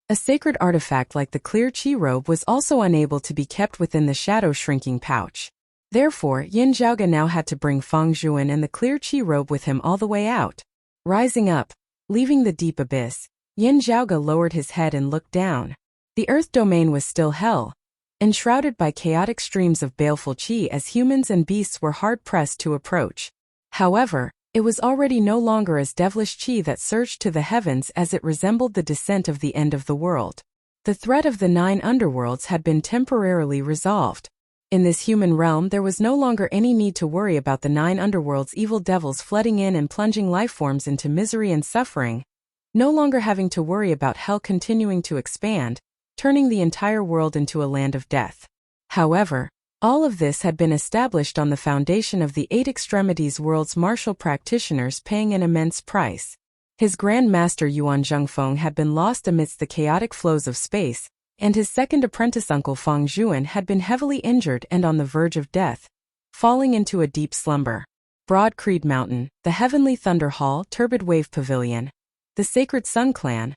A sacred artifact like the clear qi robe was also unable to be kept within the shadow-shrinking pouch. Therefore, Yin Zhaoge now had to bring Feng Zhuan and the clear qi robe with him all the way out. Rising up, leaving the deep abyss, Yin Zhaoge lowered his head and looked down. The earth domain was still hell, enshrouded by chaotic streams of baleful qi as humans and beasts were hard-pressed to approach. However, it was already no longer as devilish qi that surged to the heavens as it resembled the descent of the end of the world. The threat of the 9 underworlds had been temporarily resolved. In this human realm there was no longer any need to worry about the 9 underworlds' evil devils flooding in and plunging lifeforms into misery and suffering, no longer having to worry about hell continuing to expand, turning the entire world into a land of death. However, all of this had been established on the foundation of the 8 extremities world's martial practitioners paying an immense price. His Grand Master Yuan Zhengfeng had been lost amidst the chaotic flows of space, and his second apprentice uncle Feng Zhuan had been heavily injured and on the verge of death, falling into a deep slumber. Broad Creed Mountain, the Heavenly Thunder Hall, Turbid Wave Pavilion, the Sacred Sun Clan,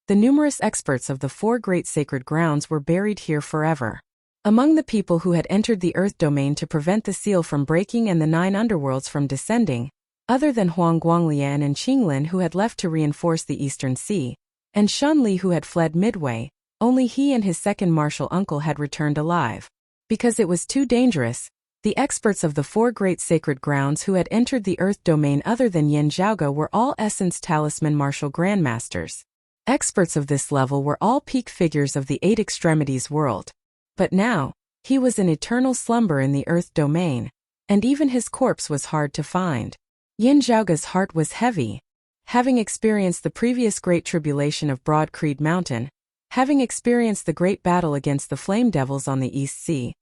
the numerous experts of the 4 great sacred grounds were buried here forever. Among the people who had entered the earth domain to prevent the seal from breaking and the 9 underworlds from descending, other than Huang Guanglian and Qinglin who had left to reinforce the Eastern Sea, and Shun Li who had fled midway, only he and his second martial uncle had returned alive. Because it was too dangerous, the experts of the 4 great sacred grounds who had entered the earth domain other than Yin Zhaoge were all Essence Talisman martial grandmasters. Experts of this level were all peak figures of the 8 extremities world. But now, he was in eternal slumber in the earth domain, and even his corpse was hard to find. Yin Zhaoge's heart was heavy. Having experienced the previous great tribulation of Broad Creed Mountain, having experienced the great battle against the Flame Devils on the East Sea,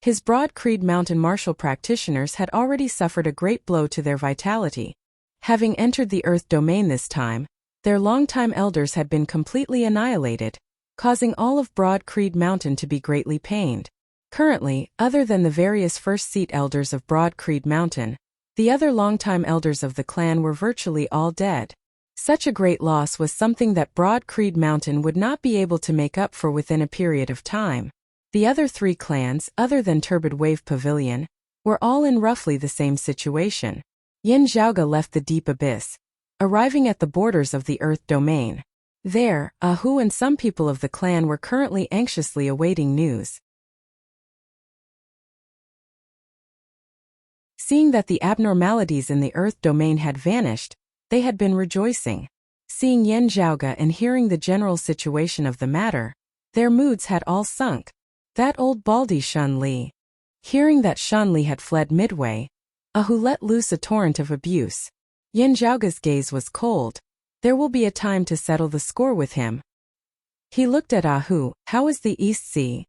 his Broad Creed Mountain martial practitioners had already suffered a great blow to their vitality. Having entered the earth domain this time, their longtime elders had been completely annihilated, causing all of Broad Creed Mountain to be greatly pained. Currently, other than the various first-seat elders of Broad Creed Mountain, the other longtime elders of the clan were virtually all dead. Such a great loss was something that Broad Creed Mountain would not be able to make up for within a period of time. The other 3 clans, other than Turbid Wave Pavilion, were all in roughly the same situation. Yin Zhaoge left the deep abyss, arriving at the borders of the earth domain. There, Ahu and some people of the clan were currently anxiously awaiting news. Seeing that the abnormalities in the earth domain had vanished, they had been rejoicing. Seeing Yin Zhaoge and hearing the general situation of the matter, their moods had all sunk. That old baldy Shun Li. Hearing that Shun Li had fled midway, Ahu let loose a torrent of abuse. Yin Zhaoge's gaze was cold. There will be a time to settle the score with him. He looked at Ahu. How is the East Sea?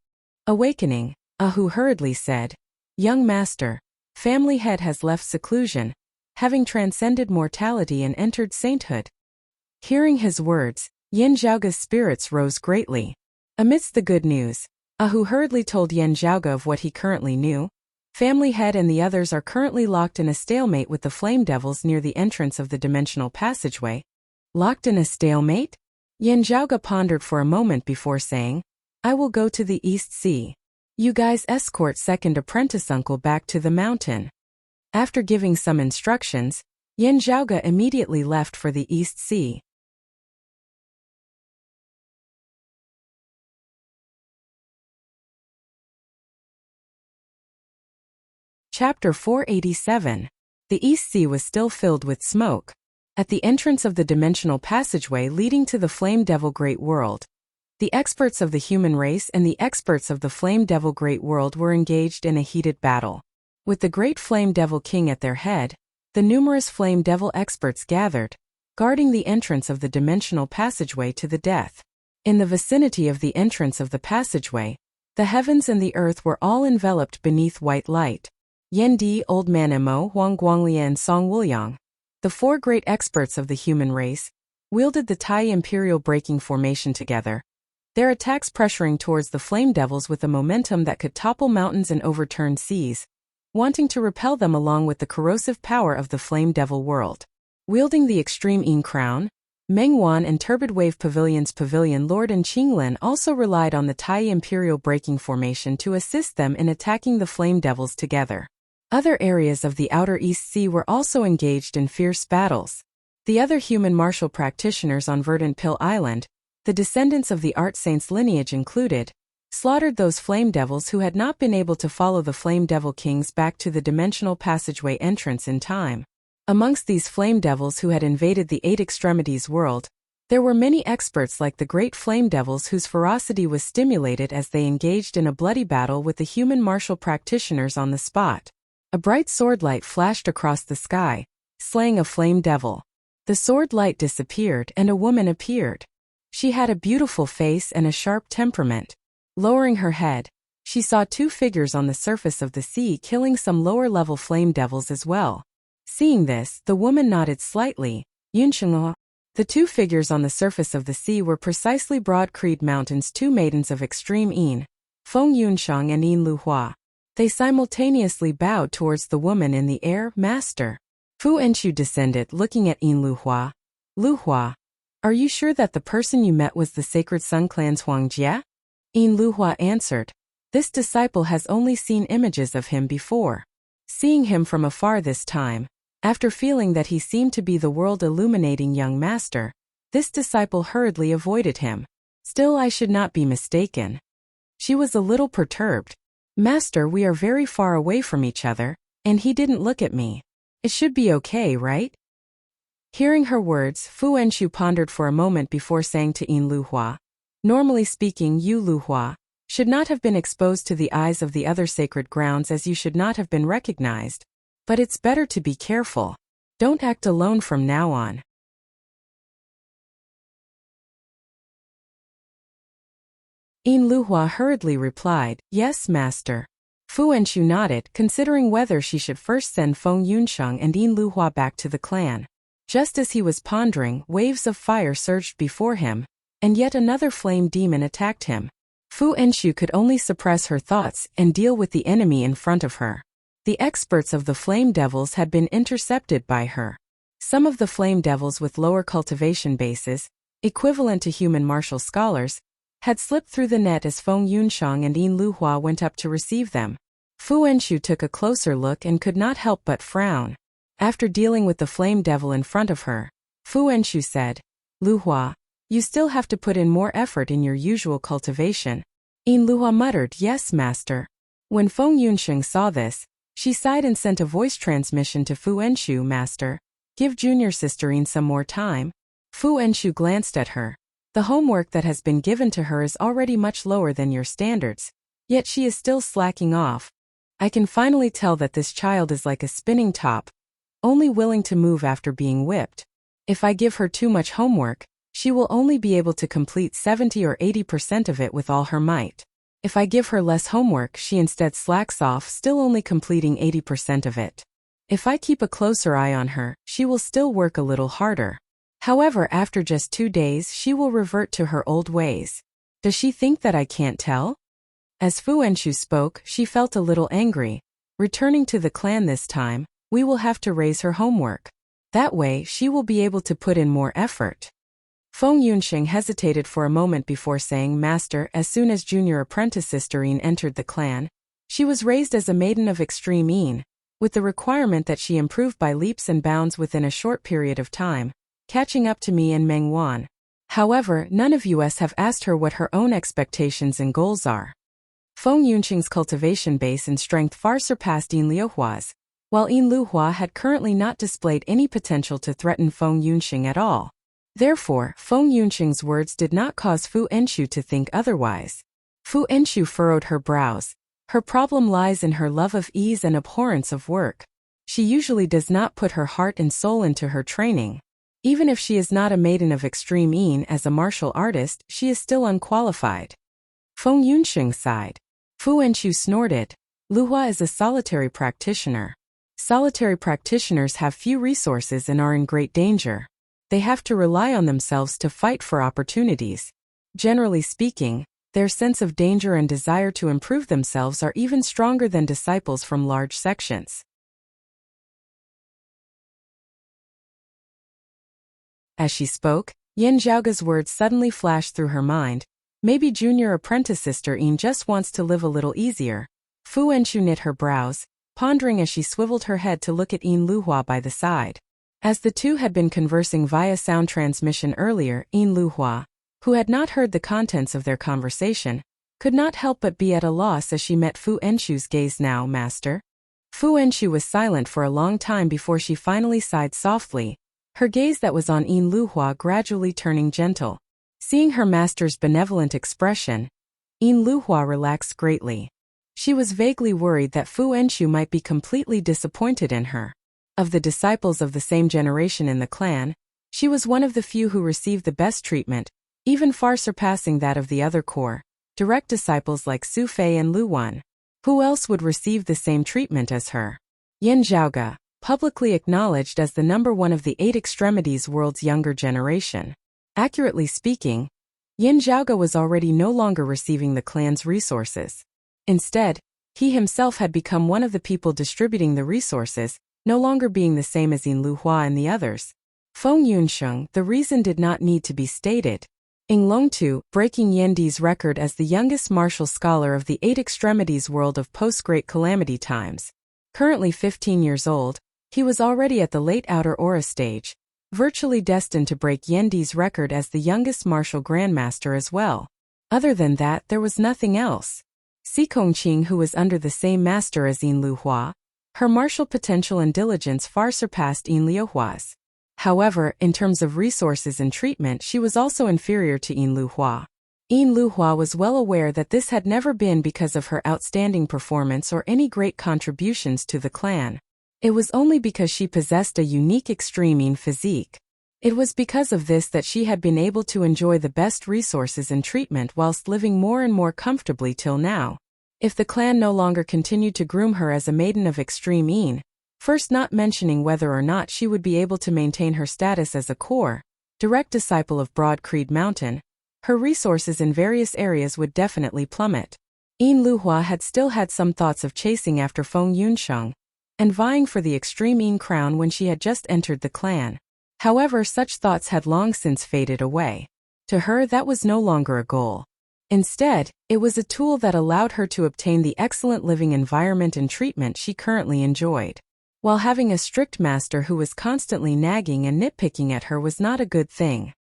Awakening, Ahu hurriedly said. Young master, family head has left seclusion, having transcended mortality and entered sainthood. Hearing his words, Yin Zhaoge's spirits rose greatly. Amidst the good news, Ahu hurriedly told Yin Zhaoge of what he currently knew. Family head and the others are currently locked in a stalemate with the flame devils near the entrance of the dimensional passageway. Locked in a stalemate? Yin Zhaoge pondered for a moment before saying, I will go to the East Sea. You guys escort second apprentice uncle back to the mountain. After giving some instructions, Yin Zhaoge immediately left for the East Sea. Chapter 487. The East Sea was still filled with smoke. At the entrance of the dimensional passageway leading to the Flame Devil Great World, the experts of the human race and the experts of the Flame Devil Great World were engaged in a heated battle. With the Great Flame Devil King at their head, the numerous Flame Devil experts gathered, guarding the entrance of the dimensional passageway to the death. In the vicinity of the entrance of the passageway, the heavens and the earth were all enveloped beneath white light. Yan Di, Old Man Mo, Huang Guanglia and Song Wuliang, the four great experts of the human race, wielded the Tai Imperial Breaking Formation together, their attacks pressuring towards the Flame Devils with a momentum that could topple mountains and overturn seas, wanting to repel them along with the corrosive power of the Flame Devil world. Wielding the Extreme Yin Crown, Meng Wan and Turbid Wave Pavilion's Pavilion Lord and Qinglin also relied on the Tai Imperial Breaking Formation to assist them in attacking the Flame Devils together. Other areas of the Outer East Sea were also engaged in fierce battles. The other human martial practitioners on Verdant Pill Island, the descendants of the Art Saints lineage included, slaughtered those Flame Devils who had not been able to follow the Flame Devil Kings back to the dimensional passageway entrance in time. Amongst these Flame Devils who had invaded the Eight Extremities world, there were many experts like the Great Flame Devils whose ferocity was stimulated as they engaged in a bloody battle with the human martial practitioners on the spot. A bright sword light flashed across the sky, slaying a Flame Devil. The sword light disappeared and a woman appeared. She had a beautiful face and a sharp temperament. Lowering her head, she saw two figures on the surface of the sea killing some lower-level Flame Devils as well. Seeing this, the woman nodded slightly. Yunshenghe. The two figures on the surface of the sea were precisely Broad Creed Mountain's two maidens of extreme Yin, Feng Yunsheng and Yin Luhua. They simultaneously bowed towards the woman in the air. Master. Fu Enchu descended looking at Yin Luhua. Luhua, are you sure that the person you met was the Sacred Sun Clan's Huang Jia? Yin Luhua answered. This disciple has only seen images of him before. Seeing him from afar this time, after feeling that he seemed to be the world-illuminating young master, this disciple hurriedly avoided him. Still, I should not be mistaken. She was a little perturbed. Master, we are very far away from each other, and he didn't look at me. It should be okay, right? Hearing her words, Fu Enchu pondered for a moment before saying to Yin Luhua, normally speaking, you Luhua should not have been exposed to the eyes of the other sacred grounds as you should not have been recognized. But it's better to be careful. Don't act alone from now on. Yin Luhua hurriedly replied, yes, master. Fu Enchu nodded, considering whether she should first send Feng Yunsheng and Yin Luhua back to the clan. Just as he was pondering, waves of fire surged before him, and yet another flame demon attacked him. Fu Enchu could only suppress her thoughts and deal with the enemy in front of her. The experts of the Flame Devils had been intercepted by her. Some of the Flame Devils with lower cultivation bases, equivalent to human martial scholars, had slipped through the net as Feng Yunsheng and Yin Luhua went up to receive them. Fu Enchu took a closer look and could not help but frown. After dealing with the Flame Devil in front of her, Fu Enchu said, Luhua, you still have to put in more effort in your usual cultivation. Yin Luhua muttered, yes, master. When Feng Yunsheng saw this, she sighed and sent a voice transmission to Fu Enchu, master. Give junior sister Yin some more time. Fu Enchu glanced at her. The homework that has been given to her is already much lower than your standards, yet she is still slacking off. I can finally tell that this child is like a spinning top. only willing to move after being whipped. If I give her too much homework, she will only be able to complete 70 or 80% of it with all her might. If I give her less homework, she instead slacks off, still only completing 80% of it. If I keep a closer eye on her, she will still work a little harder. However, after just 2 days, she will revert to her old ways. Does she think that I can't tell? As Fu Enshu spoke, she felt a little angry. Returning to the clan this time, we will have to raise her homework. That way, she will be able to put in more effort. Feng Yunxing hesitated for a moment before saying, Master, as soon as junior apprentice Sister Yin entered the clan, she was raised as a maiden of extreme Yin, with the requirement that she improve by leaps and bounds within a short period of time, catching up to me and Meng Wan. However, none of us have asked her what her own expectations and goals are. Feng Yunxing's cultivation base and strength far surpassed Yin Liuhua's, while Yin Luhua had currently not displayed any potential to threaten Feng Yunxing at all. Therefore, Feng Yunxing's words did not cause Fu Enshu to think otherwise. Fu Enshu furrowed her brows. Her problem lies in her love of ease and abhorrence of work. She usually does not put her heart and soul into her training. Even if she is not a maiden of extreme Yin as a martial artist, she is still unqualified. Feng Yunxing sighed. Fu Enshu snorted. Luhua is a solitary practitioner. Solitary practitioners have few resources and are in great danger. They have to rely on themselves to fight for opportunities. Generally speaking, their sense of danger and desire to improve themselves are even stronger than disciples from large sections. As she spoke, Yin Zhaoga's words suddenly flashed through her mind. Maybe junior apprentice Sister Yin just wants to live a little easier. Fu Enshu knit her brows, pondering as she swiveled her head to look at Yin Luhua by the side. As the two had been conversing via sound transmission earlier, Yin Luhua, who had not heard the contents of their conversation, could not help but be at a loss as she met Fu Enshu's gaze. Now, Master? Fu Enshu was silent for a long time before she finally sighed softly, her gaze that was on Yin Luhua gradually turning gentle. Seeing her master's benevolent expression, Yin Luhua relaxed greatly. She was vaguely worried that Fu Enshu might be completely disappointed in her. Of the disciples of the same generation in the clan, she was one of the few who received the best treatment, even far surpassing that of the other core, direct disciples like Su Fei and Lu Wan. Who else would receive the same treatment as her? Yin Zhaoga, publicly acknowledged as the #1 of the 8 extremities world's younger generation. Accurately speaking, Yin Zhaoga was already no longer receiving the clan's resources. Instead, he himself had become one of the people distributing the resources, no longer being the same as Yin Luhua and the others. Feng Yunxing, the reason did not need to be stated. Yin Longtu, breaking Yandi's record as the youngest martial scholar of the 8 extremities world of post-Great Calamity times. Currently 15 years old, he was already at the late outer aura stage, virtually destined to break Yandi's record as the youngest martial grandmaster as well. Other than that, there was nothing else. Si Kongqing, who was under the same master as Yin Luhua, her martial potential and diligence far surpassed Yin Liuhua's. However, in terms of resources and treatment, she was also inferior to Yin Luhua. Yin Luhua was well aware that this had never been because of her outstanding performance or any great contributions to the clan. It was only because she possessed a unique extreme Yin physique. It was because of this that she had been able to enjoy the best resources and treatment whilst living more and more comfortably till now. If the clan no longer continued to groom her as a maiden of extreme Yin, first not mentioning whether or not she would be able to maintain her status as a core, direct disciple of Broad Creed Mountain, her resources in various areas would definitely plummet. Yin Luhua had still had some thoughts of chasing after Feng Yunxing and vying for the extreme Yin crown when she had just entered the clan. However, such thoughts had long since faded away. To her, that was no longer a goal. Instead, it was a tool that allowed her to obtain the excellent living environment and treatment she currently enjoyed. While having a strict master who was constantly nagging and nitpicking at her was not a good thing.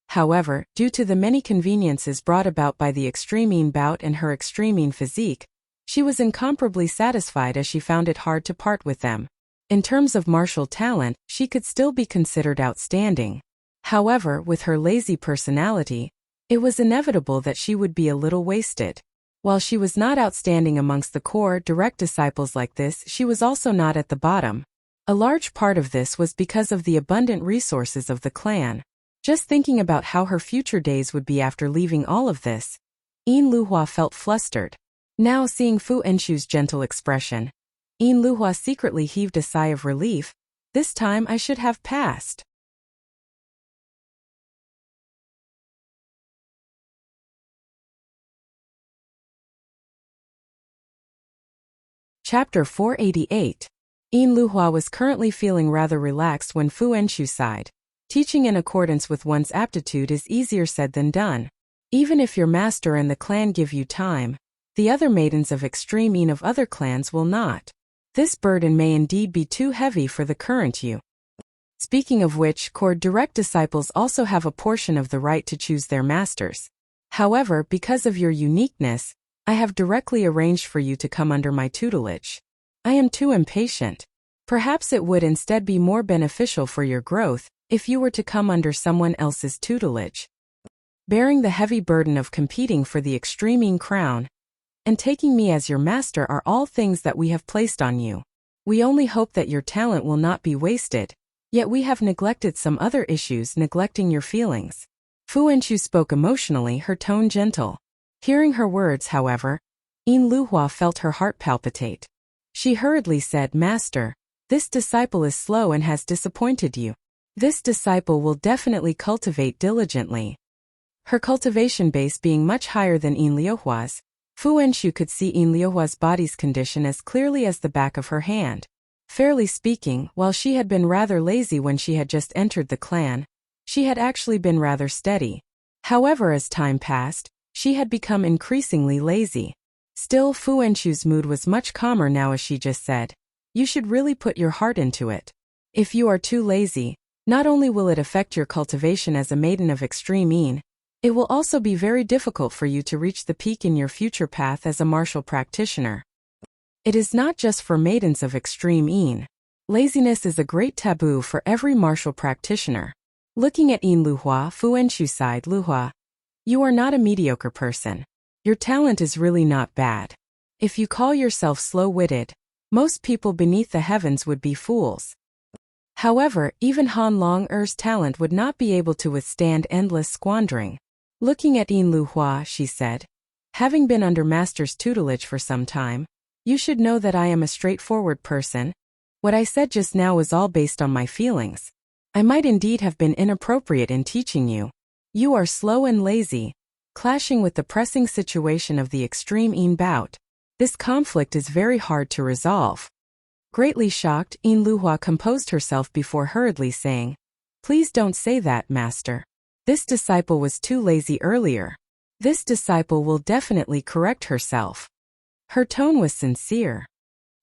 However, due to the many conveniences brought about by the extreme Yin bout and her extreme Yin physique, she was incomparably satisfied as she found it hard to part with them. In terms of martial talent, she could still be considered outstanding. However, with her lazy personality, it was inevitable that she would be a little wasted. While she was not outstanding amongst the core direct disciples like this, she was also not at the bottom. A large part of this was because of the abundant resources of the clan. Just thinking about how her future days would be after leaving all of this, Yin Luhua felt flustered. Now seeing Fu Enshu's gentle expression, Yin Luhua secretly heaved a sigh of relief. This time I should have passed. Chapter 488. Yin Luhua was currently feeling rather relaxed when Fu Enshu sighed. Teaching in accordance with one's aptitude is easier said than done. Even if your master and the clan give you time, the other maidens of extreme Yin of other clans will not. This burden may indeed be too heavy for the current you. Speaking of which, core direct disciples also have a portion of the right to choose their masters. However, because of your uniqueness, I have directly arranged for you to come under my tutelage. I am too impatient. Perhaps it would instead be more beneficial for your growth if you were to come under someone else's tutelage. Bearing the heavy burden of competing for the extreme Yin crown and taking me as your master are all things that we have placed on you. We only hope that your talent will not be wasted, yet we have neglected some other issues, neglecting your feelings. Fu Enshu spoke emotionally, her tone gentle. Hearing her words, however, Yin Luhua felt her heart palpitate. She hurriedly said, "Master, this disciple is slow and has disappointed you. This disciple will definitely cultivate diligently." Her cultivation base being much higher than Yin Luhua's, Fu Enshu could see Yin Luhua's body's condition as clearly as the back of her hand. Fairly speaking, while she had been rather lazy when she had just entered the clan, she had actually been rather steady. However, as time passed, she had become increasingly lazy. Still, Fu Enshu's mood was much calmer now as she just said, "You should really put your heart into it. If you are too lazy, not only will it affect your cultivation as a maiden of extreme Yin, it will also be very difficult for you to reach the peak in your future path as a martial practitioner." It is not just for maidens of extreme Yin. Laziness is a great taboo for every martial practitioner. Looking at Yin Luhua, Fu Enshu sighed, "Luhua, you are not a mediocre person. Your talent is really not bad. If you call yourself slow-witted, most people beneath the heavens would be fools. However, even Han Long-er's talent would not be able to withstand endless squandering." Looking at Yin Luhua, she said, "Having been under master's tutelage for some time, you should know that I am a straightforward person. What I said just now was all based on my feelings. I might indeed have been inappropriate in teaching you. You are slow and lazy, clashing with the pressing situation of the extreme Yin bout. This conflict is very hard to resolve." Greatly shocked, Yin Luhua composed herself before hurriedly saying, "Please don't say that, master. This disciple was too lazy earlier. This disciple will definitely correct herself." Her tone was sincere.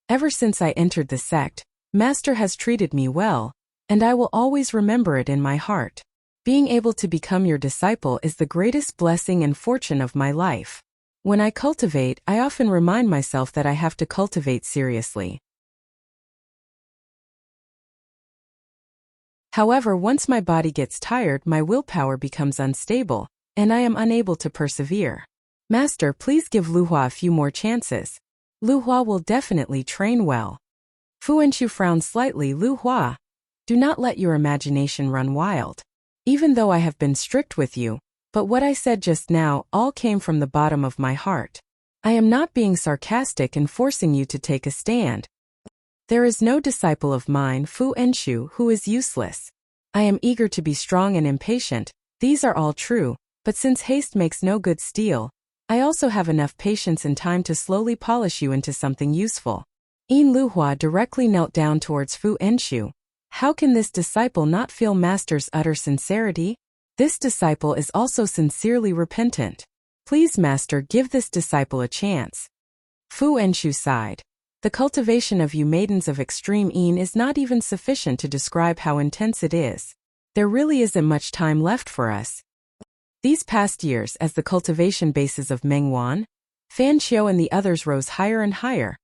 "Ever since I entered the sect, master has treated me well, and I will always remember it in my heart. Being able to become your disciple is the greatest blessing and fortune of my life. When I cultivate, I often remind myself that I have to cultivate seriously. However, once my body gets tired, my willpower becomes unstable, and I am unable to persevere. Master, please give Luhua a few more chances. Luhua will definitely train well." Fu Enshu frowned slightly. "Luhua, do not let your imagination run wild. Even though I have been strict with you, but what I said just now all came from the bottom of my heart. I am not being sarcastic and forcing you to take a stand. There is no disciple of mine, Fu Enshu, who is useless. I am eager to be strong and impatient, these are all true, but since haste makes no good steel, I also have enough patience and time to slowly polish you into something useful." Yin Luhua directly knelt down towards Fu Enshu. How can this disciple not feel master's utter sincerity? This disciple is also sincerely repentant. Please, master, give this disciple a chance. Fu Enshu sighed. The cultivation of you maidens of extreme Yin is not even sufficient to describe how intense it is. There really isn't much time left for us. These past years, as the cultivation bases of Mengwan, Fan Qiu and the others rose higher and higher,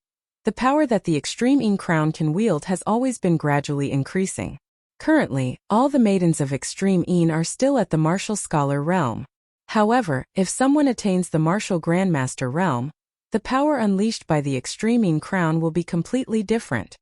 the power that the extreme Yin crown can wield has always been gradually increasing. Currently, all the maidens of extreme Yin are still at the martial scholar realm. However, if someone attains the martial grandmaster realm, the power unleashed by the extreme Yin crown will be completely different.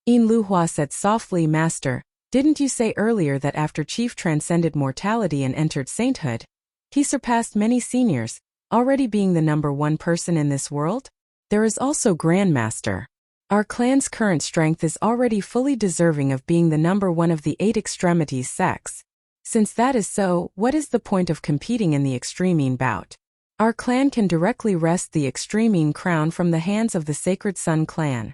Yin Luhua said softly, Master, didn't you say earlier that after Chief transcended mortality and entered sainthood, he surpassed many seniors, already being the #1 person in this world? There is also Grandmaster. Our clan's current strength is already fully deserving of being the #1 of the 8 extremities sex. Since that is so, what is the point of competing in the extreme Yin bout? Our clan can directly wrest the extreme Yin crown from the hands of the Sacred Sun clan.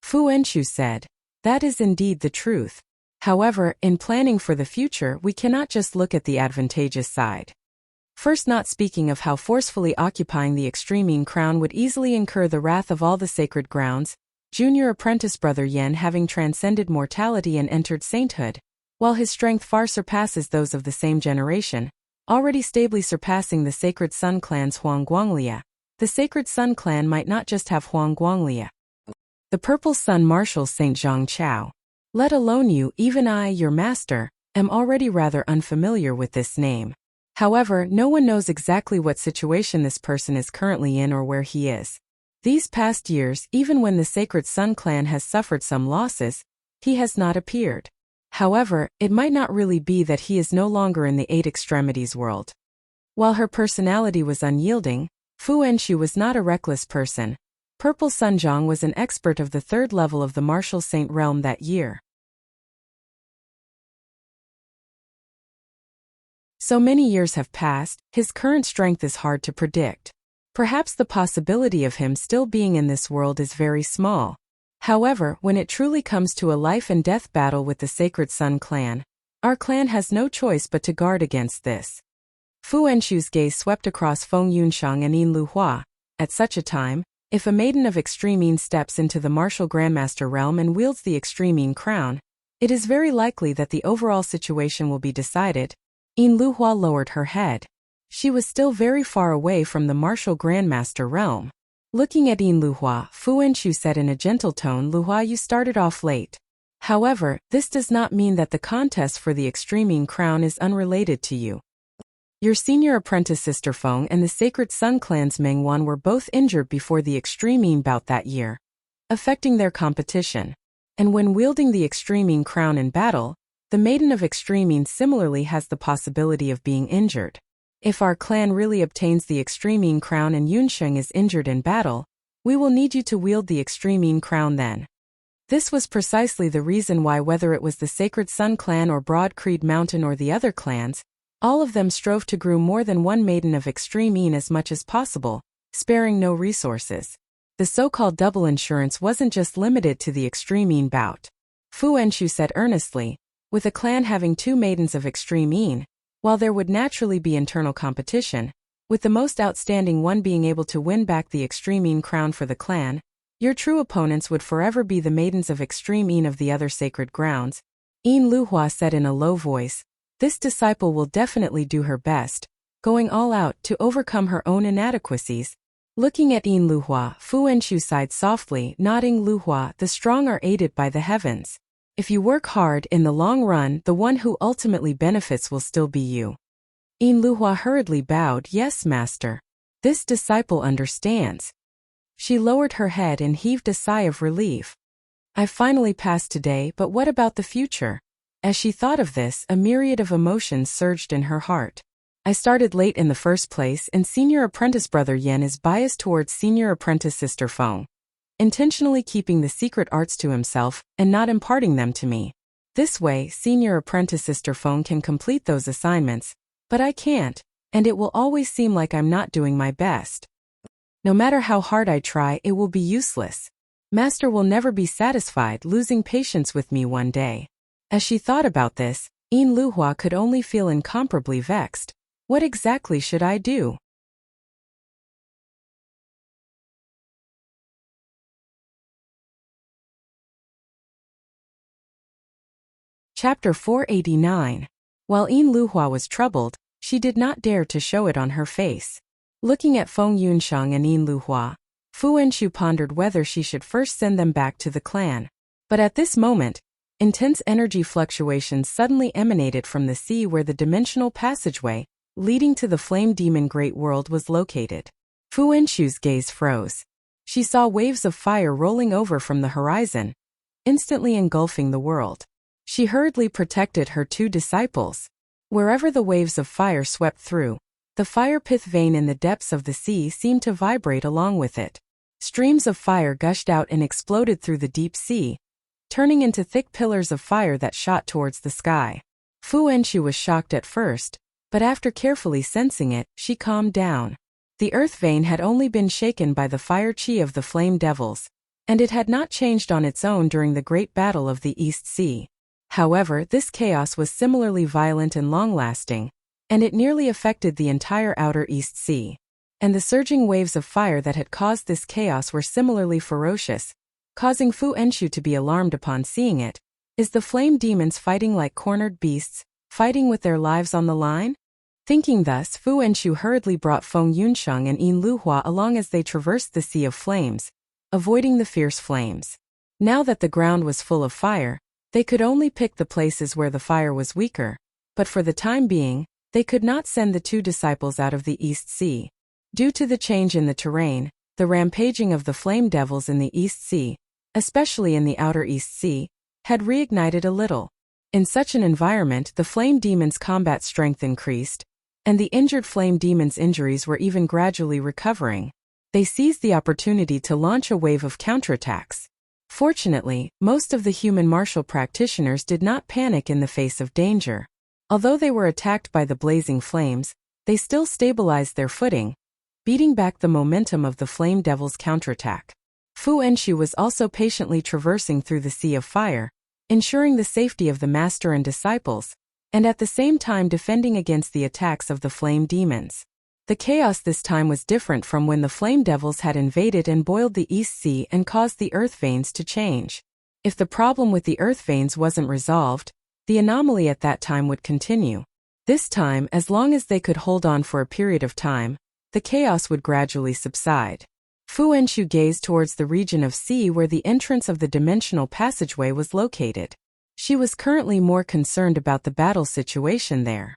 Fu Enchu said, that is indeed the truth. However, in planning for the future, we cannot just look at the advantageous side. First, not speaking of how forcefully occupying the extreme Yin crown would easily incur the wrath of all the sacred grounds, junior apprentice brother Yen having transcended mortality and entered sainthood, while his strength far surpasses those of the same generation, already stably surpassing the Sacred Sun clan's Huangguanglia. The Sacred Sun clan might not just have Huangguanglia. The Purple Sun Marshal Saint Zhang Chao. Let alone you, even I, your master, am already rather unfamiliar with this name. However, no one knows exactly what situation this person is currently in or where he is. These past years, even when the Sacred Sun clan has suffered some losses, he has not appeared. However, it might not really be that he is no longer in the 8 extremities world. While her personality was unyielding, Fu Enchu was not a reckless person. Purple Sun Zhang was an expert of the 3rd level of the martial saint realm that year. So many years have passed, his current strength is hard to predict. Perhaps the possibility of him still being in this world is very small. However, when it truly comes to a life and death battle with the Sacred Sun clan, our clan has no choice but to guard against this. Fu Enchu's gaze swept across Feng Yunxiang and Yin Luhua. At such a time, if a maiden of extreme Yin steps into the martial grandmaster realm and wields the extreme Yin crown, it is very likely that the overall situation will be decided. Yin Luhua lowered her head. She was still very far away from the martial grandmaster realm. Looking at Yin Luhua, Fu Enchu said in a gentle tone, Luhua, you started off late. However, this does not mean that the contest for the extreme Yin crown is unrelated to you. Your senior apprentice sister Feng and the Sacred Sun clan's Mengwan were both injured before the extreme Yin bout that year, affecting their competition. And when wielding the extreme Yin crown in battle, the maiden of extreme Yin similarly has the possibility of being injured. If our clan really obtains the extreme Yin crown and Yunsheng is injured in battle, we will need you to wield the extreme Yin crown then. This was precisely the reason why, whether it was the Sacred Sun clan or Broad Creed Mountain or the other clans, all of them strove to groom more than one maiden of extreme Yin as much as possible, sparing no resources. The so-called double insurance wasn't just limited to the extreme Yin bout. Fu Enchu said earnestly, with a clan having 2 maidens of extreme Yin, while there would naturally be internal competition, with the most outstanding one being able to win back the extreme Yin crown for the clan, your true opponents would forever be the maidens of extreme Yin of the other sacred grounds. Yin Luhua said in a low voice, this disciple will definitely do her best, going all out to overcome her own inadequacies. Looking at Yin Luhua, Fu Enchu sighed softly, nodding, Luhua, the strong are aided by the heavens. If you work hard in the long run, the one who ultimately benefits will still be you. Yin Luhua hurriedly bowed, yes, master. This disciple understands. She lowered her head and heaved a sigh of relief. I finally passed today, but what about the future? As she thought of this, a myriad of emotions surged in her heart. I started late in the first place, and senior apprentice brother Yen is biased towards senior apprentice sister Feng, intentionally keeping the secret arts to himself and not imparting them to me. This way, senior apprentice sister Feng can complete those assignments, but I can't, and it will always seem like I'm not doing my best. No matter how hard I try, it will be useless. Master will never be satisfied, losing patience with me one day. As she thought about this, Yin Luhua could only feel incomparably vexed. What exactly should I do? Chapter 489. While Yin Luhua was troubled, she did not dare to show it on her face. Looking at Feng Yunxiang and Yin Luhua, Fu Enchu pondered whether she should first send them back to the clan. But at this moment, intense energy fluctuations suddenly emanated from the sea where the dimensional passageway, leading to the flame demon great world was located. Fu Henshu's gaze froze. She saw waves of fire rolling over from the horizon, instantly engulfing the world. She hurriedly protected her two disciples. Wherever the waves of fire swept through, the fire pith vein in the depths of the sea seemed to vibrate along with it. Streams of fire gushed out and exploded through the deep sea, turning into thick pillars of fire that shot towards the sky. Fu Henshu was shocked at first, but after carefully sensing it, she calmed down. The earth vein had only been shaken by the fire chi of the flame devils, and it had not changed on its own during the great battle of the East Sea. However, this chaos was similarly violent and long-lasting, and it nearly affected the entire outer East Sea. And the surging waves of fire that had caused this chaos were similarly ferocious, causing Fu Henshu to be alarmed upon seeing it. Is the flame demons fighting like cornered beasts, fighting with their lives on the line? Thinking thus, Fu Henshu hurriedly brought Feng Yunsheng and Yin Luhua along as they traversed the sea of flames, avoiding the fierce flames. Now that the ground was full of fire, they could only pick the places where the fire was weaker, but for the time being, they could not send the two disciples out of the East Sea. Due to the change in the terrain, the rampaging of the flame devils in the East Sea, especially in the outer East Sea, had reignited a little. In such an environment, the flame demons' combat strength increased, and the injured flame demons' injuries were even gradually recovering. They seized the opportunity to launch a wave of counterattacks. Fortunately, most of the human martial practitioners did not panic in the face of danger. Although they were attacked by the blazing flames, they still stabilized their footing, beating back the momentum of the flame devil's counterattack. Fu Henshu was also patiently traversing through the sea of fire, ensuring the safety of the master and disciples, and at the same time defending against the attacks of the flame demons. The chaos this time was different from when the flame devils had invaded and boiled the East Sea and caused the earth veins to change. If the problem with the earth veins wasn't resolved, the anomaly at that time would continue. This time, as long as they could hold on for a period of time, the chaos would gradually subside. Fu Henshu gazed towards the region of sea where the entrance of the dimensional passageway was located. She was currently more concerned about the battle situation there.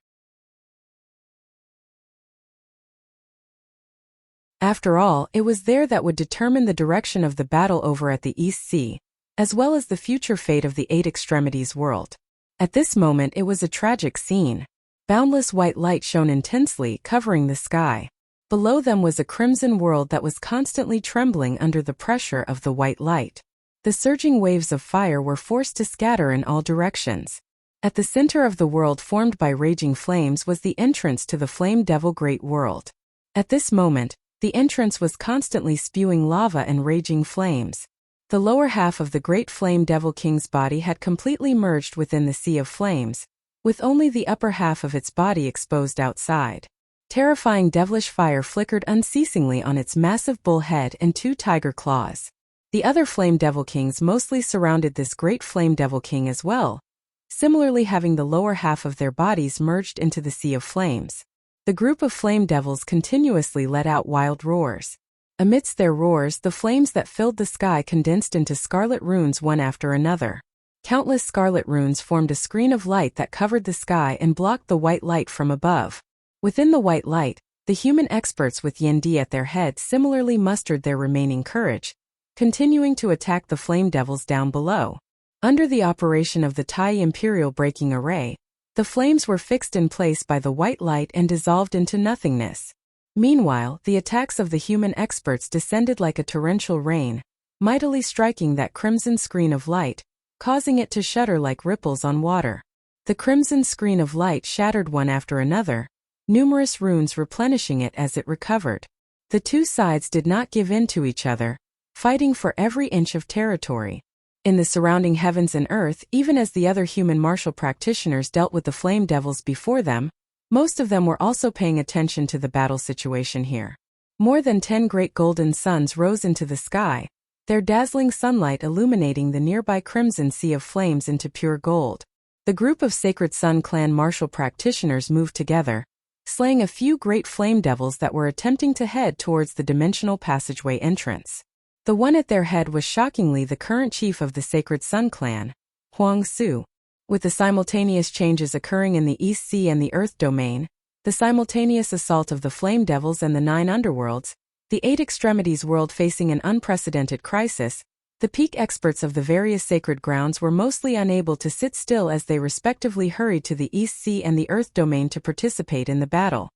After all, it was there that would determine the direction of the battle over at the East Sea, as well as the future fate of the Eight Extremities world. At this moment it was a tragic scene. Boundless white light shone intensely, covering the sky. Below them was a crimson world that was constantly trembling under the pressure of the white light. The surging waves of fire were forced to scatter in all directions. At the center of the world formed by raging flames was the entrance to the Flame Devil Great World. At this moment, the entrance was constantly spewing lava and raging flames. The lower half of the Great Flame Devil King's body had completely merged within the sea of flames, with only the upper half of its body exposed outside. Terrifying devilish fire flickered unceasingly on its massive bull head and two tiger claws. The other Flame Devil Kings mostly surrounded this Great Flame Devil King as well, similarly having the lower half of their bodies merged into the sea of flames. The group of flame devils continuously let out wild roars. Amidst their roars, the flames that filled the sky condensed into scarlet runes one after another. Countless scarlet runes formed a screen of light that covered the sky and blocked the white light from above. Within the white light, the human experts with Yendi at their head similarly mustered their remaining courage, continuing to attack the flame devils down below. Under the operation of the Tai Imperial Breaking Array, the flames were fixed in place by the white light and dissolved into nothingness. Meanwhile, the attacks of the human experts descended like a torrential rain, mightily striking that crimson screen of light, causing it to shudder like ripples on water. The crimson screen of light shattered one after another, numerous runes replenishing it as it recovered. The two sides did not give in to each other, fighting for every inch of territory. In the surrounding heavens and earth, even as the other human martial practitioners dealt with the flame devils before them, most of them were also paying attention to the battle situation here. More than 10 great golden suns rose into the sky, their dazzling sunlight illuminating the nearby crimson sea of flames into pure gold. The group of Sacred Sun Clan martial practitioners moved together, slaying a few great flame devils that were attempting to head towards the dimensional passageway entrance. The one at their head was shockingly the current chief of the Sacred Sun Clan, Huang Su. With the simultaneous changes occurring in the East Sea and the Earth domain, the simultaneous assault of the flame devils and the 9 underworlds, the 8 extremities world facing an unprecedented crisis, the peak experts of the various sacred grounds were mostly unable to sit still as they respectively hurried to the East Sea and the Earth domain to participate in the battle.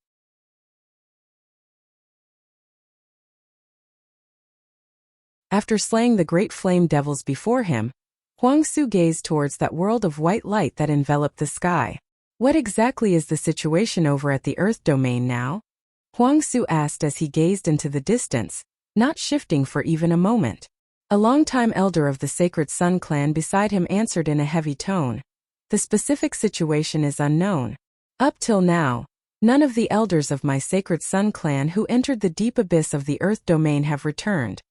After slaying the great flame devils before him, Huang Su gazed towards that world of white light that enveloped the sky. What exactly is the situation over at the Earth domain now? Huang Su asked as he gazed into the distance, not shifting for even a moment. A longtime elder of the Sacred Sun clan beside him answered in a heavy tone. The specific situation is unknown. Up till now, none of the elders of my Sacred Sun clan who entered the deep abyss of the Earth domain have returned.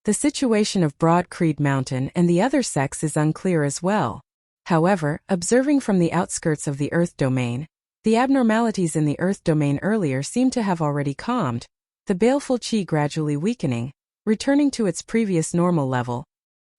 The situation of Broad Creed Mountain and the other sects is unclear as well. However, observing from the outskirts of the Earth domain, the abnormalities in the Earth domain earlier seem to have already calmed, the baleful qi gradually weakening, returning to its previous normal level.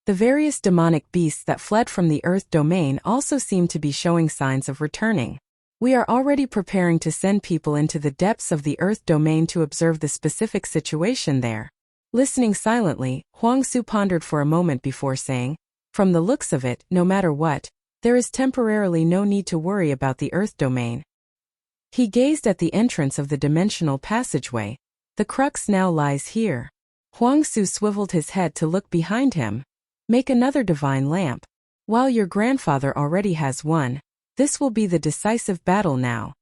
The various demonic beasts that fled from the Earth domain also seem to be showing signs of returning. We are already preparing to send people into the depths of the Earth domain to observe the specific situation there. Listening silently, Huang Su pondered for a moment before saying, "From the looks of it, no matter what, there is temporarily no need to worry about the Earth domain." He gazed at the entrance of the dimensional passageway. The crux now lies here. Huang Su swiveled his head to look behind him. "Make another divine lamp. While your grandfather already has one, this will be the decisive battle now."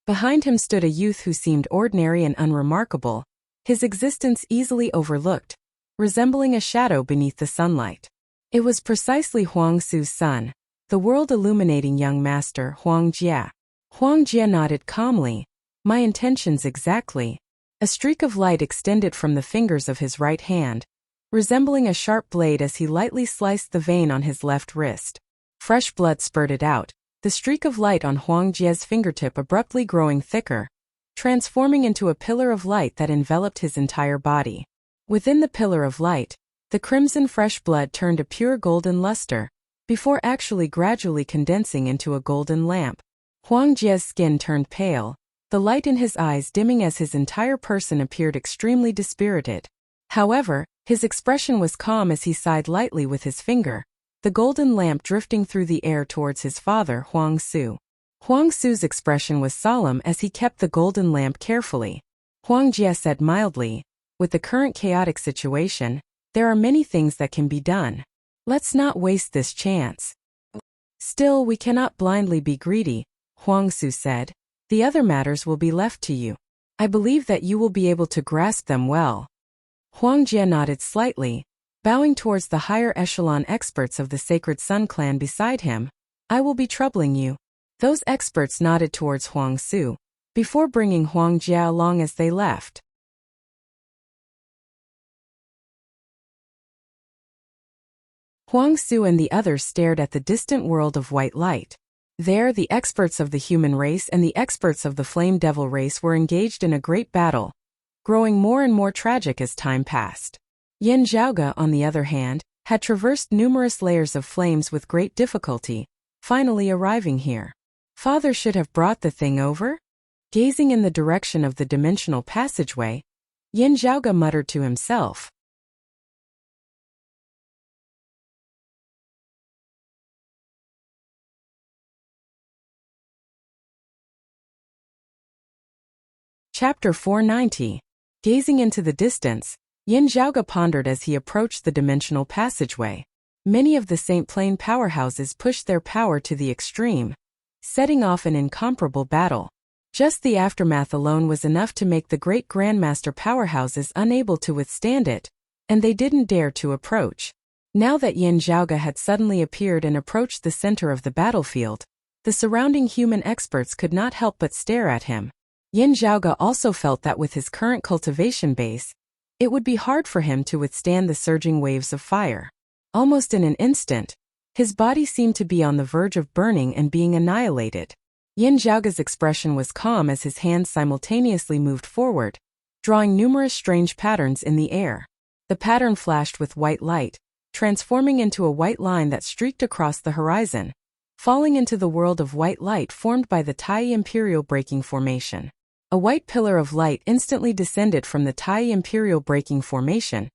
Behind him stood a youth who seemed ordinary and unremarkable, his existence easily overlooked, resembling a shadow beneath the sunlight. It was precisely Huang Su's son, the world-illuminating young master Huang Jia. Huang Jia nodded calmly. "My intentions exactly." A streak of light extended from the fingers of his right hand, resembling a sharp blade as he lightly sliced the vein on his left wrist. Fresh blood spurted out, the streak of light on Huang Jia's fingertip abruptly growing thicker, transforming into a pillar of light that enveloped his entire body. Within the pillar of light, the crimson fresh blood turned a pure golden luster, before actually gradually condensing into a golden lamp. Huang Jia's skin turned pale, the light in his eyes dimming as his entire person appeared extremely dispirited. However, his expression was calm as he sighed lightly with his finger, the golden lamp drifting through the air towards his father Huang Su. Huang Su's expression was solemn as he kept the golden lamp carefully. Huang Jia said mildly, "With the current chaotic situation, there are many things that can be done. Let's not waste this chance." "Still, we cannot blindly be greedy," Huang Su said. "The other matters will be left to you. I believe that you will be able to grasp them well." Huang Jia nodded slightly, bowing towards the higher echelon experts of the Sacred Sun clan beside him. "I will be troubling you." Those experts nodded towards Huang Su, before bringing Huang Jia along as they left. Huang Su and the others stared at the distant world of white light. There, the experts of the human race and the experts of the flame devil race were engaged in a great battle, growing more and more tragic as time passed. Yin Zhaoge, on the other hand, had traversed numerous layers of flames with great difficulty, finally arriving here. Father should have brought the thing over? Gazing in the direction of the dimensional passageway, Yin Zhaoge muttered to himself. Chapter 490. Gazing into the distance, Yin Zhaoge pondered as he approached the dimensional passageway. Many of the Saint Plane powerhouses pushed their power to the extreme, setting off an incomparable battle. Just the aftermath alone was enough to make the great Grandmaster powerhouses unable to withstand it, and they didn't dare to approach. Now that Yin Zhaoge had suddenly appeared and approached the center of the battlefield, the surrounding human experts could not help but stare at him. Yin Zhaoge also felt that with his current cultivation base, it would be hard for him to withstand the surging waves of fire. Almost in an instant, his body seemed to be on the verge of burning and being annihilated. Yin Zhaoge's expression was calm as his hands simultaneously moved forward, drawing numerous strange patterns in the air. The pattern flashed with white light, transforming into a white line that streaked across the horizon. falling into the world of white light formed by the Tai Imperial Breaking Formation. A white pillar of light instantly descended from the Tai Imperial Breaking Formation,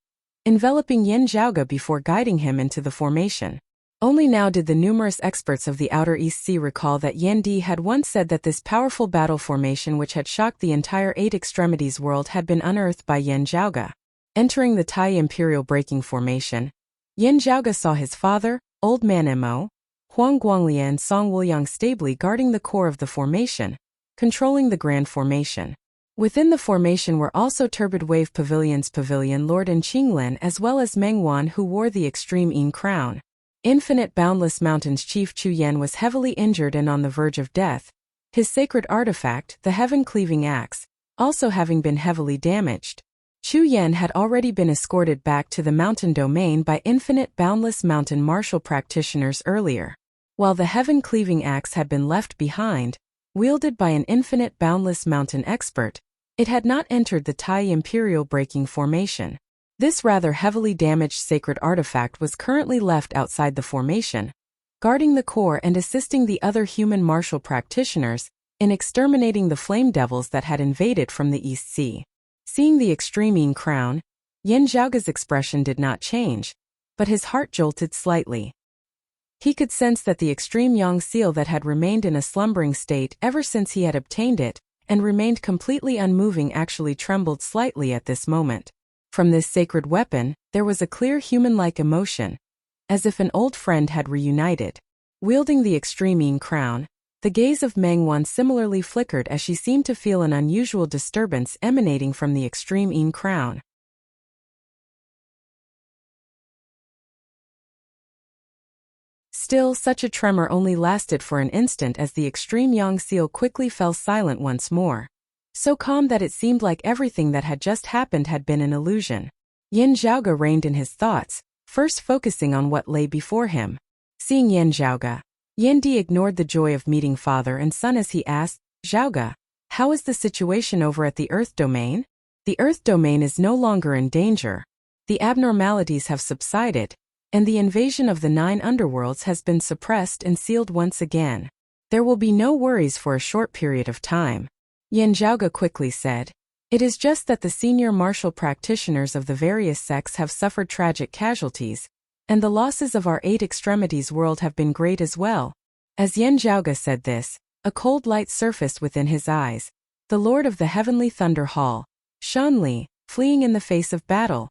enveloping Yin Zhaoge before guiding him into the formation. Only now did the numerous experts of the Outer East Sea recall that Yen Di had once said that this powerful battle formation which had shocked the entire Eight Extremities world had been unearthed by Yin Zhaoge. Entering the Tai Imperial Breaking Formation, Yin Zhaoge saw his father, Old Man Mo, Huang Guanglia and Song Wuliang stably guarding the core of the formation, controlling the Grand Formation. Within the formation were also Turbid Wave Pavilion's Pavilion Lord and Qinglin as well as Meng Wan who wore the Extreme Yin crown. Infinite Boundless Mountains Chief Chu Yen was heavily injured and on the verge of death, his sacred artifact, the Heaven-Cleaving Axe, also having been heavily damaged. Chu Yen had already been escorted back to the mountain domain by Infinite Boundless Mountain martial practitioners earlier, while the Heaven-Cleaving Axe had been left behind, wielded by an Infinite Boundless Mountain expert. It had not entered the Tai Imperial Breaking Formation. This rather heavily damaged sacred artifact was currently left outside the formation, guarding the core and assisting the other human martial practitioners in exterminating the flame devils that had invaded from the East Sea. Seeing the Extreme Yin crown, Yin Zhaoge's expression did not change, but his heart jolted slightly. He could sense that the Extreme Yang seal that had remained in a slumbering state ever since he had obtained it and remained completely unmoving actually trembled slightly at this moment. From this sacred weapon, there was a clear human-like emotion, as if an old friend had reunited. Wielding the Extreme Yin crown, the gaze of Meng Wan similarly flickered as she seemed to feel an unusual disturbance emanating from the Extreme Yin crown. Still, such a tremor only lasted for an instant as the Extreme Yang seal quickly fell silent once more, so calm that it seemed like everything that had just happened had been an illusion. Yin Zhaoge reined in his thoughts, first focusing on what lay before him. Seeing Yin Zhaoge, Yen Di ignored the joy of meeting father and son as he asked, "Zhaoge, how is the situation over at the Earth Domain?" The Earth Domain is no longer in danger. The abnormalities have subsided, and the invasion of the 9 underworlds has been suppressed and sealed once again. There will be no worries for a short period of time. Yin Zhaoge quickly said, "It is just that the senior martial practitioners of the various sects have suffered tragic casualties, and the losses of our 8 extremities world have been great as well." As Yin Zhaoge said this, a cold light surfaced within his eyes. The Lord of the Heavenly Thunder Hall, Shan Li, fleeing in the face of battle.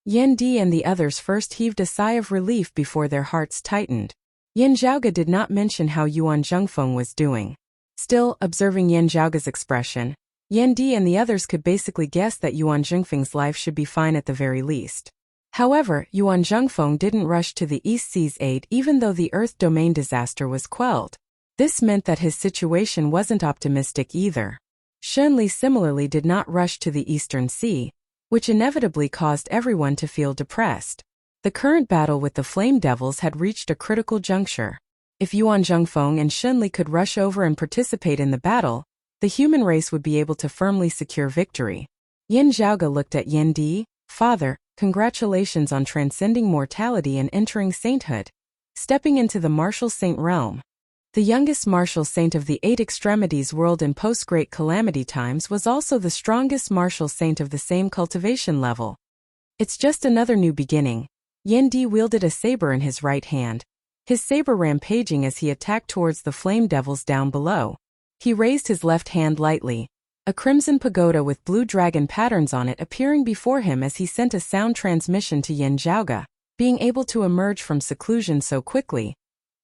Yen Di and the others first heaved a sigh of relief before their hearts tightened. Yin Zhaoge did not mention how Yuan Zhengfeng was doing. Still, observing Yin Zhaoge's expression, Yen Di and the others could basically guess that Yuan Zhengfeng's life should be fine at the very least. However, Yuan Zhengfeng didn't rush to the East Sea's aid even though the Earth Domain disaster was quelled. This meant that his situation wasn't optimistic either. Shan Li similarly did not rush to the Eastern Sea, which inevitably caused everyone to feel depressed. The current battle with the Flame Devils had reached a critical juncture. If Yuan Zhengfeng and Shan Li could rush over and participate in the battle, the human race would be able to firmly secure victory. Yin Zhaoge looked at Yen Di. "Father, congratulations on transcending mortality and entering sainthood. Stepping into the martial saint realm." The youngest martial saint of the 8 extremities world in post-Great Calamity times was also the strongest martial saint of the same cultivation level. It's just another new beginning. Yen Di wielded a saber in his right hand, his saber rampaging as he attacked towards the flame devils down below. He raised his left hand lightly, a crimson pagoda with blue dragon patterns on it appearing before him as he sent a sound transmission to Yin Zhaoge. Being able to emerge from seclusion so quickly,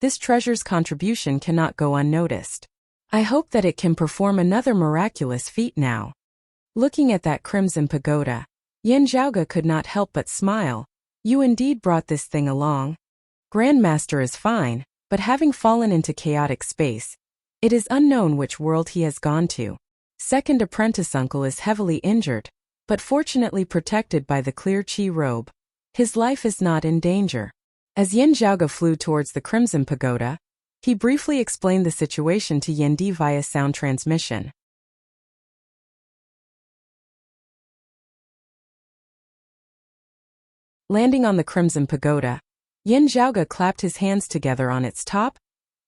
this treasure's contribution cannot go unnoticed. I hope that it can perform another miraculous feat now. Looking at that crimson pagoda, Yin Zhaoge could not help but smile. You indeed brought this thing along. Grandmaster is fine, but having fallen into chaotic space, it is unknown which world he has gone to. Second apprentice uncle is heavily injured, but fortunately protected by the clear chi robe. His life is not in danger. As Yin Zhaoge flew towards the crimson pagoda, he briefly explained the situation to Yen Di via sound transmission. Landing on the crimson pagoda, Yin Zhaoge clapped his hands together on its top,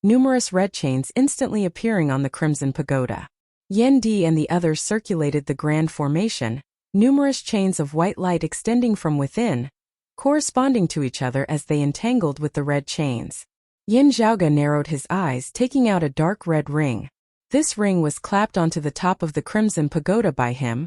numerous red chains instantly appearing on the crimson pagoda. Yan Di and the others circulated the grand formation, numerous chains of white light extending from within, corresponding to each other as they entangled with the red chains. Yin Zhaoge narrowed his eyes, taking out a dark red ring. This ring was clapped onto the top of the crimson pagoda by him,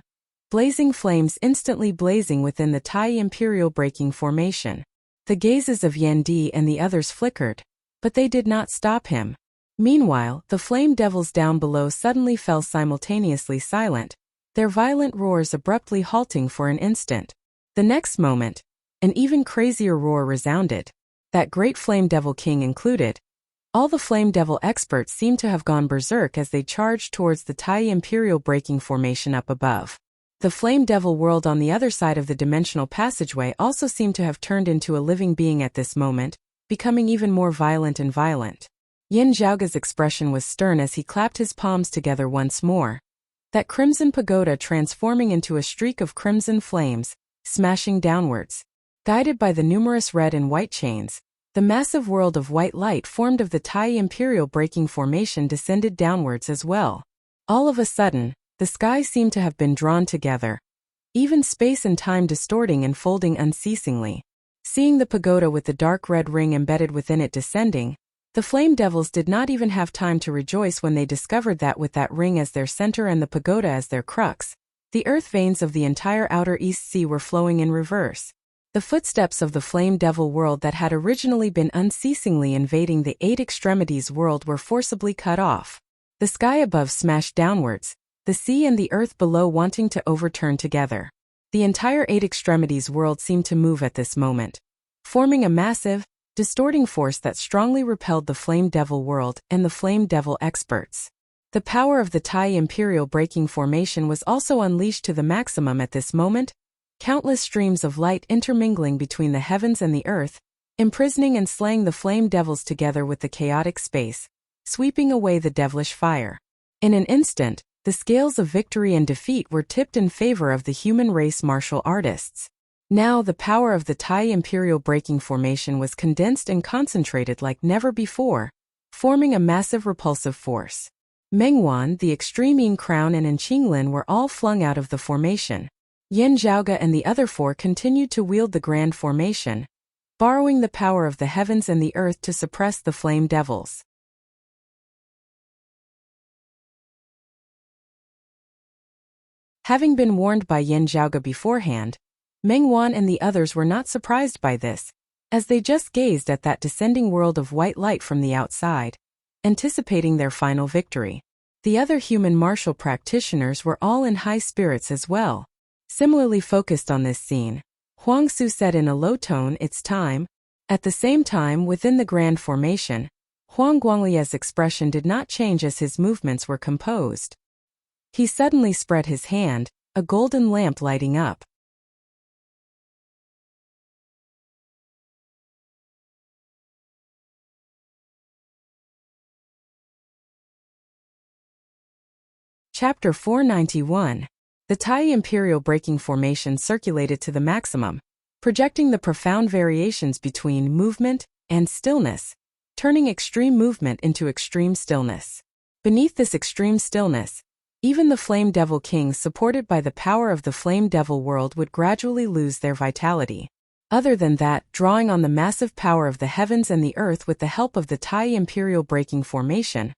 blazing flames instantly blazing within the Tai Imperial breaking formation. The gazes of Yan Di and the others flickered, but they did not stop him. Meanwhile, the flame devils down below suddenly fell simultaneously silent, their violent roars abruptly halting for an instant. The next moment, an even crazier roar resounded, that great Flame Devil King included. All the Flame Devil experts seemed to have gone berserk as they charged towards the Tai Imperial breaking formation up above. The Flame Devil world on the other side of the dimensional passageway also seemed to have turned into a living being at this moment, becoming even more violent and violent. Yin Zhaoge's expression was stern as he clapped his palms together once more. That crimson pagoda transforming into a streak of crimson flames, smashing downwards. Guided by the numerous red and white chains, the massive world of white light formed of the Tai Imperial breaking formation descended downwards as well. All of a sudden, the sky seemed to have been drawn together, even space and time distorting and folding unceasingly. Seeing the pagoda with the dark red ring embedded within it descending, the Flame Devils did not even have time to rejoice when they discovered that with that ring as their center and the pagoda as their crux, the earth veins of the entire outer East Sea were flowing in reverse. The footsteps of the Flame Devil world that had originally been unceasingly invading the Eight Extremities world were forcibly cut off. The sky above smashed downwards, the sea and the earth below wanting to overturn together. The entire Eight Extremities world seemed to move at this moment, forming a massive, distorting force that strongly repelled the Flame Devil world and the Flame Devil experts. The power of the Tai Imperial breaking formation was also unleashed to the maximum at this moment, countless streams of light intermingling between the heavens and the earth, imprisoning and slaying the Flame Devils together with the chaotic space, sweeping away the devilish fire. In an instant, the scales of victory and defeat were tipped in favor of the human race martial artists. Now the power of the Tai Imperial breaking formation was condensed and concentrated like never before, forming a massive repulsive force. Mengwan, the Extreme Yin Crown and Qinglin were all flung out of the formation. Yin Zhaoge and the other four continued to wield the grand formation, borrowing the power of the heavens and the earth to suppress the Flame Devils. Having been warned by Yin Zhaoge beforehand, Mengwan and the others were not surprised by this, as they just gazed at that descending world of white light from the outside, anticipating their final victory. The other human martial practitioners were all in high spirits as well. Similarly focused on this scene, Huang Su said in a low tone, "It's time." At the same time, within the grand formation, Huang Guanglia's expression did not change as his movements were composed. He suddenly spread his hand, a golden lamp lighting up. Chapter 491. The Tai Imperial breaking formation circulated to the maximum, projecting the profound variations between movement and stillness, turning extreme movement into extreme stillness. Beneath this extreme stillness, even the Flame Devil Kings supported by the power of the Flame Devil world would gradually lose their vitality. Other than that, drawing on the massive power of the heavens and the earth with the help of the Tai Imperial breaking formation,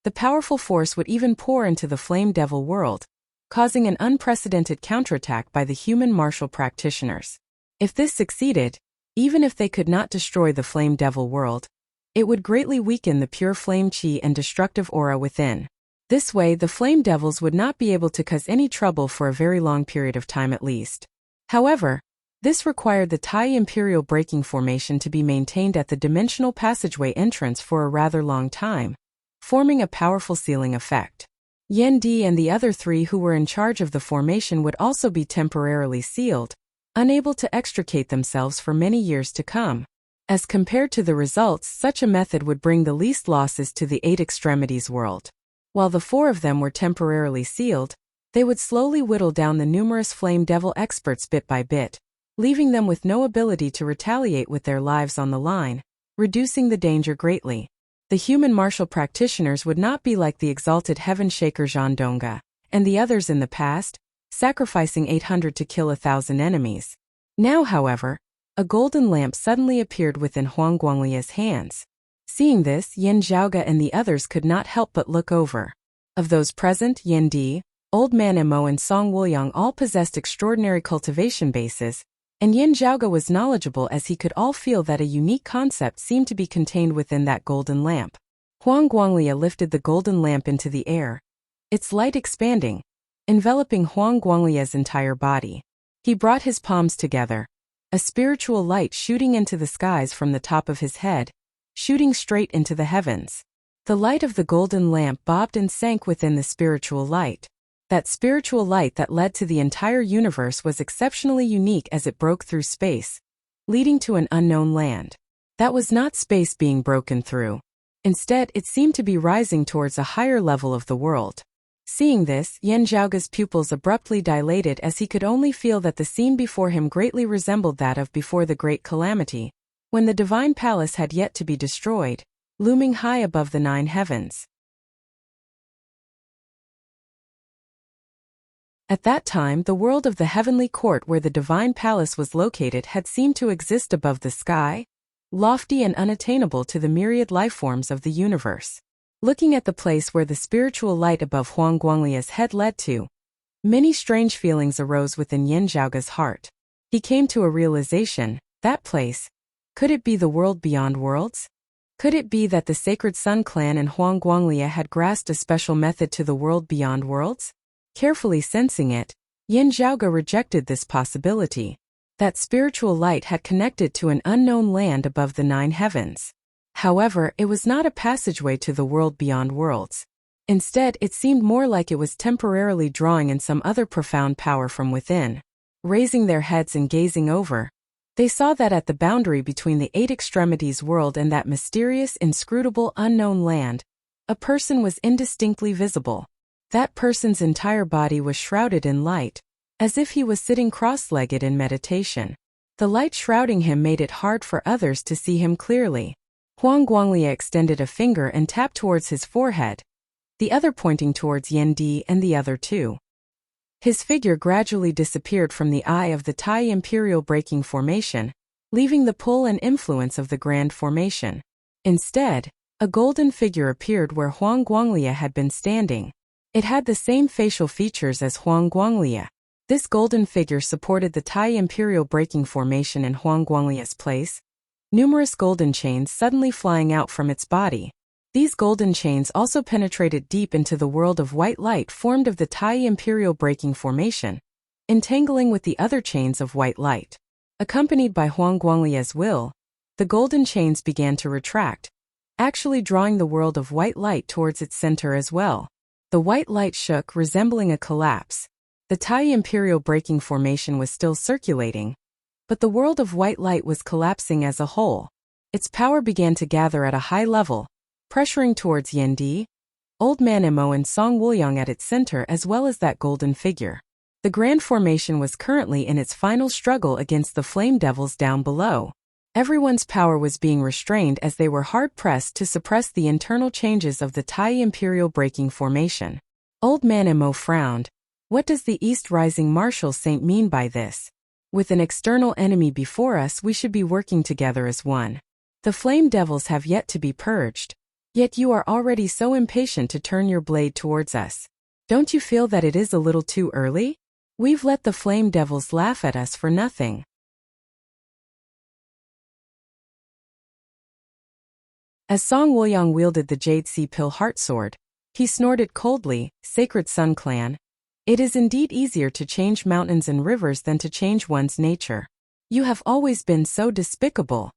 the powerful force would even pour into the Flame Devil world, causing an unprecedented counterattack by the human martial practitioners. If this succeeded, even if they could not destroy the Flame Devil world, it would greatly weaken the pure flame chi and destructive aura within. This way, the Flame Devils would not be able to cause any trouble for a very long period of time at least. However, this required the Tai Imperial breaking formation to be maintained at the dimensional passageway entrance for a rather long time, forming a powerful sealing effect. Yan Di and the other three who were in charge of the formation would also be temporarily sealed, unable to extricate themselves for many years to come. As compared to the results, such a method would bring the least losses to the Eight Extremities world. While the four of them were temporarily sealed, they would slowly whittle down the numerous Flame Devil experts bit by bit, leaving them with no ability to retaliate with their lives on the line, reducing the danger greatly. The human martial practitioners would not be like the exalted heaven shaker Zhan Dongge and the others in the past, sacrificing 800 to kill 1,000 enemies. Now, however, a golden lamp suddenly appeared within Huang Guanglia's hands. Seeing this, Yan Zhaoge and the others could not help but look over. Of those present, Yan Di, Old Man Emo and Song Wuliang all possessed extraordinary cultivation bases, and Yan Zhaoge was knowledgeable as he could all feel that a unique concept seemed to be contained within that golden lamp. Huang Guanglia lifted the golden lamp into the air, its light expanding, enveloping Huang Guanglia's entire body. He brought his palms together, a spiritual light shooting into the skies from the top of his head, shooting straight into the heavens. The light of the golden lamp bobbed and sank within the spiritual light. That spiritual light that led to the entire universe was exceptionally unique as it broke through space, leading to an unknown land. That was not space being broken through. Instead, it seemed to be rising towards a higher level of the world. Seeing this, Yan Zhaoge's pupils abruptly dilated as he could only feel that the scene before him greatly resembled that of before the Great Calamity, when the divine palace had yet to be destroyed, looming high above the 9 heavens. At that time, the world of the heavenly court where the divine palace was located had seemed to exist above the sky, lofty and unattainable to the myriad lifeforms of the universe. Looking at the place where the spiritual light above Huang Guanglia's head led to, many strange feelings arose within Yan Zhaoge's heart. He came to a realization, that place, could it be the world beyond worlds? Could it be that the Sacred Sun clan and Huang Guanglia had grasped a special method to the world beyond worlds? Carefully sensing it, Yan Zhaoge rejected this possibility. That spiritual light had connected to an unknown land above the 9 heavens. However, it was not a passageway to the world beyond worlds. Instead, it seemed more like it was temporarily drawing in some other profound power from within. Raising their heads and gazing over, they saw that at the boundary between the 8 extremities world and that mysterious, inscrutable, unknown land, a person was indistinctly visible. That person's entire body was shrouded in light, as if he was sitting cross-legged in meditation. The light shrouding him made it hard for others to see him clearly. Huang Guanglia extended a finger and tapped towards his forehead, the other pointing towards Yan Di and the other 2. His figure gradually disappeared from the eye of the Tai Imperial Breaking Formation, leaving the pull and influence of the Grand Formation. Instead, a golden figure appeared where Huang Guanglia had been standing. It had the same facial features as Huang Guanglia. This golden figure supported the Tai Imperial Breaking Formation in Huang Guanglia's place, numerous golden chains suddenly flying out from its body. These golden chains also penetrated deep into the world of white light formed of the Tai Imperial Breaking Formation, entangling with the other chains of white light. Accompanied by Huang Guanglia's will, the golden chains began to retract, actually drawing the world of white light towards its center as well. The white light shook, resembling a collapse. The Tai Imperial Breaking Formation was still circulating, but the world of white light was collapsing as a whole. Its power began to gather at a high level, pressuring towards Yan Di, Old Man Emo and Song Wuliang at its center as well as that golden figure. The Grand Formation was currently in its final struggle against the Flame Devils down below. Everyone's power was being restrained as they were hard-pressed to suppress the internal changes of the Tai Imperial Breaking Formation. Old Man Emo frowned. What does the East Rising Martial Saint mean by this? With an external enemy before us, we should be working together as one. The Flame Devils have yet to be purged. Yet you are already so impatient to turn your blade towards us. Don't you feel that it is a little too early? We've let the Flame Devils laugh at us for nothing. As Song Wuliang wielded the Jade Sea Pill Heart Sword, he snorted coldly, Sacred Sun Clan. It is indeed easier to change mountains and rivers than to change one's nature. You have always been so despicable.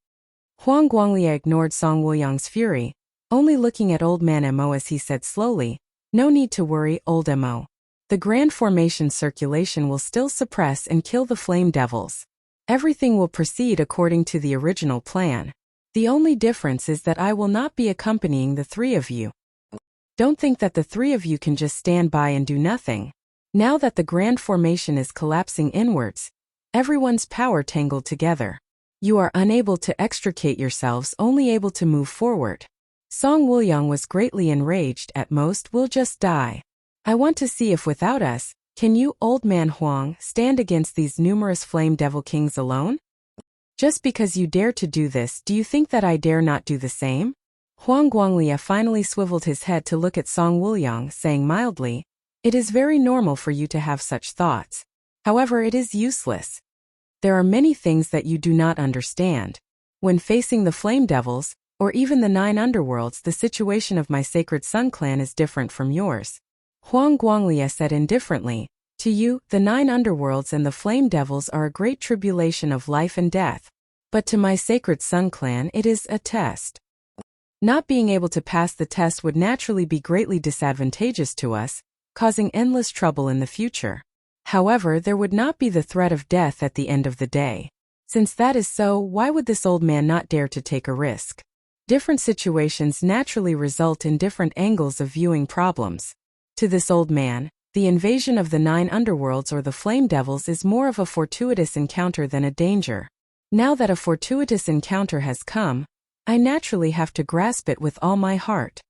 Huang Guanglia ignored Song Wuliang's fury, only looking at Old Man Emo as he said slowly, "No need to worry, Old Emo. The Grand Formation circulation will still suppress and kill the Flame Devils. Everything will proceed according to the original plan. The only difference is that I will not be accompanying the 3 of you. Don't think that the 3 of you can just stand by and do nothing. Now that the Grand Formation is collapsing inwards, everyone's power tangled together. You are unable to extricate yourselves, only able to move forward. Song Wuliang was greatly enraged. At most, we'll just die. I want to see if without us, can you, old man Huang, stand against these numerous flame devil kings alone? Just because you dare to do this, do you think that I dare not do the same? Huang Guanglia finally swiveled his head to look at Song Wuliang, saying mildly, "It is very normal for you to have such thoughts. However, it is useless. There are many things that you do not understand. When facing the flame devils, or even the 9 underworlds, the situation of my sacred Sun clan is different from yours." Huang Guanglia said indifferently, "To you, the 9 underworlds and the flame devils are a great tribulation of life and death. But to my sacred Sun clan it is a test. Not being able to pass the test would naturally be greatly disadvantageous to us, causing endless trouble in the future. However, there would not be the threat of death at the end of the day. Since that is so, why would this old man not dare to take a risk? Different situations naturally result in different angles of viewing problems. To this old man, the invasion of the 9 underworlds or the flame devils is more of a fortuitous encounter than a danger. Now that a fortuitous encounter has come, I naturally have to grasp it with all my heart.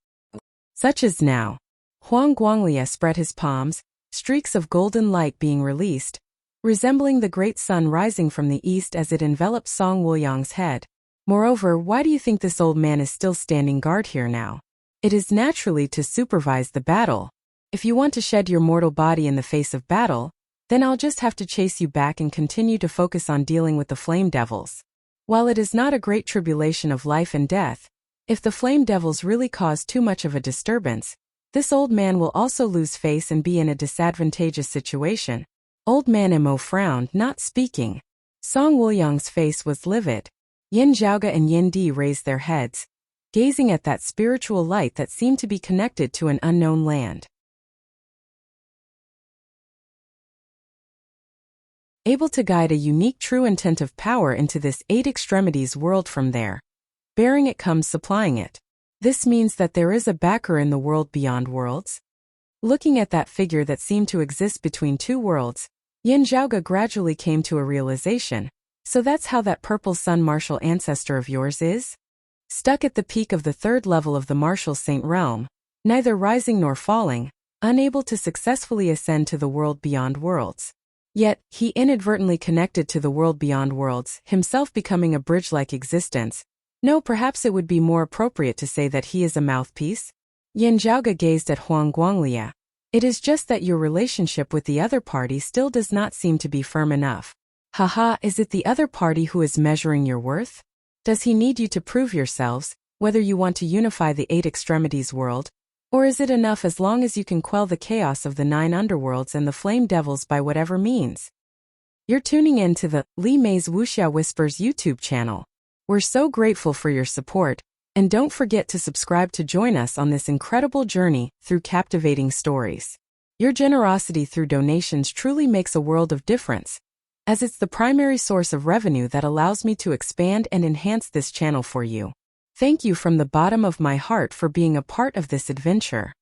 Such as now." Huang Guanglia spread his palms, streaks of golden light being released, resembling the great sun rising from the east as it enveloped Song Wuliang's head. "Moreover, why do you think this old man is still standing guard here now? It is naturally to supervise the battle. If you want to shed your mortal body in the face of battle, then I'll just have to chase you back and continue to focus on dealing with the flame devils. While it is not a great tribulation of life and death, if the flame devils really cause too much of a disturbance, this old man will also lose face and be in a disadvantageous situation." Old man Mo frowned, not speaking. Song Wuliang's face was livid. Yin Zhaoge and Yin Di raised their heads, gazing at that spiritual light that seemed to be connected to an unknown land. Able to guide a unique true intent of power into this 8 extremities world from there. Bearing it comes supplying it. This means that there is a backer in the world beyond worlds. Looking at that figure that seemed to exist between 2 worlds, Yin Zhaoge gradually came to a realization. So that's how that purple sun martial ancestor of yours is? Stuck at the peak of the 3rd level of the martial saint realm, neither rising nor falling, unable to successfully ascend to the world beyond worlds. Yet, he inadvertently connected to the world beyond worlds, himself becoming a bridge-like existence. No, perhaps it would be more appropriate to say that he is a mouthpiece. Yin Zhaoge gazed at Huang Guanglia. It is just that your relationship with the other party still does not seem to be firm enough. Haha, is it the other party who is measuring your worth? Does he need you to prove yourselves, whether you want to unify the 8 extremities world? Or is it enough as long as you can quell the chaos of the 9 underworlds and the flame devils by whatever means? You're tuning in to the Li Mei's Wuxia Whispers YouTube channel. We're so grateful for your support, and don't forget to subscribe to join us on this incredible journey through captivating stories. Your generosity through donations truly makes a world of difference, as it's the primary source of revenue that allows me to expand and enhance this channel for you. Thank you from the bottom of my heart for being a part of this adventure.